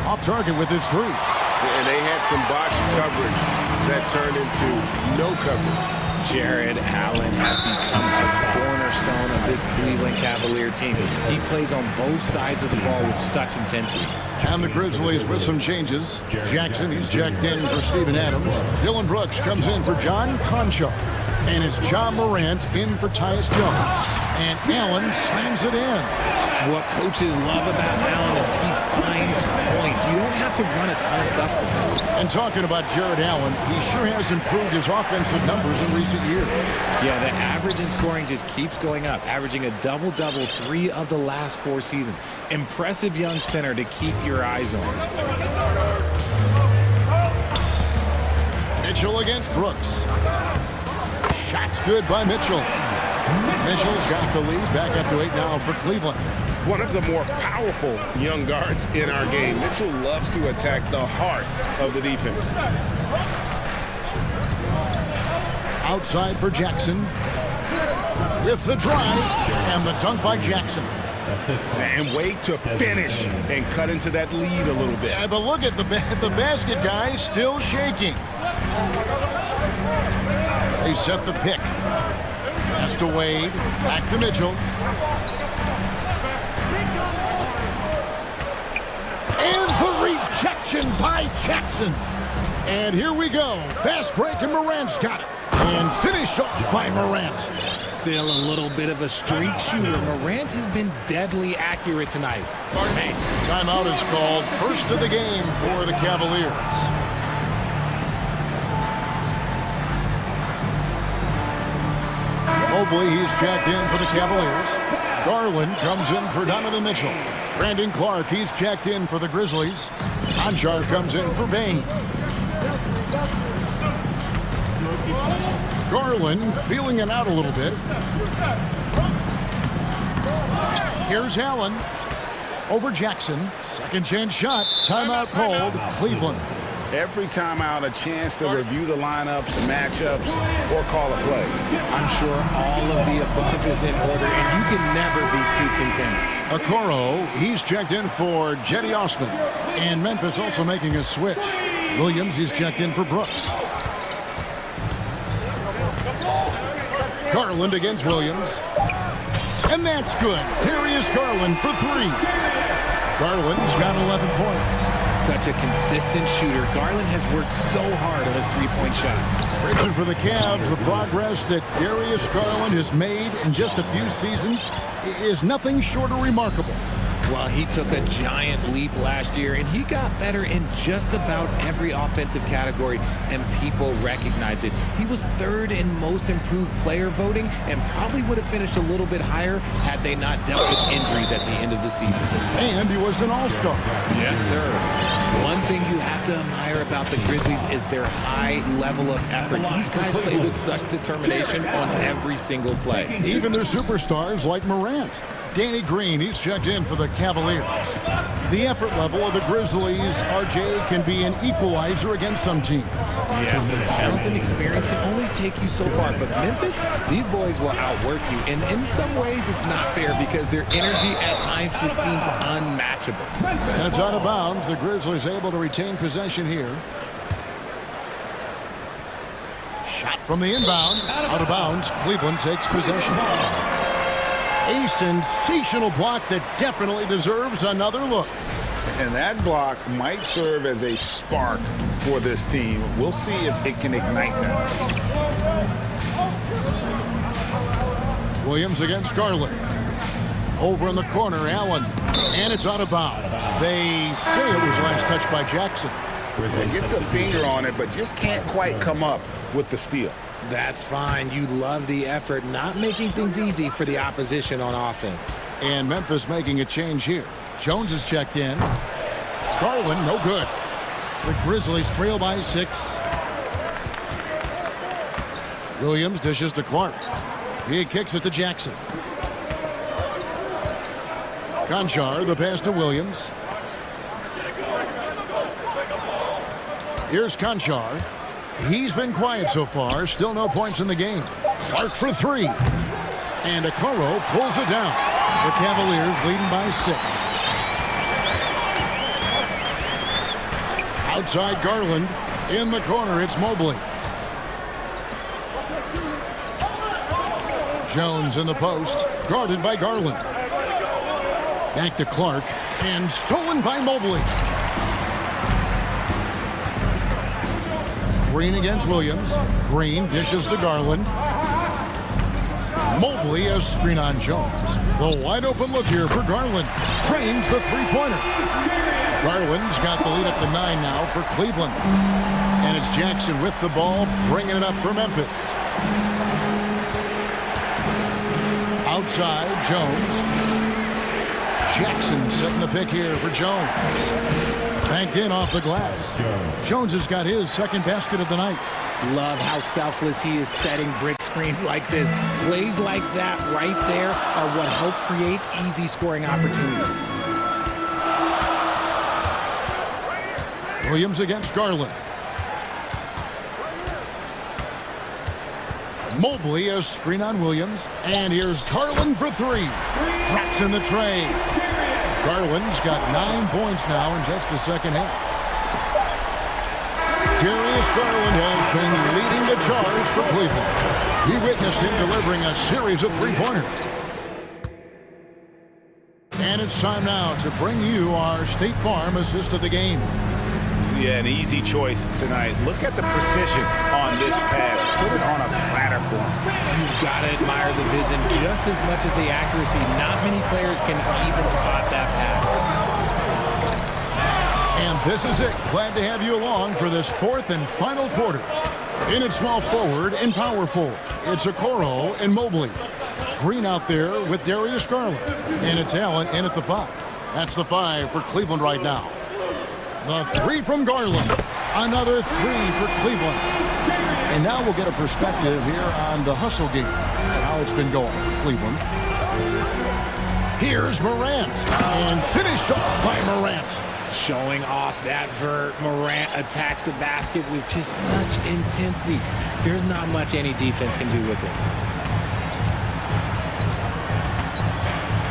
Off target with his 3. And they had some botched coverage that turned into no coverage. Jared Allen has become a cornerstone of this Cleveland Cavalier team. He plays on both sides of the ball with such intensity. And the Grizzlies with some changes. Jackson, he's checked in for Steven Adams. Dylan Brooks comes in for John Conchar. And it's Ja Morant in for Tyus Jones. And Allen slams it in. What coaches love about Allen is he finds points. You don't have to run a ton of stuff for him. And talking about Jared Allen, he sure has improved his offensive numbers in recent years. Yeah, the average in scoring just keeps going up, averaging a double-double 3 of the last 4 seasons. Impressive young center to keep your eyes on. Mitchell against Brooks. Shots good by Mitchell. Mitchell's got the lead, back up to 8 now for Cleveland. One of the more powerful young guards in our game. Mitchell loves to attack the heart of the defense. Outside for Jackson. With the drive and the dunk by Jackson. And wait to finish and cut into that lead a little bit. Yeah, but look at the basket guy still shaking. They set the pick. Pass to Wade. Back to Mitchell. And the rejection by Jackson. And here we go. Fast break, and Morant's got it. And finished off by Morant. Still a little bit of a streak shooter. Morant has been deadly accurate tonight. Timeout is called. First of the game for the Cavaliers. Mobley, he's checked in for the Cavaliers. Garland comes in for Donovan Mitchell. Brandon Clark, he's checked in for the Grizzlies. Anjar comes in for Bane. Garland feeling it out a little bit. Here's Allen over Jackson. Second chance shot. Timeout called. Cleveland. Every time out, a chance to review the lineups, matchups, or call a play. I'm sure all of the above is in order, and you can never be too content. Okoro, he's checked in for Jetty Osman. And Memphis also making a switch. Williams, he's checked in for Brooks. Garland against Williams. And that's good. Darius Garland for three. Garland's got 11 points. Such a consistent shooter. Garland has worked so hard on his three-point shot. Richard for the Cavs, the progress that Darius Garland has made in just a few seasons is nothing short of remarkable. Well, he took a giant leap last year, and he got better in just about every offensive category, and people recognized it. He was third in most improved player voting and probably would have finished a little bit higher had they not dealt with injuries at the end of the season. And he was an all-star. Yes, sir. One thing you have to admire about the Grizzlies is their high level of effort. These guys play with such determination on every single play. Even their superstars like Morant. Danny Green, he's checked in for the Cavaliers. The effort level of the Grizzlies, RJ, can be an equalizer against some teams. Yes, the talent and experience can only take you so far. But Memphis, these boys will outwork you. And in some ways, it's not fair because their energy at times just seems unmatchable. And it's out of bounds. The Grizzlies able to retain possession here. Shot from the inbound. Out of bounds. Cleveland takes possession. A sensational block that definitely deserves another look. And that block might serve as a spark for this team. We'll see if it can ignite that. Williams against Garland. Over in the corner, Allen. And it's out of bounds. They say it was last touched by Jackson. He gets a finger on it, but just can't quite come up with the steal. That's fine. You love the effort, not making things easy for the opposition on offense. And Memphis making a change here. Jones is checked in. Garland, no good. The Grizzlies trail by 6. Williams dishes to Clark. He kicks it to Jackson. Conchar, the pass to Williams. Here's Conchar. He's been quiet so far. Still no points in the game. Clark for 3. And Okoro pulls it down. The Cavaliers leading by 6. Outside Garland. In the corner, it's Mobley. Jones in the post. Guarded by Garland. Back to Clark. And stolen by Mobley. Green against Williams. Green dishes to Garland. Mobley a screen on Jones. The wide open look here for Garland. Trains the three-pointer. Garland's got the lead up to 9 now for Cleveland. And it's Jackson with the ball, bringing it up for Memphis. Outside, Jones. Jackson setting the pick here for Jones. Banked in off the glass. Jones has got his second basket of the night. Love how selfless he is setting brick screens like this. Plays like that right there are what help create easy scoring opportunities. Williams against Garland. Mobley, a screen on Williams. And here's Garland for three. Drops in the tray. Garland's got 9 points now in just the second half. Darius Garland has been leading the charge for Cleveland. We witnessed him delivering a series of three-pointers. And it's time now to bring you our State Farm assist of the game. Yeah, an easy choice tonight. Look at the precision on this pass. Put it on a platter for him. You've got to admire the vision just as much as the accuracy. Not many players can even spot that pass. And this is it. Glad to have you along for this fourth and final quarter. In at small forward and power forward, it's Okoro and Mobley. Green out there with Darius Garland. And it's Allen in at the 5. That's the 5 for Cleveland right now. The 3 from Garland. Another 3 for Cleveland. And now we'll get a perspective here on the hustle game, how it's been going for Cleveland. Here's Morant. And finished off by Morant. Showing off that vert. Morant attacks the basket with just such intensity. There's not much any defense can do with it.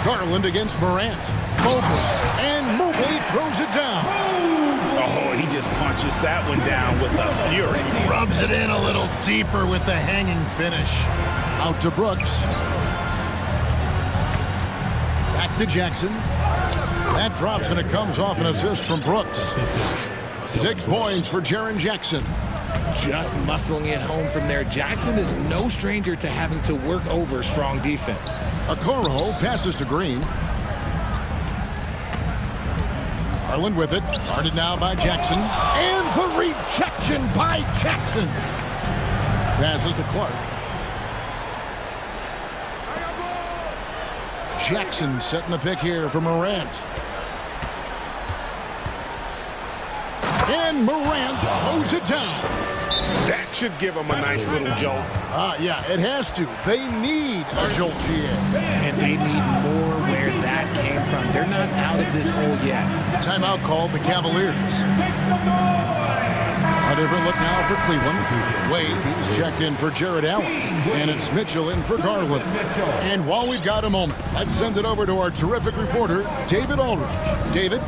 Garland against Morant. Mobley. And Mobley throws it down. Oh, he just punches that one down with a fury. Rubs it in a little deeper with the hanging finish. Out to Brooks. Back to Jackson. That drops and it comes off an assist from Brooks. 6 points for Jaren Jackson. Just muscling it home from there. Jackson is no stranger to having to work over strong defense. Okoro passes to Green. Garland with it. Guarded now by Jackson. And the rejection by Jackson. Passes to Clark. Jackson setting the pick here for Morant. And Morant throws it down. That should give them a nice little jolt. Yeah, it has to. They need a jolt, GA. And they need more where that came from. They're not out of this hole yet. Timeout called the Cavaliers. A different look now for Cleveland. Wade, he's checked in for Jared Allen. And it's Mitchell in for Garland. And while we've got a moment, let's send it over to our terrific reporter, David Aldridge. David?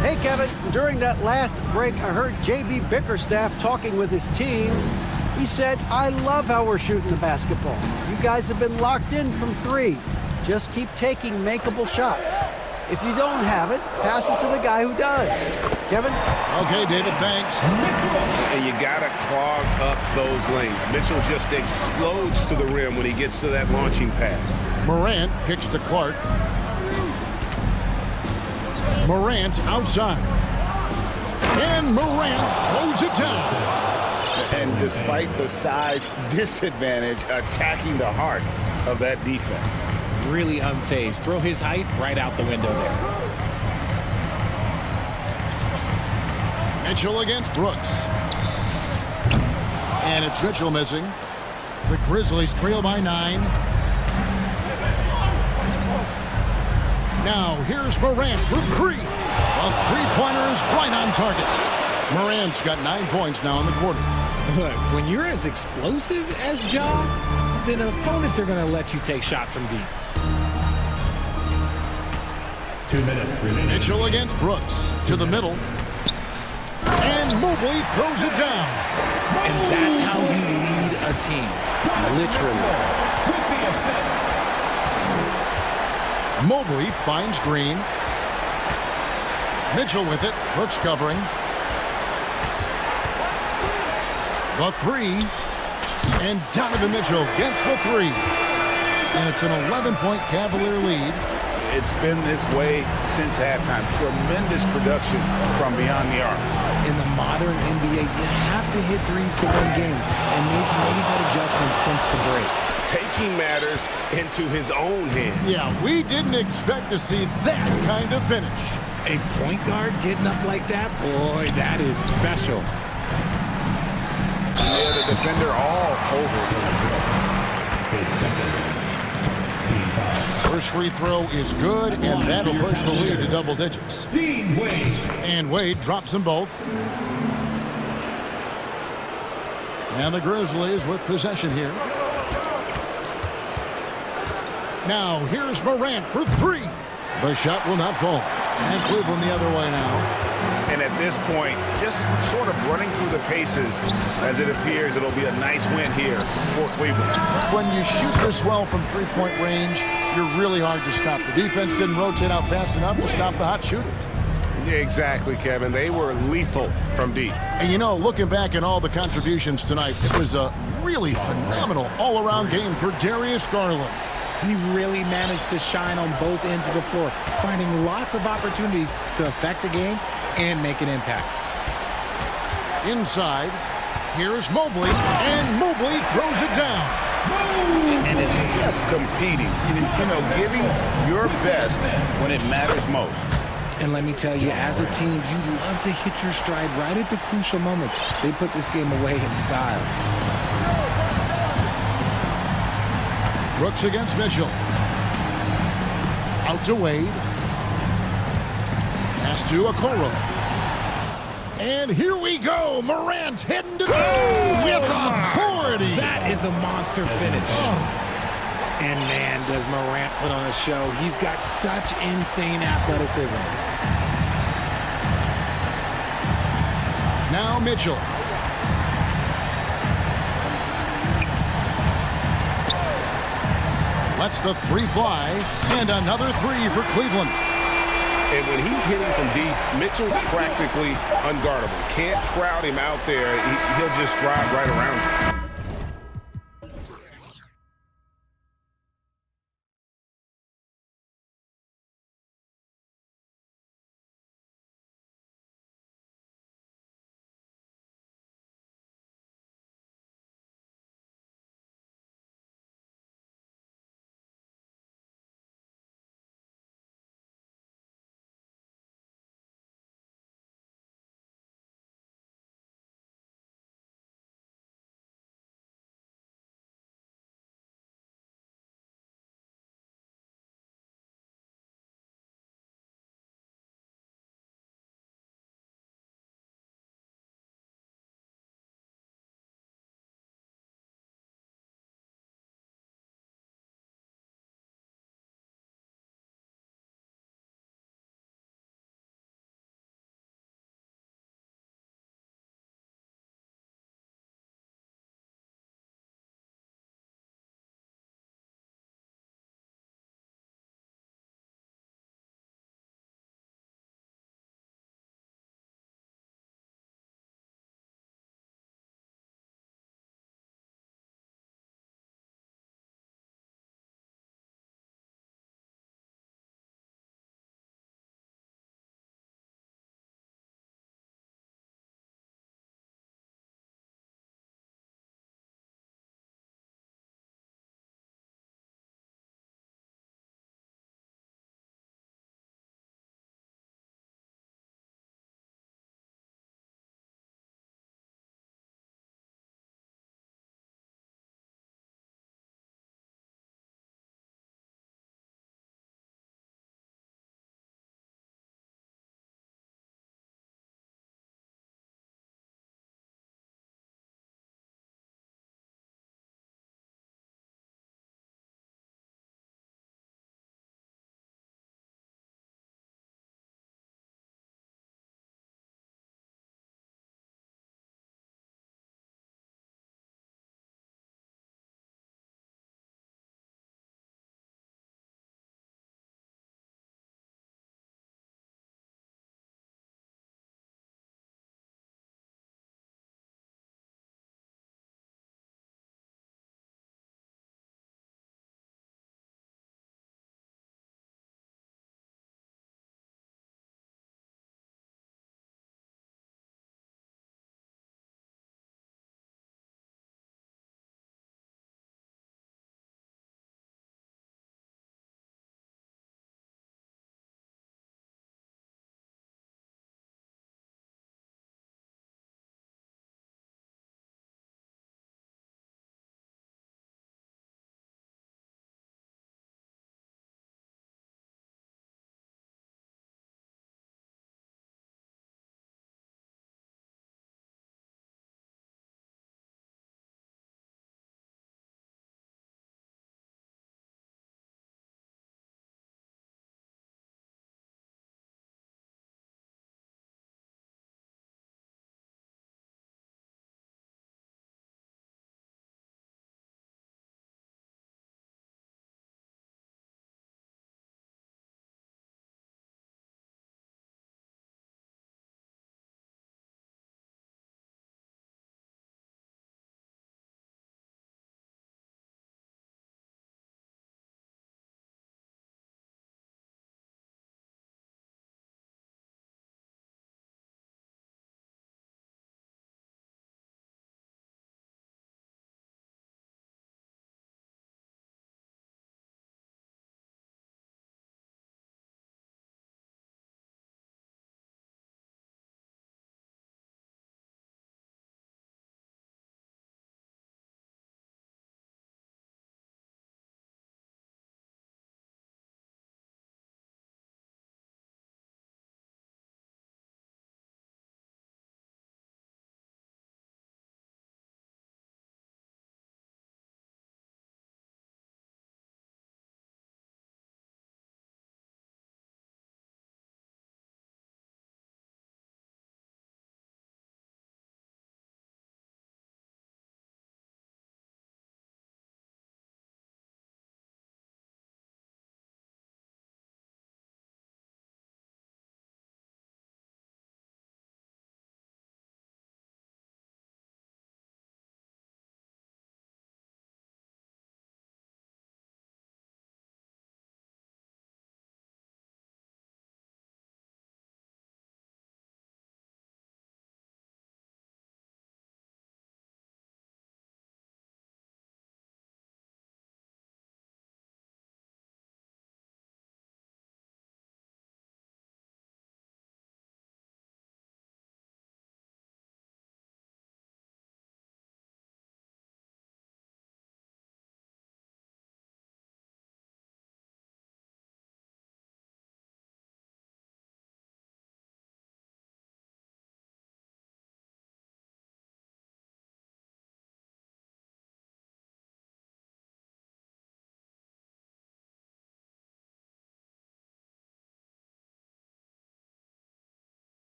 Hey, Kevin. During that last break, I heard J.B. Bickerstaff talking with his team. He said, I love how we're shooting the basketball. You guys have been locked in from 3. Just keep taking makeable shots. If you don't have it, pass it to the guy who does. Kevin? Okay, David, thanks. And you got to clog up those lanes. Mitchell just explodes to the rim when he gets to that launching pad. Morant kicks to Clark. Morant outside. And Morant throws it down. And despite the size disadvantage, attacking the heart of that defense. Really unfazed. Throw his height right out the window there. Mitchell against Brooks. And it's Mitchell missing. The Grizzlies trail by 9. Now here's Morant for 3. A three-pointer is right on target. Morant's got 9 points now in the quarter. Look, when you're as explosive as Ja, then opponents are going to let you take shots from deep. 2 minutes remaining. Mitchell against Brooks. To the middle. And Mobley throws it down. And that's how you lead a team. Literally. Mobley finds Green. Mitchell with it. Brooks covering. The 3. And Donovan Mitchell gets the 3. And it's an 11-point Cavalier lead. It's been this way since halftime. Tremendous production from beyond the arc. In the modern NBA, you have to hit threes to win games. And they've made that adjustment since the break. Taking matters into his own hands. Yeah, we didn't expect to see that kind of finish. A point guard getting up like that, boy, that is special. Yeah, the defender all over. First free throw is good, and that'll push the lead to double digits. And Wade drops them both. And the Grizzlies with possession here. Now here's Morant for three. The shot will not fall. And Cleveland the other way now. And at this point, just sort of running through the paces as it appears it'll be a nice win here for Cleveland. When you shoot this well from three-point range, you're really hard to stop. The defense didn't rotate out fast enough to stop the hot shooters. Yeah, exactly, Kevin. They were lethal from deep. And you know, looking back at all the contributions tonight, it was a really phenomenal all-around game for Darius Garland. He really managed to shine on both ends of the floor, finding lots of opportunities to affect the game and make an impact. Inside, here's Mobley, and Mobley throws it down. And it's just competing, you know, giving your best when it matters most. And let me tell you, as a team, you love to hit your stride right at the crucial moments. They put this game away in style. Brooks against Mitchell. Out to Wade. Pass to Okoro. And here we go. Morant heading to goal with authority. That is a monster finish. And man, does Morant put on a show. He's got such insane athleticism. Now Mitchell. Lets the three fly, and another three for Cleveland. And when he's hitting from deep, Mitchell's practically unguardable. Can't crowd him out there. He'll just drive right around him.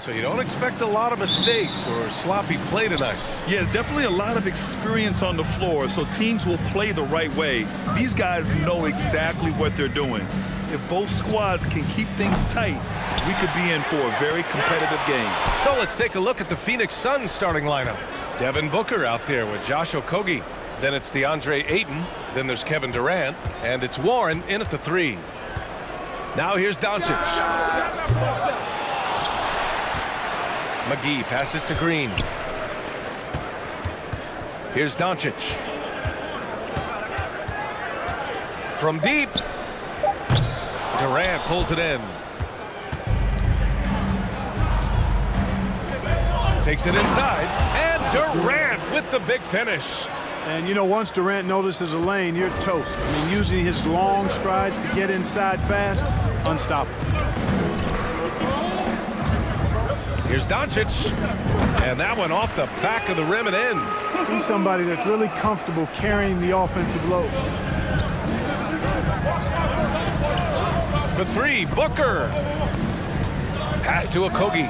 So you don't expect a lot of mistakes or sloppy play tonight. Yeah, definitely a lot of experience on the floor, so teams will play the right way. These guys know exactly what they're doing. If both squads can keep things tight, we could be in for a very competitive game. So let's take a look at the Phoenix Suns starting lineup. Devin Booker out there with Josh Okogie. Then it's DeAndre Ayton. Then there's Kevin Durant. And it's Warren in at the 3. Now here's Doncic. McGee passes to Green. Here's Doncic. From deep. Durant pulls it in. Takes it inside. And Durant with the big finish. And, you know, once Durant notices a lane, you're toast. I mean, using his long strides to get inside fast, unstoppable. Here's Doncic. And that one off the back of the rim and in. He's somebody that's really comfortable carrying the offensive load. For 3, Booker. Pass to Okogie.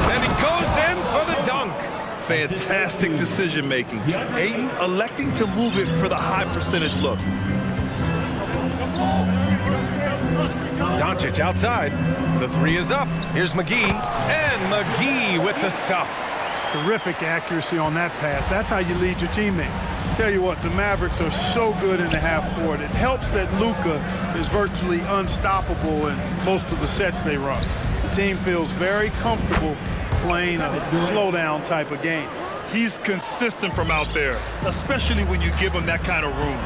And he goes in for the dunk. Fantastic decision-making. Ayton electing to move it for the high percentage look. Doncic outside. The 3 is up. Here's McGee. And McGee with the stuff. Terrific accuracy on that pass. That's how you lead your teammate. Tell you what, the Mavericks are so good in the half court. It helps that Luka is virtually unstoppable in most of the sets they run. The team feels very comfortable playing a slowdown type of game. He's consistent from out there, especially when you give him that kind of room.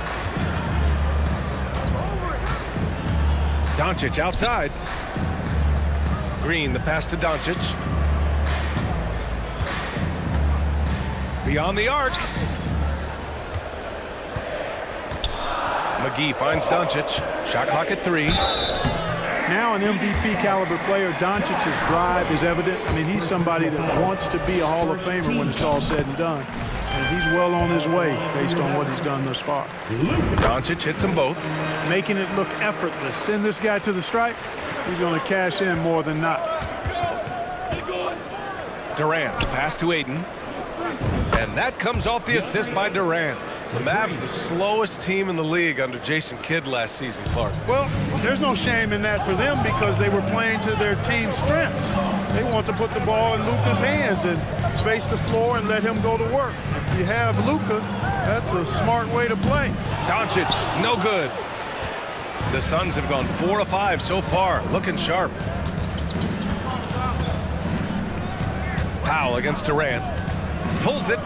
Doncic outside. Green, the pass to Doncic. Beyond the arc. McGee finds Doncic. Shot clock at 3. Now an MVP caliber player, Doncic's drive is evident. I mean, he's somebody that wants to be a Hall of Famer when it's all said and done. And he's well on his way based on what he's done thus far. Doncic hits them both. Making it look effortless. Send this guy to the stripe, he's going to cash in more than not. Durant, the pass to Ayton. And that comes off the assist by Durant. The Mavs, the slowest team in the league under Jason Kidd last season, Clark. Well, there's no shame in that for them because they were playing to their team's strengths. They want to put the ball in Luka's hands and space the floor and let him go to work. If you have Luka, that's a smart way to play. Doncic, no good. The Suns have gone 4 of 5 so far, looking sharp. Powell against Durant. Pulls it.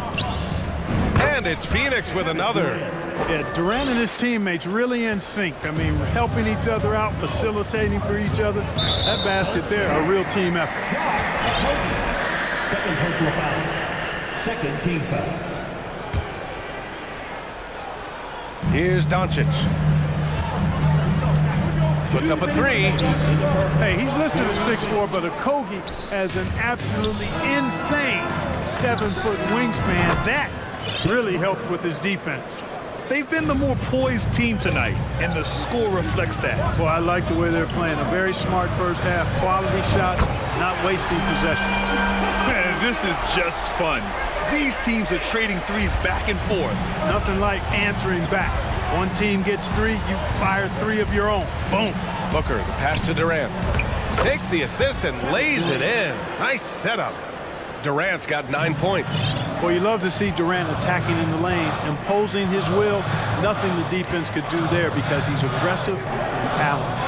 And it's Phoenix with another. Yeah, Durant and his teammates really in sync. I mean, helping each other out, facilitating for each other. That basket there, a real team effort. Second personal foul. Second team foul. Here's Doncic. Puts up a 3. Hey, he's listed at 6'4", but Okogie has an absolutely insane 7-foot wingspan. That really helps with his defense. They've been the more poised team tonight, and the score reflects that. Well, I like the way they're playing. A very smart first half, quality shots, not wasting possessions. Man, this is just fun. These teams are trading threes back and forth. Nothing like answering back. One team gets 3, you fire 3 of your own. Boom. Booker, the pass to Durant. Takes the assist and lays it in. Nice setup. Durant's got 9 points. Well, you love to see Durant attacking in the lane, imposing his will. Nothing the defense could do there because he's aggressive and talented.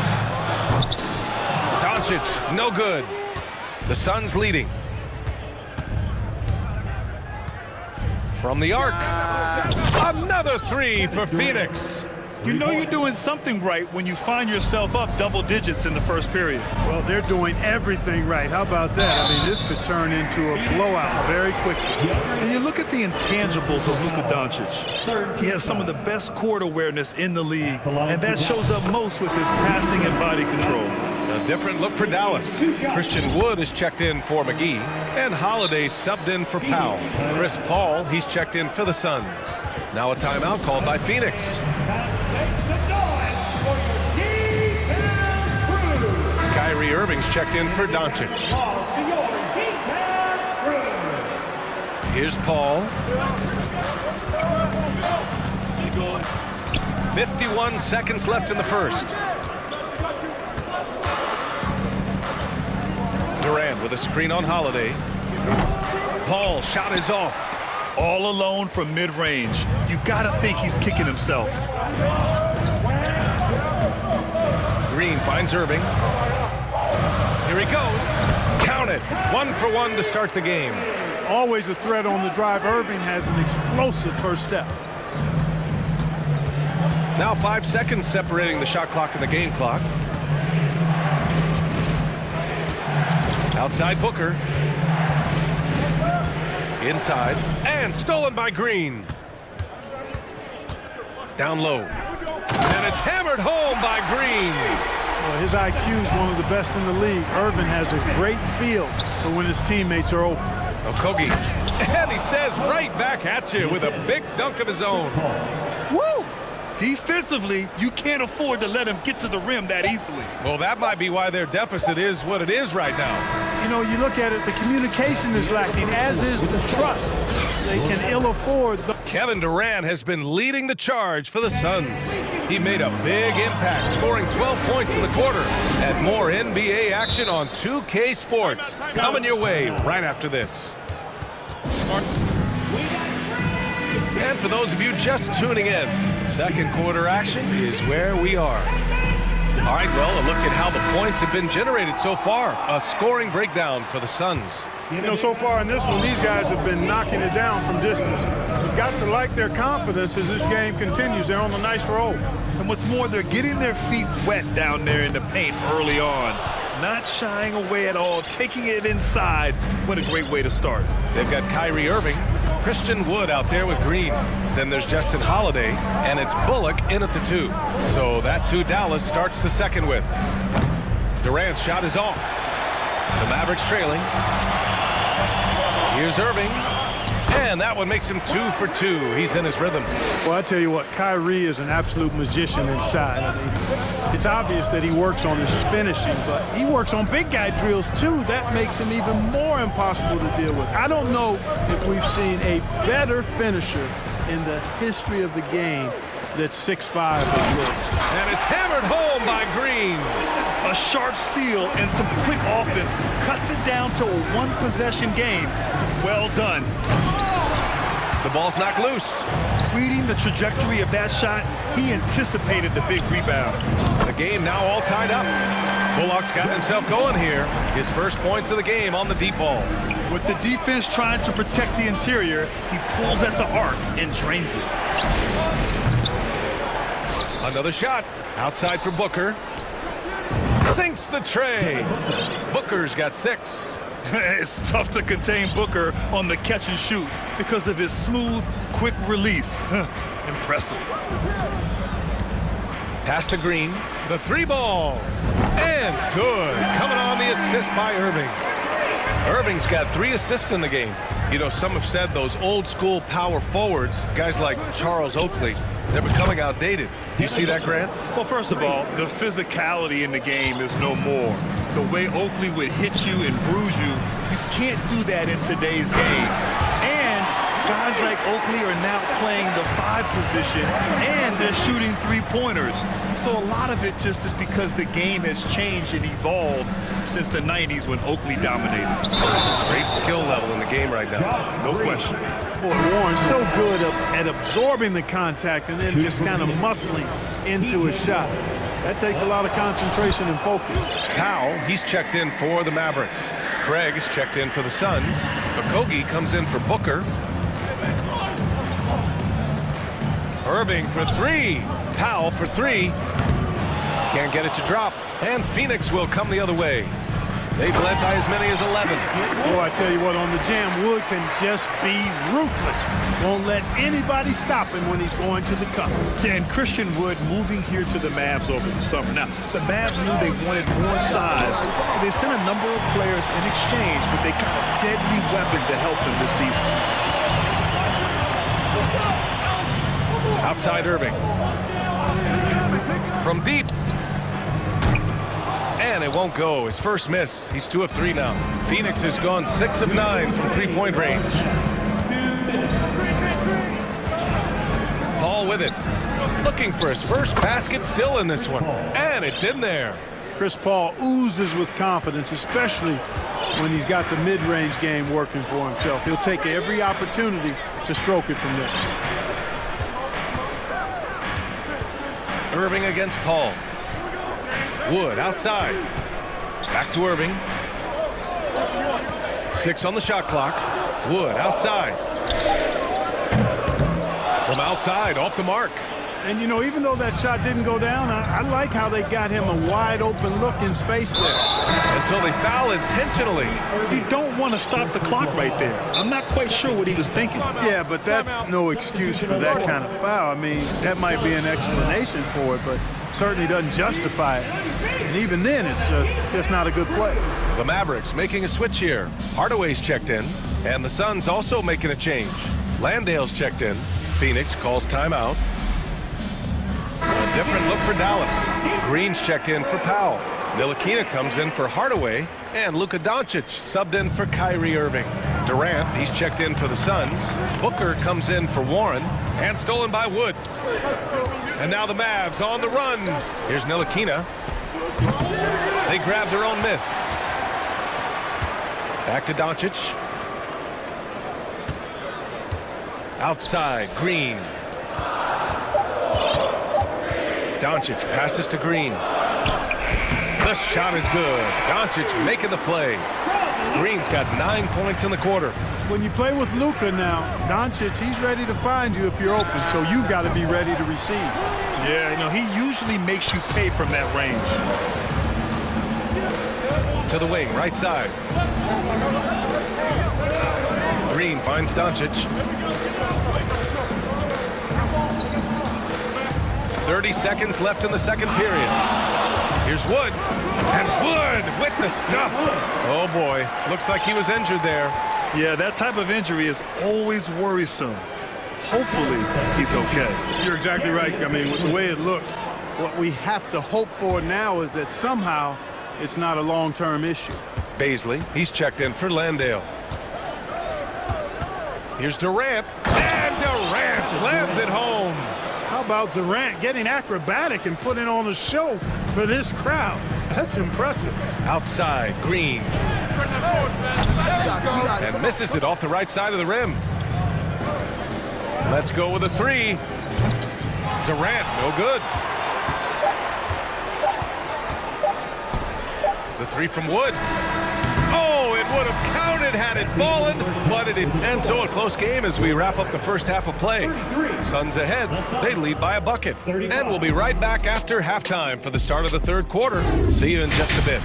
Doncic, no good. The Suns leading. From the arc. Another 3 for Phoenix. You know you're doing something right when you find yourself up double digits in the first period. Well, they're doing everything right. How about that? I mean, this could turn into a blowout very quickly. And you look at the intangibles of Luka Doncic. He has some of the best court awareness in the league, and that shows up most with his passing and body control. A different look for Dallas. Christian Wood is checked in for McGee, and Holiday subbed in for Powell. Chris Paul, he's checked in for the Suns. Now a timeout called by Phoenix. Kyrie Irving's checked in for Doncic. Here's Paul. 51 seconds left in the first. Durant with a screen on Holiday. Paul, shot is off. All alone from mid-range. You gotta think he's kicking himself. Green finds Irving. Here he goes. Count it. 1 for 1 to start the game. Always a threat on the drive. Irving has an explosive first step. Now 5 seconds separating the shot clock and the game clock. Outside Booker. Inside. And stolen by Green. Down low. And it's hammered home by Green. Well, his IQ is one of the best in the league. Irving has a great feel for when his teammates are open. Okogie. And he says right back at you with a big dunk of his own. Woo! Defensively, you can't afford to let him get to the rim that easily. Well, that might be why their deficit is what it is right now. You know, you look at it, the communication is lacking, as is the trust. They can ill afford the... Kevin Durant has been leading the charge for the Suns. He made a big impact, scoring 12 points in the quarter. And more NBA action on 2K Sports coming your way right after this. And for those of you just tuning in, second quarter action is where we are. All right, well, a look at how the points have been generated so far. A scoring breakdown for the Suns. You know, so far in this one, these guys have been knocking it down from distance. You've got to like their confidence as this game continues. They're on a nice roll. And what's more, they're getting their feet wet down there in the paint early on. Not shying away at all, taking it inside. What a great way to start. They've got Kyrie Irving, Christian Wood out there with Green. Then there's Justin Holiday, and it's Bullock in at the 2. So that's who Dallas starts the second with. Durant's shot is off. The Mavericks trailing. Here's Irving. And that one makes him 2 for 2. He's in his rhythm. Well, I tell you what, Kyrie is an absolute magician inside. I mean, it's obvious that he works on his finishing, but he works on big guy drills too. That makes him even more impossible to deal with. I don't know if we've seen a better finisher in the history of the game that's 6'5" or short. And it's hammered home by Green. A sharp steal and some quick offense cuts it down to a one-possession game. Well done. The ball's knocked loose. Reading the trajectory of that shot, he anticipated the big rebound. The game now all tied up. Bullock's got himself going here. His first points of the game on the deep ball. With the defense trying to protect the interior, he pulls at the arc and drains it. Another shot. Outside for Booker. Sinks the tray. Booker's got 6. It's tough to contain Booker on the catch and shoot because of his smooth, quick release. Impressive. Pass to Green. The 3 ball. And good. Coming on the assist by Irving. Irving's got 3 assists in the game. You know, some have said those old school power forwards, guys like Charles Oakley, they're becoming outdated. You see that, Grant? Well, first of all, the physicality in the game is no more. The way Oakley would hit you and bruise you, you can't do that in today's game. And guys like Oakley are now playing the 5 position, and they're shooting 3-pointers. So a lot of it just is because the game has changed and evolved since the 90s when Oakley dominated. Great skill level in the game right now. No question. Boy, Warren's so good at absorbing the contact and then just kind of muscling into a shot. That takes a lot of concentration and focus. Powell, he's checked in for the Mavericks. Craig is checked in for the Suns. Okogie comes in for Booker. Irving for 3. Powell for 3. Can't get it to drop. And Phoenix will come the other way. They've led by as many as 11. Boy, I tell you what, on the jam, Wood can just be ruthless. Won't let anybody stop him when he's going to the cup. Yeah, and Christian Wood moving here to the Mavs over the summer. Now, the Mavs knew they wanted more size, so they sent a number of players in exchange, but they got a deadly weapon to help them this season. Outside Irving. From deep. And it won't go. His first miss. He's 2 of 3 now. Phoenix has gone 6 of 9 from three-point range. Paul with it. Looking for his first basket, still in this one. And it's in there. Chris Paul oozes with confidence, especially when he's got the mid-range game working for himself. He'll take every opportunity to stroke it from there. Irving against Paul. Wood outside. Back to Irving. 6 on the shot clock. Wood outside. From outside, off the mark. And, you know, even though that shot didn't go down, I like how they got him a wide-open look in space there. And so they foul intentionally. You don't want to stop the clock right there. I'm not quite sure what he was thinking. Yeah, but that's no excuse for that kind of foul. I mean, that might be an explanation for it, but certainly doesn't justify it. And even then, it's just not a good play. The Mavericks making a switch here. Hardaway's checked in, and the Suns also making a change. Landale's checked in. Phoenix calls timeout. A different look for Dallas. Green's checked in for Powell. Ntilikina comes in for Hardaway, and Luka Doncic subbed in for Kyrie Irving. Durant, he's checked in for the Suns. Booker comes in for Warren, and stolen by Wood. And now the Mavs on the run. Here's Ntilikina. They grab their own miss. Back to Doncic. Outside, Green. Doncic passes to Green. The shot is good. Doncic making the play. Green's got 9 points in the quarter. When you play with Luka now, Doncic, he's ready to find you if you're open, so you've got to be ready to receive. Yeah, you know, he usually makes you pay from that range. To the wing, right side. Green finds Doncic. 30 seconds left in the second period. Here's Wood. And Wood with the stuff. Oh, boy. Looks like he was injured there. Yeah, that type of injury is always worrisome. Hopefully, he's okay. You're exactly right. I mean, with the way it looks, what we have to hope for now is that somehow it's not a long-term issue. Baisley, he's checked in for Landale. Here's Durant. And Durant slams it home. How about Durant getting acrobatic and putting on a show for this crowd? That's impressive. Outside, Green. And misses it off the right side of the rim. Let's go with a 3. Durant, no good. The 3 from Wood. Oh, it would have counted had it fallen, but it didn't. And so a close game as we wrap up the first half of play. Suns ahead. They lead by a bucket. And we'll be right back after halftime for the start of the third quarter. See you in just a bit.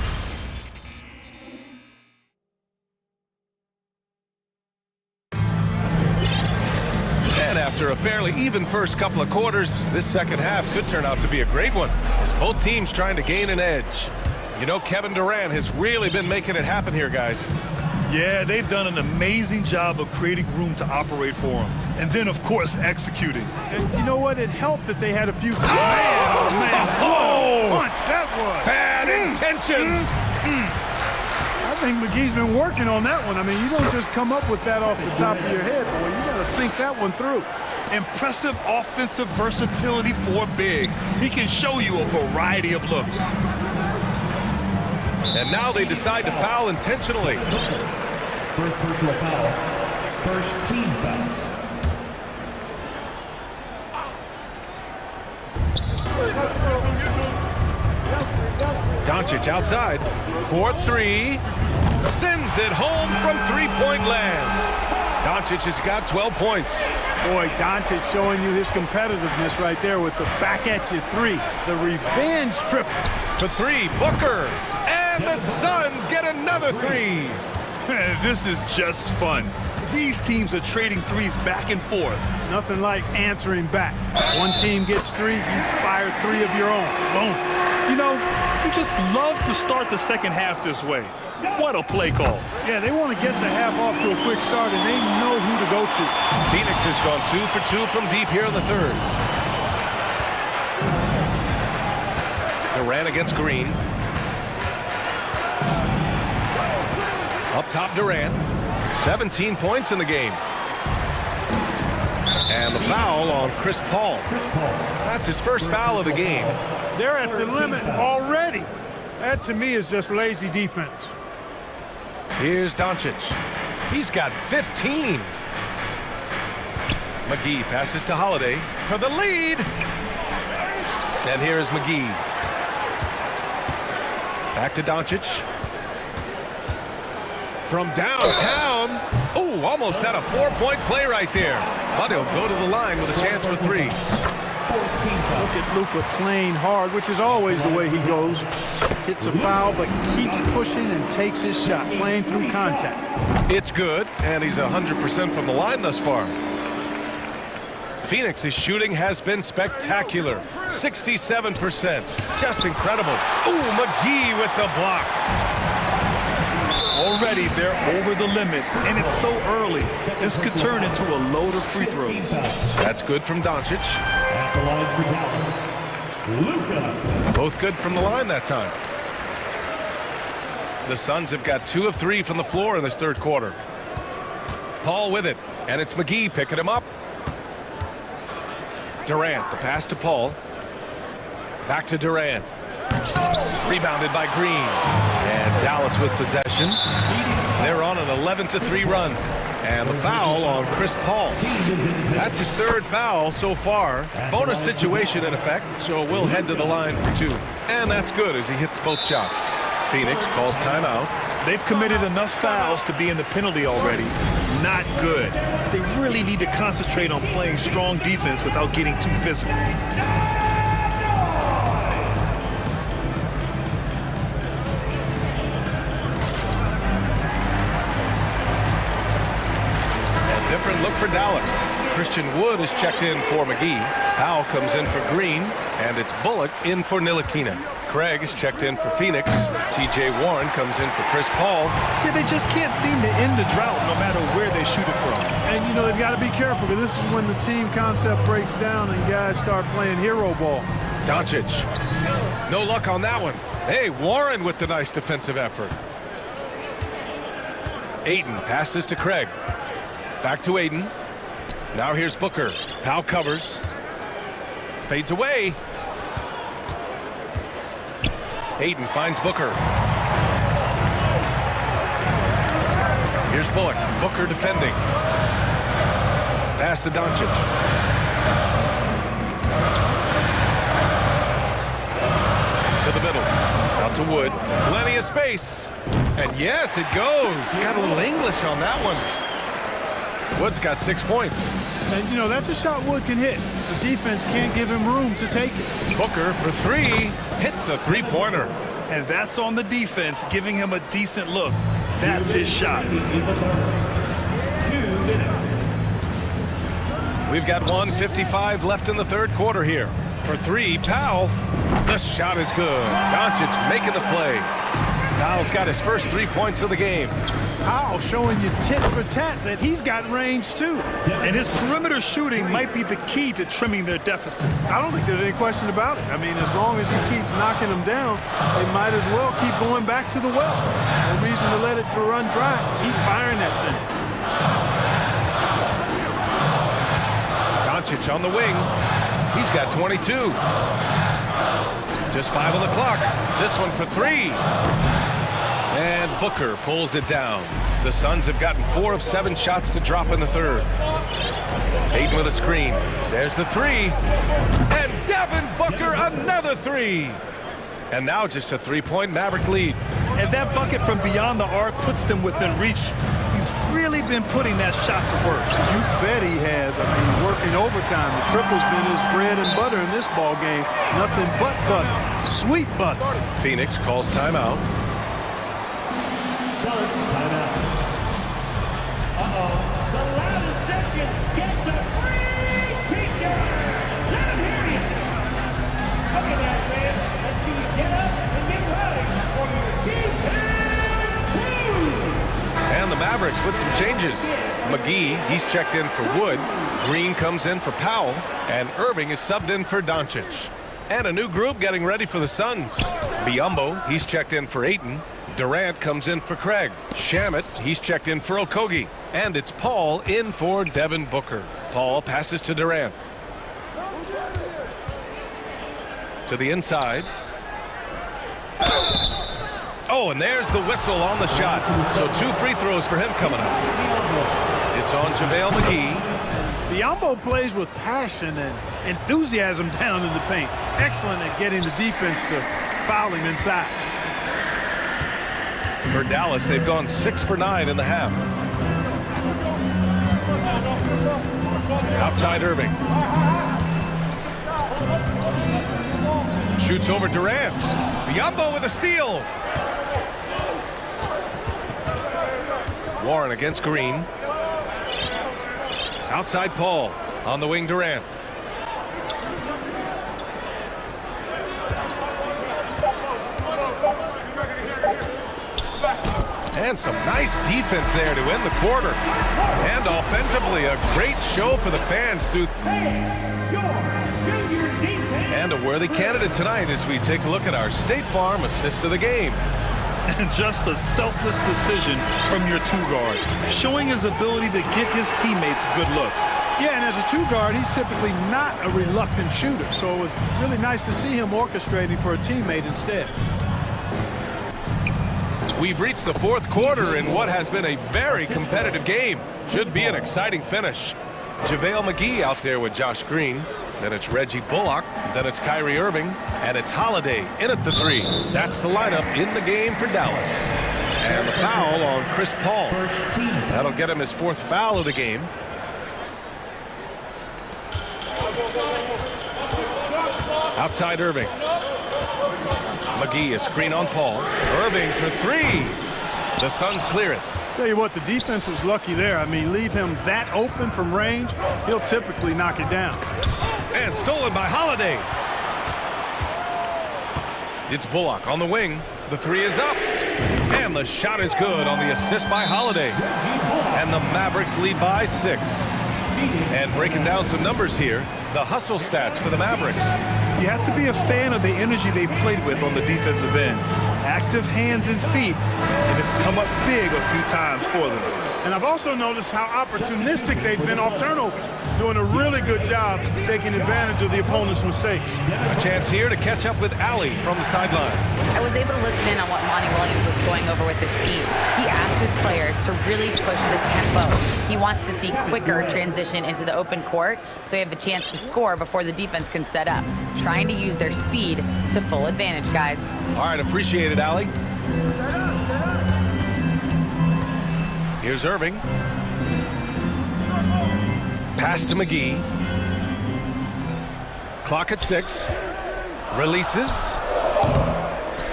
And after a fairly even first couple of quarters, this second half could turn out to be a great one as both teams trying to gain an edge. You know, Kevin Durant has really been making it happen here, guys. Yeah, they've done an amazing job of creating room to operate for him. And then, of course, executing. And you know what? It helped that they had a few... Oh, man. Oh, punch, that was. Bad intentions. I think McGee's been working on that one. I mean, you don't just come up with that off the top of your head, boy. You got to think that one through. Impressive offensive versatility for big. He can show you a variety of looks. And now they decide to foul intentionally. First personal foul. First team foul. Doncic outside. 4-3. Sends it home from three-point land. Doncic has got 12 points. Boy, Doncic showing you his competitiveness right there with the back-at-you 3. The revenge triple. For 3, Booker. And the Suns get another 3. This is just fun. These teams are trading threes back and forth. Nothing like answering back. One team gets 3, you fire 3 of your own. Boom. You know, you just love to start the second half this way. What a play call. Yeah, they want to get the half off to a quick start, and they know who to go to. Phoenix has gone 2 for 2 from deep here in the third. Durant against Green. Up top, Durant. 17 points in the game. And the foul on Chris Paul. That's his first foul of the game. They're at the limit already. That, to me, is just lazy defense. Here's Doncic. He's got 15. McGee passes to Holiday for the lead. And here's McGee. Back to Doncic. From downtown. Oh, almost had a 4-point play right there. But he'll go to the line with a chance for 3. Look at Luka playing hard, which is always the way he goes. Hits a foul, but keeps pushing and takes his shot, playing through contact. It's good, and he's 100% from the line thus far. Phoenix's shooting has been spectacular. 67%. Just incredible. Ooh, McGee with the block. Already they're over the limit, and it's so early. This could turn into a load of free throws. That's good from Doncic. Both good from the line that time. The Suns have got 2 of 3 from the floor in this third quarter. Paul with it, and it's McGee picking him up. Durant, the pass to Paul. Back to Durant. Rebounded by Green. And Dallas with possession. They're on an 11-3 run. And the foul on Chris Paul. That's his 3rd foul so far. Bonus situation in effect, so we'll head to the line for 2. And that's good as he hits both shots. Phoenix calls timeout. They've committed enough fouls to be in the penalty already. Not good. They really need to concentrate on playing strong defense without getting too physical. Different look for Dallas. Christian Wood is checked in for McGee. Powell comes in for Green, and it's Bullock in for Ntilikina. Craig is checked in for Phoenix. T.J. Warren comes in for Chris Paul. Yeah, they just can't seem to end the drought no matter where they shoot it from. And, you know, they've got to be careful because this is when the team concept breaks down and guys start playing hero ball. Doncic. No luck on that one. Hey, Warren with the nice defensive effort. Ayton passes to Craig. Back to Ayton. Now here's Booker. Powell covers. Fades away. Ayton finds Booker. Here's Bullock. Booker defending. Pass to Doncic. To the middle. Out to Wood. Plenty of space. And yes, it goes. Got a little English on that one. Wood's got 6 points. And, you know, that's a shot Wood can hit. The defense can't give him room to take it. Booker for 3. Hits a 3-pointer. And that's on the defense, giving him a decent look. That's his shot. 2 minutes. We've got 1:55 left in the third quarter here. For 3, Powell. The shot is good. Doncic making the play. Powell's got his first 3 points of the game. Powell showing you tit for tat that he's got range too. And his perimeter shooting might be the key to trimming their deficit. I don't think there's any question about it. I mean, as long as he keeps knocking them down, they might as well keep going back to the well. No reason to let it run dry. Keep firing that thing. Doncic on the wing. He's got 22. Just 5 on the clock. This one for 3. And Booker pulls it down. The Suns have gotten 4 of 7 shots to drop in the third. Ayton with a screen. There's the 3. And Devin Booker, another 3. And now just a 3-point Maverick lead. And that bucket from beyond the arc puts them within reach. He's really been putting that shot to work. You bet he has. I mean, working overtime. The triple's been his bread and butter in this ball game. Nothing but butter. Sweet butter. Phoenix calls timeout. Timeout. Uh-oh. The loudest section gets a free t-shirt. Let him hear you. Look at that, man. Let's see you get up and get ready for your T-2. And the Mavericks with some changes. McGee, he's checked in for Wood. Green comes in for Powell. And Irving is subbed in for Doncic. And a new group getting ready for the Suns. Biyombo, he's checked in for Ayton. Durant comes in for Craig. Shamet, he's checked in for Okogie. And it's Paul in for Devin Booker. Paul passes to Durant. To the inside. Oh, and there's the whistle on the shot. So 2 free throws for him coming up. It's on JaVale McGee. Biyombo plays with passion and enthusiasm down in the paint. Excellent at getting the defense to foul him inside. For Dallas, they've gone 6 for 9 in the half. Outside Irving. Shoots over Durant. Biyombo with a steal. Warren against Green. Outside Paul. On the wing, Durant. And some nice defense there to end the quarter. And offensively, a great show for the fans through. And a worthy candidate tonight as we take a look at our State Farm assist of the game. And just a selfless decision from your 2-guard, showing his ability to get his teammates good looks. Yeah, and as a 2-guard, he's typically not a reluctant shooter, so it was really nice to see him orchestrating for a teammate instead. We've reached the 4th quarter in what has been a very competitive game. Should be an exciting finish. JaVale McGee out there with Josh Green. Then it's Reggie Bullock. Then it's Kyrie Irving. And it's Holiday in at the 3. That's the lineup in the game for Dallas. And the foul on Chris Paul. That'll get him his 4th foul of the game. Outside Irving. McGee, a screen on Paul. Irving for 3. The Suns clear it. Tell you what, the defense was lucky there. I mean, leave him that open from range, he'll typically knock it down. And stolen by Holiday. It's Bullock on the wing. The 3 is up. And the shot is good on the assist by Holiday. And the Mavericks lead by 6. And breaking down some numbers here, the hustle stats for the Mavericks. You have to be a fan of the energy they've played with on the defensive end. Active hands and feet, and it's come up big a few times for them. And I've also noticed how opportunistic they've been off turnover, doing a really good job taking advantage of the opponent's mistakes. A chance here to catch up with Allie from the sideline. I was able to listen in on what Monty Williams was going over with his team. He asked his players to really push the tempo. He wants to see quicker transition into the open court so you have a chance to score before the defense can set up. Trying to use their speed to full advantage, guys. All right, appreciate it, Allie. Here's Irving. Pass to McGee. Clock at 6. Releases.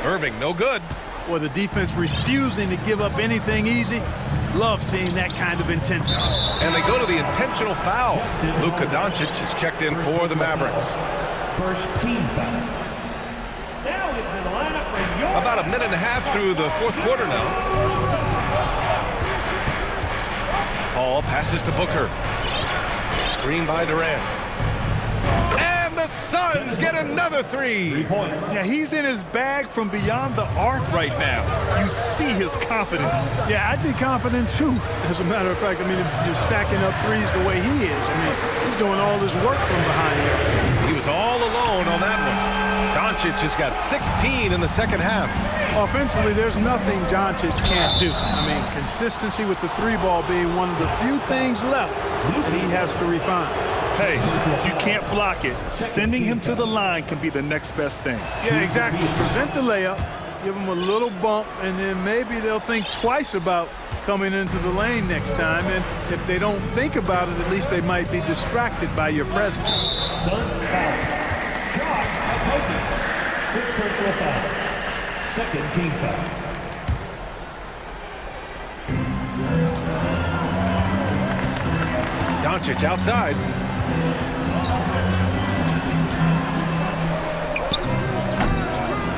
Irving, no good. Or the defense refusing to give up anything easy. Love seeing that kind of intensity. And they go to the intentional foul. Luka Doncic is checked in for the Mavericks. First team foul. Now into the lineup for your... About a minute and a half through the 4th quarter now. Paul passes to Booker. Screen by Durant. And the Suns get another 3. Yeah, he's in his bag from beyond the arc right now. You see his confidence. Yeah, I'd be confident too. As a matter of fact, I mean, if you're stacking up threes the way he is, I mean, he's doing all this work from behind here. He was all alone on that one. Doncic has got 16 in the second half. Offensively, there's nothing Doncic can't do. I mean, consistency with the 3-ball being one of the few things left that he has to refine. Hey, if you can't block it, sending him to the line can be the next best thing. Yeah, exactly. Prevent the layup, give him a little bump, and then maybe they'll think twice about coming into the lane next time. And if they don't think about it, at least they might be distracted by your presence. Second team foul. Doncic outside.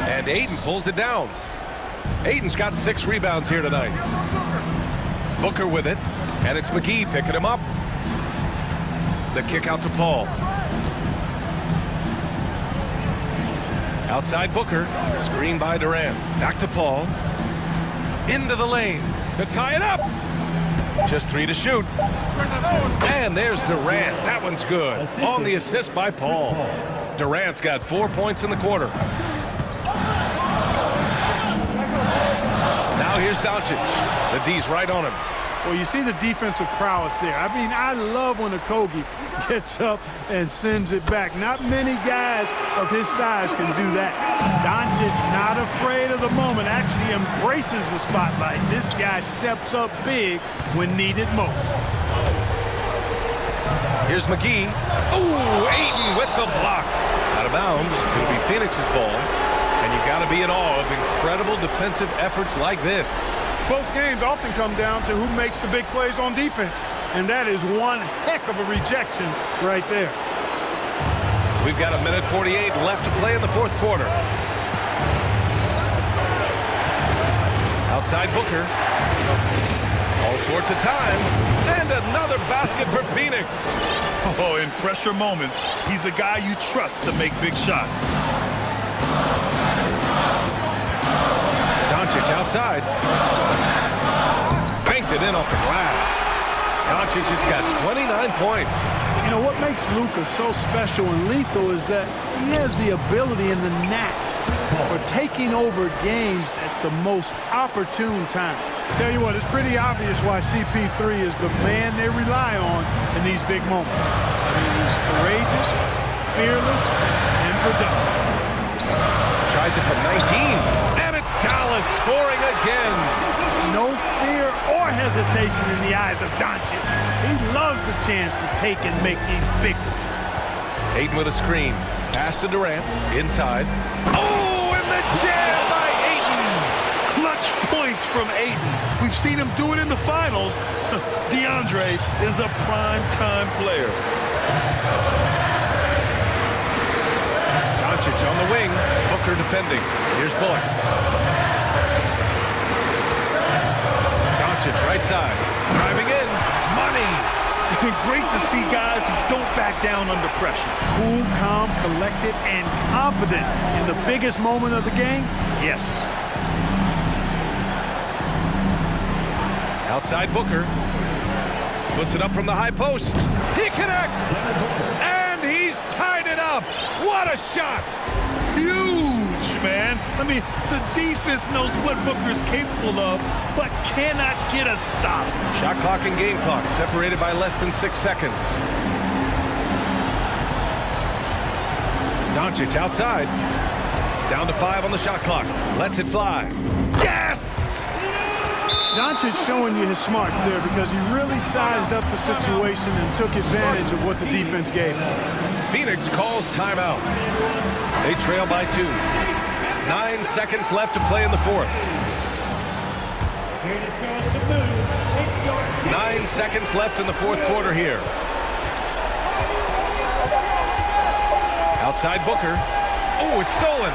And Ayton pulls it down. Ayton's got 6 rebounds here tonight. Booker with it, and it's McGee picking him up. The kick out to Paul. Outside Booker, screen by Durant. Back to Paul. Into the lane to tie it up. Just 3 to shoot. And there's Durant. That one's good. On the assist by Paul. Durant's got 4 points in the quarter. Now here's Doncic. The D's right on him. Well, you see the defensive prowess there. I mean, I love when Okogie gets up and sends it back. Not many guys of his size can do that. Doncic not afraid of the moment, actually embraces the spotlight. This guy steps up big when needed most. Here's McGee. Ooh, Ayton with the block. Out of bounds. It'll be Phoenix's ball. And you got to be in awe of incredible defensive efforts like this. Close games often come down to who makes the big plays on defense. And that is one heck of a rejection right there. We've got 1:48 left to play in the fourth quarter. Outside Booker. All sorts of time. And another basket for Phoenix. Oh, in pressure moments, he's a guy you trust to make big shots. Doncic outside. Banked it in off the glass. Doncic has got 29 points. You know, what makes Luka so special and lethal is that he has the ability and the knack for taking over games at the most opportune time. Tell you what, it's pretty obvious why CP3 is the man they rely on in these big moments. I mean, he's courageous, fearless, and productive. Tries it from 19. And it's Dallas scoring again. No fear or hesitation in the eyes of Doncic. He loves the chance to take and make these big ones. Ayton with a screen. Pass to Durant. Inside. Oh, and the jam by Ayton. Clutch points from Ayton. We've seen him do it in the finals. DeAndre is a prime-time player. Doncic on the wing. Booker defending. Here's Bullock. Doncic right side. Driving in. Money. Great to see guys who don't back down under pressure. Cool, calm, collected, and confident in the biggest moment of the game? Yes. Outside Booker. Puts it up from the high post. He connects. And he's tied it up. What a shot. Huge, man. I mean, the defense knows what Booker's capable of, but cannot get a stop. Shot clock and game clock separated by less than 6 seconds. Doncic outside. Down to 5 on the shot clock. Lets it fly. Yes! Doncic showing you his smarts there because he really sized up the situation and took advantage of what the defense gave him. Phoenix calls timeout. They trail by 2. 9 seconds left to play in the fourth. 9 seconds left in the fourth quarter here. Outside Booker. Oh, it's stolen.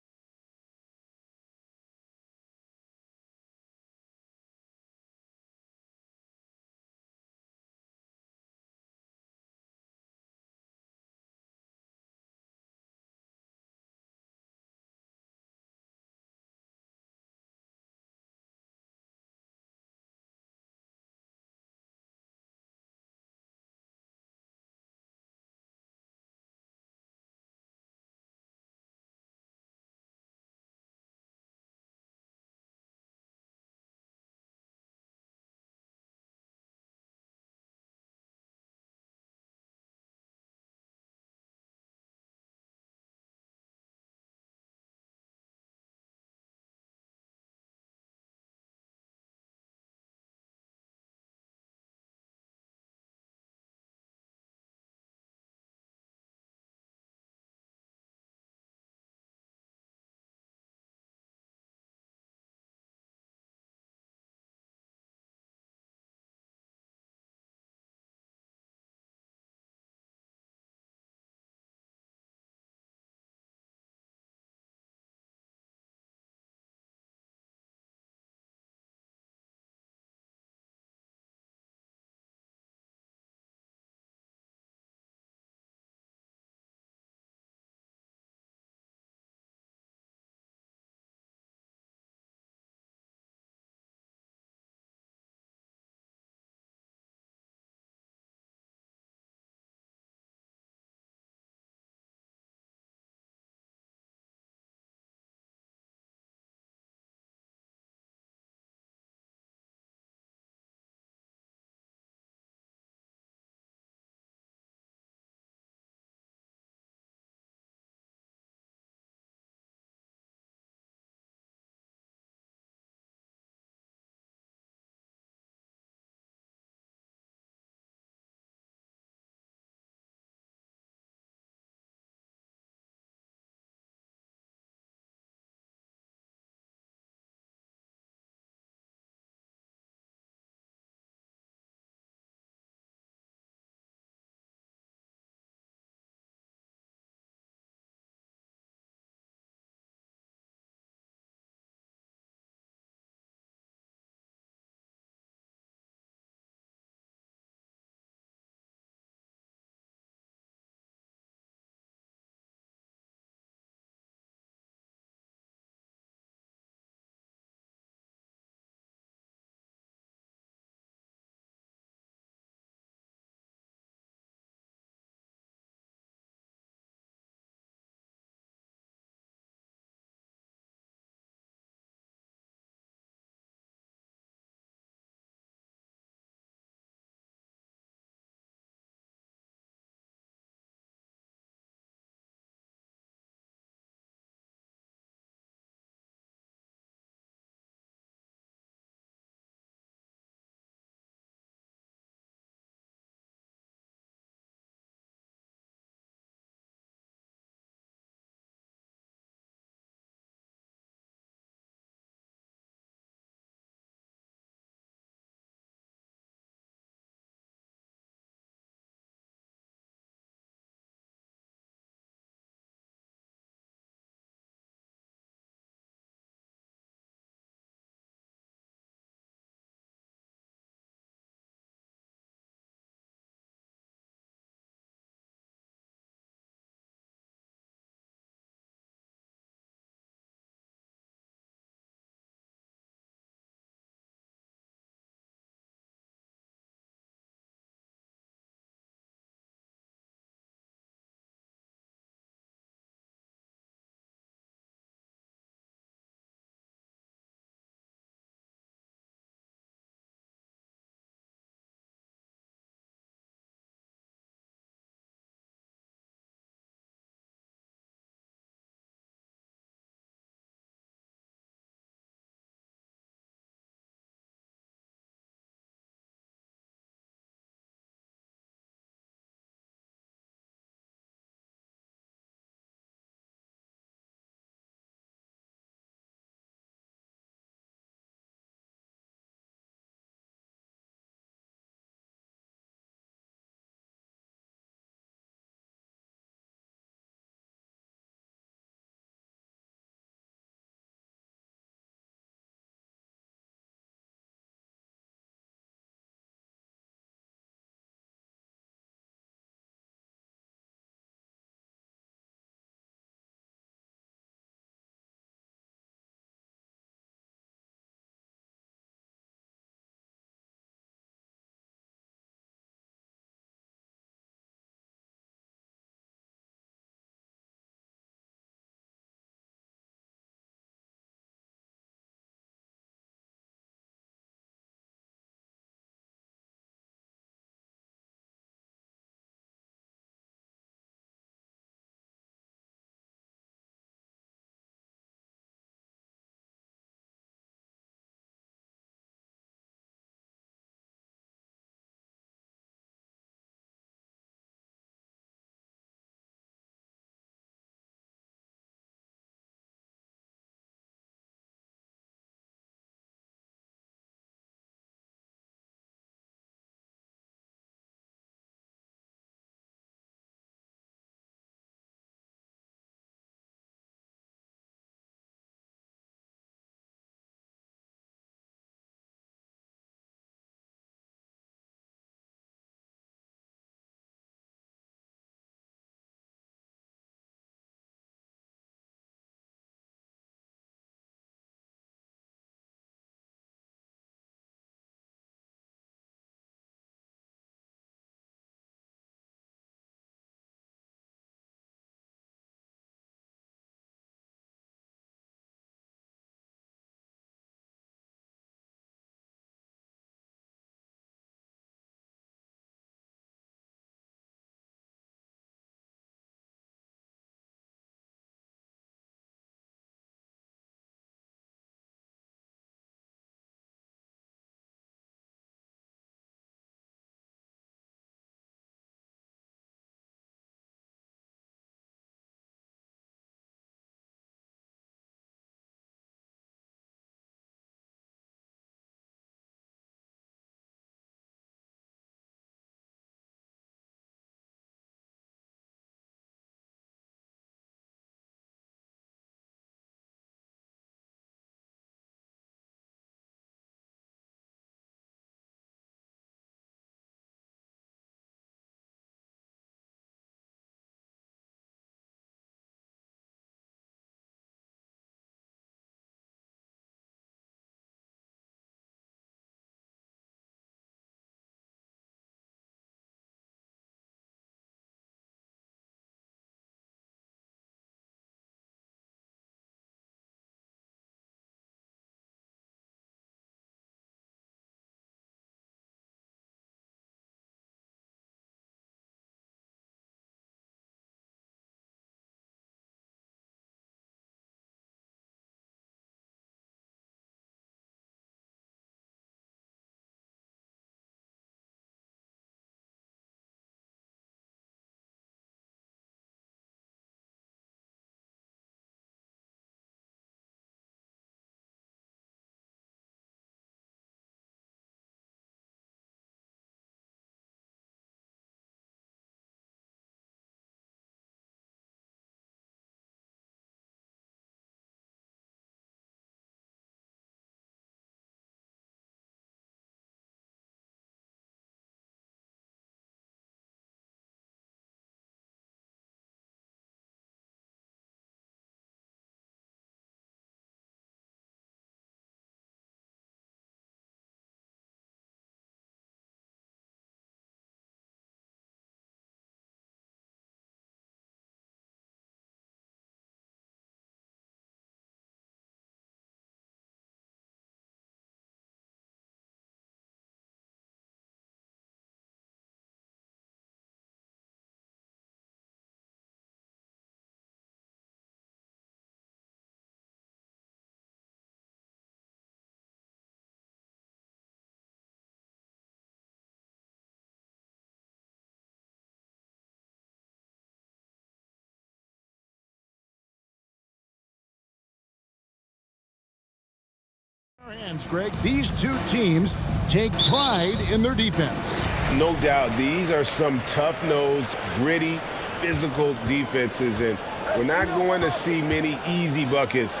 Hands, Greg. These two teams take pride in their defense. No doubt, these are some tough-nosed, gritty, physical defenses, and we're not going to see many easy buckets.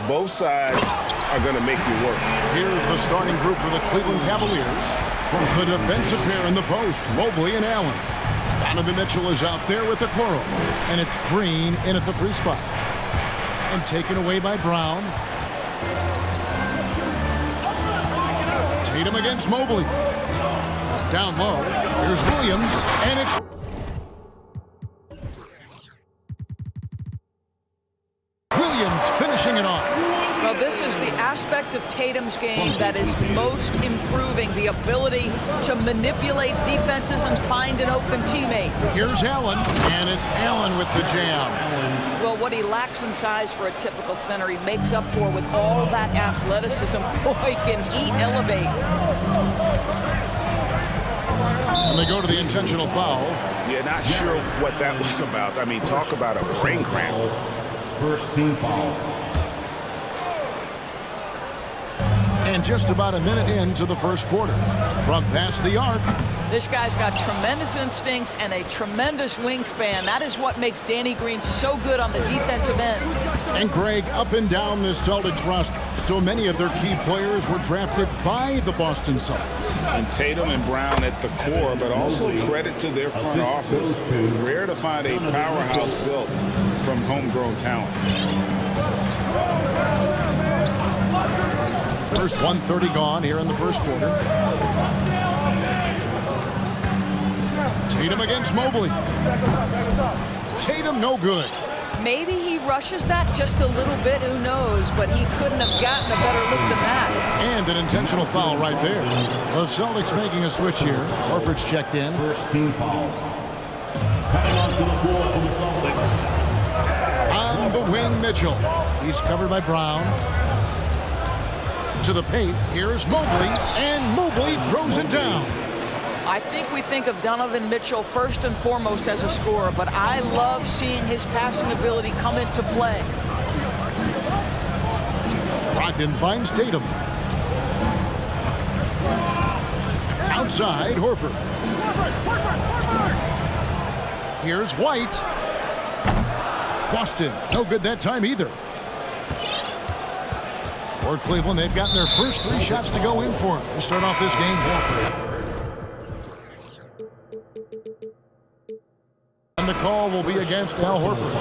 Both sides are going to make you work. Here's the starting group for the Cleveland Cavaliers. The defensive pair in the post, Mobley and Allen. Donovan Mitchell is out there with the Coral, and it's Green in at the 3 spot. And taken away by Brown. Tatum against Mobley. Down low, here's Williams, and it's... Williams finishing it off. Well, this is the aspect of Tatum's game that is most improving, the ability to manipulate defenses and find an open teammate. Here's Allen, and it's Allen with the jam. Well, what he lacks in size for a typical center, he makes up for with all that athleticism. Boy, can he elevate. And they go to the intentional foul. Yeah, not sure what that was about. I mean, talk about a brain cramp. First team foul. And just about a minute into the first quarter. From past the arc. This guy's got tremendous instincts and a tremendous wingspan. That is what makes Danny Green so good on the defensive end. And Greg, up and down this Celtics roster, so many of their key players were drafted by the Boston Celtics. And Tatum and Brown at the core, but also credit to their front office. Rare to find a powerhouse built from homegrown talent. First 1:30 gone here in the first quarter. Tatum against Mobley. Tatum no good. Maybe he rushes that just a little bit, who knows, but he couldn't have gotten a better look than that. And an intentional foul right there. The Celtics making a switch here. Horford's checked in. First team foul. Coming onto the floor for the Celtics. On the wing, Mitchell. He's covered by Brown. To the paint, here's Mobley, and Mobley throws it down. I think we think of Donovan Mitchell first and foremost as a scorer, but I love seeing his passing ability come into play. Brogdon finds Tatum. Outside, Horford. Here's White. Boston, no good that time either. For Cleveland, they've gotten their first 3 shots to go in for it to start off this game. And the call will be against Al Horford.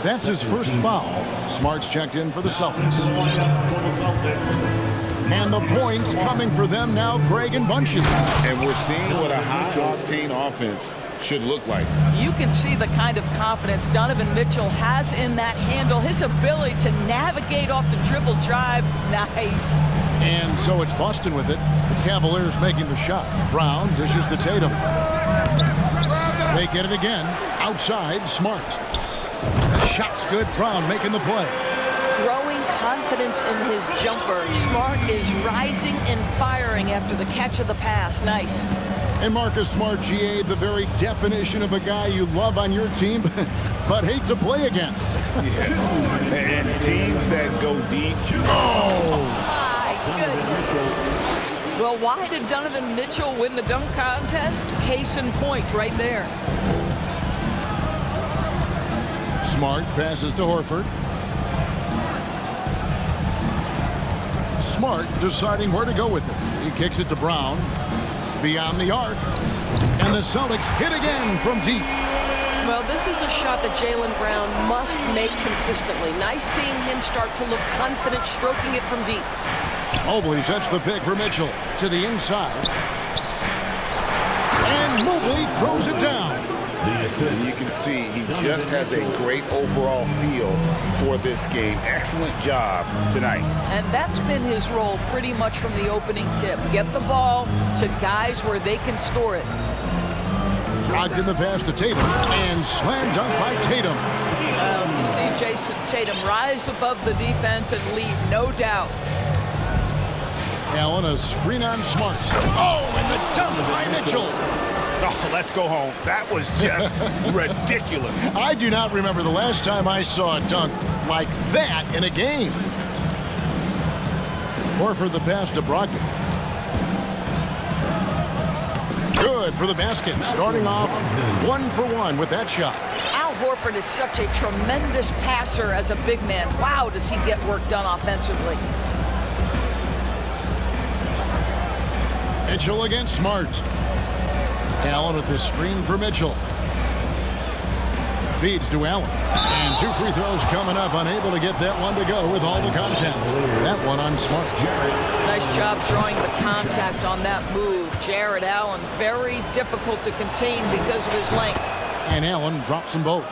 That's his first foul. Smart's checked in for the Celtics. And the points coming for them now, Greg and Bunches. And we're seeing what a high-octane offense should look like. You can see the kind of confidence Donovan Mitchell has in that handle. His ability to navigate off the dribble drive, nice. And so it's Boston with it. The Cavaliers making the shot. Brown dishes to Tatum. They get it again. Outside, Smart. The shot's good. Brown making the play. Growing confidence in his jumper. Smart is rising and firing after the catch of the pass. Nice. And Marcus Smart, GA, the very definition of a guy you love on your team, but hate to play against. Yeah. And teams that go deep. Oh, my goodness. Well, why did Donovan Mitchell win the dunk contest? Case in point right there. Smart passes to Horford. Smart deciding where to go with it. He kicks it to Brown. Beyond the arc. And the Celtics hit again from deep. Well, this is a shot that Jaylen Brown must make consistently. Nice seeing him start to look confident stroking it from deep. Mobley sets the pick for Mitchell to the inside. And Mobley throws it down. And you can see he just has a great overall feel for this game. Excellent job tonight. And that's been his role pretty much from the opening tip. Get the ball to guys where they can score it. Blocked in the pass to Tatum, and slam dunk by Tatum. You see Jason Tatum rise above the defense and lead, no doubt. Allen, a screen on Smart. Oh, and the dunk by Mitchell. Oh, let's go home. That was just ridiculous. I do not remember the last time I saw a dunk like that in a game. Horford the pass to Brogdon. Good for the basket. Starting off 1 for 1 with that shot. Al Horford is such a tremendous passer as a big man. Wow, does he get work done offensively. Mitchell against Smart. Allen with the screen for Mitchell. Feeds to Allen. And 2 free throws coming up. Unable to get that one to go with all the contact. That one on Smart. Nice job drawing the contact on that move. Jared Allen, very difficult to contain because of his length. And Allen drops them both.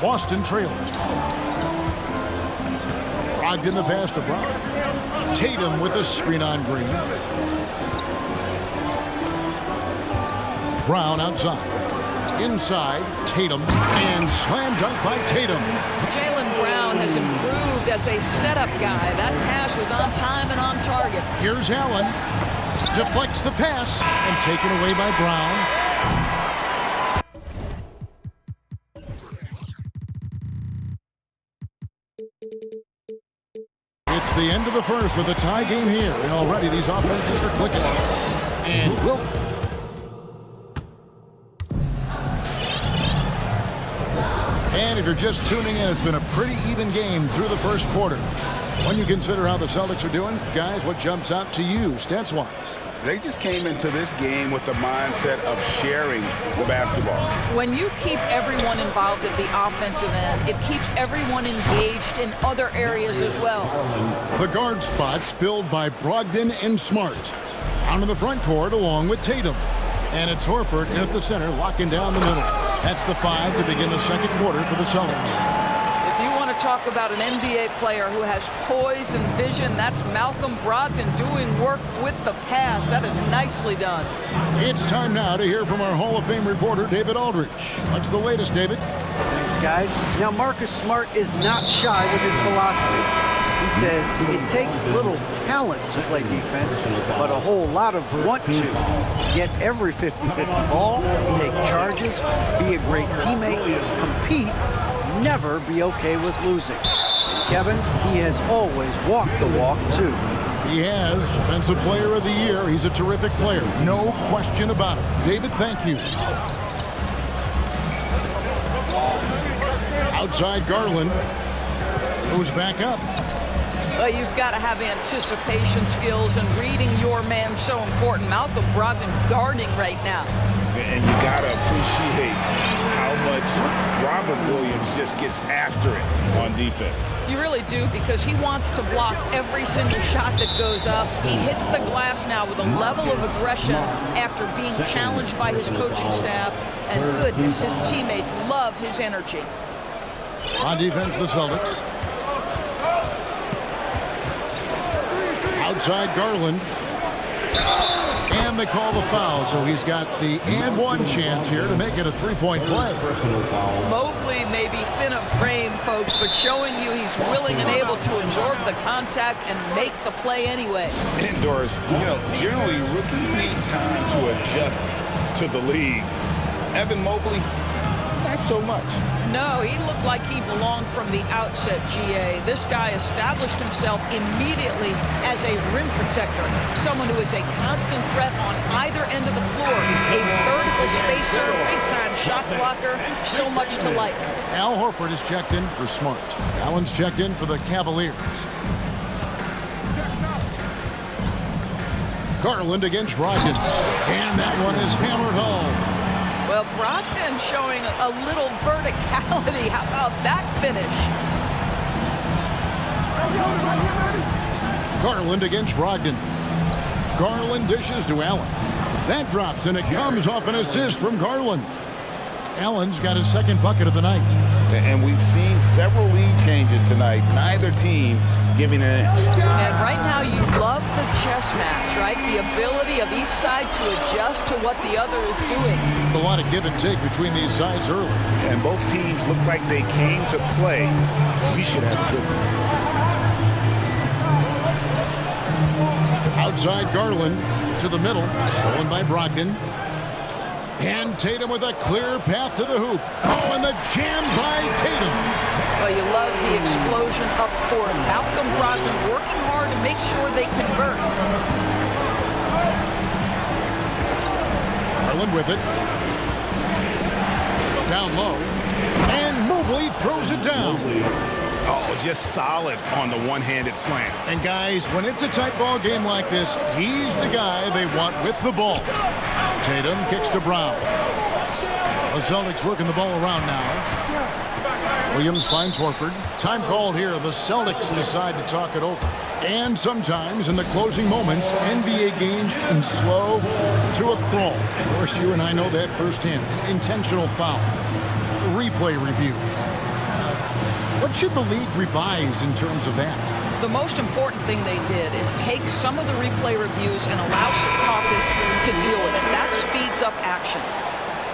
Boston trailing. Brogdon the pass to Brown. Tatum with the screen on Green. Brown outside. Inside, Tatum. And slam dunk by Tatum. Jaylen Brown has improved as a setup guy. That pass was on time and on target. Here's Allen. Deflects the pass and taken away by Brown. It's the end of the first with a tie game here. And already these offenses are clicking. And Wilt. And if you're just tuning in, it's been a pretty even game through the first quarter. When you consider how the Celtics are doing, guys, what jumps out to you stats-wise? They just came into this game with the mindset of sharing the basketball. When you keep everyone involved at the offensive end, it keeps everyone engaged in other areas as well. The guard spots filled by Brogdon and Smart. Down in the front court along with Tatum. And it's Horford in at the center, locking down the middle. That's the 5 to begin the second quarter for the Celtics. If you want to talk about an NBA player who has poise and vision, that's Malcolm Brogdon doing work with the pass. That is nicely done. It's time now to hear from our Hall of Fame reporter, David Aldridge. What's the latest, David? Thanks, guys. Now, Marcus Smart is not shy with his philosophy. He says it takes little talent to play defense, but a whole lot of want to. Get every 50-50 ball, take charges, be a great teammate, compete, never be okay with losing. Kevin, he has always walked the walk, too. He has. Defensive Player of the Year. He's a terrific player. No question about it. David, thank you. Outside Garland. Moves back up. Well, you've got to have anticipation skills, and reading your man so important. Malcolm Brogdon guarding right now. And you got to appreciate how much Robert Williams just gets after it on defense. You really do, because he wants to block every single shot that goes up. He hits the glass now with a level of aggression after being challenged by his coaching staff. And goodness, his teammates love his energy. On defense, the Celtics. Outside Garland. And they call the foul, so he's got the and one chance here to make it a three-point play. Mobley may be thin of frame, folks, but showing you he's willing and able to absorb the contact and make the play anyway. Indoors, generally rookies need time to adjust to the league. Evan Mobley, not so much. No, he looked like he belonged from the outset, GA. This guy established himself immediately as a rim protector, someone who is a constant threat on either end of the floor, a vertical spacer, big-time shot blocker, so much to like. Al Horford is checked in for Smart. Allen's checked in for the Cavaliers. Garland against Brogdon. And that one is hammered home. Well, Brogdon showing a little verticality. How about that finish? Garland against Brogdon. Garland dishes to Allen. That drops, and it comes off an assist from Garland. Allen's got his second bucket of the night. And we've seen several lead changes tonight. Neither team giving an inch. And right now you love the chess match, right? The ability of each side to adjust to what the other is doing. A lot of give and take between these sides early. And both teams look like they came to play. We should have a good one. Outside Garland to the middle. Stolen by Brogdon. And Tatum with a clear path to the hoop. Oh, and the jam by Tatum. Well, you love the explosion up court. Malcolm Brogdon working hard to make sure they convert. Garland with it. Down low. And Mobley throws it down. Oh, just solid on the one-handed slam. And guys, when it's a tight ball game like this, he's the guy they want with the ball. Tatum kicks to Brown. The Celtics working the ball around now. Williams finds Horford. Time called here. The Celtics decide to talk it over. And sometimes in the closing moments, NBA games can slow to a crawl. Of course, you and I know that firsthand. Intentional foul. Replay review. What should the league revise in terms of that? The most important thing they did is take some of the replay reviews and allow Secaucus to deal with it. That speeds up action.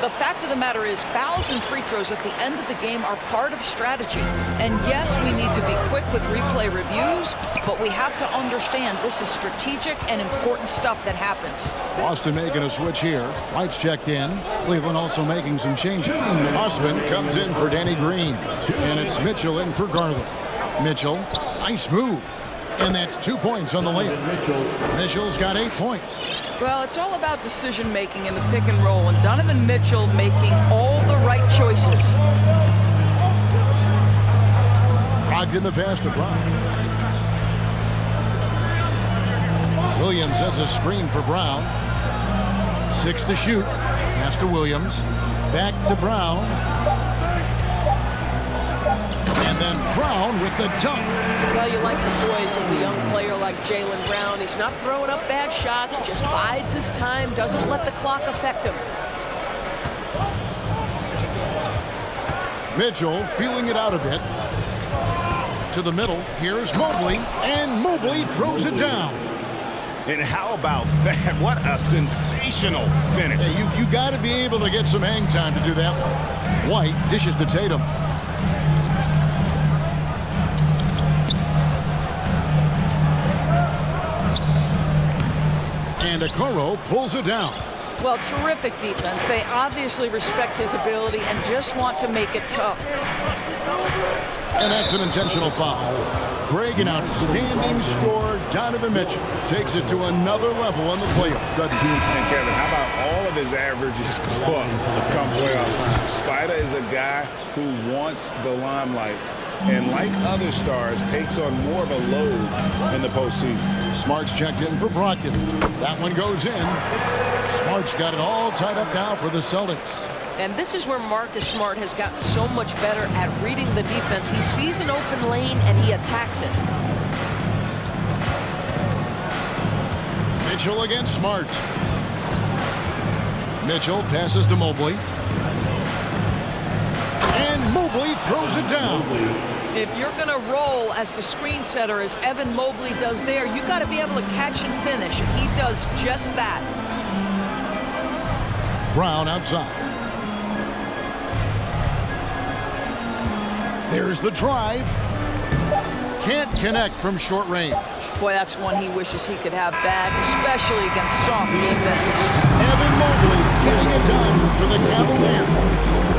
The fact of the matter is fouls and free throws at the end of the game are part of strategy. And yes, we need to be quick with replay reviews, but we have to understand this is strategic and important stuff that happens. Boston making a switch here. Lights checked in. Cleveland also making some changes. Osman comes in for Danny Green. And it's Mitchell in for Garland. Mitchell, nice move. And that's 2 points on the layup. Mitchell's got 8 points. Well, it's all about decision-making in the pick and roll, and Donovan Mitchell making all the right choices. Brogdon the pass to Brown. Williams sets a screen for Brown. 6 to shoot. Pass to Williams. Back to Brown. And then Brown with the dunk. Well, you like the poise of the young player like Jaylen Brown. He's not throwing up bad shots, just bides his time, doesn't let the clock affect him. Mitchell feeling it out a bit. To the middle, here's Mobley, and Mobley throws it down. And how about that? What a sensational finish. Hey, you got to be able to get some hang time to do that. White dishes to Tatum. And Okoro pulls it down. Well, terrific defense. They obviously respect his ability and just want to make it tough. And that's an intentional foul. Greg, an outstanding scorer. Donovan Mitchell takes it to another level on the playoff. And Kevin, how about all of his averages come playoff? Spider is a guy who wants the limelight, and like other stars, takes on more of a load in the postseason. Smart's checked in for Brogdon. That one goes in. Smart's got it all tied up now for the Celtics. And this is where Marcus Smart has gotten so much better at reading the defense. He sees an open lane and he attacks it. Mitchell against Smart. Mitchell passes to Mobley. And Mobley throws it down. If you're going to roll as the screen setter as Evan Mobley does there, you got to be able to catch and finish. And he does just that. Brown outside. There's the drive. Can't connect from short range. Boy, that's one he wishes he could have back, especially against soft defense. Evan Mobley getting it done for the Cavaliers.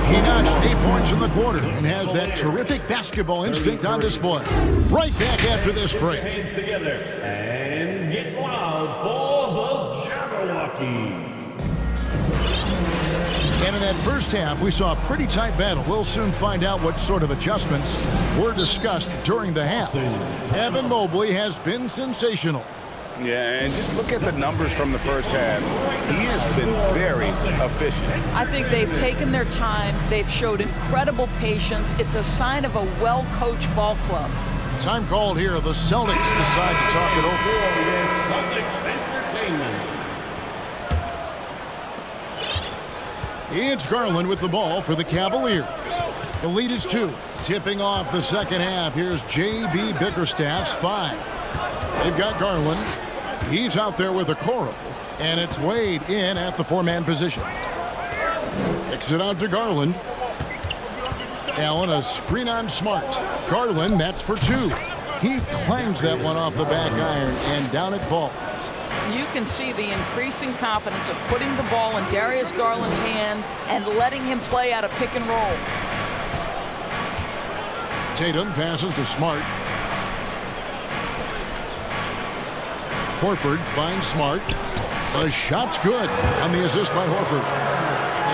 He notched 8 points in the quarter and has that terrific basketball instinct on display. Right back after this break. Hands together and get loud for the Jabberwockies. And in that first half, we saw a pretty tight battle. We'll soon find out what sort of adjustments were discussed during the half. Evan Mobley has been sensational. Yeah, and just look at the numbers from the first half. He has been very efficient. I think they've taken their time. They've showed incredible patience. It's a sign of a well-coached ball club. Time called here. The Celtics decide to talk it over. Celtics Entertainment. It's Garland with the ball for the Cavaliers. The lead is 2. Tipping off the second half. Here's J.B. Bickerstaff's 5. They've got Garland. He's out there with Okoro. And it's Wade in at the 4-man position. Kicks it out to Garland. Allen, a screen on Smart. Garland, that's for 2. He clangs that one off the back iron, and down it falls. You can see the increasing confidence of putting the ball in Darius Garland's hand and letting him play out a pick and roll. Tatum passes to Smart. Horford finds Smart. The shot's good on the assist by Horford.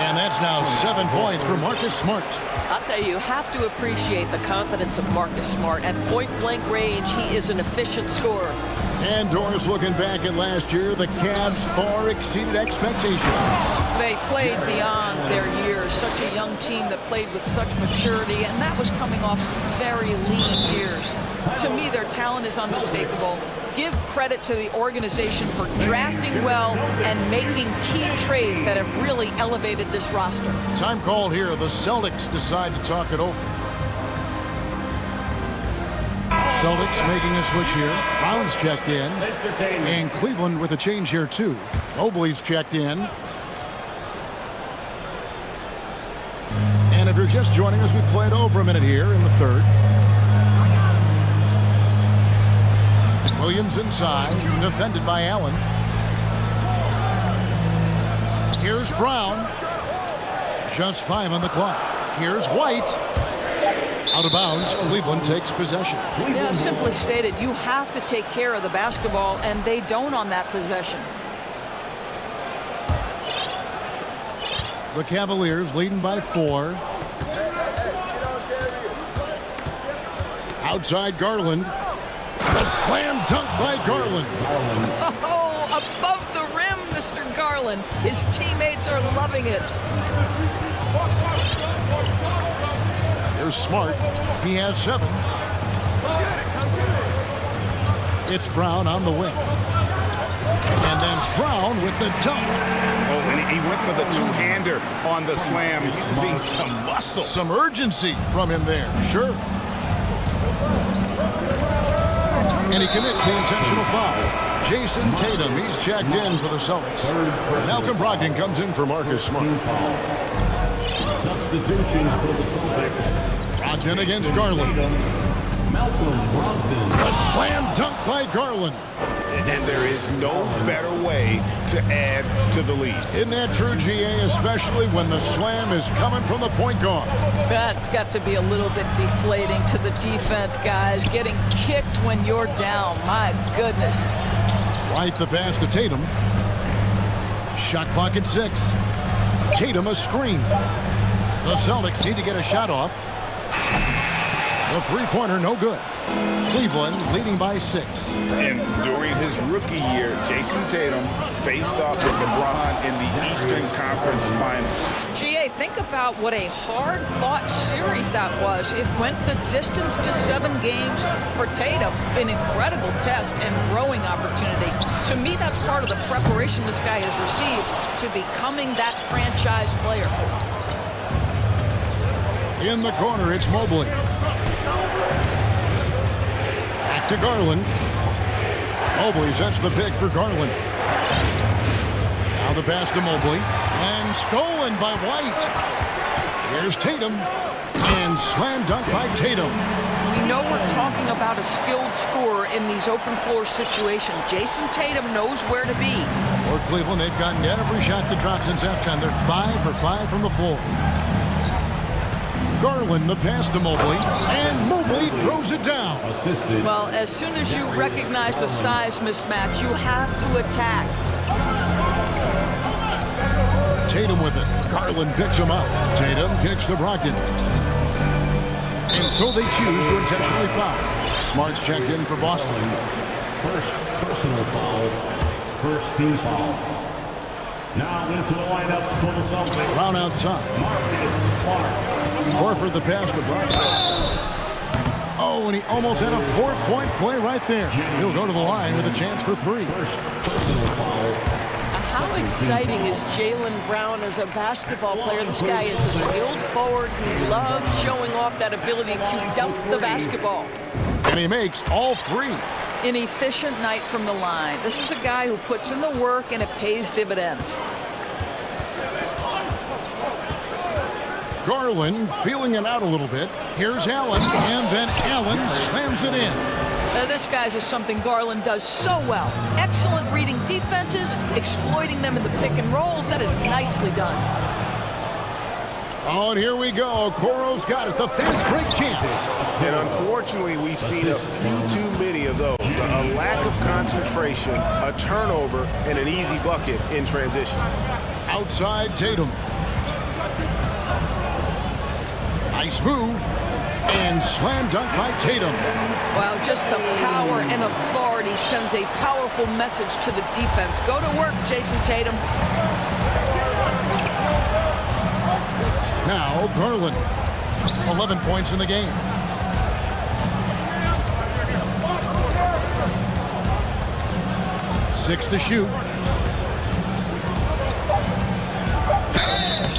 And that's now 7 points for Marcus Smart. I'll tell you have to appreciate the confidence of Marcus Smart. At point-blank range, he is an efficient scorer. And Doris, looking back at last year, the Cavs far exceeded expectations. They played beyond their years. Such a young team that played with such maturity, and that was coming off some very lean years. To me, their talent is unmistakable. Give credit to the organization for drafting well and making key trades that have really elevated this roster. Time called here. The Celtics decide to talk it over. Celtics making a switch here. Brown's checked in. And Cleveland with a change here, too. Mobley's checked in. And if you're just joining us, we played over a minute here in the third. Williams inside, defended by Allen. Here's Brown. Just 5 on the clock. Here's White. Out of bounds, Cleveland takes possession. Yeah, simply stated, you have to take care of the basketball, and they don't on that possession. The Cavaliers leading by 4. Outside Garland. The slam dunk by Garland. Oh, above the rim, Mr. Garland. His teammates are loving it. Here's Smart. He has 7. It's Brown on the wing. And then Brown with the dunk. Oh, and he went for the two-hander on the slam, using some muscle. Some urgency from him there, sure. And he commits the intentional foul. Jason Tatum, he's checked in for the Celtics. Malcolm Brogdon comes in for Marcus Smart. Substitutions for the Celtics. Brogdon against Garland. Malcolm Brogdon. A slam dunk by Garland. And there is no better way to add to the lead. Isn't that true, GA, especially when the slam is coming from the point guard? That's got to be a little bit deflating to the defense, guys. Getting kicked when you're down. My goodness. Right, the pass to Tatum. Shot clock at 6. Tatum a screen. The Celtics need to get a shot off. The three-pointer no good. Cleveland leading by 6. And during his rookie year, Jason Tatum faced off with LeBron in the Eastern Conference Finals. GA, think about what a hard-fought series that was. It went the distance to 7 games for Tatum. An incredible test and growing opportunity. To me, that's part of the preparation this guy has received to becoming that franchise player. In the corner, it's Mobley. Back to Garland. Mobley sets the pick for Garland. Now the pass to Mobley. And stolen by White. Here's Tatum. And slam dunk by Tatum. We know we're talking about a skilled scorer in these open floor situations. Jason Tatum knows where to be. For Cleveland, they've gotten every shot that dropped since halftime. They're 5 for 5 from the floor. Garland, the pass to Mobley, and Mobley throws it down. Well, as soon as you recognize the size mismatch, you have to attack. Tatum with it. Garland picks him up. Tatum kicks to Brogdon. And so they choose to intentionally foul. Smart's checked in for Boston. First personal foul, first team foul. Now into the lineup for the Celtics. Brown outside. Marcus Smart. Horford the pass to Brogdon. Oh, and he almost had a 4-point play right there. He'll go to the line with a chance for 3. How exciting is Jaylen Brown as a basketball player? This guy is a skilled forward. He loves showing off that ability to dunk the basketball. And he makes all 3. An efficient night from the line. This is a guy who puts in the work and it pays dividends. Garland feeling it out a little bit. Here's Allen, and then Allen slams it in. This guy's is something Garland does so well. Excellent reading defenses, exploiting them in the pick and rolls. That is nicely done. Oh, and here we go. Coro's got it. The fast break chance. And unfortunately, we've seen a few too many of those. A lack of concentration, a turnover, and an easy bucket in transition. Outside Tatum. Nice move. And slam dunk by Tatum. Wow, just the power and authority sends a powerful message to the defense. Go to work, Jason Tatum. Now Garland. 11 points in the game. Six to shoot.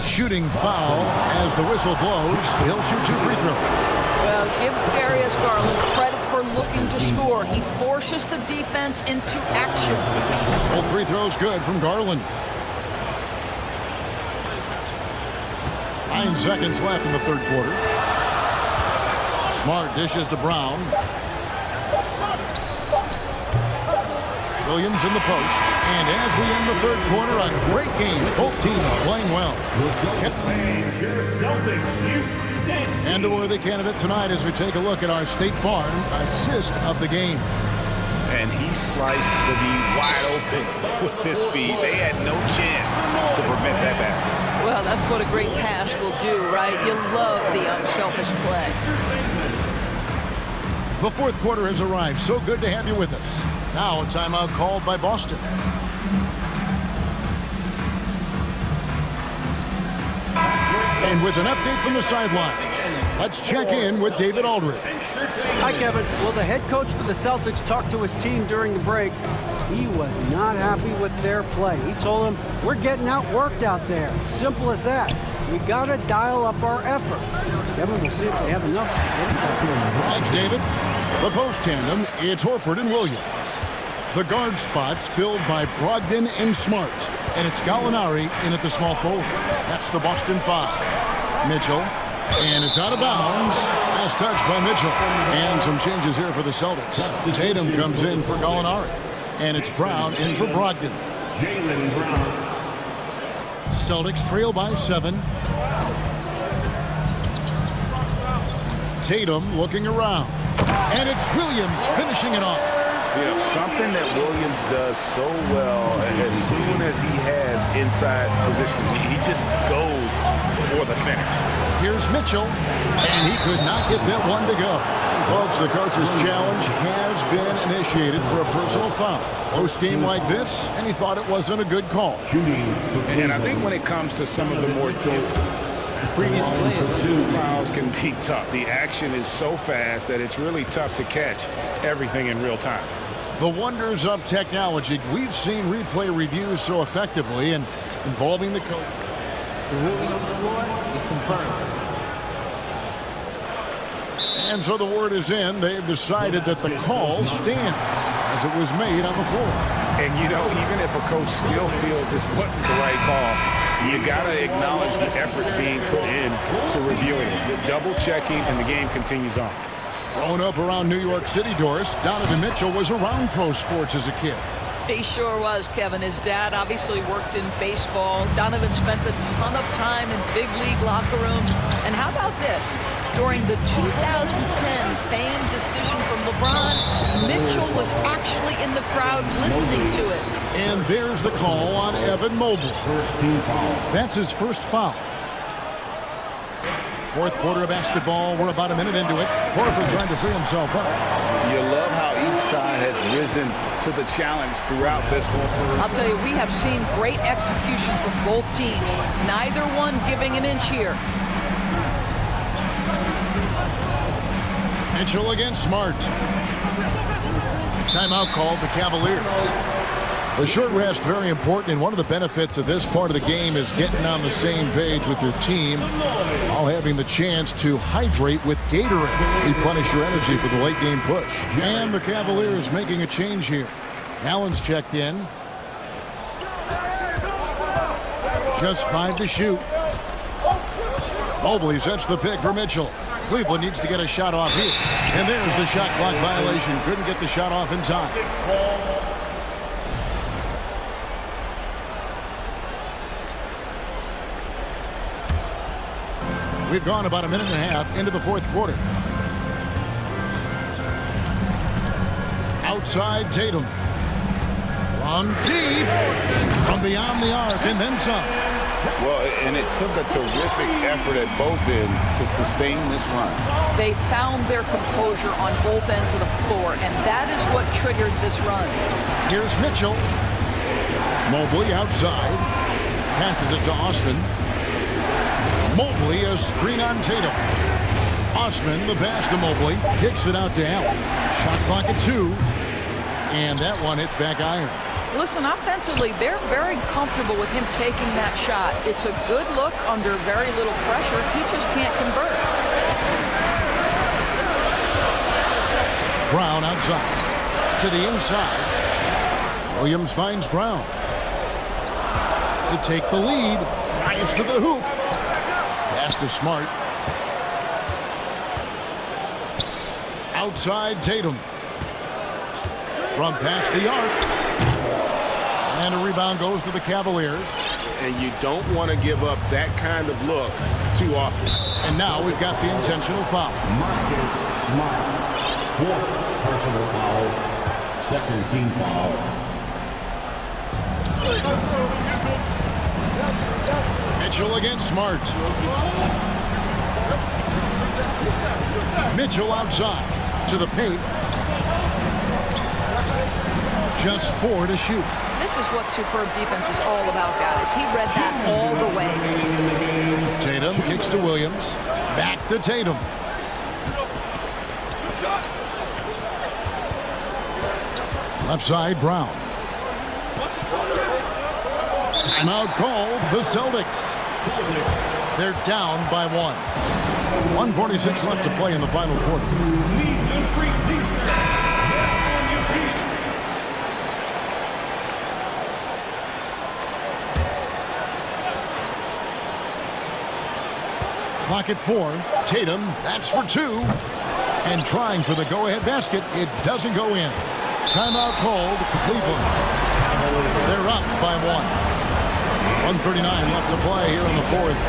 Shooting foul as the whistle blows. He'll shoot 2 free throws. Well, give Darius Garland credit for looking to score. He forces the defense into action. Both free throws good from Garland. 9 seconds left in the third quarter. Smart dishes to Brown. Williams in the post. And as we end the third quarter, a great game. Both teams playing well. And a worthy candidate tonight as we take a look at our State Farm assist of the game. And he sliced the D wide open with his speed. They had no chance to prevent that basket. Well, that's what a great pass will do, right? You love the unselfish play. The fourth quarter has arrived. So good to have you with us. Now a timeout called by Boston. And with an update from the sideline, let's check in with David Aldridge. Hi, Kevin. Well, the head coach for the Celtics talked to his team during the break. He was not happy with their play. He told them, we're getting outworked out there. Simple as that. We got to dial up our effort. Kevin, we'll see if they have enough to get it done. Thanks, David. The post tandem, it's Horford and Williams. The guard spots filled by Brogdon and Smart. And it's Gallinari in at the small forward. That's the Boston 5. Mitchell. And it's out of bounds. Last touch by Mitchell. And some changes here for the Celtics. Tatum comes in for Gallinari. And it's Brown in for Brogdon. Celtics trail by 7. Tatum looking around. And it's Williams finishing it off. You know, something that Williams does so well, as soon as he has inside position, he just goes for the finish. Here's Mitchell, and he could not get that one to go. Folks, the coach's challenge has been initiated for a personal foul. Close game like this, and he thought it wasn't a good call. And I think when it comes to some of the more previous players, fouls can be tough. The action is so fast that it's really tough to catch everything in real time. The wonders of technology. We've seen replay reviews so effectively and involving the coach. The ruling on the floor is confirmed. And so the word is in. They've decided that the call stands as it was made on the floor. And, you know, even if a coach still feels this wasn't the right call, you got to acknowledge the effort being put in to reviewing it. The double checking, and the game continues on. Growing up around New York City, Doris, Donovan Mitchell was around pro sports as a kid. He sure was, Kevin. His dad obviously worked in baseball. Donovan spent a ton of time in big league locker rooms. And how about this? During the 2010 famed decision from LeBron, Mitchell was actually in the crowd listening to it. And there's the call on Evan Mobley. That's his first foul. Fourth quarter of basketball. We're about a minute into it. Horford trying to free himself up. You love how each side has risen to the challenge throughout this one. I'll tell you, we have seen great execution from both teams. Neither one giving an inch here. Mitchell against Smart. Timeout called the Cavaliers. The short rest, very important, and one of the benefits of this part of the game is getting on the same page with your team, while having the chance to hydrate with Gatorade, replenish your energy for the late game push. And the Cavaliers making a change here. Allen's checked in. Just 5 to shoot. Mobley sets the pick for Mitchell. Cleveland needs to get a shot off here. And there's the shot clock violation. Couldn't get the shot off in time. We've gone about a minute and a half into the fourth quarter. Outside Tatum. From deep. From beyond the arc and then some. Well, and it took a terrific effort at both ends to sustain this run. They found their composure on both ends of the floor, and that is what triggered this run. Here's Mitchell. Mobley outside. Passes it to Osman. Mobley, a screen on Tatum. Osman, the pass to Mobley. Kicks it out to Allen. Shot clock at 2. And that one hits back iron. Listen, offensively, they're very comfortable with him taking that shot. It's a good look under very little pressure. He just can't convert. Brown outside. To the inside. Williams finds Brown. To take the lead. Drives to the hoop. Pass to Smart. Outside Tatum. From past the arc. And a rebound goes to the Cavaliers. And you don't want to give up that kind of look too often. And now we've got the intentional foul. Marcus Smart, 4th personal foul, 2nd team foul. Mitchell against Smart. Mitchell outside to the paint. Just 4 to shoot. This is what superb defense is all about, guys. He read that all the way. Tatum kicks to Williams. Back to Tatum. Left side, Brown. Timeout called, the Celtics. They're down by 1. 1:46 left to play in the final quarter. Clock at 4. Tatum, that's for 2. And trying for the go-ahead basket. It doesn't go in. Timeout called, Cleveland. They're up by 1. 1:39 left to play here in the fourth.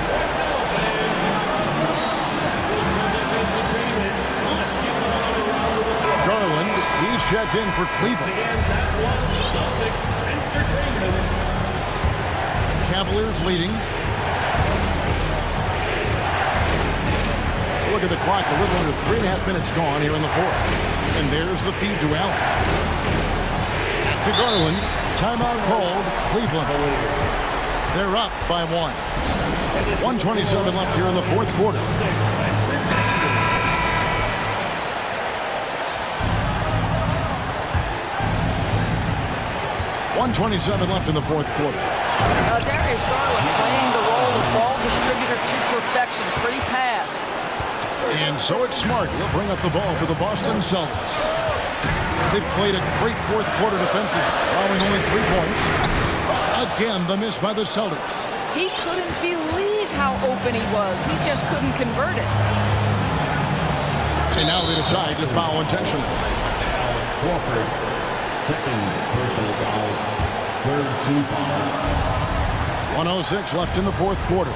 Garland, he's checked in for Cleveland. Cavaliers leading. Look at the clock, a little under 3.5 minutes gone here in the fourth. And there's the feed to Allen. Back to Garland. Timeout called, Cleveland. They're up by 1. 1:27 left here in the fourth quarter. .127 left in the fourth quarter. Darius Garland playing the role of ball distributor to perfection. Pretty pass. And so it's Smart. He'll bring up the ball for the Boston Celtics. They've played a great fourth quarter defensively, allowing only 3 points. Again, the miss by the Celtics. He couldn't believe how open he was. He just couldn't convert it. And now they decide to foul intentionally. Crawford, 2nd personal foul, 3rd team foul. 1:06 left in the fourth quarter.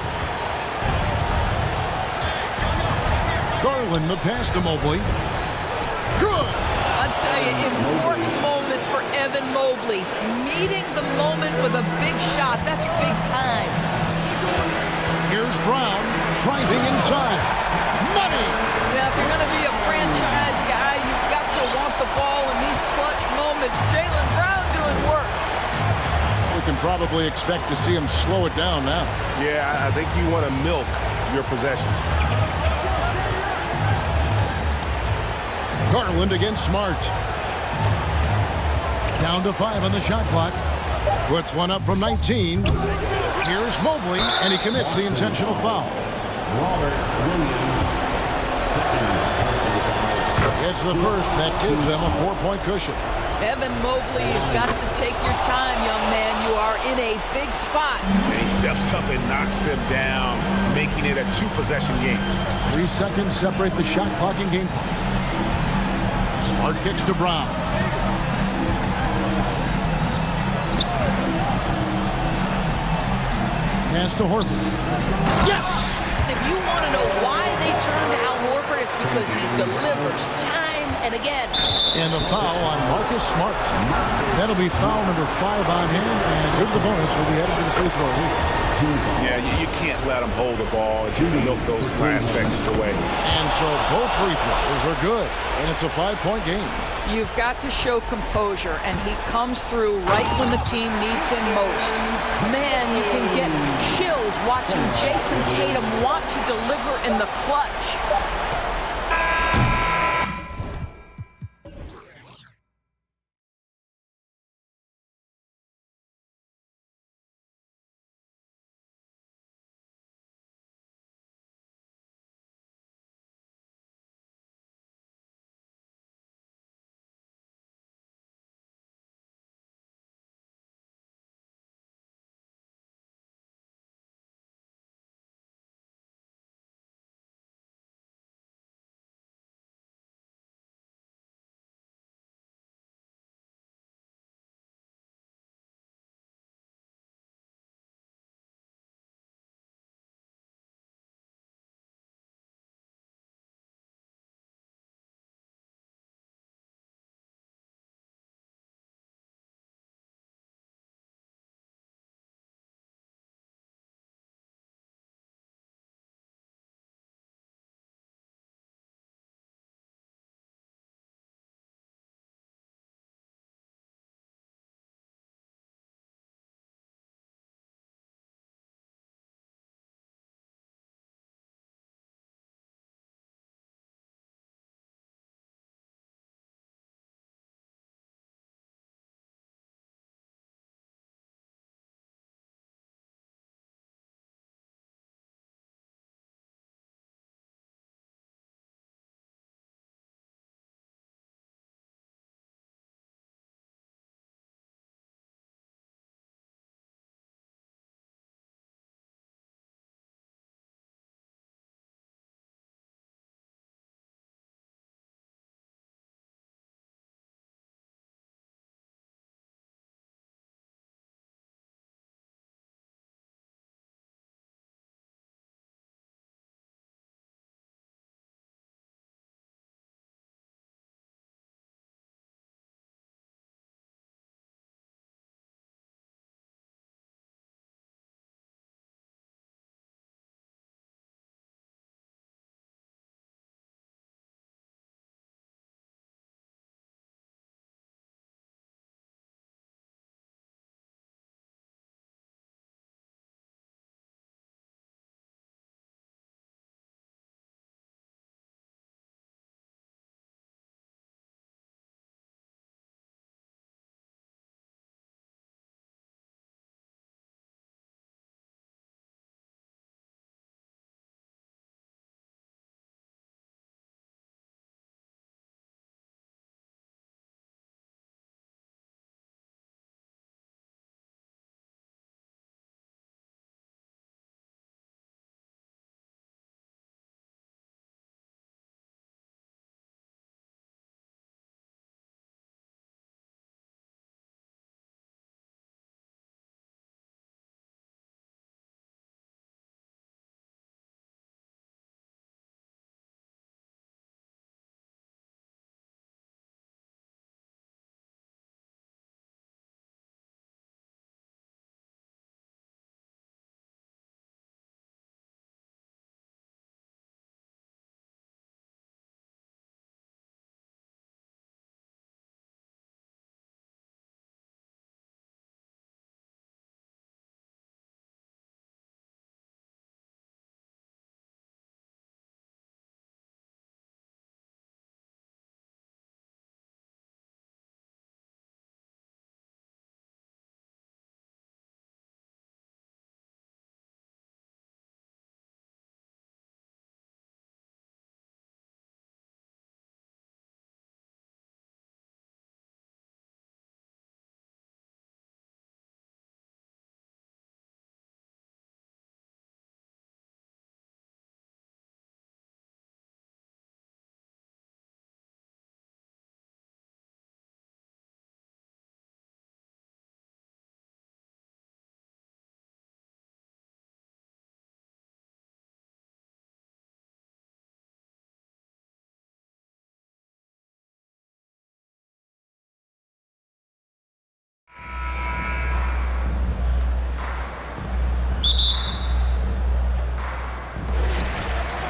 Garland, the pass to Mobley. Good! I'll tell you, important moment for Evan Mobley. Meeting the moment with a big shot. That's big time. Here's Brown, driving inside. Money! Yeah, if you're going to be a franchise guy, you've got to want the ball in these clutch moments. Jaylen Brown doing work. We can probably expect to see him slow it down now. Yeah, I think you want to milk your possessions. Garland against Smart. Down to 5 on the shot clock. Puts one up from 19. Here's Mobley, and he commits the intentional foul. It's the first. That gives them a 4-point cushion. Evan Mobley, you've got to take your time, young man. You are in a big spot. And he steps up and knocks them down, making it a 2-possession game. 3 seconds separate the shot clock and game clock. Smart kicks to Brown. Pass to Horford. Yes! If you want to know because he delivers time and again. And the foul on Marcus Smart. That'll be foul number 5 on him, and here's the bonus for the head to the free throw. Yeah, you can't let him hold the ball and just milk those last seconds away. And so both free throws are good, and it's a 5-point game. You've got to show composure, and he comes through right when the team needs him most. Man, you can get chills watching Jason Tatum want to deliver in the clutch.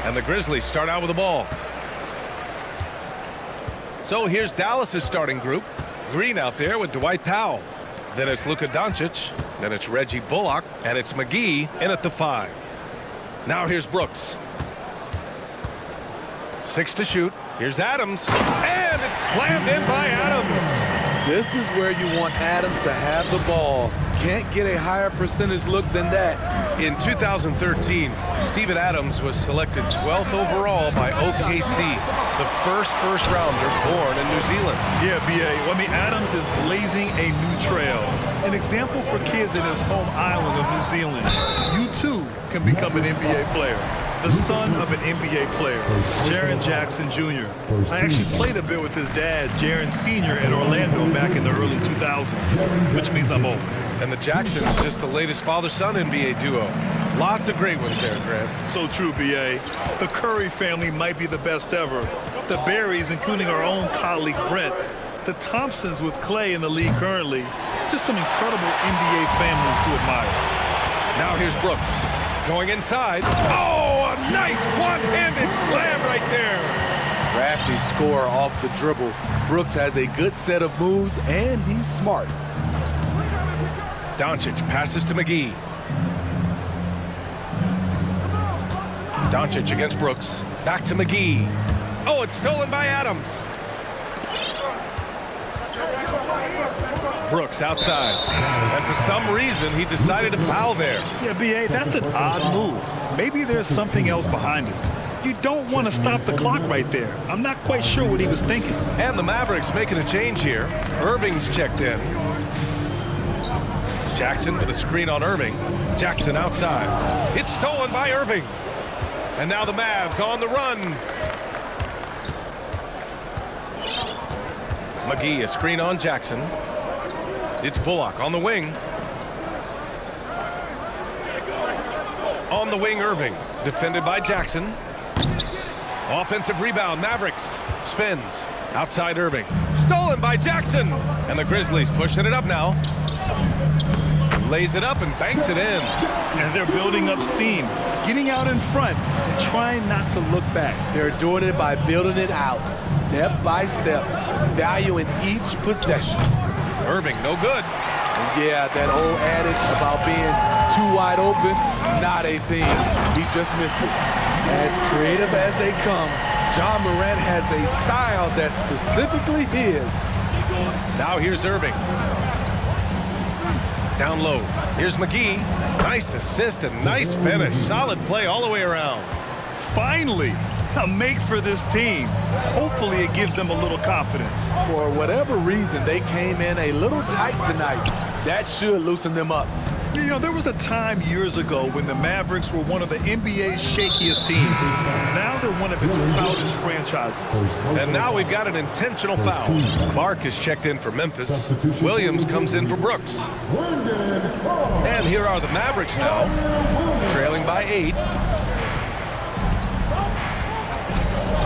And the Grizzlies start out with the ball. So here's Dallas's starting group. Green out there with Dwight Powell. Then it's Luka Doncic. Then it's Reggie Bullock. And it's McGee in at the 5. Now here's Brooks. 6 to shoot. Here's Adams. And it's slammed in by Adams. This is where you want Adams to have the ball. Can't get a higher percentage look than that. In 2013, Steven Adams was selected 12th overall by OKC, the first rounder born in New Zealand. Yeah, B.A. Well, I mean, Adams is blazing a new trail. An example for kids in his home island of New Zealand. You, too, can become an NBA player. The son of an NBA player, Jaren Jackson Jr. I actually played a bit with his dad, Jaren Sr. in Orlando back in the early 2000s, which means I'm old. And the Jacksons just the latest father-son NBA duo. Lots of great ones there, Grant. So true, B.A. The Curry family might be the best ever. The Berrys, including our own colleague Brent. The Thompsons with Clay in the league currently. Just some incredible NBA families to admire. Now here's Brooks. Going inside. Oh, a nice one-handed slam right there. Crafty score off the dribble. Brooks has a good set of moves, and he's smart. Doncic passes to McGee. Doncic against Brooks. Back to McGee. Oh, it's stolen by Adams. Brooks outside. And for some reason, he decided to foul there. Yeah, B.A., that's an odd move. Maybe there's something else behind it. You don't want to stop the clock right there. I'm not quite sure what he was thinking. And the Mavericks making a change here. Irving's checked in. Jackson with a screen on Irving. Jackson outside. It's stolen by Irving. And now the Mavs on the run. McGee, a screen on Jackson. It's Bullock on the wing. On the wing, Irving. Defended by Jackson. Offensive rebound, Mavericks. Spins. Outside Irving. Stolen by Jackson. And the Grizzlies pushing it up now. Lays it up and banks it in. And they're building up steam. Getting out in front and trying not to look back. They're doing it by building it out, step by step, valuing each possession. Irving, no good. And yeah, that old adage about being too wide open, not a thing. He just missed it. As creative as they come, John Morant has a style that's specifically his. Now here's Irving. Down low. Here's McGee. Nice assist and nice finish. Solid play all the way around. Finally, a make for this team. Hopefully it gives them a little confidence. For whatever reason, they came in a little tight tonight. That should loosen them up. You know, there was a time years ago when the Mavericks were one of the NBA's shakiest teams. Now they're one of its proudest franchises. And now we've got an intentional foul. Clark is checked in for Memphis. Williams comes in for Brooks. And here are the Mavericks now, trailing by 8.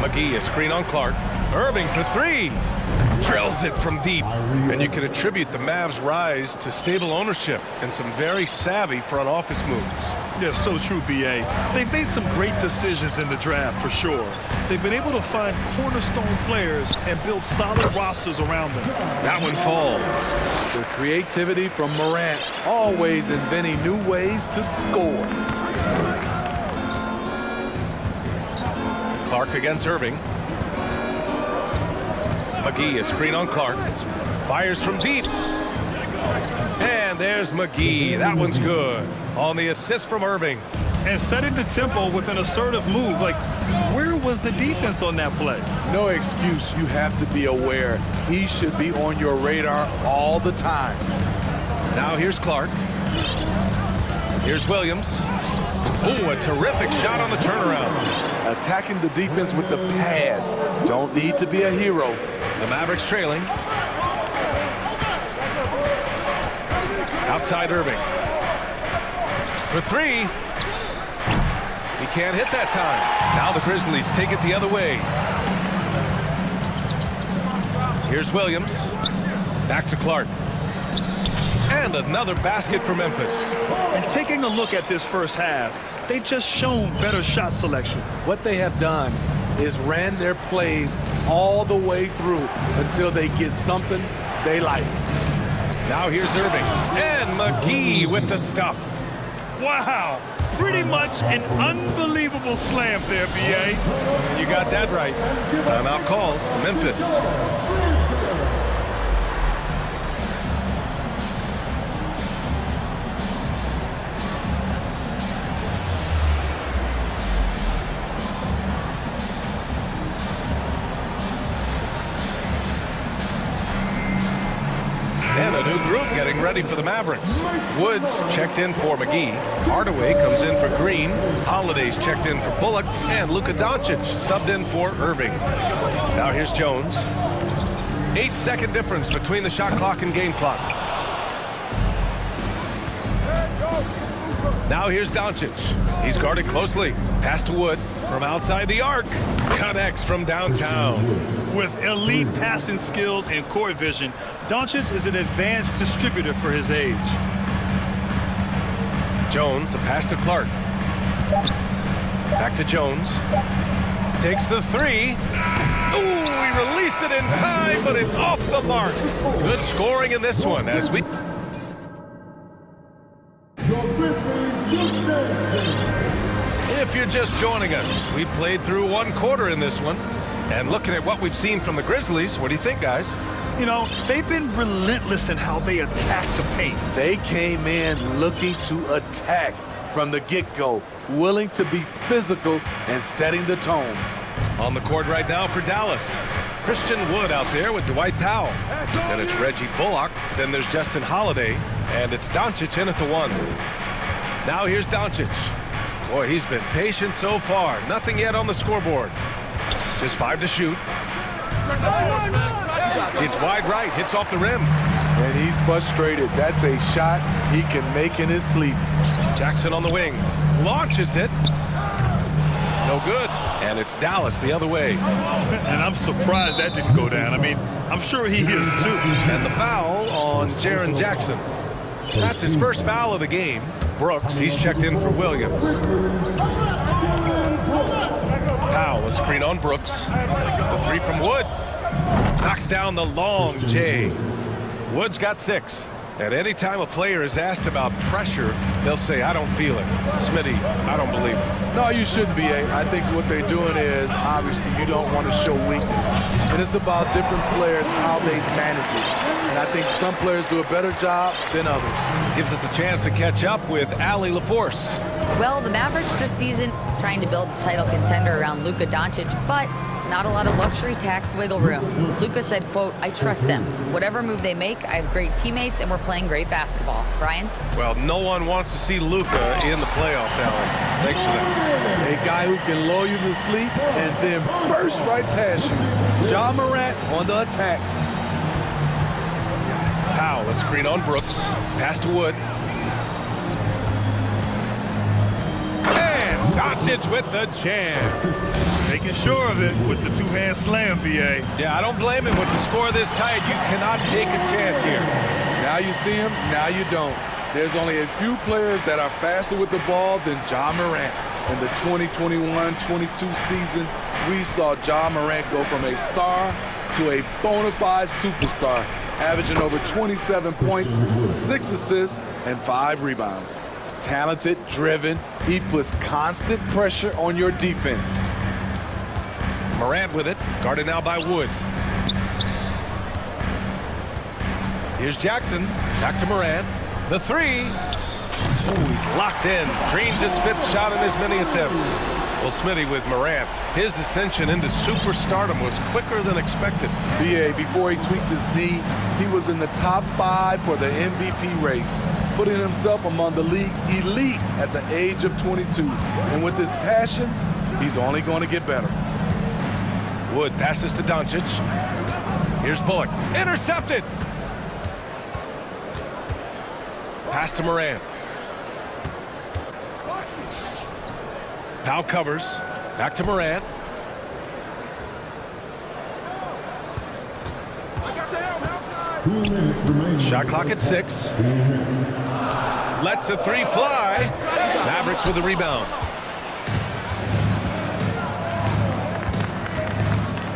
McGee, a screen on Clark. Irving for 3. Drills it from deep. And you can attribute the Mavs' rise to stable ownership and some very savvy front office moves. Yeah, so true, B.A. They've made some great decisions in the draft, for sure. They've been able to find cornerstone players and build solid rosters around them. That one falls. The creativity from Morant, always inventing new ways to score. Clark against Irving. McGee, a screen on Clark. Fires from deep. And there's McGee. That one's good. On the assist from Irving. And setting the tempo with an assertive move. Like, where was the defense on that play? No excuse. You have to be aware. He should be on your radar all the time. Now here's Clark. Here's Williams. Ooh, a terrific shot on the turnaround. Attacking the defense with the pass. Don't need to be a hero. The Mavericks trailing. Outside Irving. For 3. He can't hit that time. Now the Grizzlies take it the other way. Here's Williams. Back to Clark. And another basket for Memphis. And taking a look at this first half, they've just shown better shot selection. What they have done is ran their plays all the way through until they get something they like. Now here's Irving. And McGee with the stuff. Wow. Pretty much an unbelievable slam there, B.A. You got that right. Timeout call, Memphis. And a new group getting ready for the Mavericks. Woods checked in for McGee. Hardaway comes in for Green. Holiday's checked in for Bullock. And Luka Doncic subbed in for Irving. Now here's Jones. 8-second difference between the shot clock and game clock. Now here's Doncic. He's guarded closely. Pass to Wood from outside the arc. Connects from downtown. With elite passing skills and court vision, Doncic is an advanced distributor for his age. Jones, the pass to Clark. Back to Jones. Takes the three. Ooh, he released it in time, but it's off the mark. Good scoring in this one as we... If you're just joining us, we played through one quarter in this one. And looking at what we've seen from the Grizzlies, what do you think, guys? You know, they've been relentless in how they attack the paint. They came in looking to attack from the get-go, willing to be physical and setting the tone. On the court right now for Dallas. Christian Wood out there with Dwight Powell. Then it's Reggie Bullock. Then there's Justin Holiday. And it's Doncic in at the one. Now here's Doncic. Boy, he's been patient so far. Nothing yet on the scoreboard. Just 5 to shoot. It's wide right, hits off the rim. And he's frustrated. That's a shot he can make in his sleep. Jackson on the wing. Launches it. No good. And it's Dallas the other way. And I'm surprised that didn't go down. I mean, I'm sure he is too. And the foul on Jaren Jackson. That's his first foul of the game. Brooks, he's checked in for Williams. Powell, a screen on Brooks. The three from Wood. Knocks down the long J. Wood's got 6. At any time a player is asked about pressure, they'll say, I don't feel it. Smitty, I don't believe it. No, you shouldn't be. I think what they're doing is, obviously, you don't want to show weakness. And it's about different players, how they manage it. And I think some players do a better job than others. Gives us a chance to catch up with Allie LaForce. Well, the Mavericks this season trying to build a title contender around Luka Doncic, but not a lot of luxury tax wiggle room. Luka said, quote, I trust them. Whatever move they make, I have great teammates and we're playing great basketball. Brian? Well, no one wants to see Luka in the playoffs, Alan. Thanks for that. A guy who can lull you to sleep and then burst right past you. Ja Morant on the attack. Powell, a screen on Brooks. Pass to Wood. And Doncic with the chance. Making sure of it with the two-hand slam, B.A. Yeah, I don't blame him with the score this tight. You cannot take a chance here. Now you see him, now you don't. There's only a few players that are faster with the ball than Ja Morant. In the 2021-22 season, we saw Ja Morant go from a star to a bona fide superstar, averaging over 27 points, 6 assists, and 5 rebounds. Talented, driven, he puts constant pressure on your defense. Morant with it, guarded now by Wood. Here's Jackson, back to Morant. The three. Ooh, he's locked in. Green's his 5th shot in as many attempts. Well, Smitty with Morant, his ascension into superstardom was quicker than expected. B.A., before he tweaks his knee, he was in the top 5 for the MVP race, putting himself among the league's elite at the age of 22. And with his passion, he's only going to get better. Wood passes to Doncic. Here's Bullock. Intercepted! Pass to Morant. Powell covers. Back to Morant. Shot clock at 6. Lets the three fly. Mavericks with the rebound.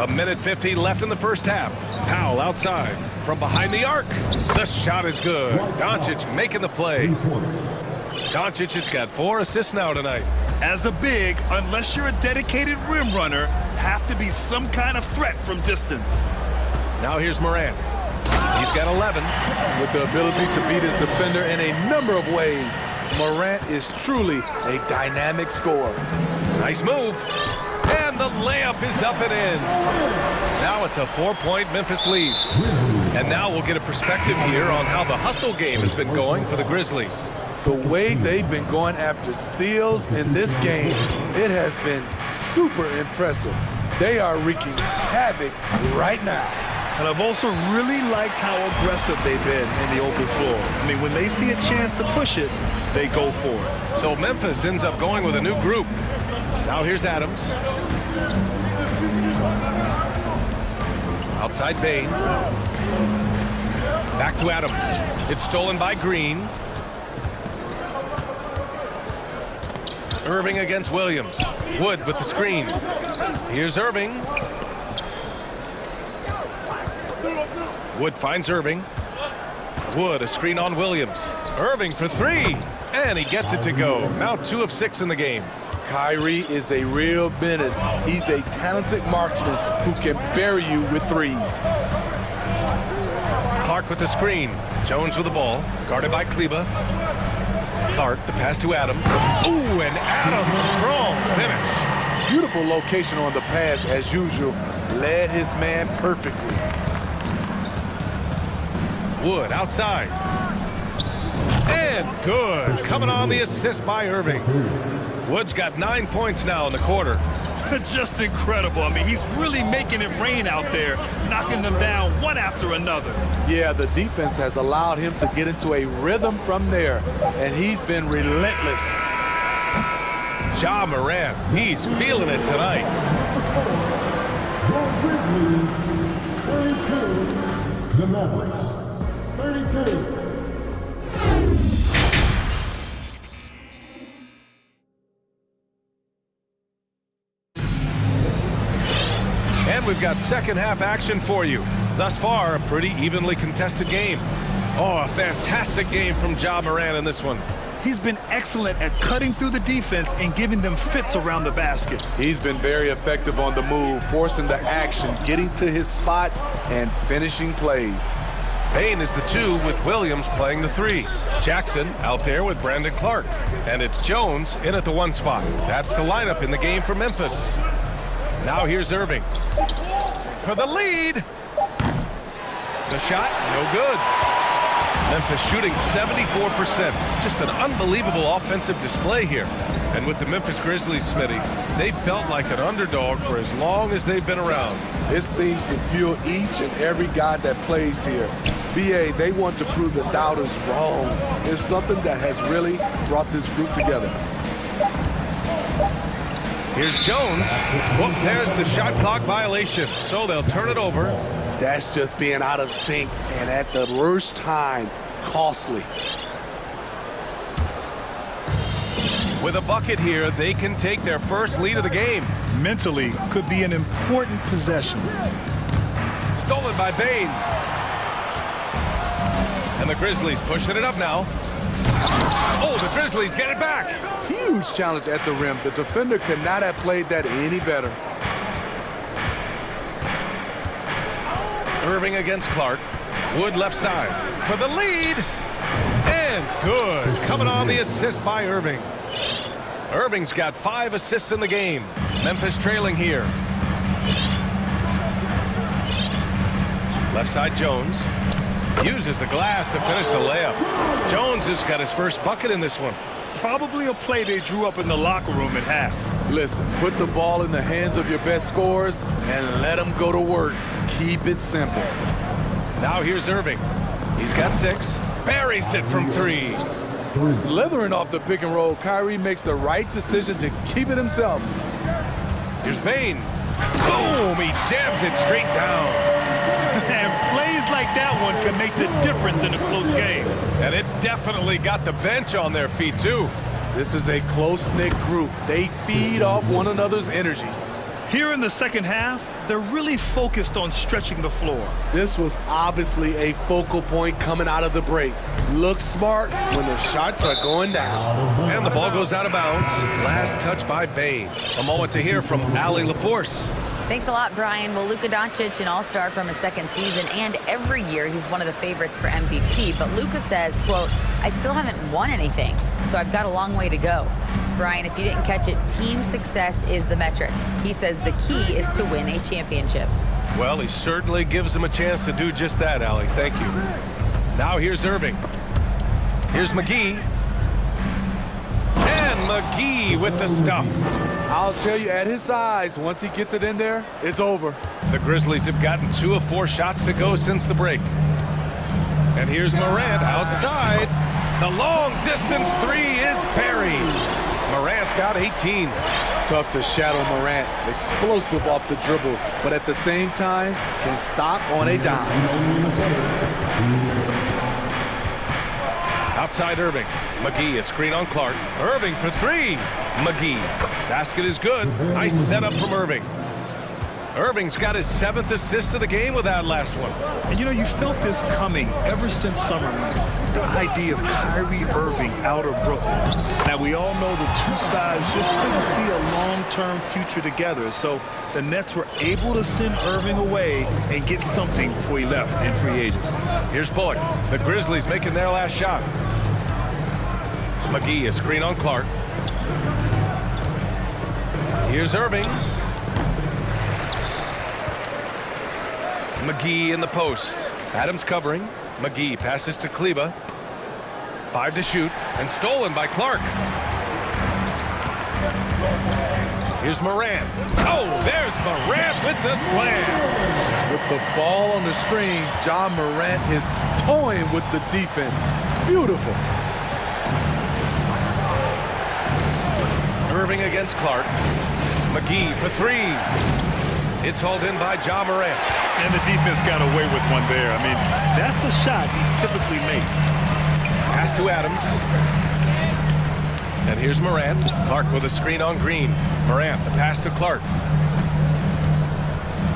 A minute 50 left in the first half. Powell outside from behind the arc. The shot is good. Doncic making the play. Doncic has got 4 assists now tonight. As a big, unless you're a dedicated rim runner, have to be some kind of threat from distance. Now here's Morant. He's got 11. With the ability to beat his defender in a number of ways, Morant is truly a dynamic scorer. Nice move. And the layup is up and in. Now it's a 4-point Memphis lead. And now we'll get a perspective here on how the hustle game has been going for the Grizzlies. The way they've been going after steals in this game, it has been super impressive. They are wreaking havoc right now. And I've also really liked how aggressive they've been in the open floor. I mean, when they see a chance to push it, they go for it. So Memphis ends up going with a new group. Now here's Adams. Outside Bain. Back to Adams. It's stolen by Green. Irving against Williams. Wood with the screen. Here's Irving. Wood finds Irving. Wood, a screen on Williams. Irving for 3. And he gets it to go. Now 2 of 6 in the game. Kyrie is a real menace. He's a talented marksman who can bury you with threes. Clark with the screen. Jones with the ball. Guarded by Kleba. Clark, the pass to Adams. Ooh, and Adams, strong finish. Beautiful location on the pass as usual. Led his man perfectly. Wood outside. And good. Coming on the assist by Irving. Wood's got 9 points now in the quarter. Just incredible. I mean, he's really making it rain out there, knocking them down one after another. Yeah, the defense has allowed him to get into a rhythm from there, and he's been relentless. Ja Morant, he's feeling it tonight. The Mavericks, 32. And we've got second half action for you. Thus far, a pretty evenly contested game. Oh, a fantastic game from Ja Morant in this one. He's been excellent at cutting through the defense and giving them fits around the basket. He's been very effective on the move, forcing the action, getting to his spots, and finishing plays. Bain is the 2 with Williams playing the 3. Jackson out there with Brandon Clark. And it's Jones in at the 1 spot. That's the lineup in the game for Memphis. Now here's Irving. For the lead. The shot, no good. Memphis shooting 74%. Just an unbelievable offensive display here. And with the Memphis Grizzlies, Smitty, they felt like an underdog for as long as they've been around. This seems to fuel each and every guy that plays here. BA, they want to prove the doubters wrong. It's something that has really brought this group together. Here's Jones. Well, there's the shot clock violation. So they'll turn it over. That's just being out of sync and at the worst time, costly. With a bucket here, they can take their first lead of the game. Mentally, could be an important possession. Stolen by Bain. And the Grizzlies pushing it up now. Oh, the Grizzlies get it back. Huge challenge at the rim. The defender could not have played that any better. Irving against Clark. Wood left side for the lead. And good. Coming on the assist by Irving. Irving's got 5 assists in the game. Memphis trailing here. Left side Jones. Uses the glass to finish the layup. Jones has got his first bucket in this one. Probably a play they drew up in the locker room at half. Listen, put the ball in the hands of your best scorers and let them go to work. Keep it simple. Now here's Irving. He's got 6. Buries it from 3. Slithering off the pick and roll, Kyrie makes the right decision to keep it himself. Here's Bain. Boom! He jams it straight down. And plays Plays like that one can make the difference in a close game. And it definitely got the bench on their feet, too. This is a close-knit group. They feed off one another's energy. Here in the second half, they're really focused on stretching the floor. This was obviously a focal point coming out of the break. Look smart when the shots are going down. And the ball goes out of bounds. Last touch by Bain. A moment to hear from Allie LaForce. Thanks a lot, Brian. Well, Luka Doncic, an all-star from his second season, and every year he's one of the favorites for MVP. But Luka says, quote, I still haven't won anything, so I've got a long way to go. Brian, if you didn't catch it, team success is the metric. He says the key is to win a championship. Well, he certainly gives them a chance to do just that, Allie. Thank you. Now here's Irving. Here's McGee. And McGee with the stuff. I'll tell you, at his size, once he gets it in there, it's over. The Grizzlies have gotten 2 of 4 shots to go since the break. And here's Morant outside. The long-distance 3 is buried. Morant's got 18. Tough to shadow Morant. Explosive off the dribble, but at the same time, can stop on a dime. Outside Irving. McGee, a screen on Clark. Irving for 3. McGee. Basket is good. Nice setup from Irving. Irving's got his 7th assist of the game with that last one. And you know, you felt this coming ever since summer league. The idea of Kyrie Irving out of Brooklyn. Now, we all know the two sides just couldn't see a long-term future together. So the Nets were able to send Irving away and get something before he left in free agency. Here's Bullock. The Grizzlies making their last shot. McGee, a screen on Clark. Here's Irving. McGee in the post. Adams covering. McGee passes to Kleba. 5 to shoot, and stolen by Clark. Here's Morant. Oh, there's Morant with the slam. With the ball on the string, John Morant is toying with the defense. Beautiful. Irving against Clark. McGee for 3. It's hauled in by John Morant. And the defense got away with one there. I mean, that's a shot he typically makes. Pass to Adams. And here's Morant. Clark with a screen on Green. Morant, the pass to Clark.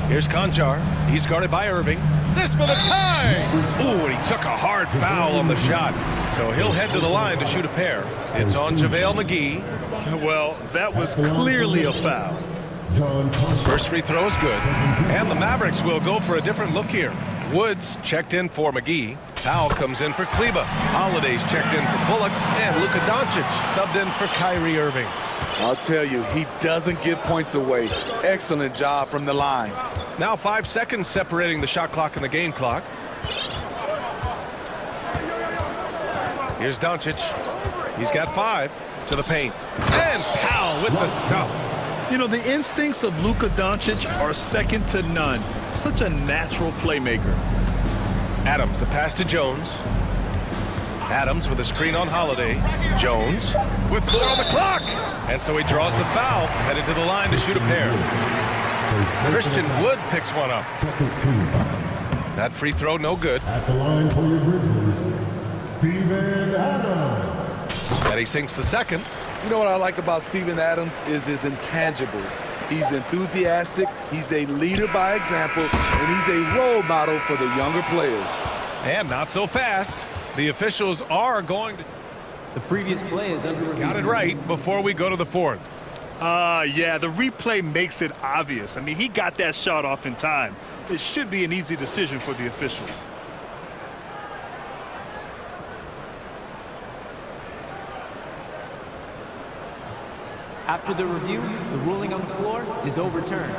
Here's Conchar. He's guarded by Irving. This for the tie! Ooh, and he took a hard foul on the shot. So he'll head to the line to shoot a pair. It's on JaVale McGee. Well, that was clearly a foul. First free throw is good. And the Mavericks will go for a different look here. Woods checked in for McGee. Powell comes in for Kleba. Holiday's checked in for Bullock. And Luka Doncic subbed in for Kyrie Irving. I'll tell you, he doesn't give points away. Excellent job from the line. Now 5 seconds separating the shot clock and the game clock. Here's Doncic. He's got 5 to the paint. And Powell with the stuff. You know, the instincts of Luka Doncic are second to none. Such a natural playmaker. Adams, the pass to Jones. Adams with a screen on Holiday. Jones with 4 on the clock. And so he draws the foul, headed to the line to shoot a pair. Christian Wood picks one up. That free throw, no good. At the line for your Grizzlies, Steven Adams. And he sinks the second. You know what I like about Steven Adams is his intangibles. He's enthusiastic, he's a leader by example, and he's a role model for the younger players. And not so fast. The officials are going to... The previous play is under review. Got it right before we go to the 4th. Yeah, the replay makes it obvious. I mean, he got that shot off in time. It should be an easy decision for the officials. After the review, the ruling on the floor is overturned.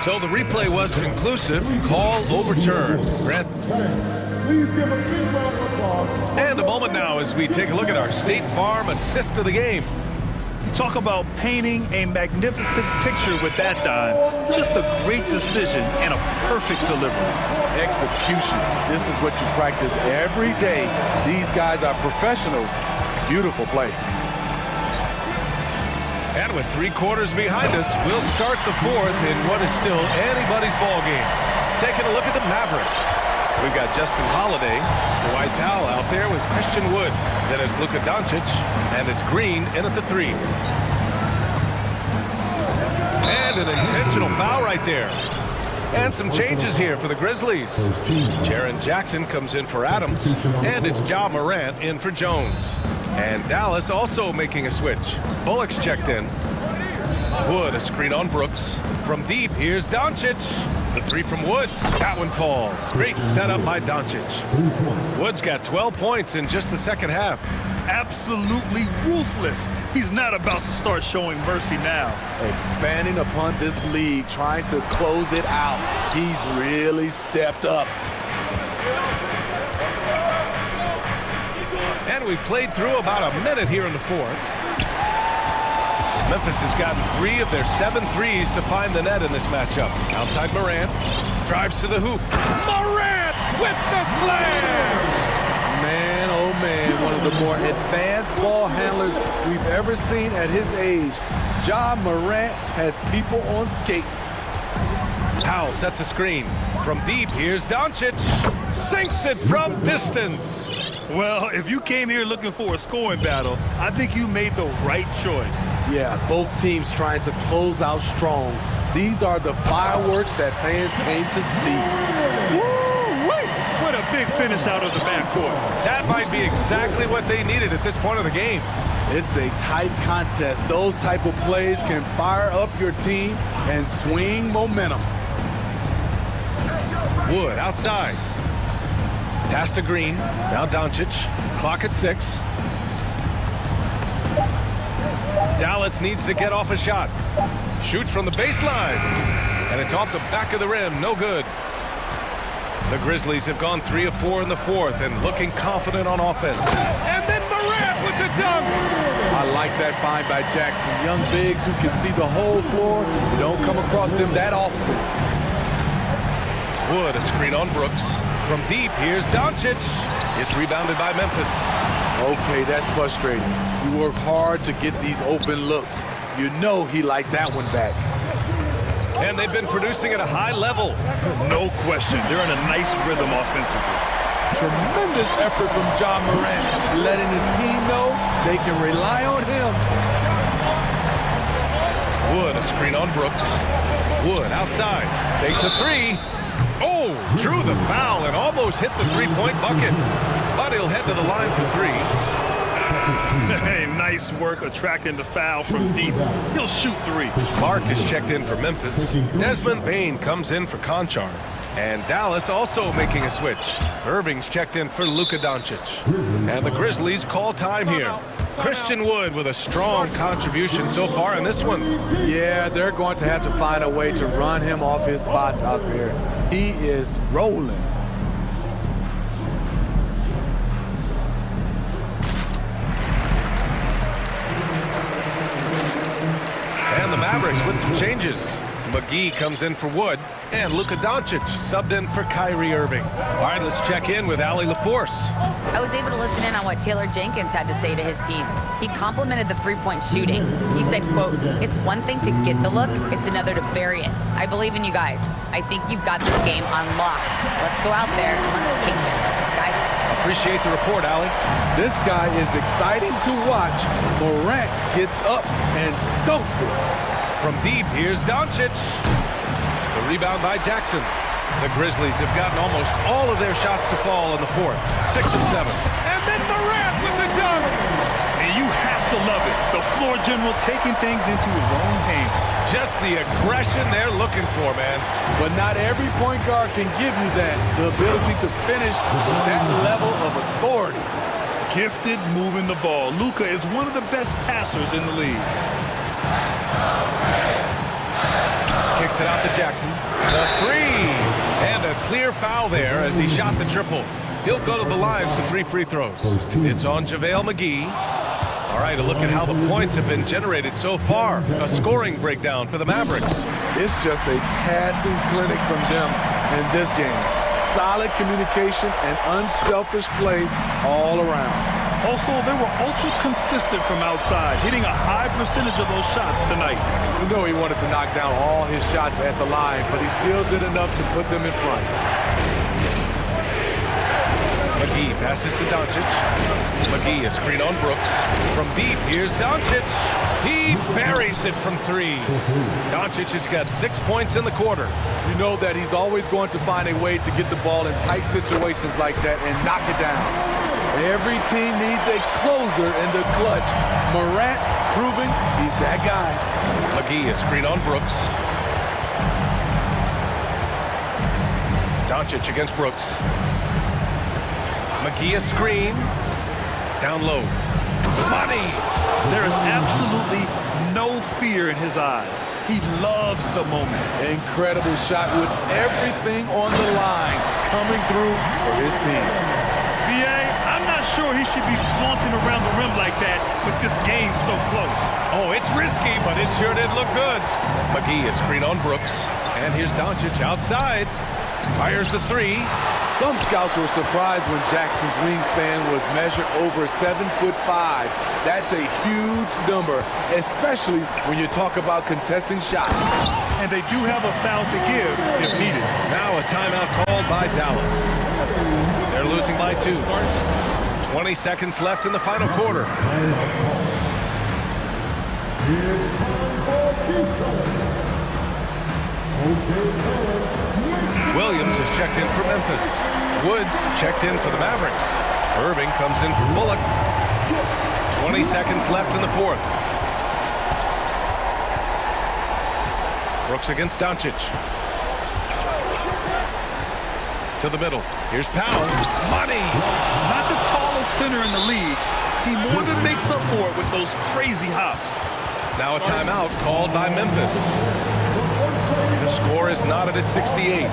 So the replay was conclusive. Call overturned. Grant. Please give a big round of applause. And a moment now as we take a look at our State Farm assist of the game. Talk about painting a magnificent picture with that dime. Just a great decision and a perfect delivery. Execution. This is what you practice every day. These guys are professionals. Beautiful play. And with 3 quarters behind us, we'll start the 4th in what is still anybody's ball game. Taking a look at the Mavericks. We've got Justin Holiday, Dwight Powell out there with Christian Wood. Then it's Luka Doncic, and it's Green in at the 3. And an intentional foul right there. And some changes here for the Grizzlies. Jaren Jackson comes in for Adams, and it's Ja Morant in for Jones. And Dallas also making a switch. Bullock's checked in. Wood, a screen on Brooks. From deep, here's Doncic. The 3 from Wood. That one falls. Great setup by Doncic. Wood's got 12 points in just the second half. Absolutely ruthless. He's not about to start showing mercy now. Expanding upon this lead, trying to close it out. He's really stepped up. And we've played through about a minute here in the 4th. Memphis has gotten 3 of their 7 threes to find the net in this matchup. Outside Morant, drives to the hoop. Morant with the slam! Man, oh man, one of the more advanced ball handlers we've ever seen at his age. Ja Morant has people on skates. Powell sets a screen. From deep, here's Doncic. Sinks it from distance. Well, if you came here looking for a scoring battle, I think you made the right choice. Yeah, both teams trying to close out strong. These are the fireworks that fans came to see. Woo-wee! What a big finish out of the backcourt. That might be exactly what they needed at this point of the game. It's a tight contest. Those type of plays can fire up your team and swing momentum. Wood outside. Pass to Green. Now Doncic. Clock at 6. Dallas needs to get off a shot. Shoots from the baseline. And it's off the back of the rim. No good. The Grizzlies have gone 3 of 4 in the 4th and looking confident on offense. And then Morant with the dunk. I like that find by Jackson. Young bigs who can see the whole floor. You don't come across them that often. Wood, a screen on Brooks. From deep, here's Doncic. It's rebounded by Memphis. Okay, that's frustrating. You work hard to get these open looks. You know he liked that one back. And they've been producing at a high level. No question. They're in a nice rhythm offensively. Tremendous effort from Ja Morant, letting his team know they can rely on him. Wood, a screen on Brooks. Wood outside. Takes a 3. Oh, drew the foul and almost hit the 3-point bucket. But he'll head to the line for 3. Hey, nice work attracting the foul from deep. He'll shoot 3. Mark is checked in for Memphis. Desmond Bane comes in for Conchar. And Dallas also making a switch. Irving's checked in for Luka Doncic. And the Grizzlies call time here. Christian Wood with a strong contribution so far in this one. Yeah, they're going to have to find a way to run him off his spots out there. He is rolling. And the Mavericks with some changes. McGee comes in for Wood, and Luka Doncic subbed in for Kyrie Irving. All right, let's check in with Allie LaForce. I was able to listen in on what Taylor Jenkins had to say to his team. He complimented the three-point shooting. He said, quote, "It's one thing to get the look, it's another to bury it. I believe in you guys. I think you've got this game on lock. Let's go out there and let's take this, guys." Appreciate the report, Allie. This guy is exciting to watch. Morant gets up and dunks it. From deep, here's Doncic. The rebound by Jackson. The Grizzlies have gotten almost all of their shots to fall in the 4th. 6 of 7. And then Morant with the dunk. And you have to love it. The floor general taking things into his own hands. Just the aggression they're looking for, man. But not every point guard can give you that. The ability to finish with that level of authority. Gifted moving the ball. Luka is one of the best passers in the league. Kicks it out to Jackson. The 3. And a clear foul there as he shot the triple. He'll go to the line for 3 free throws. It's on JaVale McGee. All right, a look at how the points have been generated so far. A scoring breakdown for the Mavericks. It's just a passing clinic from them in this game. Solid communication and unselfish play all around. Also, they were ultra consistent from outside, hitting a high percentage of those shots tonight. You know he wanted to knock down all his shots at the line, but he still did enough to put them in front. McGee passes to Doncic. McGee, a screen on Brooks. From deep, here's Doncic. He buries it from three. Doncic has got 6 points in the quarter. You know that he's always going to find a way to get the ball in tight situations like that and knock it down. Every team needs a closer in the clutch. Morant proving he's that guy. McGee, a screen on Brooks. Doncic against Brooks. McGee, a screen. Down low. Money! There is absolutely no fear in his eyes. He loves the moment. Incredible shot with everything on the line coming through for his team. B.A., I'm not sure he should be flaunting around the rim like that with this game so close. Oh, it's risky, but it sure did look good. McGee, a screen on Brooks. And here's Doncic outside. Fires the three. Some scouts were surprised when Jackson's wingspan was measured over 7'5". That's a huge number, especially when you talk about contesting shots. And they do have a foul to give if needed. Now a timeout called by Dallas. They're losing by 2. 20 seconds left in the final quarter. Williams has checked in for Memphis. Woods checked in for the Mavericks. Irving comes in for Bullock. 20 seconds left in the fourth. Brooks against Doncic. To the middle. Here's Powell. Money! Not the tallest center in the league. He more than makes up for it with those crazy hops. Now a timeout called by Memphis. The score is knotted at 68.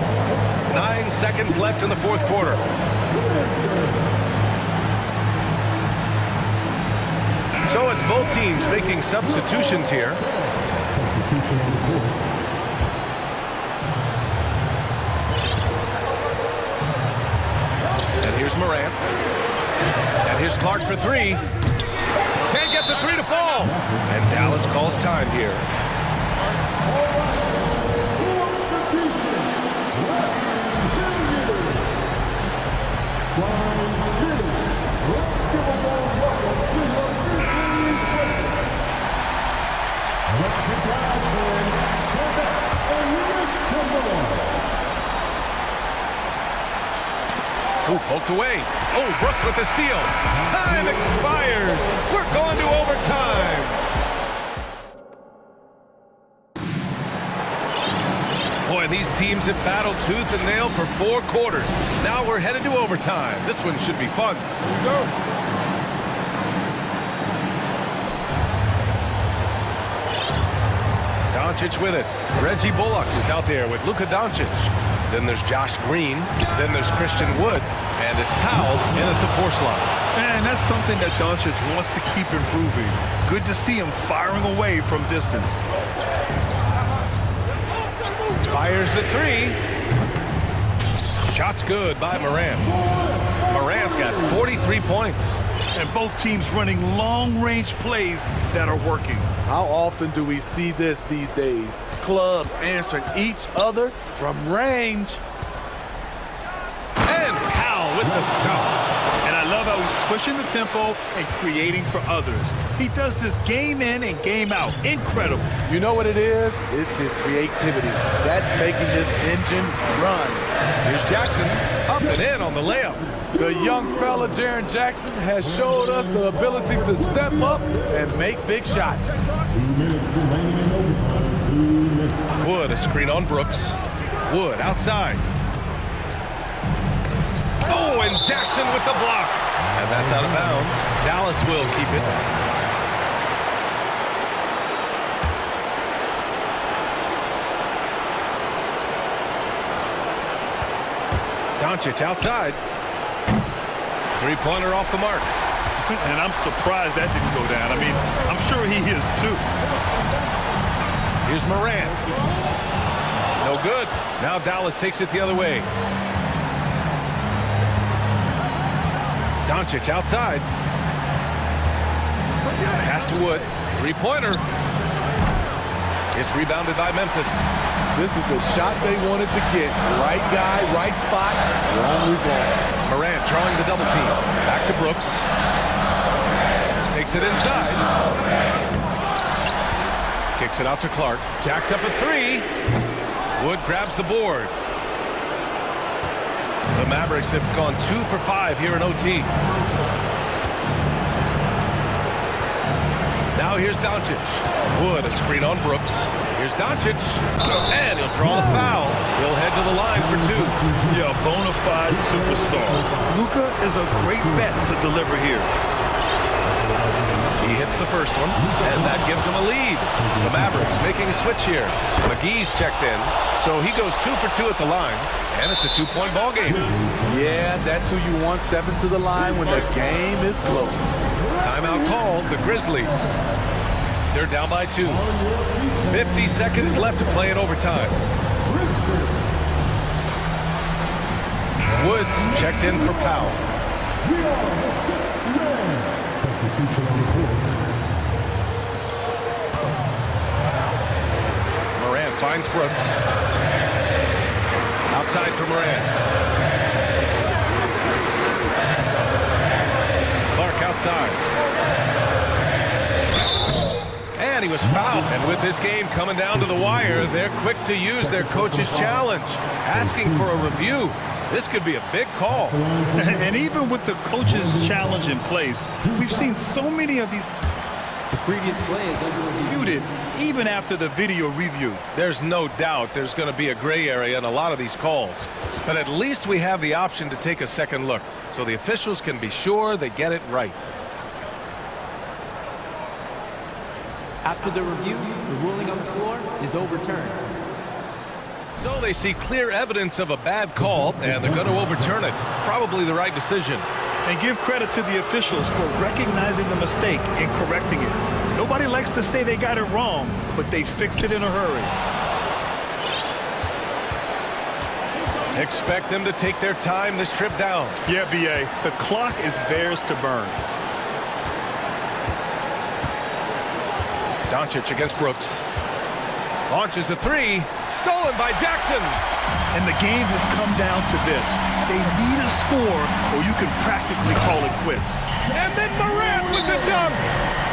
9 seconds left in the fourth quarter. So it's both teams making substitutions here. And here's Morant. And here's Clark for three. Can't get the three to fall. And Dallas calls time here. Oh, poked away. Oh, Brooks with the steal. Time expires. We're going to overtime. Boy, these teams have battled tooth and nail for 4 quarters. Now we're headed to overtime. This one should be fun. Here we go. Doncic with it. Reggie Bullock is out there with Luka Doncic. Then there's Josh Green. Then there's Christian Wood. And it's Powell in at the 4 slot. And that's something that Doncic wants to keep improving. Good to see him firing away from distance. Fires the three. Shot's good by Morant. Morant's got 43 points. And both teams running long-range plays that are working. How often do we see this these days? Clubs answering each other from range. And Powell with the stuff. And I love how he's pushing the tempo and creating for others. He does this game in and game out. Incredible. You know what it is? It's his creativity. That's making this engine run. Here's Jackson up and in on the layup. The young fella, Jaren Jackson, has showed us the ability to step up and make big shots. Wood, a screen on Brooks. Wood outside. Oh, and Jackson with the block. And that's out of bounds. Dallas will keep it. Doncic outside. Three-pointer off the mark. And I'm surprised that didn't go down. I mean, I'm sure he is too. Here's Morant. No good. Now Dallas takes it the other way. Doncic outside. Pass to Wood. Three-pointer. It's rebounded by Memphis. This is the shot they wanted to get. Right guy, right spot, wrong result. Morant drawing the double team. Back to Brooks. Takes it inside. Kicks it out to Clark. Jacks up a three. Wood grabs the board. The Mavericks have gone 2 for 5 here in OT. Now here's Doncic. Wood, a screen on Brooks. Here's Doncic. And he'll draw the foul. He'll head to the line for 2. Yeah, bona fide superstar. Luka is a great bet to deliver here. He hits the first one, and that gives him a lead. The Mavericks making a switch here. McGee's checked in, so he goes 2 for 2 at the line, and it's a 2-point ball game. Yeah, that's who you want stepping to the line when the game is close. Timeout called, the Grizzlies. They're down by 2. 50 seconds left to play in overtime. Woods checked in for Powell. Substitution on the court. Morant finds Brooks. Outside for Morant. Clark outside. And he was fouled. And with this game coming down to the wire, they're quick to use their coach's challenge, asking for a review. This could be a big call. And even with the coach's challenge in place, we've seen so many of these previous play is disputed even after the video review. There's no doubt there's going to be a gray area in a lot of these calls. But at least we have the option to take a second look, so the officials can be sure they get it right. After the review, the ruling on the floor is overturned. So they see clear evidence of a bad call, and they're going to overturn it. Probably the right decision. And give credit to the officials for recognizing the mistake and correcting it. Nobody likes to say they got it wrong, but they fixed it in a hurry. Expect them to take their time this trip down. Yeah, B.A., the clock is theirs to burn. Doncic against Brooks. Launches a three. Stolen by Jackson. And the game has come down to this. They need a score, or you can practically call it quits. And then Morant with the dunk.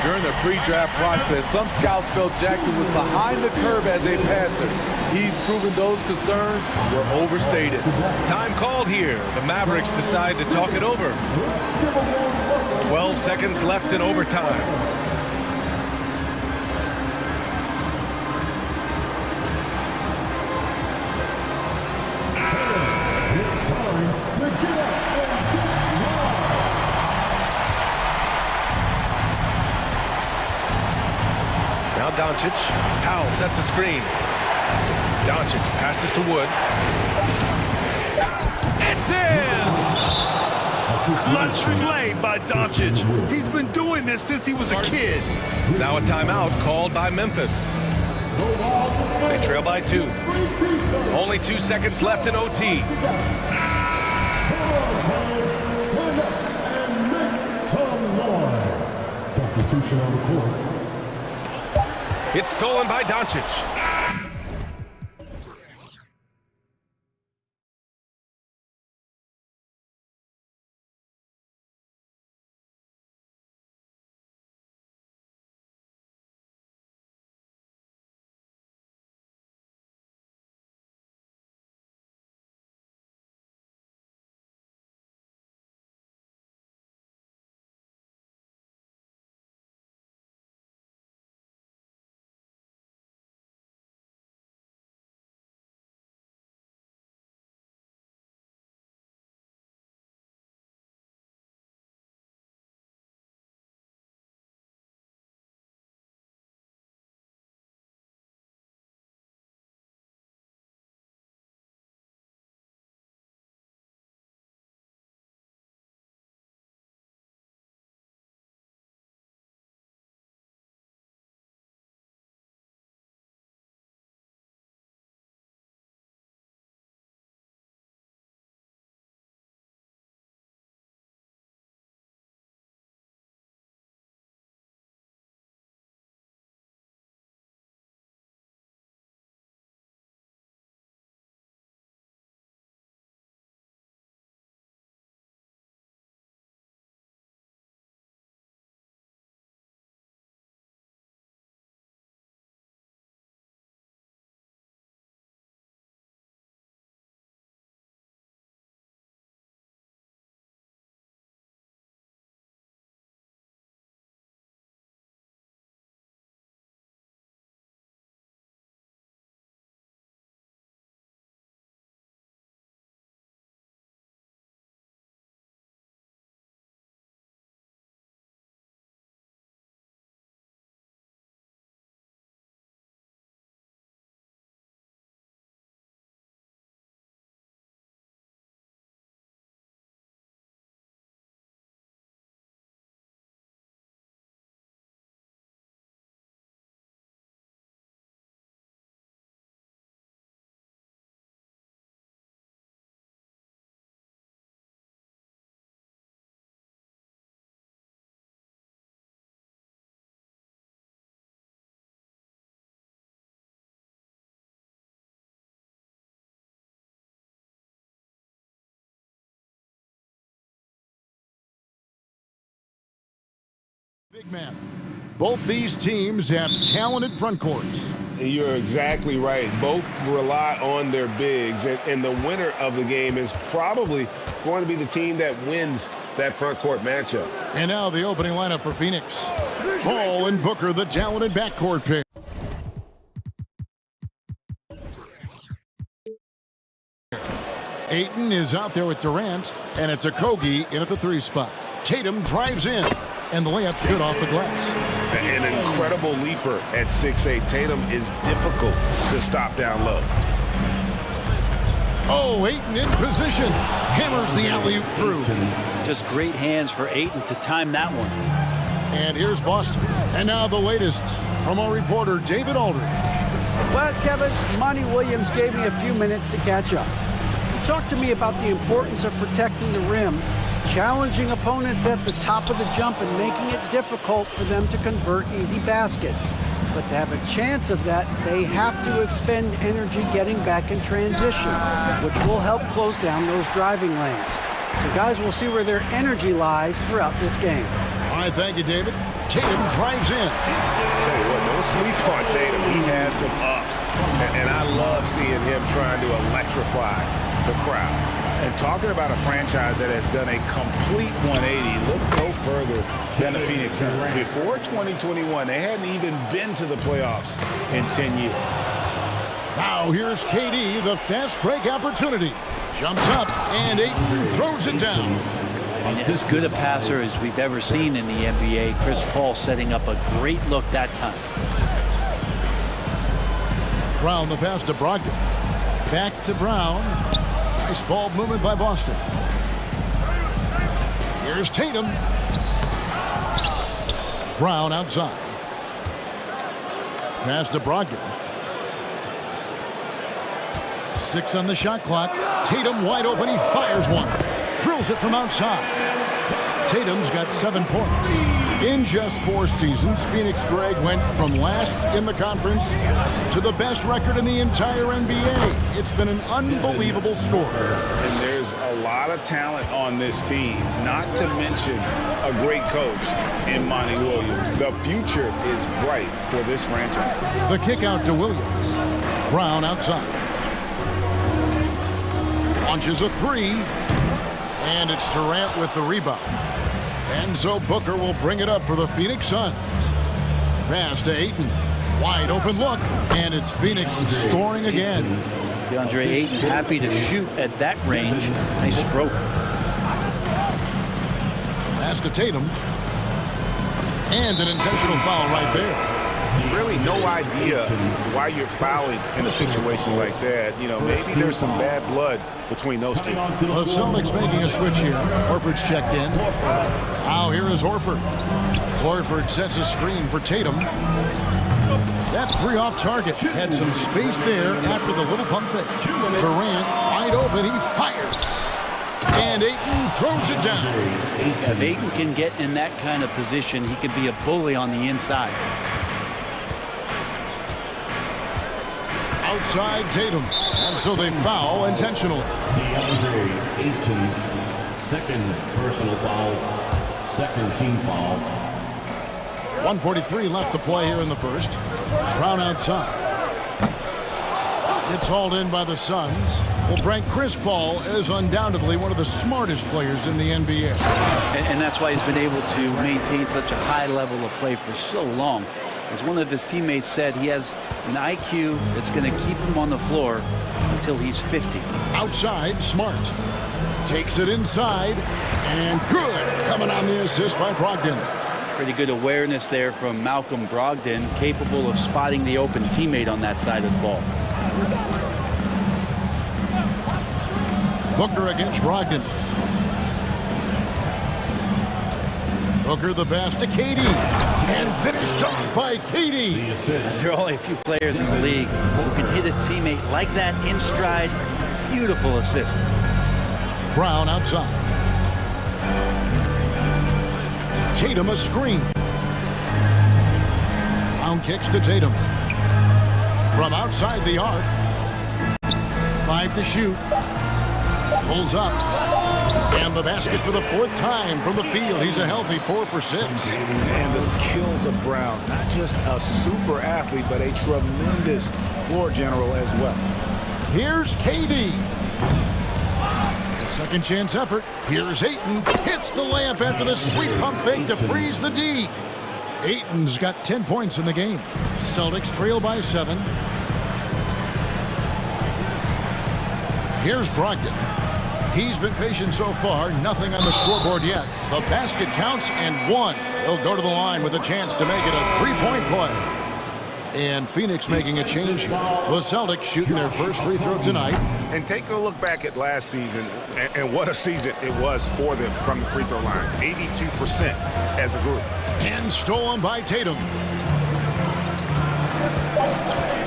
During the pre-draft process, some scouts felt Jackson was behind the curve as a passer. He's proven those concerns were overstated. Time called here. The Mavericks decide to talk it over. 12 seconds left in overtime. Now Doncic. Powell sets a screen. Doncic passes to Wood. It's in! Clutch play by Doncic. He's been doing this since he was a kid. Now a timeout called by Memphis. They trail by 2. Only 2 seconds left in OT. Substitution on the court. It's stolen by Doncic. Big man. Both these teams have talented front courts. You're exactly right. Both rely on their bigs, and the winner of the game is probably going to be the team that wins that front court matchup. And now the opening lineup for Phoenix. Paul and Booker, the talented backcourt pair. Ayton is out there with Durant, and it's Okogie in at the 3 spot. Tatum drives in, and the layup's good off the glass. An incredible leaper at 6'8". Tatum is difficult to stop down low. Oh, Ayton in position. Hammers the alley-oop through. Just great hands for Ayton to time that one. And here's Boston. And now the latest from our reporter, David Aldridge. Well, Kevin, Monty Williams gave me a few minutes to catch up. He talked to me about the importance of protecting the rim, challenging opponents at the top of the jump and making it difficult for them to convert easy baskets. But to have a chance of that, they have to expend energy getting back in transition, which will help close down those driving lanes. So guys, we'll see where their energy lies throughout this game. All right, thank you, David. Tatum drives in. Tell you what, don't sleep on Tatum. He has some ups, and I love seeing him trying to electrify the crowd. And talking about a franchise that has done a complete 180, look no further than the Phoenix Suns. Before 2021, they hadn't even been to the playoffs in 10 years. Now here's KD, the fast break opportunity. Jumps up, and Ayton throws it down. And as good a passer as we've ever seen in the NBA. Chris Paul setting up a great look that time. Brown the pass to Brogdon. Back to Brown. Nice ball movement by Boston. Here's Tatum. Brown outside. Pass to Brogdon. 6 on the shot clock. Tatum wide open. He fires one. Drills it from outside. Tatum's got 7 points. In just 4 seasons, Phoenix, Greg, went from last in the conference to the best record in the entire NBA. It's been an unbelievable story. And there's a lot of talent on this team, not to mention a great coach in Monty Williams. The future is bright for this franchise. The kick out to Williams. Brown outside. Launches a 3. And it's Durant with the rebound. And so Booker will bring it up for the Phoenix Suns. Pass to Ayton. Wide open look. And it's Phoenix scoring again. DeAndre Ayton happy to shoot at that range. Nice stroke. Pass to Tatum. And an intentional foul right there. Really no idea why you're fouling in a situation like that. You know, maybe there's some bad blood between those two. The Celtics making a switch here. Horford's checked in. Now here is Horford. Horford sets a screen for Tatum. That 3 off target had some space there after the little pump fake. Durant wide open. He fires. And Ayton throws it down. If Ayton can get in that kind of position, he could be a bully on the inside. Outside Tatum. And so they foul intentionally. DeAndre Ayton, second personal foul, second team foul. 1:43 left to play here in the first. Brown outside. It's hauled in by the Suns. Will rank Chris Paul as undoubtedly one of the smartest players in the NBA. And that's why he's been able to maintain such a high level of play for so long. As one of his teammates said, he has an IQ that's going to keep him on the floor until he's 50. Outside, Smart. Takes it inside, and good. Coming on the assist by Brogdon. Pretty good awareness there from Malcolm Brogdon, capable of spotting the open teammate on that side of the ball. Booker against Brogdon. Booker the pass to KD. And finished off by KD. There are only a few players in the league who can hit a teammate like that in stride. Beautiful assist. Brown outside. Tatum a screen. Brown kicks to Tatum. From outside the arc. 5 to shoot. Pulls up. And the basket for the 4th time from the field. He's a healthy 4 for 6. And the skills of Brown, not just a super athlete, but a tremendous floor general as well. Here's KD. Second chance effort. Here's Ayton. Hits the layup after the sweet pump fake to freeze the D. Ayton's got 10 points in the game. Celtics trail by 7. Here's Brogdon. He's been patient so far. Nothing on the scoreboard yet. The basket counts and 1. He'll go to the line with a chance to make it a 3-point play. And Phoenix making a change here. The Celtics shooting their first free throw tonight. And take a look back at last season, and what a season it was for them from the free throw line. 82% as a group. And stolen by Tatum.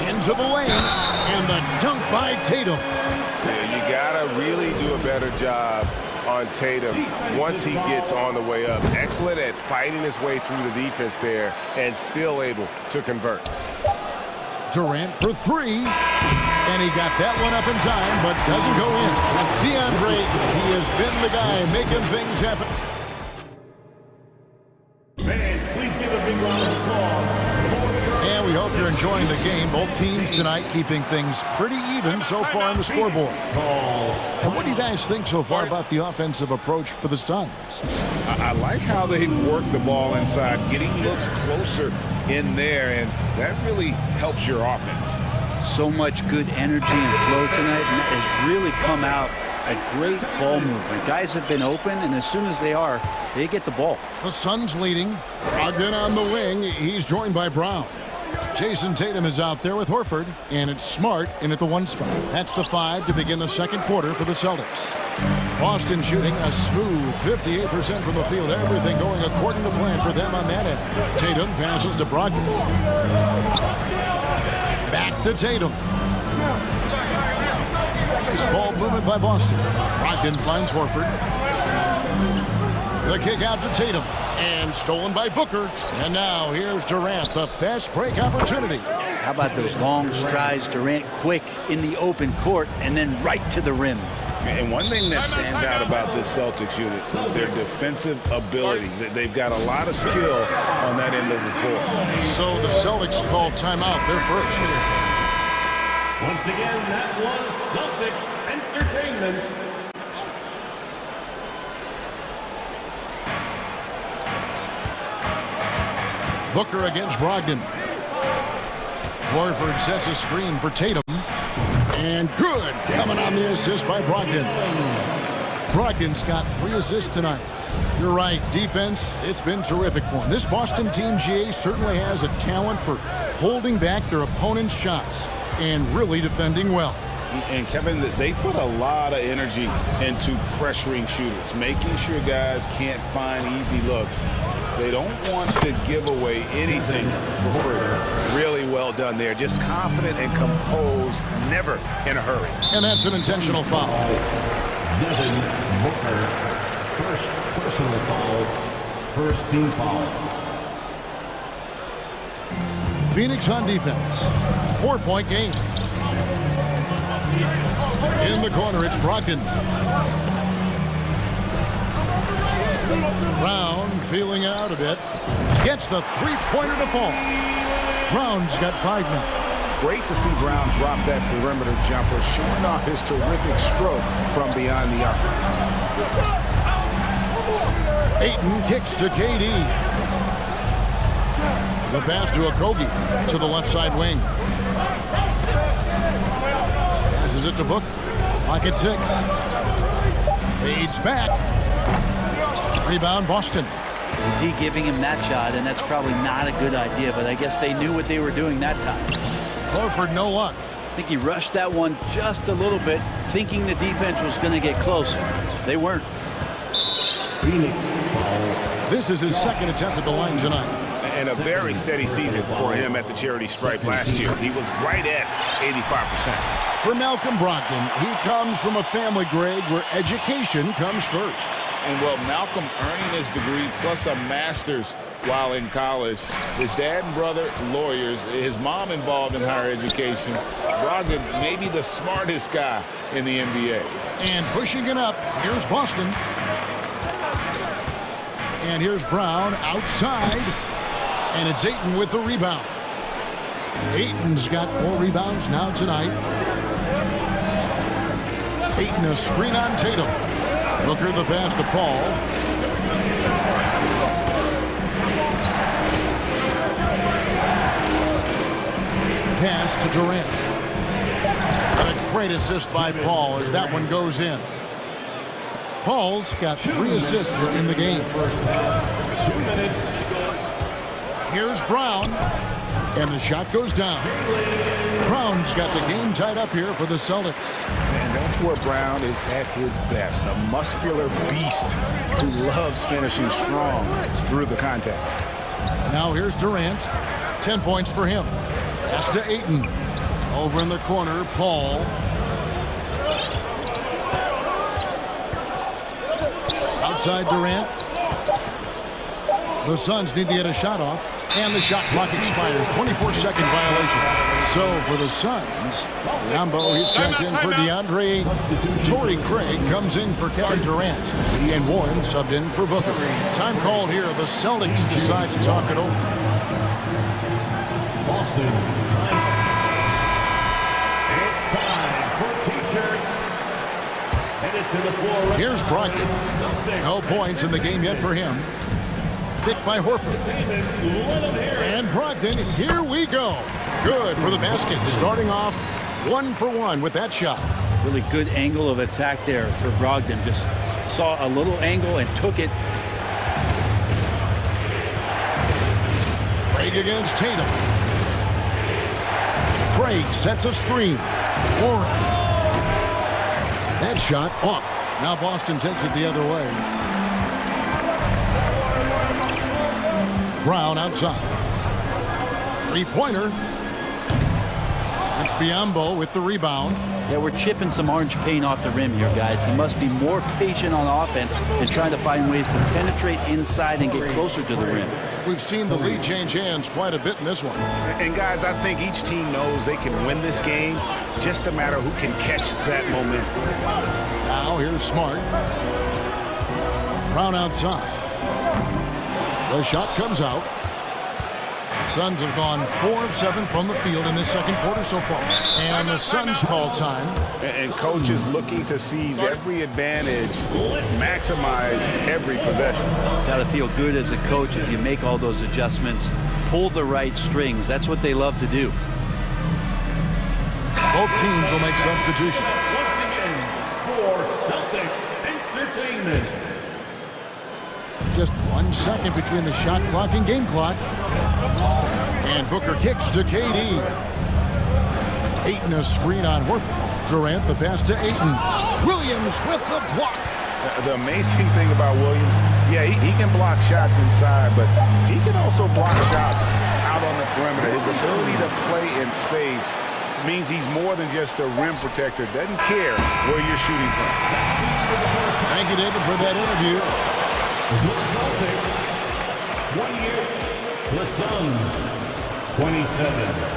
Into the lane. And the dunk by Tatum. Yeah, you gotta really do a better job on Tatum once he gets on the way up. Excellent at fighting his way through the defense there and still able to convert. Durant for 3. And he got that one up in time, but doesn't go in. DeAndre, he has been the guy making things happen. Fans, please give a big round of applause. And we hope you're enjoying the game. Both teams tonight keeping things pretty even so far on the scoreboard. And what do you guys think so far about the offensive approach for the Suns? I like how they've worked the ball inside, getting looks closer in there, and that really helps your offense. So much good energy and flow tonight, and that has really come out a great ball movement. Guys have been open, and as soon as they are, they get the ball. The Suns leading. Brogdon on the wing. He's joined by Brown. Jason Tatum is out there with Horford, and it's Smart in at the 1 spot. That's the 5 to begin the second quarter for the Celtics. Boston shooting a smooth 58% from the field. Everything going according to plan for them on that end. Tatum passes to Brogdon. Back to Tatum. Nice ball movement by Boston. Brogdon finds Horford. The kick out to Tatum. And stolen by Booker. And now here's Durant, the fast break opportunity. How about those long strides, Durant quick in the open court and then right to the rim. And one thing that stands out about this Celtics unit is their defensive abilities. They've got a lot of skill on that end of the court. So the Celtics called timeout. They're first. Once again, that was Celtics Entertainment. Booker against Brogdon. Horford sets a screen for Tatum. And good. Coming on the assist by Brogdon. Brogdon's got 3 assists tonight. You're right. Defense, it's been terrific for him. This Boston team, GA, certainly has a talent for holding back their opponent's shots and really defending well. And Kevin, they put a lot of energy into pressuring shooters, making sure guys can't find easy looks. They don't want to give away anything for free. Really well done there. Just confident and composed, never in a hurry. And that's an intentional foul. Devin Booker, first personal foul, first team foul. Phoenix on defense. 4-point game. In the corner, it's Brogdon. Brown feeling it out a bit. Gets the 3-pointer to fall. Brown's got 5 now. Great to see Brown drop that perimeter jumper, showing off his terrific stroke from beyond the arc. Ayton kicks to KD. The pass to Okogie to the left side wing. Passes it to Booker. Lock at 6. Fades back. Rebound, Boston. The D giving him that shot, and that's probably not a good idea, but I guess they knew what they were doing that time. Horford, no luck. I think he rushed that one just a little bit, thinking the defense was going to get closer. They weren't. Phoenix foul. This is his second attempt at the line tonight. And a very steady season for him at the charity stripe last year. He was right at 85%. For Malcolm Brogdon, he comes from a family, Greg, where education comes first. And well, Malcolm earning his degree plus a master's while in college. His dad and brother, lawyers. His mom involved in higher education. Brogdon may be the smartest guy in the NBA. And pushing it up, here's Boston. And here's Brown outside. And it's Ayton with the rebound. Ayton's got 4 rebounds now tonight. Ayton a screen on Tatum. Booker the pass to Paul. Pass to Durant. And a great assist by Paul as that one goes in. Paul's got 3 assists in the game. 2 minutes. Here's Brown. And the shot goes down. Brown's got the game tied up here for the Celtics. And that's where Brown is at his best. A muscular beast who loves finishing strong through the contact. Now here's Durant. 10 points for him. Pass to Ayton. Over in the corner, Paul. Outside Durant. The Suns need to get a shot off. And the shot clock expires. 24-second violation. So for the Suns, Rambo, he's checked in for DeAndre. Torrey Craig comes in for Kevin Durant. And Warren subbed in for Booker. Time called here. The Celtics decide to talk it over. Boston. It's time for T-shirts. Headed to the floor. Here's Brogdon. No points in the game yet for him. Picked by Horford. And Brogdon, here we go. Good for the basket. Starting off 1 for 1 with that shot. Really good angle of attack there for Brogdon. Just saw a little angle and took it. Craig against Tatum. Craig sets a screen. Warren. That shot off. Now Boston takes it the other way. Brown outside. 3-pointer. It's Biyombo with the rebound. Yeah, we're chipping some orange paint off the rim here, guys. He must be more patient on offense and trying to find ways to penetrate inside and get closer to the rim. We've seen the lead change hands quite a bit in this one. And guys, I think each team knows they can win this game, just a matter who can catch that momentum. Now here's Smart. Brown outside. The shot comes out. Suns have gone 4 of 7 from the field in this second quarter so far. And the Suns call time. And coach is looking to seize every advantage, maximize every possession. Got to feel good as a coach if you make all those adjustments, pull the right strings. That's what they love to do. Both teams will make substitutions. Once again, for Celtics Entertainment. Just 1 second between the shot clock and game clock. And Booker kicks to KD. Ayton a screen on Horford. Durant the pass to Ayton. Williams with the block. The amazing thing about Williams, yeah, he can block shots inside, but he can also block shots out on the perimeter. His ability to play in space means he's more than just a rim protector. Doesn't care where you're shooting from. Thank you, David, for that interview. The Celtics, 28. The Suns, 27.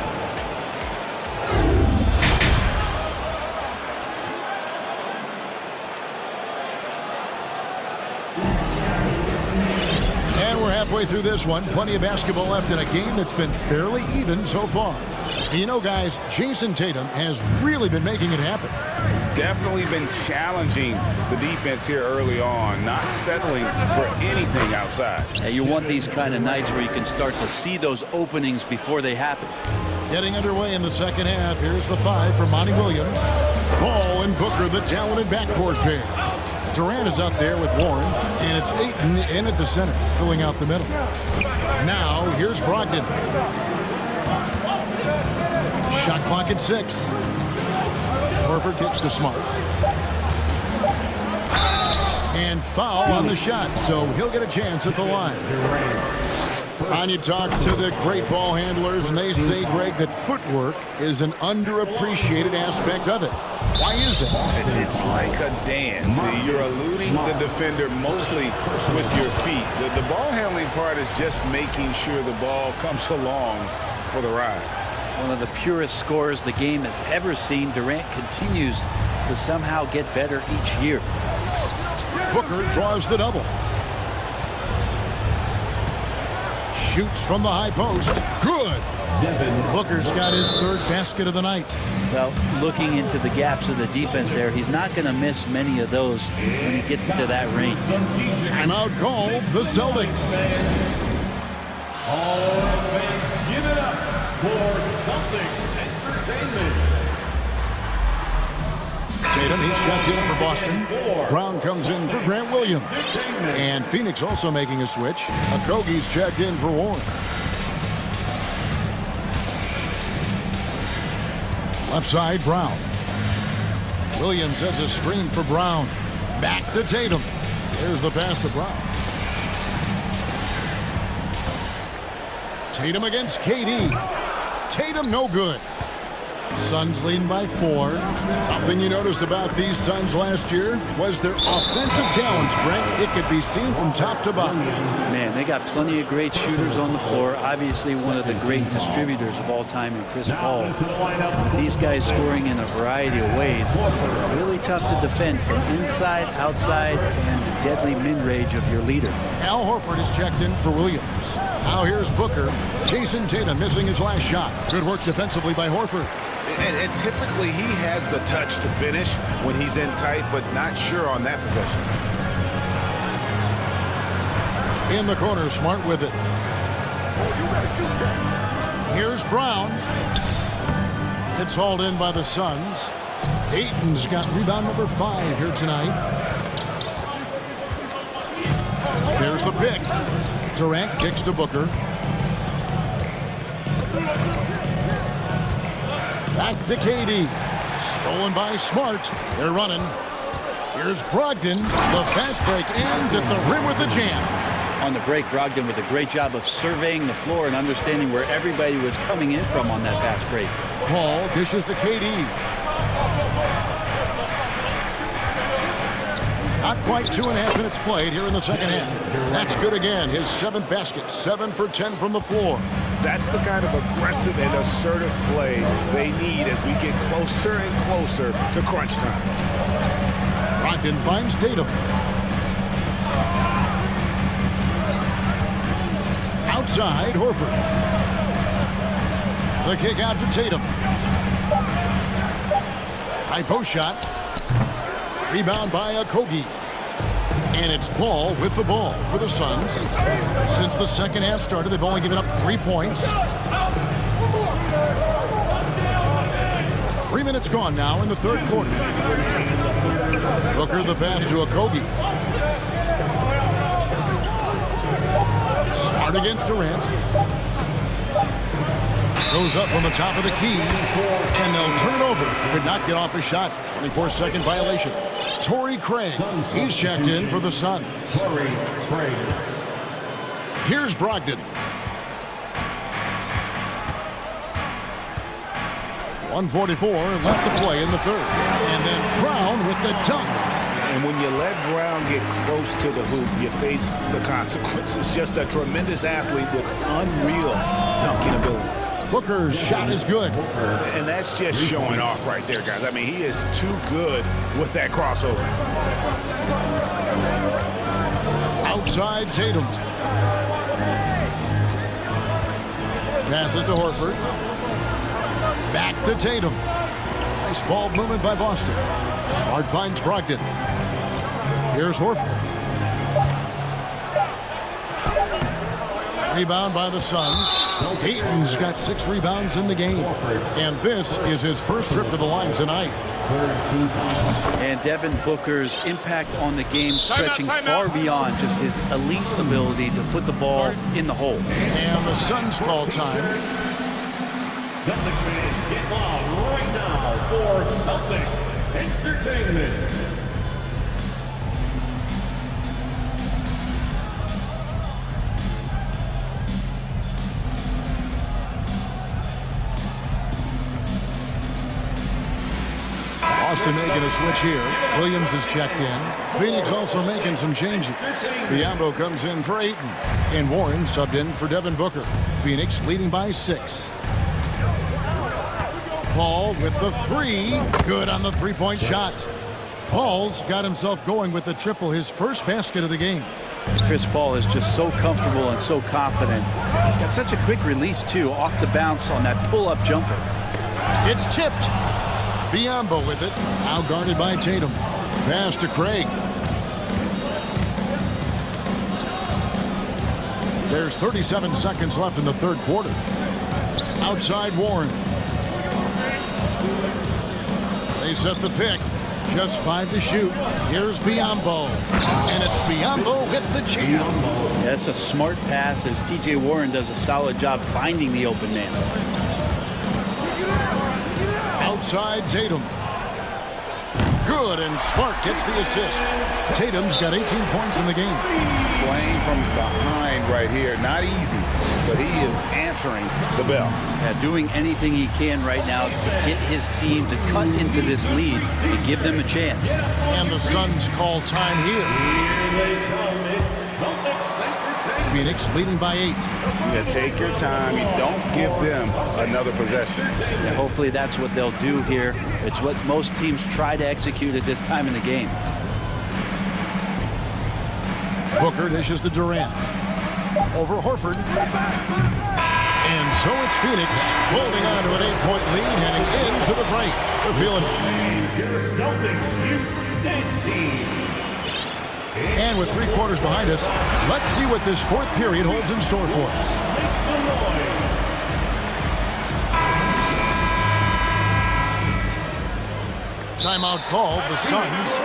Halfway through this one, plenty of basketball left in a game that's been fairly even so far. You know, guys, Jason Tatum has really been making it happen. Definitely been challenging the defense here early on, not settling for anything outside. Yeah, you want these kind of nights where you can start to see those openings before they happen. Getting underway in the second half. Here's the 5 for Monty Williams. Ball and Booker, the talented backcourt pair. Durant is out there with Warren, and it's Ayton in at the center, filling out the middle. Now, here's Brogdon. Shot clock at 6. Horford kicks to Smart. And foul on the shot, so he'll get a chance at the line. And you talk to the great ball handlers, and they say, Greg, that footwork is an underappreciated aspect of it. Why is that? It's like a dance. You're eluding the defender mostly with your feet. The ball handling part is just making sure the ball comes along for the ride. one of the purest scorers the game has ever seen. Durant continues to somehow get better each year. Booker draws the double. Shoots from the high post. Good. Booker's got his third basket of the night. Well, looking into the gaps of the defense there, he's not going to miss many of those when he gets into that range. Timeout called the Celtics. All fans, give it up for Celtics Entertainment. Tatum, he's checked in for Boston. Brown comes in for Grant Williams. And Phoenix also making a switch. Okogie's checked in for Warren. Left side, Brown. Williams sets a screen for Brown. Back to Tatum. There's the pass to Brown. Tatum against KD. Tatum no good. Suns leading by 4. Something you noticed about these Suns last year was their offensive challenge, Brent. It could be seen from top to bottom. Man, they got plenty of great shooters on the floor. Obviously, one of the great distributors of all time in Chris Paul. These guys scoring in a variety of ways. Really tough to defend from inside, outside, and the deadly mid-range of your leader. Al Horford is checked in for Williams. Now here's Booker. Jason Tatum missing his last shot. Good work defensively by Horford. And typically he has the touch to finish when he's in tight, but not sure on that possession. In the corner, Smart with it. Here's Brown. It's hauled in by the Suns. Ayton's got rebound number 5 here tonight. There's the pick. Durant kicks to Booker. Back to KD. Stolen by Smart. They're running. Here's Brogdon. The fast break ends at the rim with the jam. On the break, Brogdon with a great job of surveying the floor and understanding where everybody was coming in from on that fast break. Paul dishes to KD. Not quite 2.5 minutes played here in the second half. That's good again. His 7th basket. 7 for 10 from the floor. That's the kind of aggressive and assertive play they need as we get closer and closer to crunch time. Brogdon finds Tatum. Outside, Horford. The kick out to Tatum. High post shot. Rebound by Okogie. And it's Paul with the ball for the Suns. Since the second half started, they've only given up 3 points. 3 minutes gone now in the third quarter. Booker the pass to Okogie. Smart against Durant. Goes up on the top of the key, and they'll turn it over. Could not get off a shot. 24-second violation. Torrey Craig, he's checked in for the Suns. Here's Brogdon. 1:44 left to play in the third. And then Brown with the dunk. And when you let Brown get close to the hoop, you face the consequences. Just a tremendous athlete with unreal dunking ability. Booker's shot is good. And that's just showing off right there, guys. I mean, he is too good with that crossover. Outside Tatum. Passes to Horford. Back to Tatum. Nice ball movement by Boston. Smart finds Brogdon. Here's Horford. Rebound by the Suns. Ayton's got 6 rebounds in the game. And this is his first trip to the line tonight. And Devin Booker's impact on the game stretching far beyond just his elite ability to put the ball in the hole. And the Suns call time. Celtics fans, get loud right now for Celtics Entertainment. Boston making a switch here. Williams is checked in. Phoenix also making some changes. Biyombo comes in for Ayton. And Warren subbed in for Devin Booker. Phoenix leading by 6. Paul with the three. Good on the three-point shot. Paul's got himself going with the triple, his first basket of the game. Chris Paul is just so comfortable and so confident. He's got such a quick release, too, off the bounce on that pull-up jumper. It's tipped. Biyombo with it. Now guarded by Tatum. Pass to Craig. There's 37 seconds left in the third quarter. Outside Warren. They set the pick. Just 5 to shoot. Here's Biyombo. And it's Biyombo with the jam. Yeah, that's a smart pass as T.J. Warren does a solid job finding the open man. Outside Tatum. Good, and Smart gets the assist. Tatum's got 18 points in the game. Playing from behind right here. Not easy, but he is answering the bell. Yeah, doing anything he can right now to get his team to cut into this lead and give them a chance. And the Suns call time here. Phoenix leading by 8. You take your time. You don't give them another possession. Yeah, hopefully that's what they'll do here. It's what most teams try to execute at this time in the game. Booker dishes to Durant. Over Horford. And so it's Phoenix holding on to an 8-point lead heading into the break. They're feeling it. And with 3 quarters behind us, let's see what this fourth period holds in store for us. Timeout called, the Suns.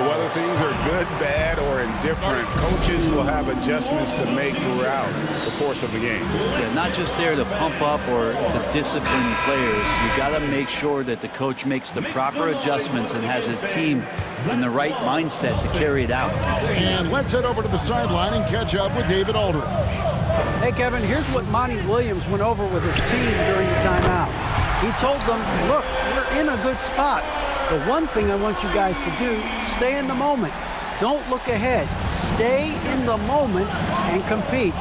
Whether things are good, bad, or indifferent, coaches will have adjustments to make throughout the course of the game. Yeah, not just there to pump up or to discipline players. You got to make sure that the coach makes the proper adjustments and has his team in the right mindset to carry it out. And let's head over to the sideline and catch up with David Aldridge. Hey, Kevin, here's what Monty Williams went over with his team during the timeout. He told them, look, we're in a good spot. The one thing I want you guys to do, stay in the moment. Don't look ahead. Stay in the moment and compete.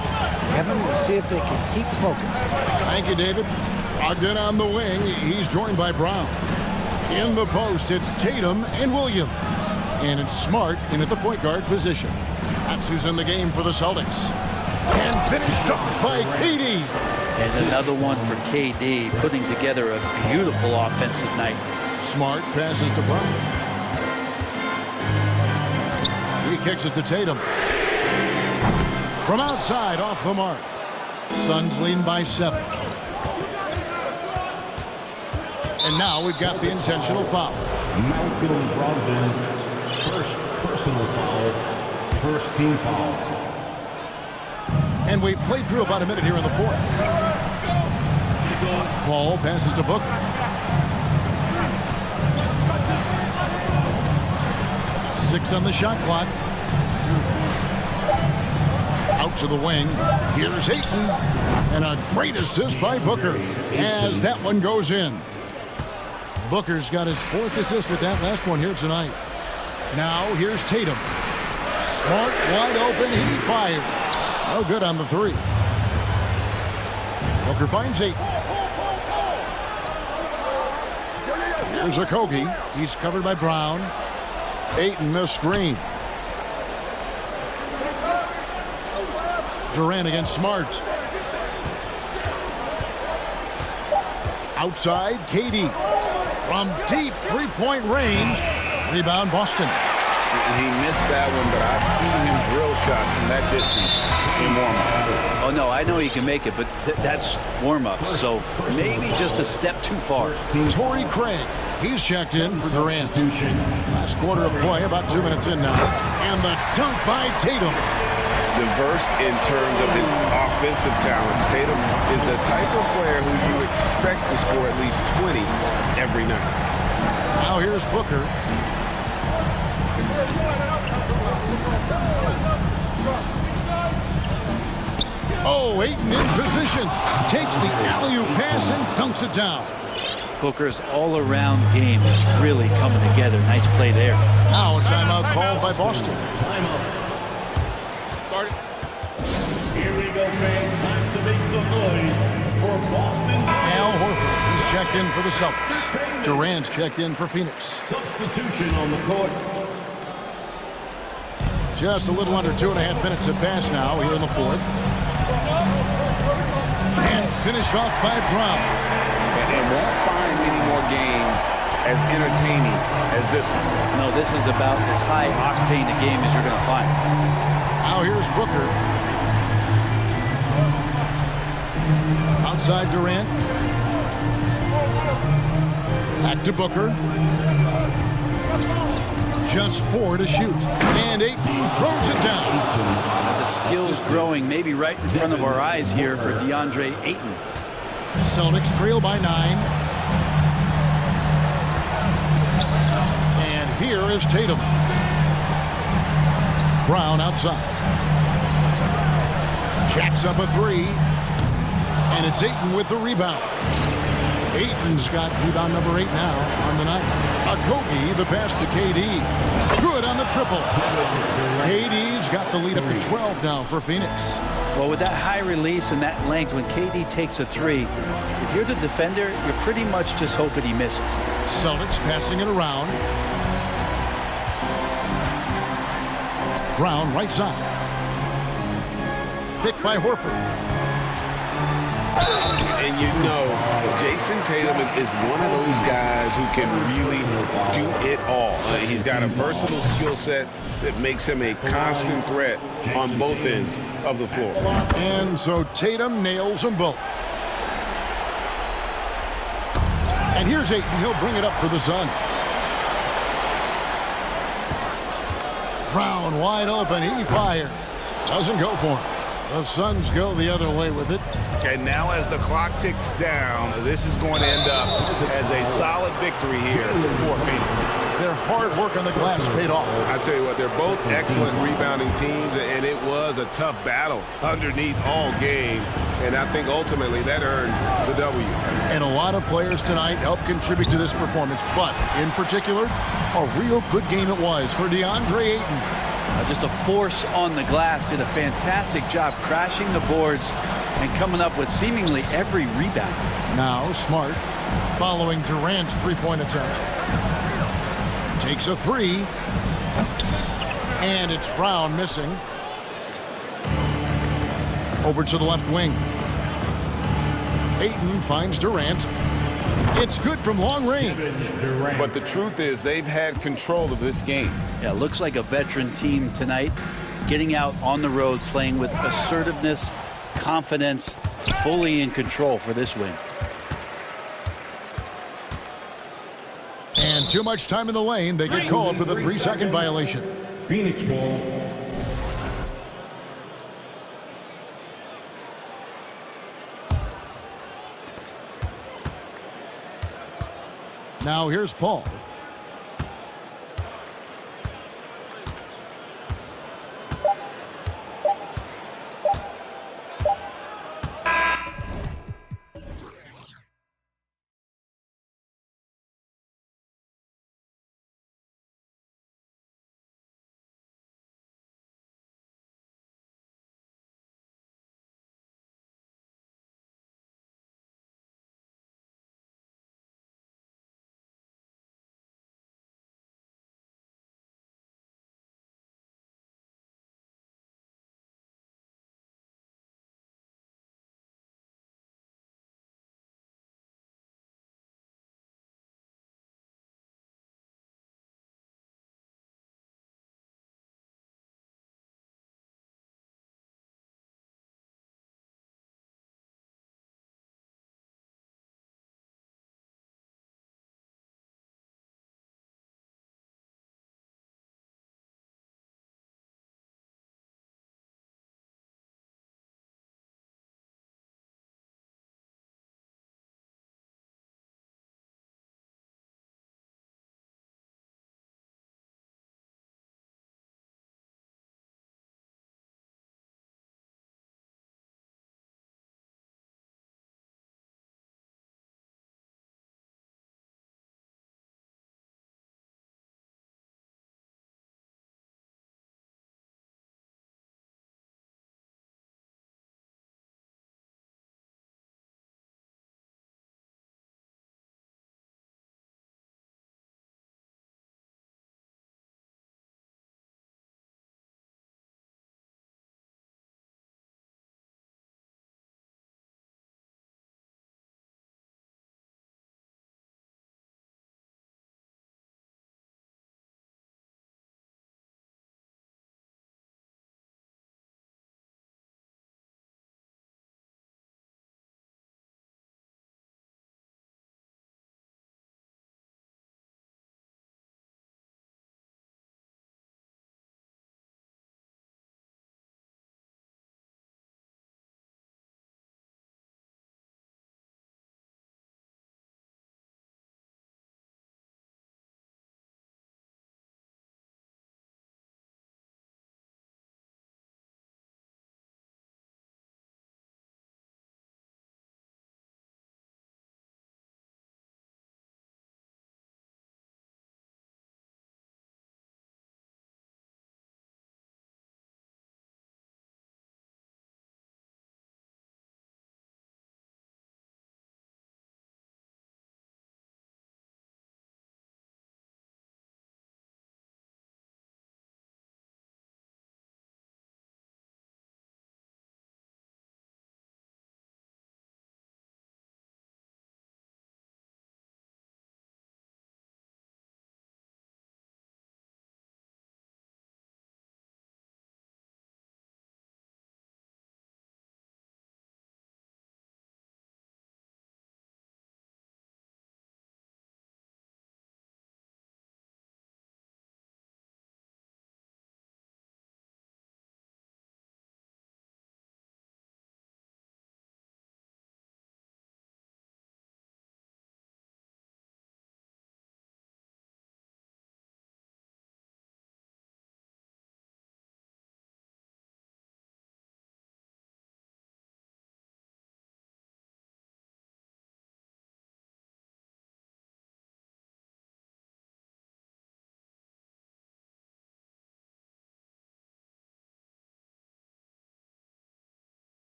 Kevin, we'll see if they can keep focused. Thank you, David. Ogden on the wing. He's joined by Brown. In the post, it's Tatum and Williams. And it's Smart in at the point guard position. That's who's in the game for the Celtics. And finished off by KD. And another one for KD, putting together a beautiful offensive night. Smart passes to Brown. He kicks it to Tatum. From outside, off the mark. Suns leading by 7. And now we've got the intentional foul. Malcolm Brogdon, first personal foul, first team foul. And we've played through about a minute here in the fourth. Paul passes to Booker. 6 on the shot clock. Out to the wing. Here's Ayton. And a great assist by Booker as that one goes in. Booker's got his 4th assist with that last one here tonight. Now here's Tatum. Smart, wide open, he fires. No good on the 3. Booker finds Ayton. Here's Okogie. He's covered by Brown. Ayton, a screen. Durant against Smart. Outside, KD. From deep three-point range. Rebound, Boston. He missed that one, but I've seen him drill shots from that distance in warm-up. Oh, no, I know he can make it, but that's warm-up, so maybe just a step too far. Torrey Craig. He's checked in for Durant. Last quarter of play, about 2 minutes in now. And the dunk by Tatum. Diverse in terms of his offensive talents. Tatum is the type of player who you expect to score at least 20 every night. Now here's Booker. Oh, Ayton in position. Takes the alley-oop pass and dunks it down. Booker's all-around game is really coming together. Nice play there. Now a timeout called by Boston. Here we go, fans. Time to make some noise for Boston. Al Horford. He's checked in for the Celtics. Durant's checked in for Phoenix. Substitution on the court. Just a little under 2.5 minutes have passed now here in the fourth. And finished off by Brown. And won't find many more games as entertaining as this one. No, this is about as high octane a game as you're going to find. Now here's Booker. Outside Durant. Back to Booker. Just 4 to shoot. And Ayton throws it down. The skills growing maybe right in front of our eyes here for DeAndre Ayton. Celtics trail by 9. And here is Tatum. Brown outside. Jacks up a 3. And it's Ayton with the rebound. Ayton's got rebound number 8 now on the night. Kobe, the pass to KD. Good on the triple. KD's got the lead up to 12 now for Phoenix. Well, with that high release and that length, when KD takes a 3, if you're the defender, you're pretty much just hoping he misses. Celtics passing it around. Brown right side. Picked by Horford. And you know, Jason Tatum is one of those guys who can really do it all. He's got a versatile skill set that makes him a constant threat on both ends of the floor. And so Tatum nails them both. And here's Ayton. He'll bring it up for the Suns. Brown wide open. He fires. Doesn't go for him. The Suns go the other way with it. And now as the clock ticks down, this is going to end up as a solid victory here for Phoenix. Their hard work on the glass paid off. I tell you what, they're both excellent rebounding teams, and it was a tough battle underneath all game. And I think ultimately that earned the W. And a lot of players tonight helped contribute to this performance. But in particular, a real good game it was for DeAndre Ayton. Just a force on the glass. Did a fantastic job crashing the boards and coming up with seemingly every rebound. Now Smart following Durant's three-point attempt. Takes a 3. And it's Brown missing. Over to the left wing. Ayton finds Durant. It's good from long range. But the truth is they've had control of this game. Yeah, looks like a veteran team tonight, getting out on the road, playing with assertiveness, confidence, fully in control for this win. And too much time in the lane. They get called for the 3-second violation. Phoenix ball. Now here's Paul.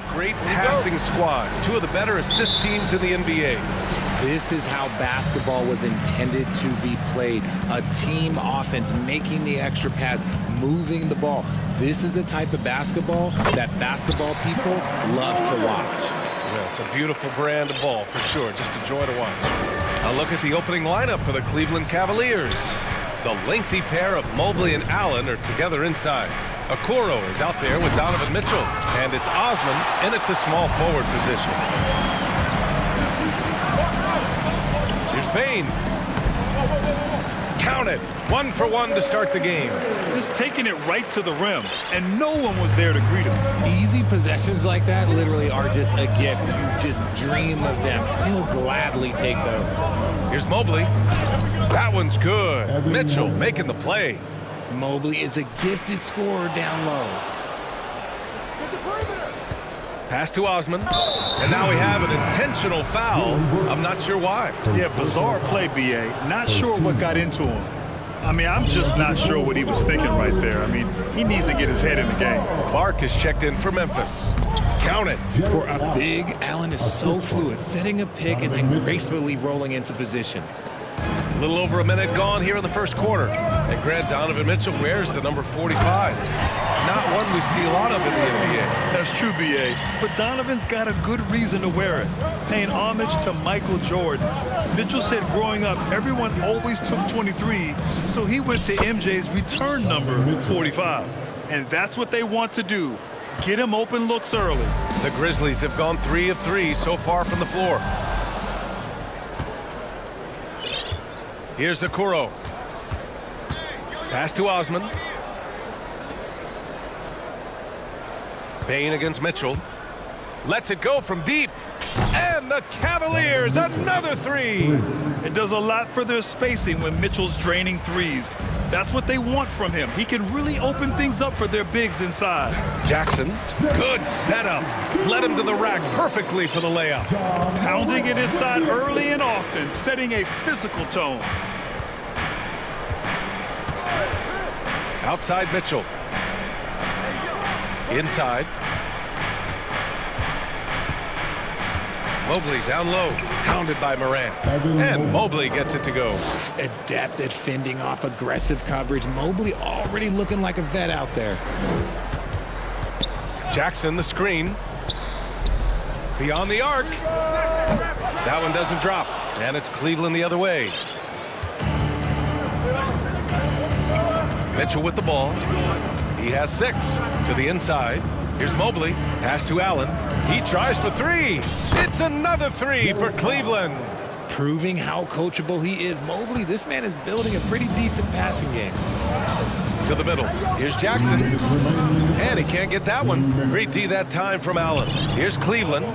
great passing squads, two of the better assist teams in the NBA. This is how basketball was intended to be played. A team offense, making the extra pass, moving the ball. This is the type of basketball that basketball people love to watch. Yeah, it's a beautiful brand of ball, for sure. Just a joy to watch. A look at the opening lineup for the Cleveland Cavaliers. The lengthy pair of Mobley and Allen are together inside. Okoro is out there with Donovan Mitchell, and it's Osman in at the small forward position. Here's Bane. Count it. 1 for 1 to start the game. Just taking it right to the rim, and no one was there to greet him. Easy possessions like that literally are just a gift. You just dream of them. He'll gladly take those. Here's Mobley. That one's good. Mitchell making the play. Mobley is a gifted scorer down low. Pass to Osman. And now we have an intentional foul. I'm not sure why. Yeah, bizarre play, B.A. Not sure what got into him. I mean, I'm just not sure what he was thinking right there. I mean, he needs to get his head in the game. Clark is checked in for Memphis. Count it. For a big, Allen is so fluid, setting a pick and then gracefully rolling into position. A little over a minute gone here in the first quarter. And Grant, Donovan Mitchell wears the number 45. Not one we see a lot of in the NBA. That's true, B.A. But Donovan's got a good reason to wear it, paying homage to Michael Jordan. Mitchell said growing up, everyone always took 23, so he went to MJ's return number, 45. And that's what they want to do, get him open looks early. The Grizzlies have gone 3 of 3 so far from the floor. Here's Okoro. Pass to Osman. Bane against Mitchell. Lets it go from deep. And the Cavaliers, another 3. It does a lot for their spacing when Mitchell's draining threes. That's what they want from him. He can really open things up for their bigs inside. Jackson, good setup. Led him to the rack perfectly for the layup. Pounding it inside early and often, setting a physical tone. Outside Mitchell. Inside. Mobley down low, pounded by Morant. And Mobley gets it to go. Adept at fending off aggressive coverage. Mobley already looking like a vet out there. Jackson, the screen. Beyond the arc. That one doesn't drop. And it's Cleveland the other way. Mitchell with the ball. He has 6 to the inside. Here's Mobley. Pass to Allen. He tries for 3. It's another 3 for Cleveland. Proving how coachable he is. Mobley, this man is building a pretty decent passing game. To the middle. Here's Jackson. And he can't get that one. Great D that time from Allen. Here's Cleveland.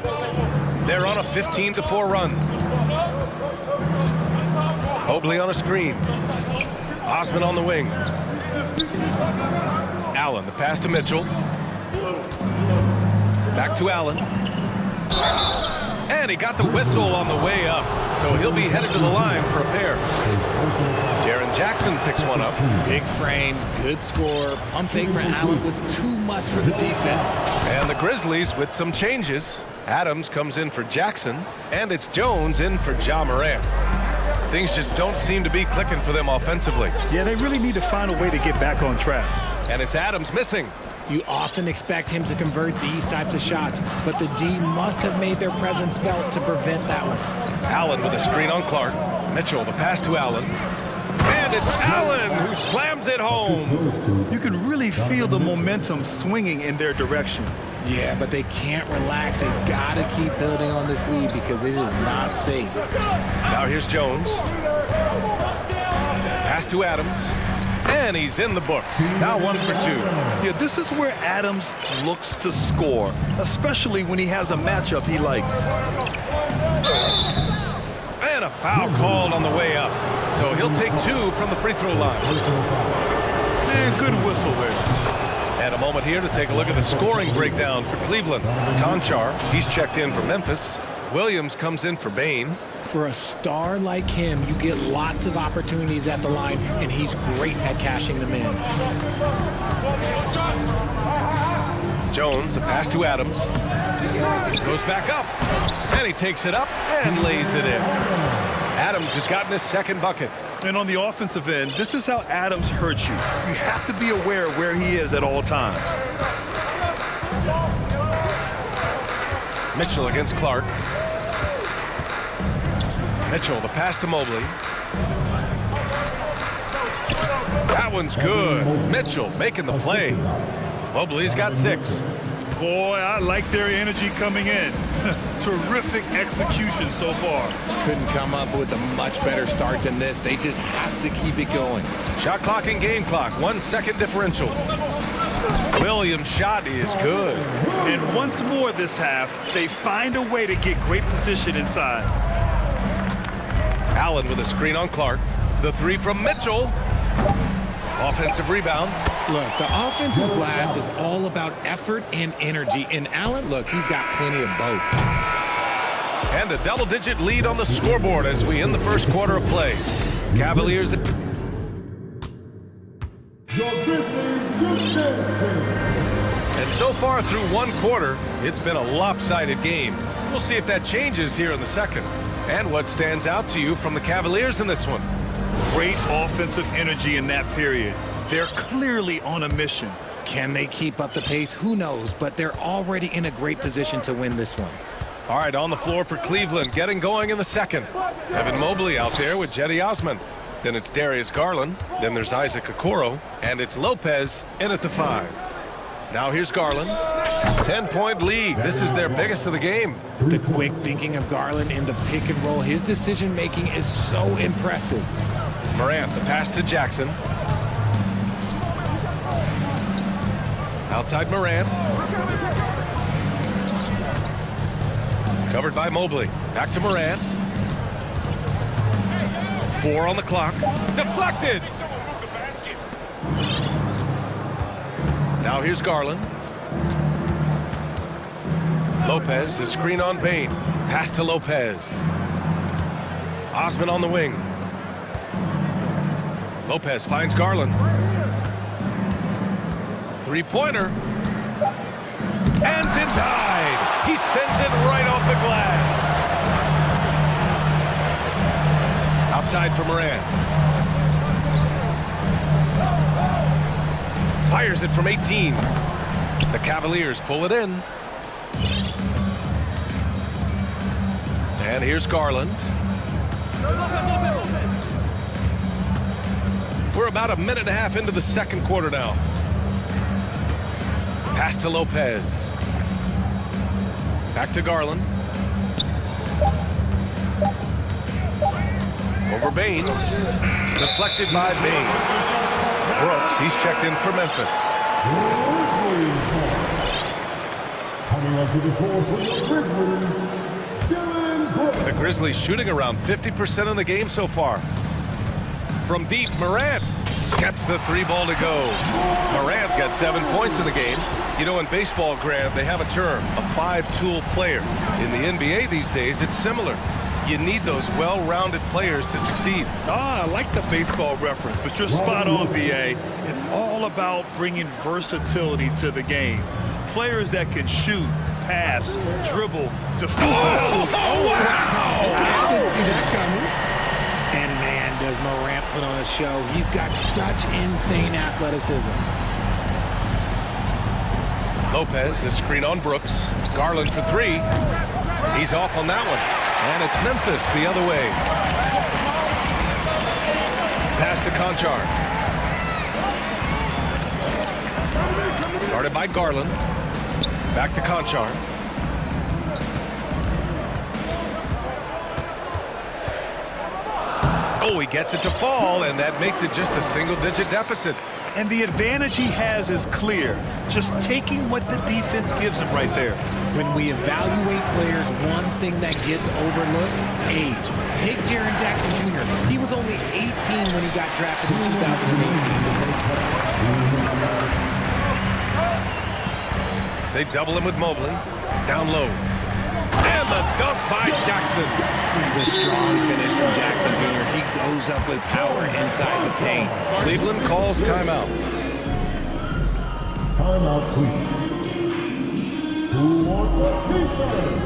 They're on a 15-4 run. Mobley on a screen. Osman on the wing. Allen, the pass to Mitchell. Back to Allen. And he got the whistle on the way up. So he'll be headed to the line for a pair. Jaren Jackson picks one up. Big frame, good score. Pump fake for Allen was too much for the defense. And the Grizzlies with some changes. Adams comes in for Jackson. And it's Jones in for Ja Morant. Things just don't seem to be clicking for them offensively. Yeah, they really need to find a way to get back on track. And it's Adams missing. You often expect him to convert these types of shots, but the D must have made their presence felt to prevent that one. Allen with a screen on Clark. Mitchell, the pass to Allen. And it's Allen who slams it home. You can really feel the momentum swinging in their direction. Yeah, but they can't relax. They've got to keep building on this lead because it is not safe. Now here's Jones. Pass to Adams. And he's in the books. Now 1 for 2. Yeah, this is where Adams looks to score, especially when he has a matchup he likes. And a foul called on the way up. So he'll take 2 from the free throw line. And good whistle there. And a moment here to take a look at the scoring breakdown for Cleveland. Conchar, he's checked in for Memphis. Williams comes in for Bane. For a star like him, you get lots of opportunities at the line, and he's great at cashing them in. Jones, the pass to Adams. Goes back up, and he takes it up and lays it in. Adams has gotten his second bucket. And on the offensive end, this is how Adams hurts you. You have to be aware of where he is at all times. Mitchell against Clark. Mitchell, the pass to Mobley. That one's good. Mitchell making the play. Mobley's got 6. Boy, I like their energy coming in. Terrific execution so far. Couldn't come up with a much better start than this. They just have to keep it going. Shot clock and game clock, 1 second differential. Williams' shot is good. And once more this half, they find a way to get great position inside. Allen with a screen on Clark. The 3 from Mitchell. Offensive rebound. Look, the offensive glass is all about effort and energy. And Allen, look, he's got plenty of both. And a double-digit lead on the scoreboard as we end the first quarter of play. Cavaliers. And so far through one quarter, it's been a lopsided game. We'll see if that changes here in the second. And what stands out to you from the Cavaliers in this one? Great offensive energy in that period. They're clearly on a mission. Can they keep up the pace? Who knows, but they're already in a great position to win this one. All right, on the floor for Cleveland, getting going in the second. Evan Mobley out there with Jetty Osman. Then it's Darius Garland. Then there's Isaac Okoro. And it's Lopez in at the 5. Now here's Garland. 10-point lead. This is their biggest of the game. The quick thinking of Garland in the pick and roll. His decision-making is so impressive. Morant, the pass to Jackson. Outside Morant. Covered by Mobley. Back to Morant. 4 on the clock. Deflected! Now here's Garland. Lopez, the screen on Bain. Pass to Lopez. Osman on the wing. Lopez finds Garland. 3-pointer. And denied. He sends it right off the glass. Outside for Morant. Fires it from 18. The Cavaliers pull it in. And here's Garland. We're about a minute and a half into the second quarter now. Pass to Lopez. Back to Garland. Over Bain. Deflected by Bain. Brooks, he's checked in for Memphis. Coming onto the floor for the Grizzlies, Dylan Brooks. The Grizzlies shooting around 50% in the game so far. From deep, Morant gets the 3 ball to go. Morant's got 7 points in the game. You know, in baseball, Grant, they have a term, a 5-tool player. In the NBA these days, it's similar. You need those well-rounded players to succeed. I like the baseball reference, but you're spot on, BA. It's all about bringing versatility to the game. Players that can shoot, pass, dribble, defend. Oh, wow! I didn't see that coming. And man, does Morant put on a show. He's got such insane athleticism. Lopez, the screen on Brooks. Garland for 3. He's off on that one. And it's Memphis the other way. Pass to Conchar. Guarded by Garland. Back to Conchar. Oh, he gets it to fall, and that makes it just a single-digit deficit. And the advantage he has is clear. Just taking what the defense gives him right there. When we evaluate players, one thing that gets overlooked, age. Take Jaren Jackson Jr. He was only 18 when he got drafted in 2018. They double him with Mobley. Down low. And the dunk by Jackson. The strong finish from Jackson Jr. He goes up with power inside the paint. Cleveland calls timeout. Timeout, please. Who wants a t-shirt?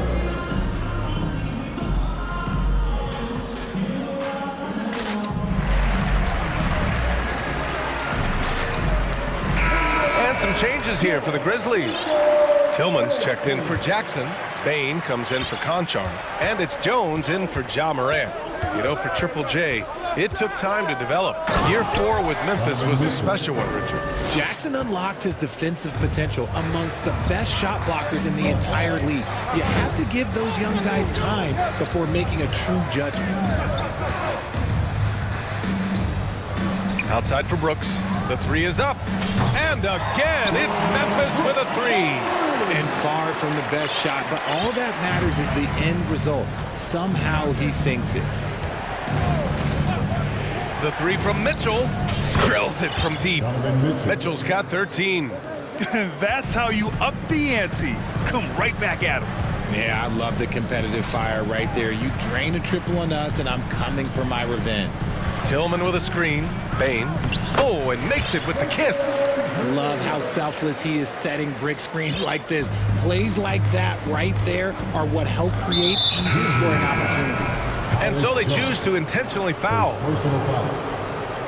And some changes here for the Grizzlies. Tillman's checked in for Jackson. Bain comes in for Conchar. And it's Jones in for Ja Morant. You know, for Triple J, it took time to develop. Year 4 with Memphis was a special one, Richard. Jackson unlocked his defensive potential amongst the best shot blockers in the entire league. You have to give those young guys time before making a true judgment. Outside for Brooks. The three is up. And again, it's Memphis with a three. And far from the best shot, but all that matters is the end result. Somehow he sinks it. The three from Mitchell. Drills it from deep. Mitchell's got 13. That's how you up the ante. Come right back at him. Yeah, I love the competitive fire right there. You drain a triple on us, and I'm coming for my revenge. Tillman with a screen. Bain. Oh, and makes it with the kiss. Love how selfless he is setting brick screens like this. Plays like that right there are what help create easy scoring opportunities. And so they choose to intentionally foul. Personal foul.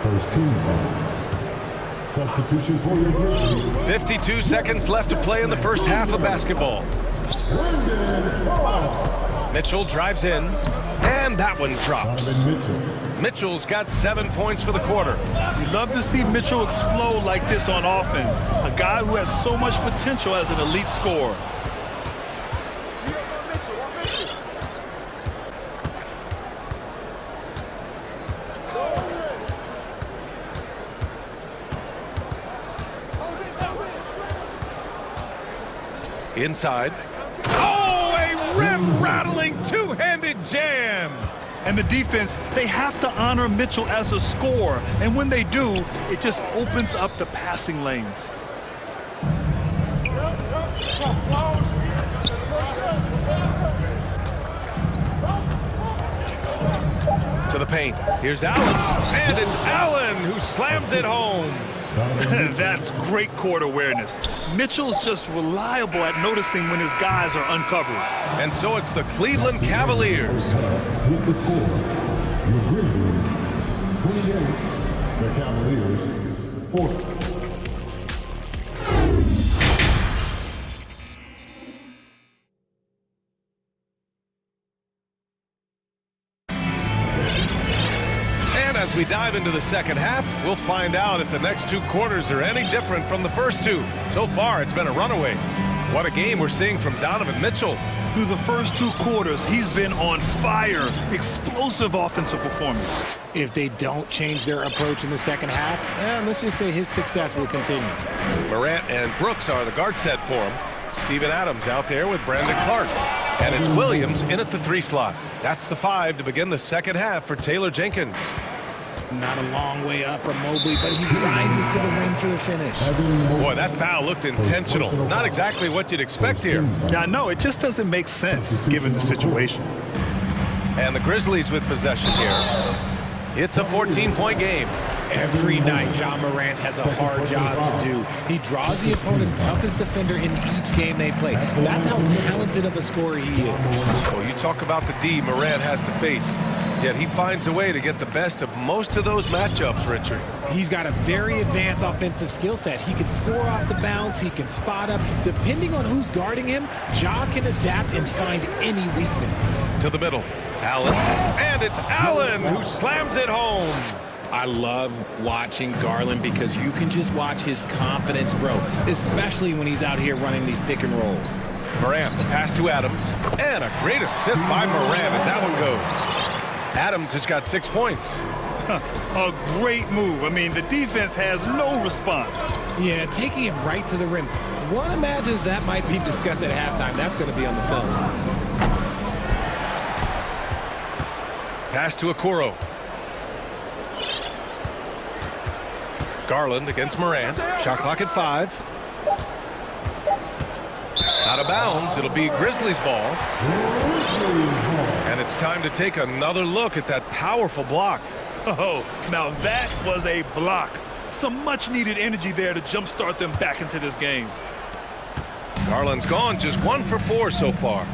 First team foul. Substitution for your Grizzlies. 52 seconds left to play in the first half of basketball. Mitchell drives in, and that one drops. Mitchell's got 7 points for the quarter. You love to see Mitchell explode like this on offense. A guy who has so much potential as an elite scorer. Inside. Oh, a rim-rattling two-handed jam. And the defense, they have to honor Mitchell as a scorer. And when they do, it just opens up the passing lanes. To the paint. Here's Allen. And it's Allen who slams it home. That's great court awareness. Mitchell's just reliable at noticing when his guys are uncovered. And so it's the Cleveland Cavaliers. With the score, your Grizzlies 28, the Cavaliers 40. As we dive into the second half, we'll find out if the next two quarters are any different from the first two. So far, it's been a runaway. What a game we're seeing from Donovan Mitchell. Through the first two quarters, he's been on fire. Explosive offensive performance. If they don't change their approach in the second half, let's just say his success will continue. Morant and Brooks are the guard set for him. Steven Adams out there with Brandon Clark. And it's Williams in at the three slot. That's the 5 to begin the second half for Taylor Jenkins. Not a long way up for Mobley, but he rises to the rim for the finish. Boy, that foul looked intentional. Not exactly what you'd expect here. Yeah, no, it just doesn't make sense given the situation. And the Grizzlies with possession here. It's a 14-point game. Every night, Ja Morant has a hard job to do. He draws the opponent's toughest defender in each game they play. That's how talented of a scorer he is. Well, you talk about the D Morant has to face. Yet he finds a way to get the best of most of those matchups, Richard. He's got a very advanced offensive skill set. He can score off the bounce. He can spot up. Depending on who's guarding him, Ja can adapt and find any weakness. To the middle. Allen. And it's Allen who slams it home. I love watching Garland because you can just watch his confidence grow, especially when he's out here running these pick and rolls. Morant, the pass to Adams. And a great assist by Morant as that one goes. Adams has got 6 points. A great move. I mean, the defense has no response. Yeah, taking it right to the rim. One imagines that might be discussed at halftime. That's going to be on the film. Pass to Okoro. Garland against Morant. Shot clock at 5. Out of bounds. It'll be Grizzlies ball. And it's time to take another look at that powerful block. Oh, now that was a block. Some much-needed energy there to jumpstart them back into this game. Garland's gone, just 1 for 4 so far.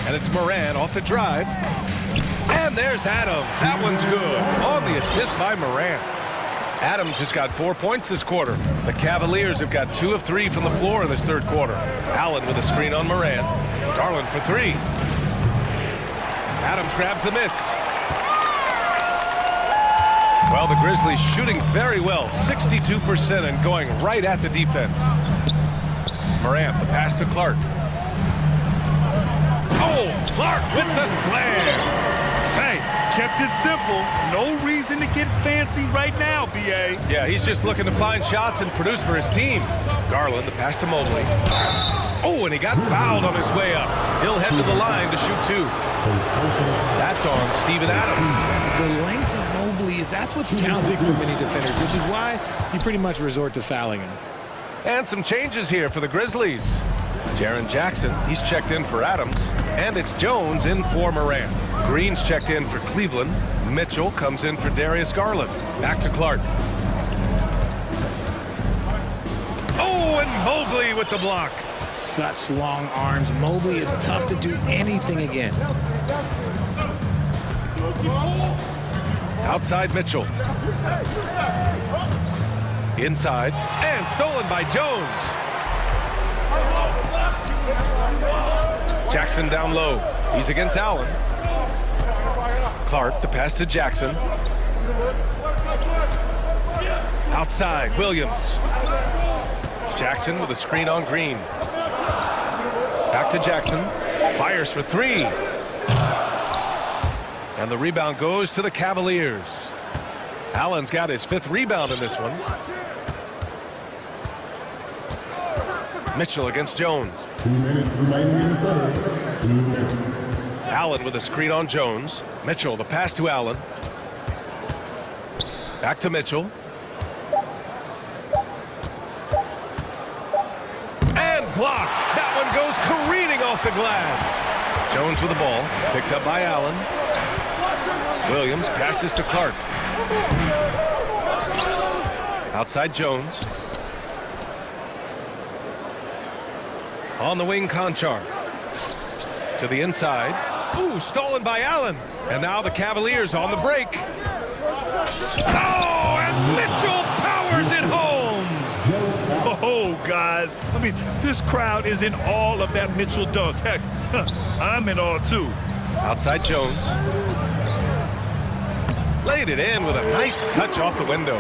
And it's Moran off the drive. And there's Adams. That one's good. On the assist by Moran. Adams has got 4 points this quarter. The Cavaliers have got 2 of 3 from the floor in this third quarter. Allen with a screen on Moran. Garland for 3. Adams grabs the miss. Well, the Grizzlies shooting very well, 62% and going right at the defense. Morant, the pass to Clark. Oh, Clark with the slam. Hey, kept it simple. No reason to get fancy right now, B.A. Yeah, he's just looking to find shots and produce for his team. Garland, the pass to Mobley. Oh, and he got fouled on his way up. He'll head to the line to shoot 2. That's on Steven Adams. The length of Mobley that's what's challenging for many defenders, which is why you pretty much resort to fouling him. And some changes here for the Grizzlies. Jaren Jackson, he's checked in for Adams. And it's Jones in for Morant. Green's checked in for Cleveland. Mitchell comes in for Darius Garland. Back to Clark. Oh, and Mobley with the block. Such long arms. Mobley is tough to do anything against. Outside Mitchell. Inside. And stolen by Jones. Jackson down low. He's against Allen. Clark, the pass to Jackson. Outside, Williams. Jackson with a screen on Green. Back to Jackson. Fires for 3. And the rebound goes to the Cavaliers. Allen's got his 5th rebound in this one. Mitchell against Jones. 2 minutes remaining in the third. 2 minutes. Allen with a screen on Jones. Mitchell, the pass to Allen. Back to Mitchell. And blocked. That one goes careening off the glass. Jones with the ball. Picked up by Allen. Williams passes to Clark. Outside Jones. On the wing, Conchar. To the inside. Ooh, stolen by Allen. And now the Cavaliers on the break. Oh, and Mitchell powers it home. Oh, guys. I mean, this crowd is in all of that Mitchell dunk. Heck, I'm in all too. Outside Jones. Laid it in with a nice touch off the window.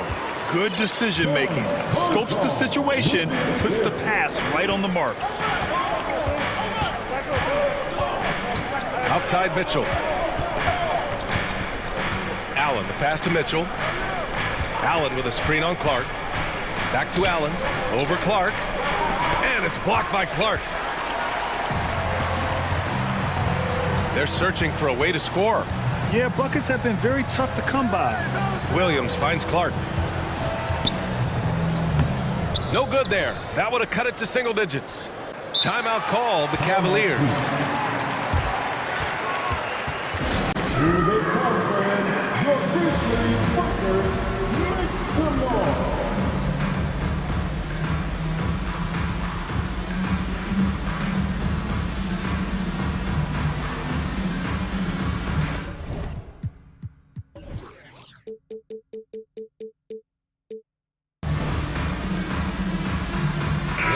Good decision making. Scopes the situation, puts the pass right on the mark. Outside Mitchell. Allen, the pass to Mitchell. Allen with a screen on Clark. Back to Allen. Over Clark. And it's blocked by Clark. They're searching for a way to score. Yeah, buckets have been very tough to come by. Williams finds Clark. No good there. That would have cut it to single digits. Timeout called, the Cavaliers. Here they come, fans. Your Grizzlies partner, make some noise.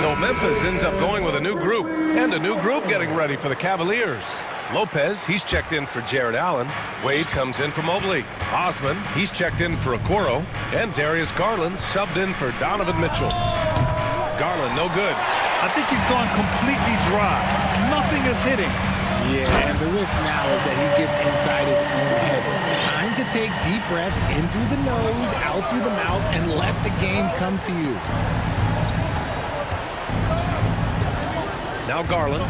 So Memphis ends up going with a new group, and a new group getting ready for the Cavaliers. Lopez, he's checked in for Jared Allen. Wade comes in for Mobley. Osman, he's checked in for Okoro. And Darius Garland subbed in for Donovan Mitchell. Garland, no good. I think he's gone completely dry. Nothing is hitting. Yeah, and the risk now is that he gets inside his own head. Time to take deep breaths in through the nose, out through the mouth, and let the game come to you. Now Garland.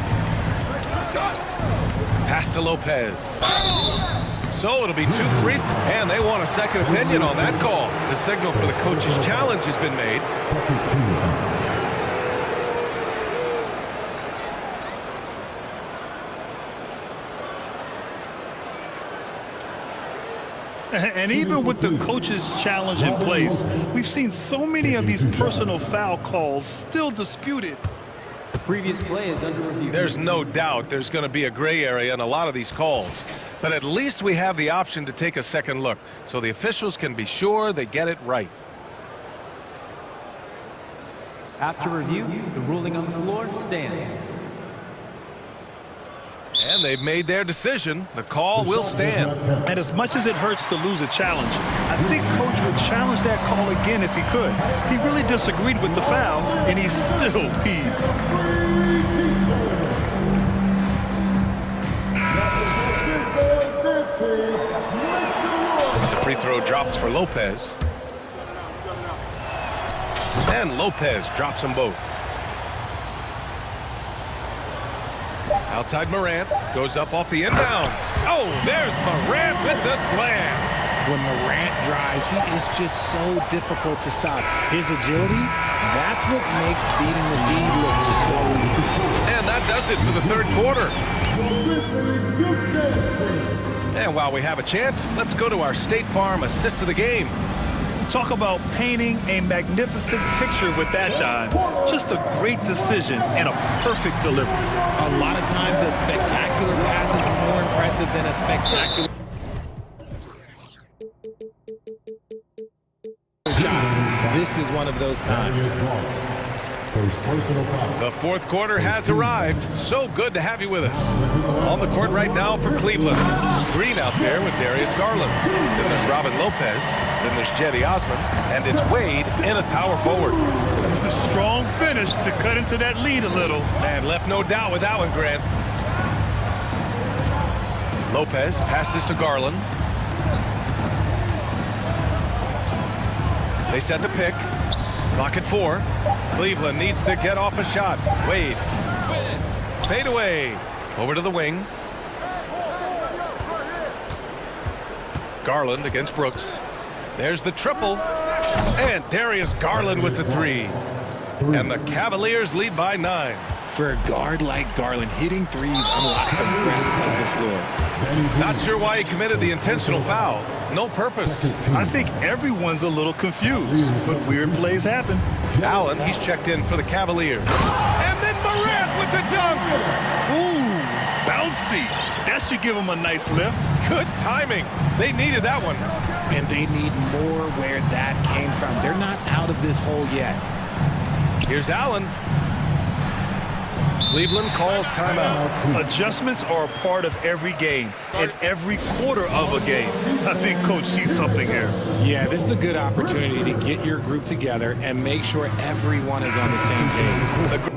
Pass to Lopez. So it'll be 2 free, and they want a second opinion on that call. The signal for the coach's challenge has been made. Second team. And even with the coach's challenge in place, we've seen so many of these personal foul calls still disputed. The previous play is under review. There's no doubt there's going to be a gray area in a lot of these calls. But at least we have the option to take a second look, so the officials can be sure they get it right. After review, the ruling on the floor stands. And they've made their decision. The call will stand. And as much as it hurts to lose a challenge, I think Coach would challenge that call again if he could. He really disagreed with the foul, and he's still peeved. The free throw drops for Lopez. And Lopez drops them both. Outside Morant, goes up off the inbound. Oh, there's Morant with the slam. When Morant drives, he is just so difficult to stop. His agility, that's what makes beating the D look so easy. And that does it for the third quarter. And while we have a chance, let's go to our State Farm assist of the game. Talk about painting a magnificent picture with that dive. Just a great decision and a perfect delivery. A lot of times a spectacular pass is more impressive than a spectacular shot. This is one of those times. The fourth quarter has arrived. So good to have you with us. On the court right now for Cleveland. Green out there with Darius Garland. Then there's Robin Lopez. Then there's Jetty Osman. And it's Wade in at power forward. A strong finish to cut into that lead a little. And left no doubt with that one, Grant. Lopez passes to Garland. They set the pick. Clock at 4. Cleveland needs to get off a shot. Wade. Fade away. Over to the wing. Garland against Brooks. There's the triple. And Darius Garland with the 3. And the Cavaliers lead by 9. For a guard like Garland, hitting threes unlocks the rest of the floor. Not sure why he committed the intentional foul. No purpose. I think everyone's a little confused, but weird plays happen. Allen, he's checked in for the Cavaliers. And then Morant with the dunk. Ooh, bouncy. That should give him a nice lift. Good timing. They needed that one. And they need more where that came from. They're not out of this hole yet. Here's Allen. Cleveland calls timeout. Adjustments are a part of every game and every quarter of a game. I think Coach sees something here. Yeah, this is a good opportunity to get your group together and make sure everyone is on the same page.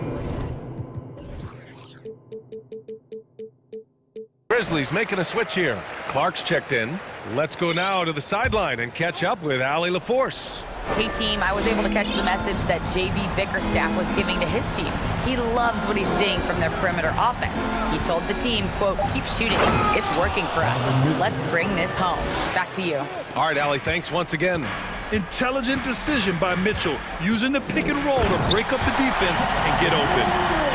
Grizzlies making a switch here. Clark's checked in. Let's go now to the sideline and catch up with Allie LaForce. Hey team, I was able to catch the message that JB Bickerstaff was giving to his team. He loves what he's seeing from their perimeter offense. He told the team, quote, keep shooting. It's working for us. Let's bring this home. Back to you. All right, Allie, thanks once again. Intelligent decision by Mitchell, using the pick and roll to break up the defense and get open.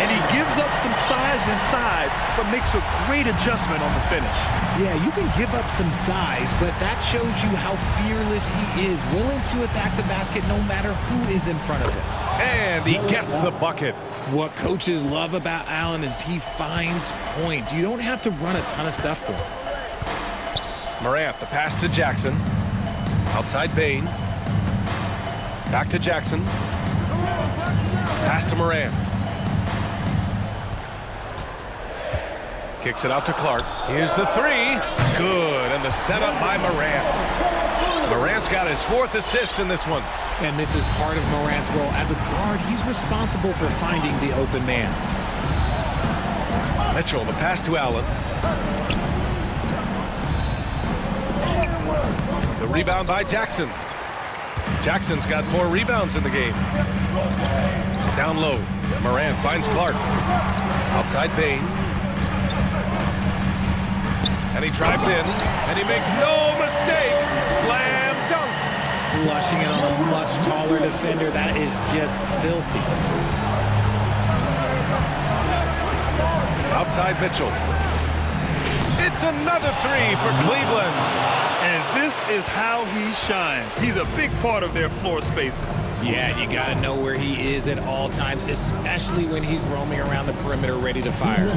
And he gives up some size inside, but makes a great adjustment on the finish. Yeah, you can give up some size, but that shows you how fearless he is, willing to attack the basket no matter who is in front of him. And he gets the bucket. What coaches love about Allen is he finds points. You don't have to run a ton of stuff for him. Morant, the pass to Jackson. Outside Bain. Back to Jackson. Pass to Morant. Kicks it out to Clark. Here's the 3. Good. And the setup by Morant. Morant's got his 4th assist in this one. And this is part of Morant's role. As a guard, he's responsible for finding the open man. Mitchell, the pass to Allen. The rebound by Jackson. Jackson's got 4 rebounds in the game. Down low. Morant finds Clark. Outside Bain. And he drives in. And he makes no mistake. Slam dunk. Flushing it on a much taller defender. That is just filthy. Outside Mitchell. It's another 3 for Cleveland. And This is how he shines. He's a big part of their floor spacing. Yeah, you got to know where he is at all times, especially when he's roaming around the perimeter ready to fire.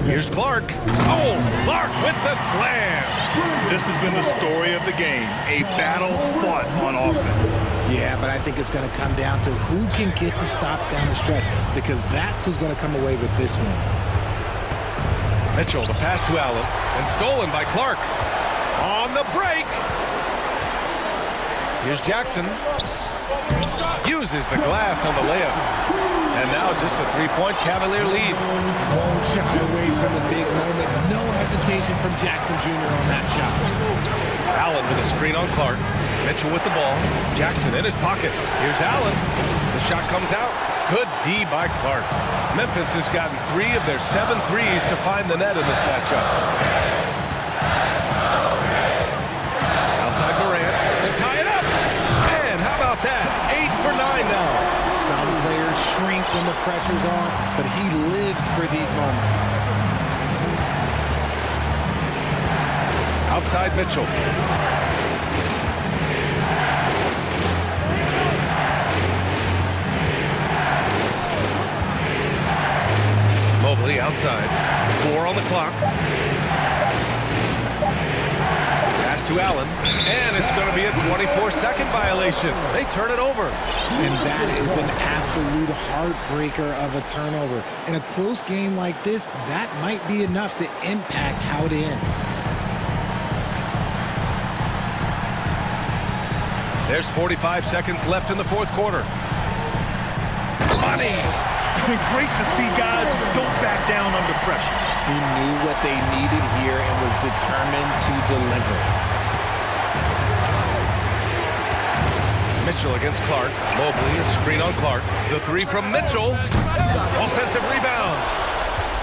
Here's Clark. Oh, Clark with the slam. This has been the story of the game, a battle fought on offense. Yeah, but I think it's going to come down to who can get the stops down the stretch, because that's who's going to come away with this one. Mitchell, the pass to Allen, and stolen by Clark. On the break. Here's Jackson. Uses the glass on the layup. And now just a three-point Cavalier lead. Won't shy away from the big moment. No hesitation from Jackson Jr. on that shot. Allen with a screen on Clark. Mitchell with the ball. Jackson in his pocket. Here's Allen. The shot comes out. Good D by Clark. Memphis has gotten 3 of their 7 threes to find the net in this matchup. Outside Morant to tie it up. And how about that? 8 for 9 now. Some players shrink when the pressure's on, but he lives for these moments. Outside Mitchell. Mobley outside. 4 on the clock. Pass to Allen. And it's going to be a 24-second violation. They turn it over. And that is an absolute heartbreaker of a turnover. In a close game like this, that might be enough to impact how it ends. There's 45 seconds left in the fourth quarter. Money! Great to see guys who don't back down under pressure. He knew what they needed here and was determined to deliver. Mitchell against Clark. Mobley, a screen on Clark. The 3 from Mitchell. Offensive rebound.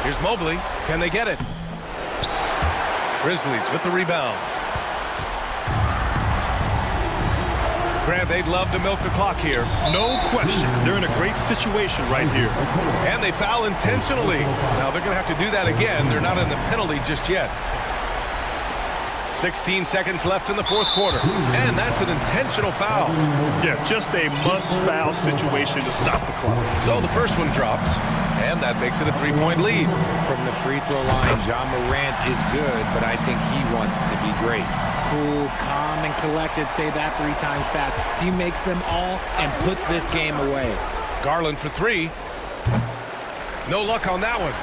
Here's Mobley. Can they get it? Grizzlies with the rebound. Grant, they'd love to milk the clock here. No question. They're in a great situation right here. And they foul intentionally. Now they're going to have to do that again. They're not in the penalty just yet. 16 seconds left in the fourth quarter. And that's an intentional foul. Yeah, just a must-foul situation to stop the clock. So the first one drops, and that makes it a 3-point lead. From the free throw line, John Morant is good, but I think he wants to be great. Cool, calm, and collected. Say that 3 times fast. He makes them all and puts this game away. Garland for 3. No luck on that one.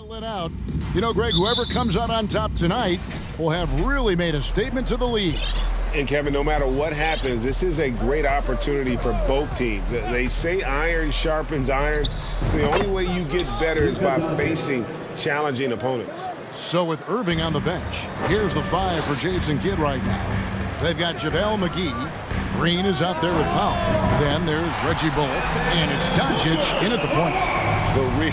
Lit out. You know, Greg, whoever comes out on top tonight will have really made a statement to the league. And Kevin, no matter what happens, this is a great opportunity for both teams. They say iron sharpens iron. The only way you get better is by facing challenging opponents. So with Irving on the bench, here's the 5 for Jason Kidd right now. They've got JaVale McGee. Green is out there with Powell. Then there's Reggie Bullock, and it's Doncic in at the point. The real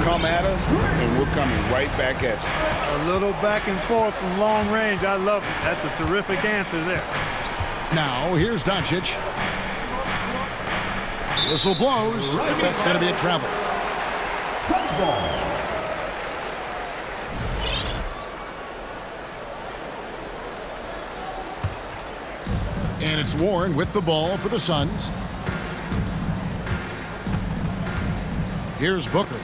come at us, and we're coming right back at you. A little back and forth from long range. I love it. That's a terrific answer there. Now, here's Doncic. Whistle blows. That's going to be a travel. And it's Warren with the ball for the Suns. Here's Booker.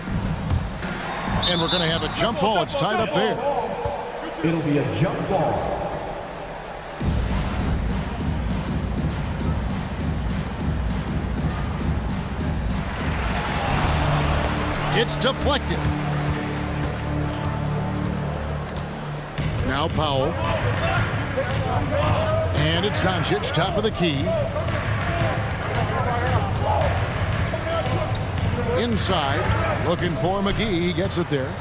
And we're going to have a jump ball. It's tied up there. It'll be a jump ball. It's deflected. Now Powell. And it's Doncic, top of the key. Inside, looking for McGee. He gets it there.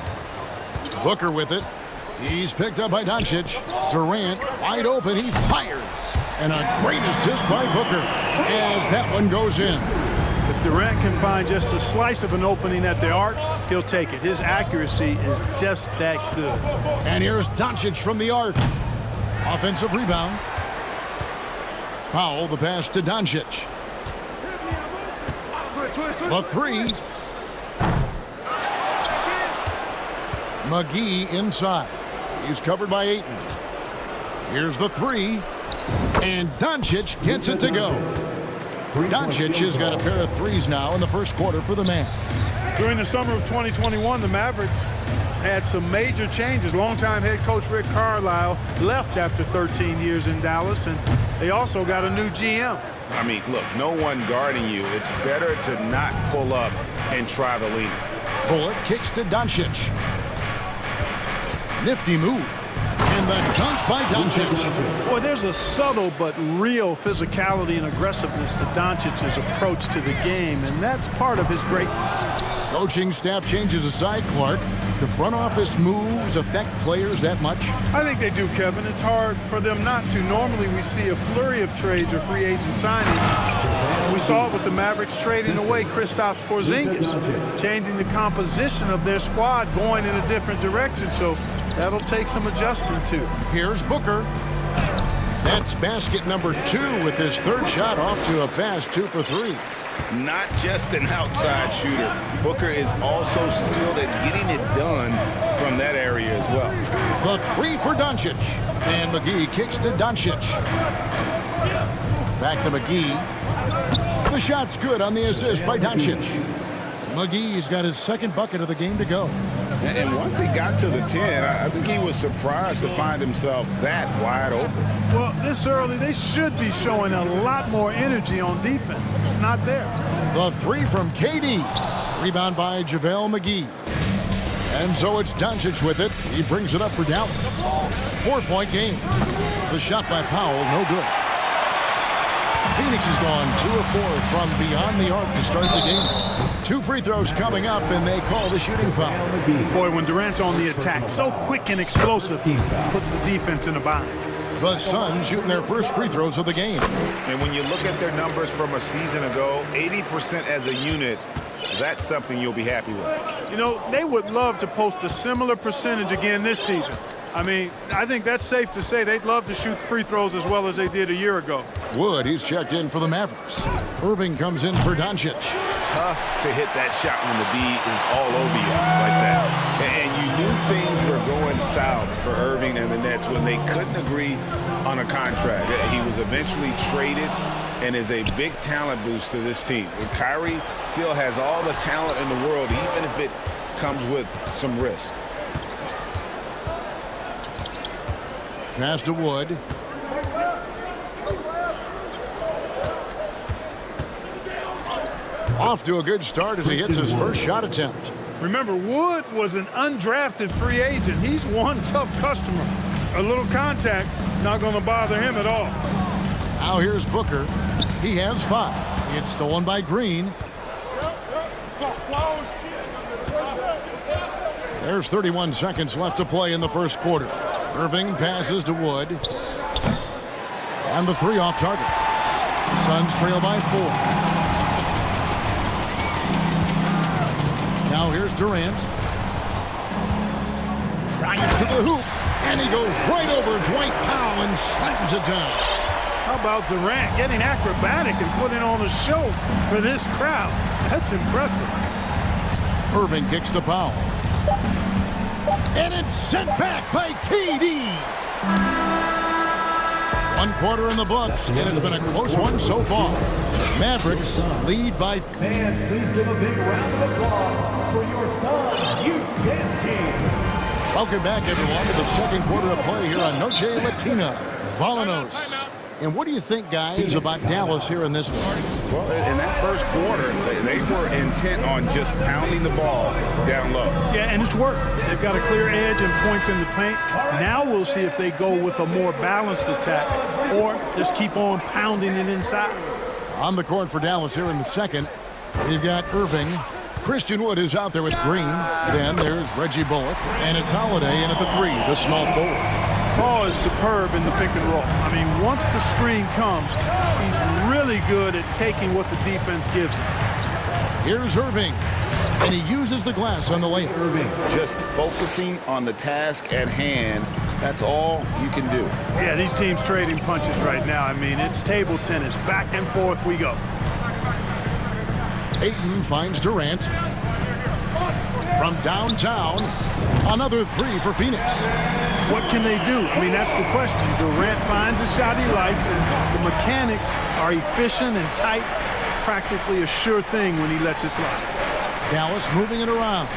Booker with it. He's picked up by Doncic. Durant, wide open. He fires. And a great assist by Booker as that one goes in. If Durant can find just a slice of an opening at the arc, he'll take it. His accuracy is just that good. And here's Doncic from the arc. Offensive rebound. Powell, the pass to Doncic. The 3. McGee inside. He's covered by Ayton. Here's the 3. And Doncic gets it to go. Doncic has got a pair of 3s now in the first quarter for the Mavs. During the summer of 2021, the Mavericks had some major changes. Longtime head coach Rick Carlisle left after 13 years in Dallas, and they also got a new GM. I mean, look, no one guarding you. It's better to not pull up and try the lead. Bullock kicks to Doncic. Nifty move. And the dunk by Doncic. Boy, there's a subtle but real physicality and aggressiveness to Doncic's approach to the game, and that's part of his greatness. Coaching staff changes aside, Clark. Do front office moves affect players that much? I think they do, Kevin. It's hard for them not to. Normally, we see a flurry of trades or free agent signings. We saw it with the Mavericks trading away Kristaps Porzingis, changing the composition of their squad, going in a different direction. So that'll take some adjustment, too. Here's Booker. That's basket number 2 with his third shot off to a fast 2 for 3. Not just an outside shooter. Booker is also skilled at getting it done from that area as well. The 3 for Doncic. And McGee kicks to Doncic. Back to McGee. The shot's good on the assist by Doncic. McGee's got his second bucket of the game to go. And once he got to the 10, I think he was surprised to find himself that wide open. Well, this early, they should be showing a lot more energy on defense. It's not there. The 3 from KD. Rebound by JaVale McGee. And so it's Doncic with it. He brings it up for Dallas. 4-point game. The shot by Powell, no good. Phoenix has gone 2 of 4 from beyond the arc to start the game. 2 free throws coming up, and they call the shooting foul. Boy, when Durant's on the attack, so quick and explosive, puts the defense in a bind. The Suns shooting their first free throws of the game. And when you look at their numbers from a season ago, 80% as a unit, that's something you'll be happy with. You know, they would love to post a similar percentage again this season. I mean, I think that's safe to say they'd love to shoot free throws as well as they did a year ago. Wood, he's checked in for the Mavericks. Irving comes in for Doncic. Tough to hit that shot when the D is all over you like that. And you knew things were going south for Irving and the Nets when they couldn't agree on a contract. He was eventually traded and is a big talent boost to this team. And Kyrie still has all the talent in the world, even if it comes with some risk. Pass to Wood. Off to a good start as he hits his first shot attempt. Remember, Wood was an undrafted free agent. He's one tough customer. A little contact, not going to bother him at all. Now here's Booker. He has 5. It's stolen by Green. There's 31 seconds left to play in the first quarter. Irving passes to Wood. And the 3 off target. Suns trail by 4. Now here's Durant. Trying to the hoop. And he goes right over Dwight Powell and slams it down. How about Durant getting acrobatic and putting on a show for this crowd? That's impressive. Irving kicks to Powell. And it's sent back by KD. 1 quarter in the books, and it's been a close one so far. Mavericks lead by... Fans, please give a big round of applause for your Suns Youth Dance Team. Welcome back, everyone, to the second quarter of play here on Noche Latina. Vallanos. And what do you think, guys, about Dallas here in this one? Well, in that first quarter, they were intent on just pounding the ball down low. Yeah, and it's worked. They've got a clear edge and points in the paint. Now we'll see if they go with a more balanced attack or just keep on pounding it inside. On the court for Dallas here in the second, we've got Irving. Christian Wood is out there with Green. Then there's Reggie Bullock. And it's Holiday in at the 3, the small forward. Paul is superb in the pick and roll. I mean, once the screen comes, he's really good at taking what the defense gives him. Here's Irving, and he uses the glass on the layup. Just focusing on the task at hand, that's all you can do. Yeah, these teams trading punches right now. I mean, it's table tennis. Back and forth we go. Ayton finds Durant. From downtown, another 3 for Phoenix. What can they do? I mean, that's the question. Durant finds a shot he likes, and the mechanics are efficient and tight. Practically a sure thing when he lets it fly. Dallas moving it around.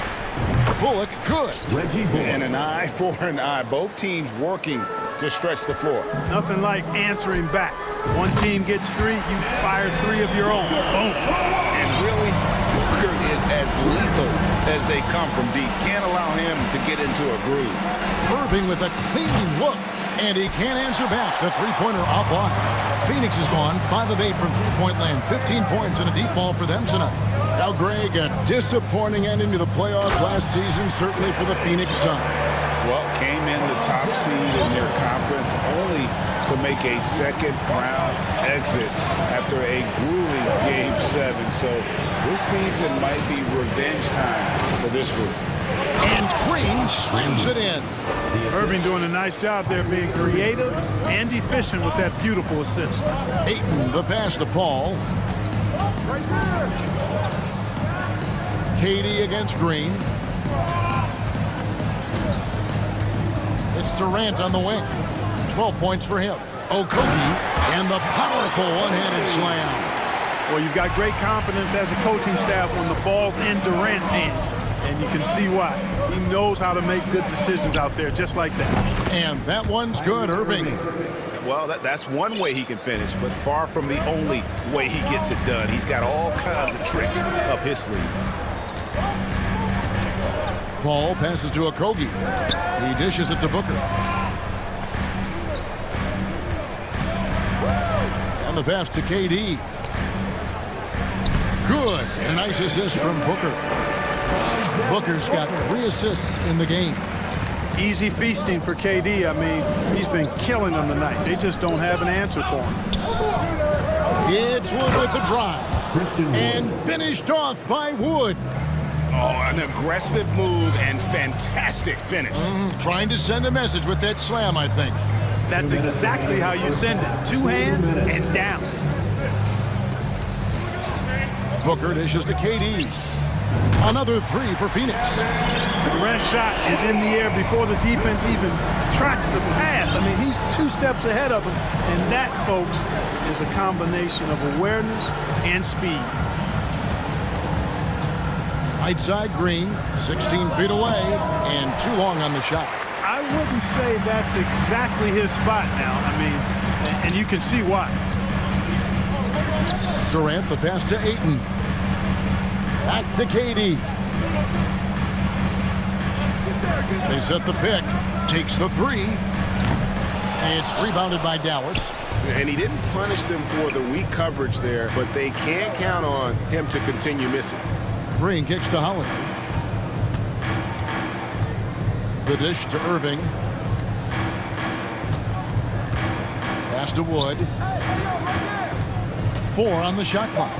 Bullock, good. And an eye for an eye. Both teams working to stretch the floor. Nothing like answering back. One team gets 3, you fire 3 of your own. Boom. And really, Booker is as lethal as they come from deep. Can't allow him to get into a groove. Irving with a clean look, and he can't answer back. The three-pointer offline. Phoenix has gone 5 of 8 from three-point land. 15 points and a deep ball for them tonight. Now, Greg, a disappointing ending to the playoffs last season, certainly for the Phoenix Suns. Well, came in the top seed in their conference only to make a second-round exit after a grueling Game 7. So this season might be revenge time for this group. And Green slams it in. Irving doing a nice job there being creative and efficient with that beautiful assist. Ayton, the pass to Paul. KD against Green. It's Durant on the wing. 12 points for him. Okogie and the powerful one-handed slam. Well, you've got great confidence as a coaching staff when the ball's in Durant's hands. And you can see why. He knows how to make good decisions out there just like that. And that one's good, Irving. Well, that's one way he can finish, but far from the only way he gets it done. He's got all kinds of tricks up his sleeve. Paul passes to Okogie. He dishes it to Booker. And the pass to KD. Good. A nice assist from Booker. Booker's got 3 assists in the game. Easy feasting for KD. I mean, he's been killing them tonight. They just don't have an answer for him. It's Wood with the drive. And finished off by Wood. Oh, an aggressive move and fantastic finish. Trying to send a message with that slam, I think. That's exactly how you send it. 2 hands and down. Booker dishes to KD. Another 3 for Phoenix. Durant's shot is in the air before the defense even tracks the pass. I mean, he's 2 steps ahead of him. And that, folks, is a combination of awareness and speed. Right side Green, 16 feet away, and too long on the shot. I wouldn't say that's exactly his spot now. I mean, and you can see why. Durant, the pass to Ayton. Back to KD. They set the pick. Takes the three. It's rebounded by Dallas. And he didn't punish them for the weak coverage there, but they can't count on him to continue missing. Green kicks to Holiday. The dish to Irving. Pass to Wood. 4 on the shot clock.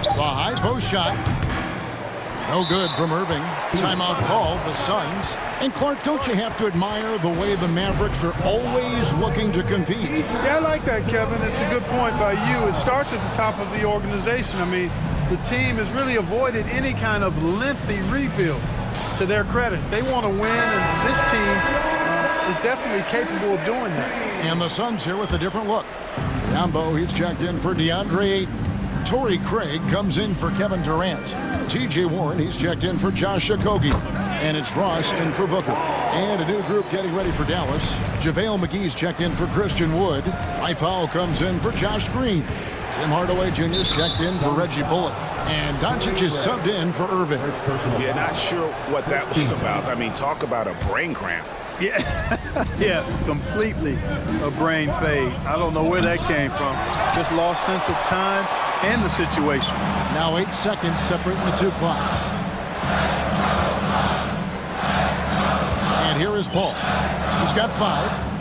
The high post shot. No good from Irving. Timeout called, the Suns. And Clark, don't you have to admire the way the Mavericks are always looking to compete? Yeah, I like that, Kevin. It's a good point by you. It starts at the top of the organization. I mean, the team has really avoided any kind of lengthy rebuild. To their credit, they want to win, and this team is definitely capable of doing that. And the Suns here with a different look. Yambo, he's checked in for DeAndre Ayton. Torrey Craig comes in for Kevin Durant. T.J. Warren, he's checked in for Josh Okogie. And it's Ross in for Booker. And a new group getting ready for Dallas. JaVale McGee's checked in for Christian Wood. Mike Powell comes in for Josh Green. Tim Hardaway Jr.'s checked in for Reggie Bullock. And Doncic is subbed in for Irving. Yeah, not sure what that was about. I mean, talk about a brain cramp. Yeah, yeah, completely a brain fade. I don't know where that came from. Just lost sense of time and the situation. Now 8 seconds separating the two clocks. And here is Paul. He's got 5.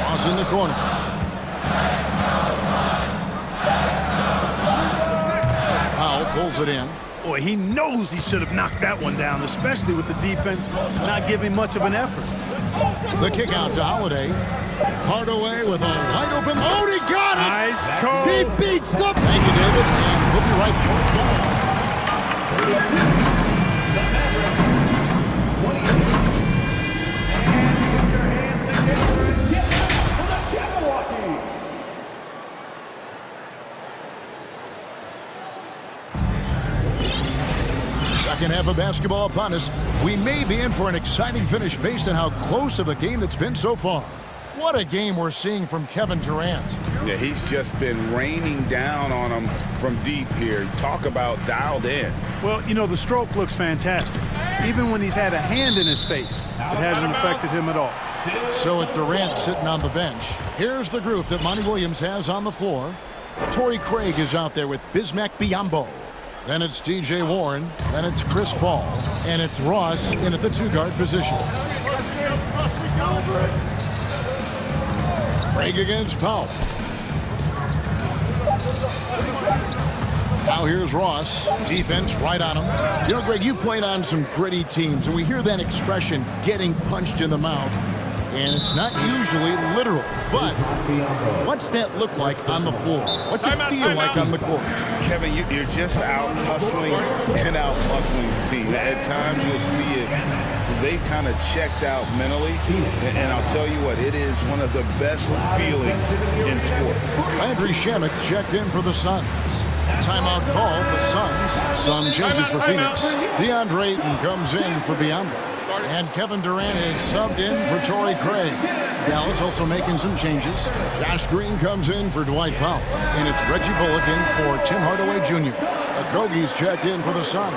Ross in the corner. Powell pulls it in. Boy, he knows he should have knocked that one down, especially with the defense not giving much of an effort. The kick out to Holiday. Hardaway with a wide open. Oh, he got it! Nice call. He beats the. Thank you, David. And we'll be right back. Second half of basketball upon us. We may be in for an exciting finish based on how close of a game it's been so far. What a game we're seeing from Kevin Durant. Yeah, he's just been raining down on him from deep here. Talk about dialed in. Well, you know, the stroke looks fantastic. Even when he's had a hand in his face, it hasn't affected him at all. So with Durant sitting on the bench, here's the group that Monty Williams has on the floor. Torrey Craig is out there with Bismack Biyombo. Then it's T.J. Warren. Then it's Chris Paul. And it's Ross in at the 2-guard position. Craig against Powell. Now here's Ross. Defense right on him. You know, Greg, you played on some gritty teams, and we hear that expression, getting punched in the mouth. And it's not usually literal, but what's that look like on the floor? What's it feel like on the court? Kevin, you're just out hustling and out muscling the team. At times you'll see it. They've kind of checked out mentally, and I'll tell you what, it is one of the best feelings in sport. Landry Shamet's checked in for the Suns. Timeout call, the Suns. Sun changes for Phoenix. DeAndre Ayton comes in for Biyombo. And Kevin Durant is subbed in for Torrey Craig. Dallas also making some changes. Josh Green comes in for Dwight Powell. And it's Reggie Bullock in for Tim Hardaway Jr. Okogie's checked in for the Suns.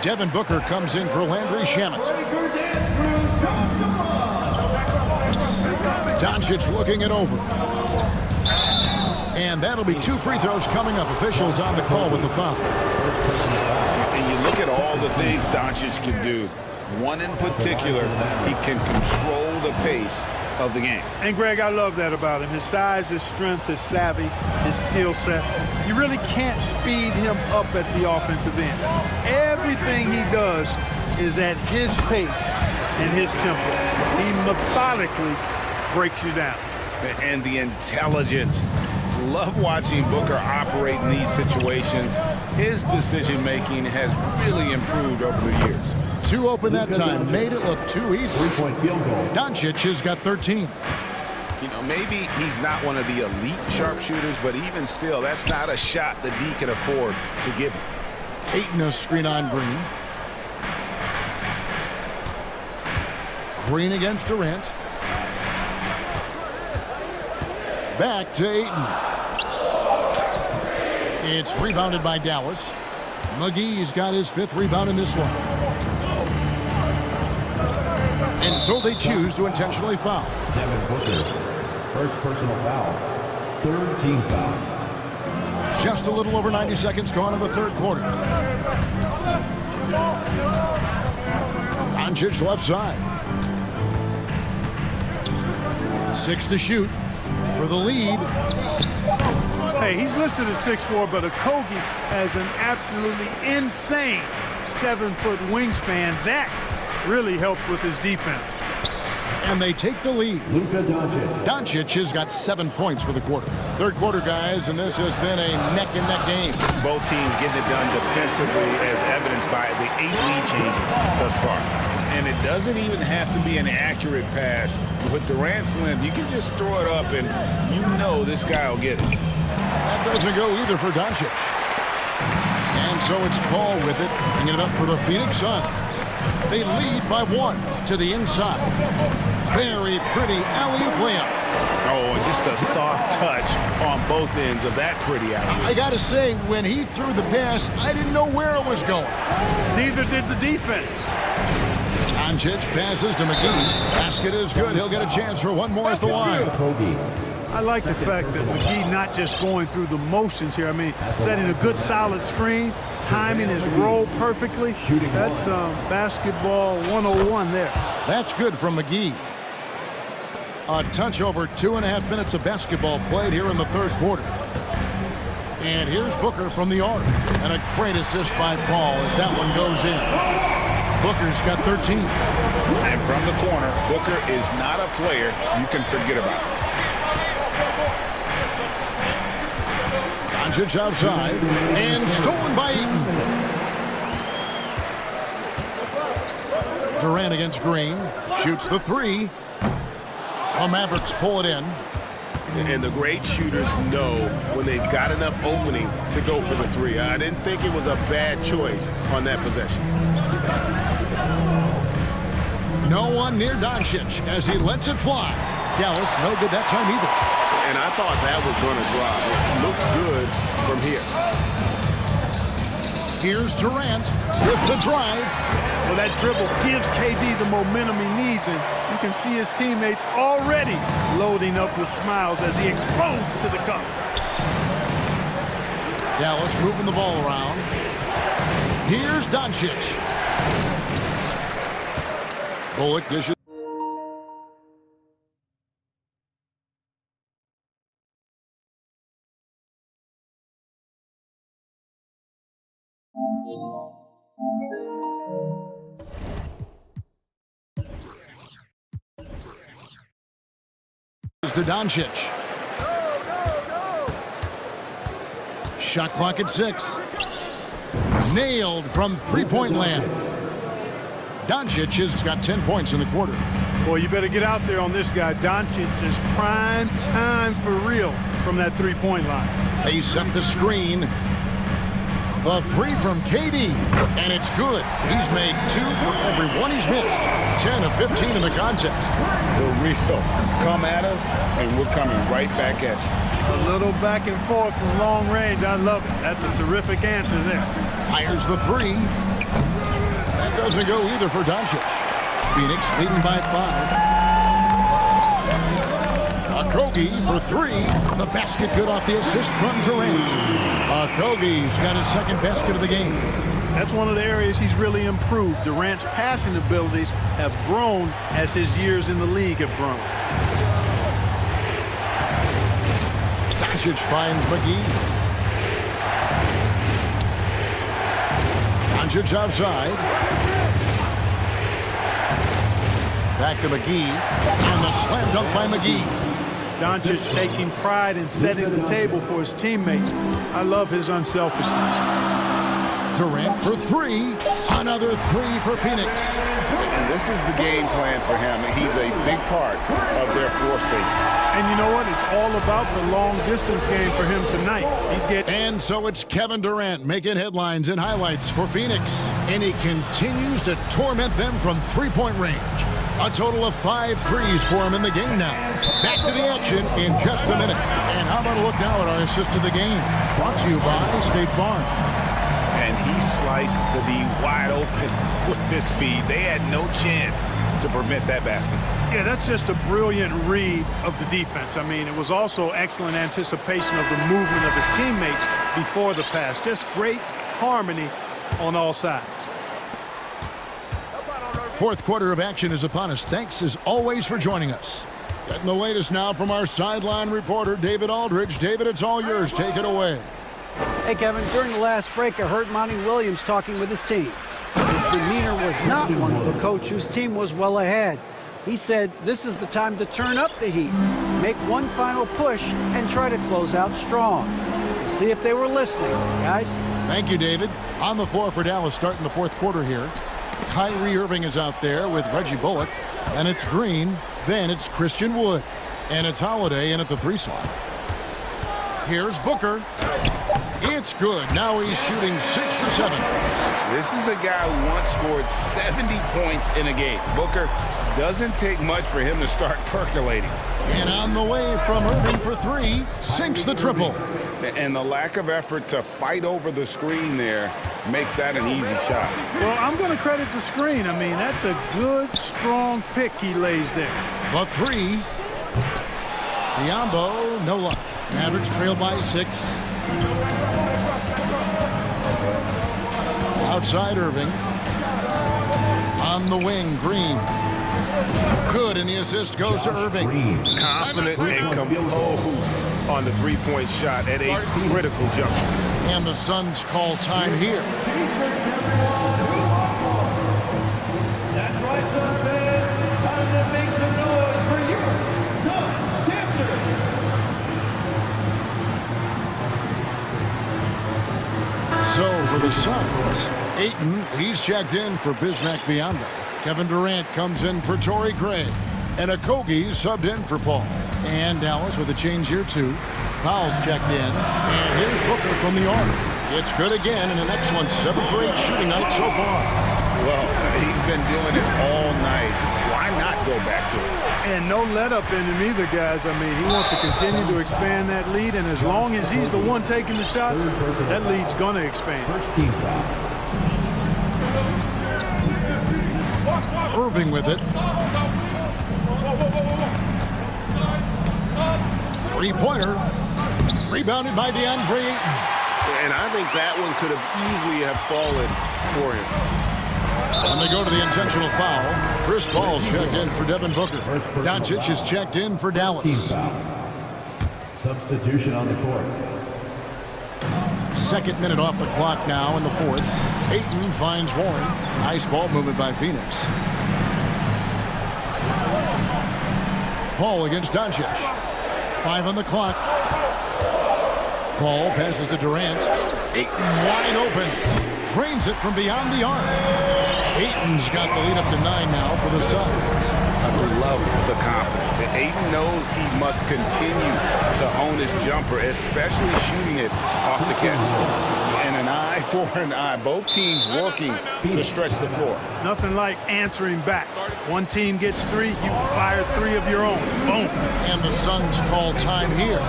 Devin Booker comes in for Landry Shamet. Doncic looking it over. And that'll be 2 free throws coming up. Officials on the call with the foul. And you look at all the things Doncic can do. One in particular, he can control the pace of the game. And Greg, I love that about him. His size, his strength, his savvy, his skill set. You really can't speed him up at the offensive end. Everything he does is at his pace and his tempo. He methodically breaks you down. And the intelligence. Love watching Booker operate in these situations. His decision-making has really improved over the years. 2 open that time, made it look too easy. Doncic has got 13. You know, maybe he's not one of the elite sharpshooters, but even still, that's not a shot that D can afford to give him. Ayton a screen on Green. Green against Durant. Back to Ayton. It's rebounded by Dallas. McGee's got his 5th rebound in this one. And so they choose to intentionally foul. Devin Booker, first personal foul, 3rd team foul. Just a little over 90 seconds gone in the 3rd quarter. Doncic left side. 6 to shoot for the lead. Hey, he's listed at 6'4", but Okogie has an absolutely insane 7-foot wingspan. That really helps with his defense. And they take the lead. Luka Doncic. Doncic has got 7 points for the quarter. 3rd quarter, guys, and this has been a neck-and-neck game. Both teams getting it done defensively, as evidenced by the 8 lead changes thus far. And it doesn't even have to be an accurate pass. With Durant's length, you can just throw it up and you know this guy will get it. That doesn't go either for Doncic. And so it's Paul with it, bringing it up for the Phoenix Suns. They lead by 1 to the inside. Very pretty alley-oop layup. Oh, just a soft touch on both ends of that pretty alley-oop. I got to say, when he threw the pass, I didn't know where it was going. Neither did the defense. Doncic passes to McGee. Basket is good. He'll get a chance for one more at the line. I like the fact that McGee not just going through the motions here. I mean, setting a good solid screen, timing his roll perfectly. That's basketball 101 there. That's good from McGee. A touch over 2.5 minutes of basketball played here in the 3rd quarter. And here's Booker from the arc. And a great assist by Paul as that one goes in. Booker's got 13. And from the corner, Booker is not a player you can forget about. Doncic outside and stolen by Eaton. Durant against Green. Shoots the 3. The Mavericks pull it in. And the great shooters know when they've got enough opening to go for the 3. I didn't think it was a bad choice on that possession. No one near Doncic as he lets it fly. Dallas no good that time either. And I thought that was going to drop. It looked good from here. Here's Durant with the drive. Well, that dribble gives KD the momentum he needs, and you can see his teammates already loading up with smiles as he explodes to the cup. Dallas moving the ball around. Here's Doncic. Bullock dishes. To Doncic. Shot clock at 6. Nailed from 3-point land. Doncic has got 10 points in the quarter. Boy, you better get out there on this guy. Doncic is prime time for real from that 3-point line. They set the screen. The 3 from KD, and it's good. He's made 2 for every one he's missed. 10 of 15 in the contest. The real. Come at us, and we're coming right back at you. A little back and forth from long range. I love it. That's a terrific answer there. Fires the 3. That doesn't go either for Doncic. Phoenix leading by 5. Okogie for 3. The basket good off the assist from Durant. Okogie's got his 2nd basket of the game. That's one of the areas he's really improved. Durant's passing abilities have grown as his years in the league have grown. Doncic finds McGee. Doncic outside. Back to McGee. And the slam dunk by McGee. Doncic taking pride in setting the table for his teammates. I love his unselfishness. Durant for 3. Another 3 for Phoenix. And this is the game plan for him. He's a big part of their floor space. And you know what? It's all about the long distance game for him tonight. And so it's Kevin Durant making headlines and highlights for Phoenix. And he continues to torment them from 3-point range. A total of 5 threes for him in the game now. Back to the action in just a minute. And how about a look now at our assist of the game? Brought to you by State Farm. And he he sliced the D wide open with his speed. They had no chance to prevent that basket. Yeah, that's just a brilliant read of the defense. I mean, it was also excellent anticipation of the movement of his teammates before the pass. Just great harmony on all sides. Fourth quarter of action is upon us. Thanks, as always, for joining us. Getting the latest now from our sideline reporter, David Aldridge. David, it's all yours. Take it away. Hey, Kevin, during the last break, I heard Monty Williams talking with his team. His demeanor was not one of a coach whose team was well ahead. He said this is the time to turn up the heat, make one final push, and try to close out strong. We'll see if they were listening, guys. Thank you, David. On the floor for Dallas starting the fourth quarter here. Kyrie Irving is out there with Reggie Bullock. And it's Green. Then it's Christian Wood. And it's Holiday in at the 3 slot. Here's Booker. It's good. Now he's shooting 6 for 7. This is a guy who once scored 70 points in a game. Booker, doesn't take much for him to start percolating. And on the way from Irving for 3, sinks the triple. And the lack of effort to fight over the screen there makes that an easy shot. Well, I'm going to credit the screen. I mean, that's a good, strong pick he lays there. The 3. Biombo, no luck. Mavericks trail by 6. Outside Irving. On the wing, Green. Good, and the assist goes to Irving. Confident and composed on the three-point shot at a critical juncture. And the Suns call time here. That's right, Suns fans. Time to make some noise for your Suns dancers. So for the Suns, Ayton, he's checked in for Bismack Biyombo. Kevin Durant comes in for Torrey Craig. And Okogie subbed in for Paul. And Dallas with a change here too. Powell's checked in. And here's Booker from the arc. It's good again, and an excellent 7 for 8 shooting night so far. Well, he's been doing it all night. Why not go back to it? And no let up in him either, guys. I mean, he wants to continue to expand that lead, and as long as he's the one taking the shots, that lead's going to expand. First team foul. Irving with it. 3-pointer. Rebounded by DeAndre Ayton. And I think that one could have easily have fallen for him. And they go to the intentional foul. Chris Paul's checked in for Devin Booker. Doncic is checked in for Dallas. Substitution on the court. Second minute off the clock now in the fourth. Ayton finds Warren. Nice ball movement by Phoenix. Paul against Doncic. 5 on the clock. Paul passes to Durant. Ayton wide open. Drains it from beyond the arc. Ayton's got the lead up to 9 now for the Suns. I love the confidence. And Ayton knows he must continue to hone his jumper, especially shooting it off the catch. And an eye for an eye. Both teams working to stretch the floor. Nothing like answering back. One team gets 3, you fire 3 of your own. Boom. And the Suns call time here.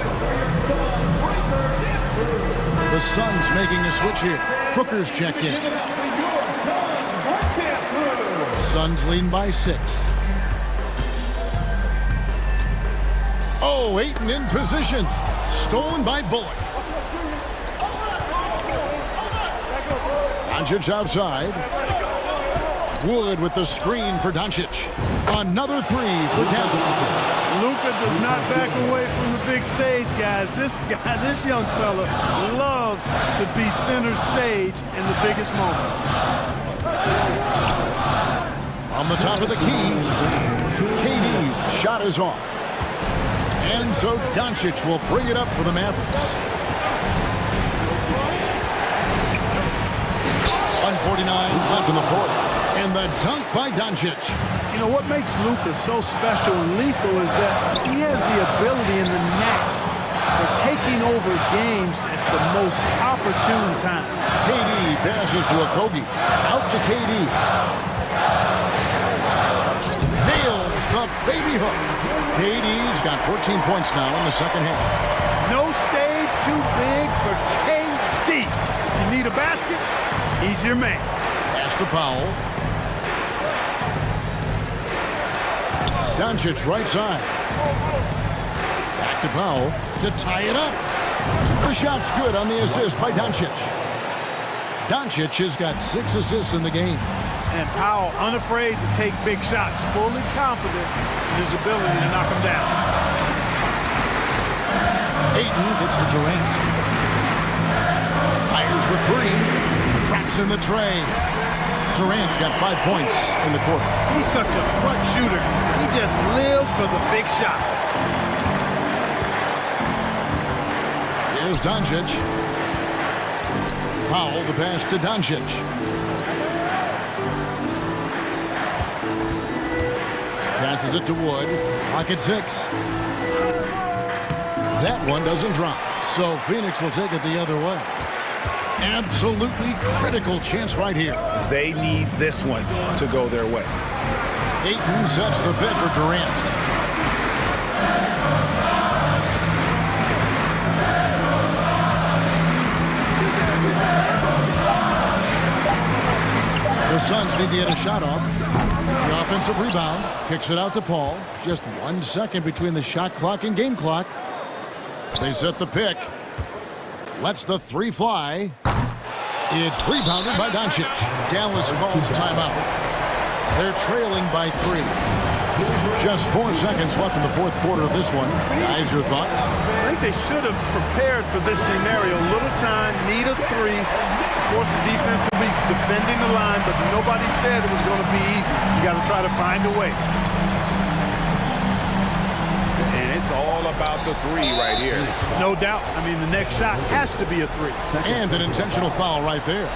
The Suns making a switch here. Booker's checked in. Suns leading by 6. Oh, Ayton in position. Stolen by Bullock. Doncic outside. Wood with the screen for Doncic. Another 3 for Dallas. Luka does not back away from the big stage, guys. This young fella loves to be center stage in the biggest moments. On the top of the key, KD's shot is off. And so Doncic will bring it up for the Mavericks. 1:49 left in the fourth. And the dunk by Doncic. You know, what makes Luka so special and lethal is that he has the ability and the knack for taking over games at the most opportune time. KD passes to Okogie. Out to KD. Nails the baby hook. KD's got 14 points now in the second half. No stage too big for KD. You need a basket? He's your man. Pass to Powell. Doncic right side. Back to Powell to tie it up. The shot's good on the assist by Doncic. Doncic has got 6 assists in the game. And Powell unafraid to take big shots, fully confident in his ability to knock them down. Ayton gets to Durant. Fires the 3. Traps in the tray. Durant's got 5 points in the quarter. He's such a clutch shooter. He just lives for the big shot. Here's Doncic. Powell, the pass to Doncic. Passes it to Wood. Pocket 6. That one doesn't drop. So Phoenix will take it the other way. Absolutely critical chance right here. They need this one to go their way. Ayton sets the bid for Durant. The Suns need to get a shot off. The offensive rebound. Kicks it out to Paul. Just 1 second between the shot clock and game clock. They set the pick. Lets the 3 fly. It's rebounded by Doncic. Dallas calls timeout. They're trailing by 3. Just 4 seconds left in the fourth quarter of this one. Guys, your thoughts? I think they should have prepared for this scenario. Little time, need a 3. Of course, the defense will be defending the line, but nobody said it was going to be easy. You got to try to find a way. And it's all about the 3 right here. No doubt. I mean, the next shot has to be a 3. And an intentional foul right there.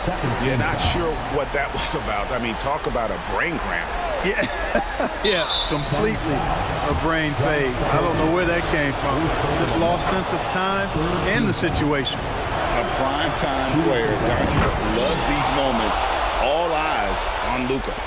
You're not sure what that was about. I mean, talk about a brain cramp. Yeah, yeah, completely a brain fade. I don't know where that came from. Just lost sense of time and the situation. A prime time player. Doncic loves these moments. All eyes on Luka.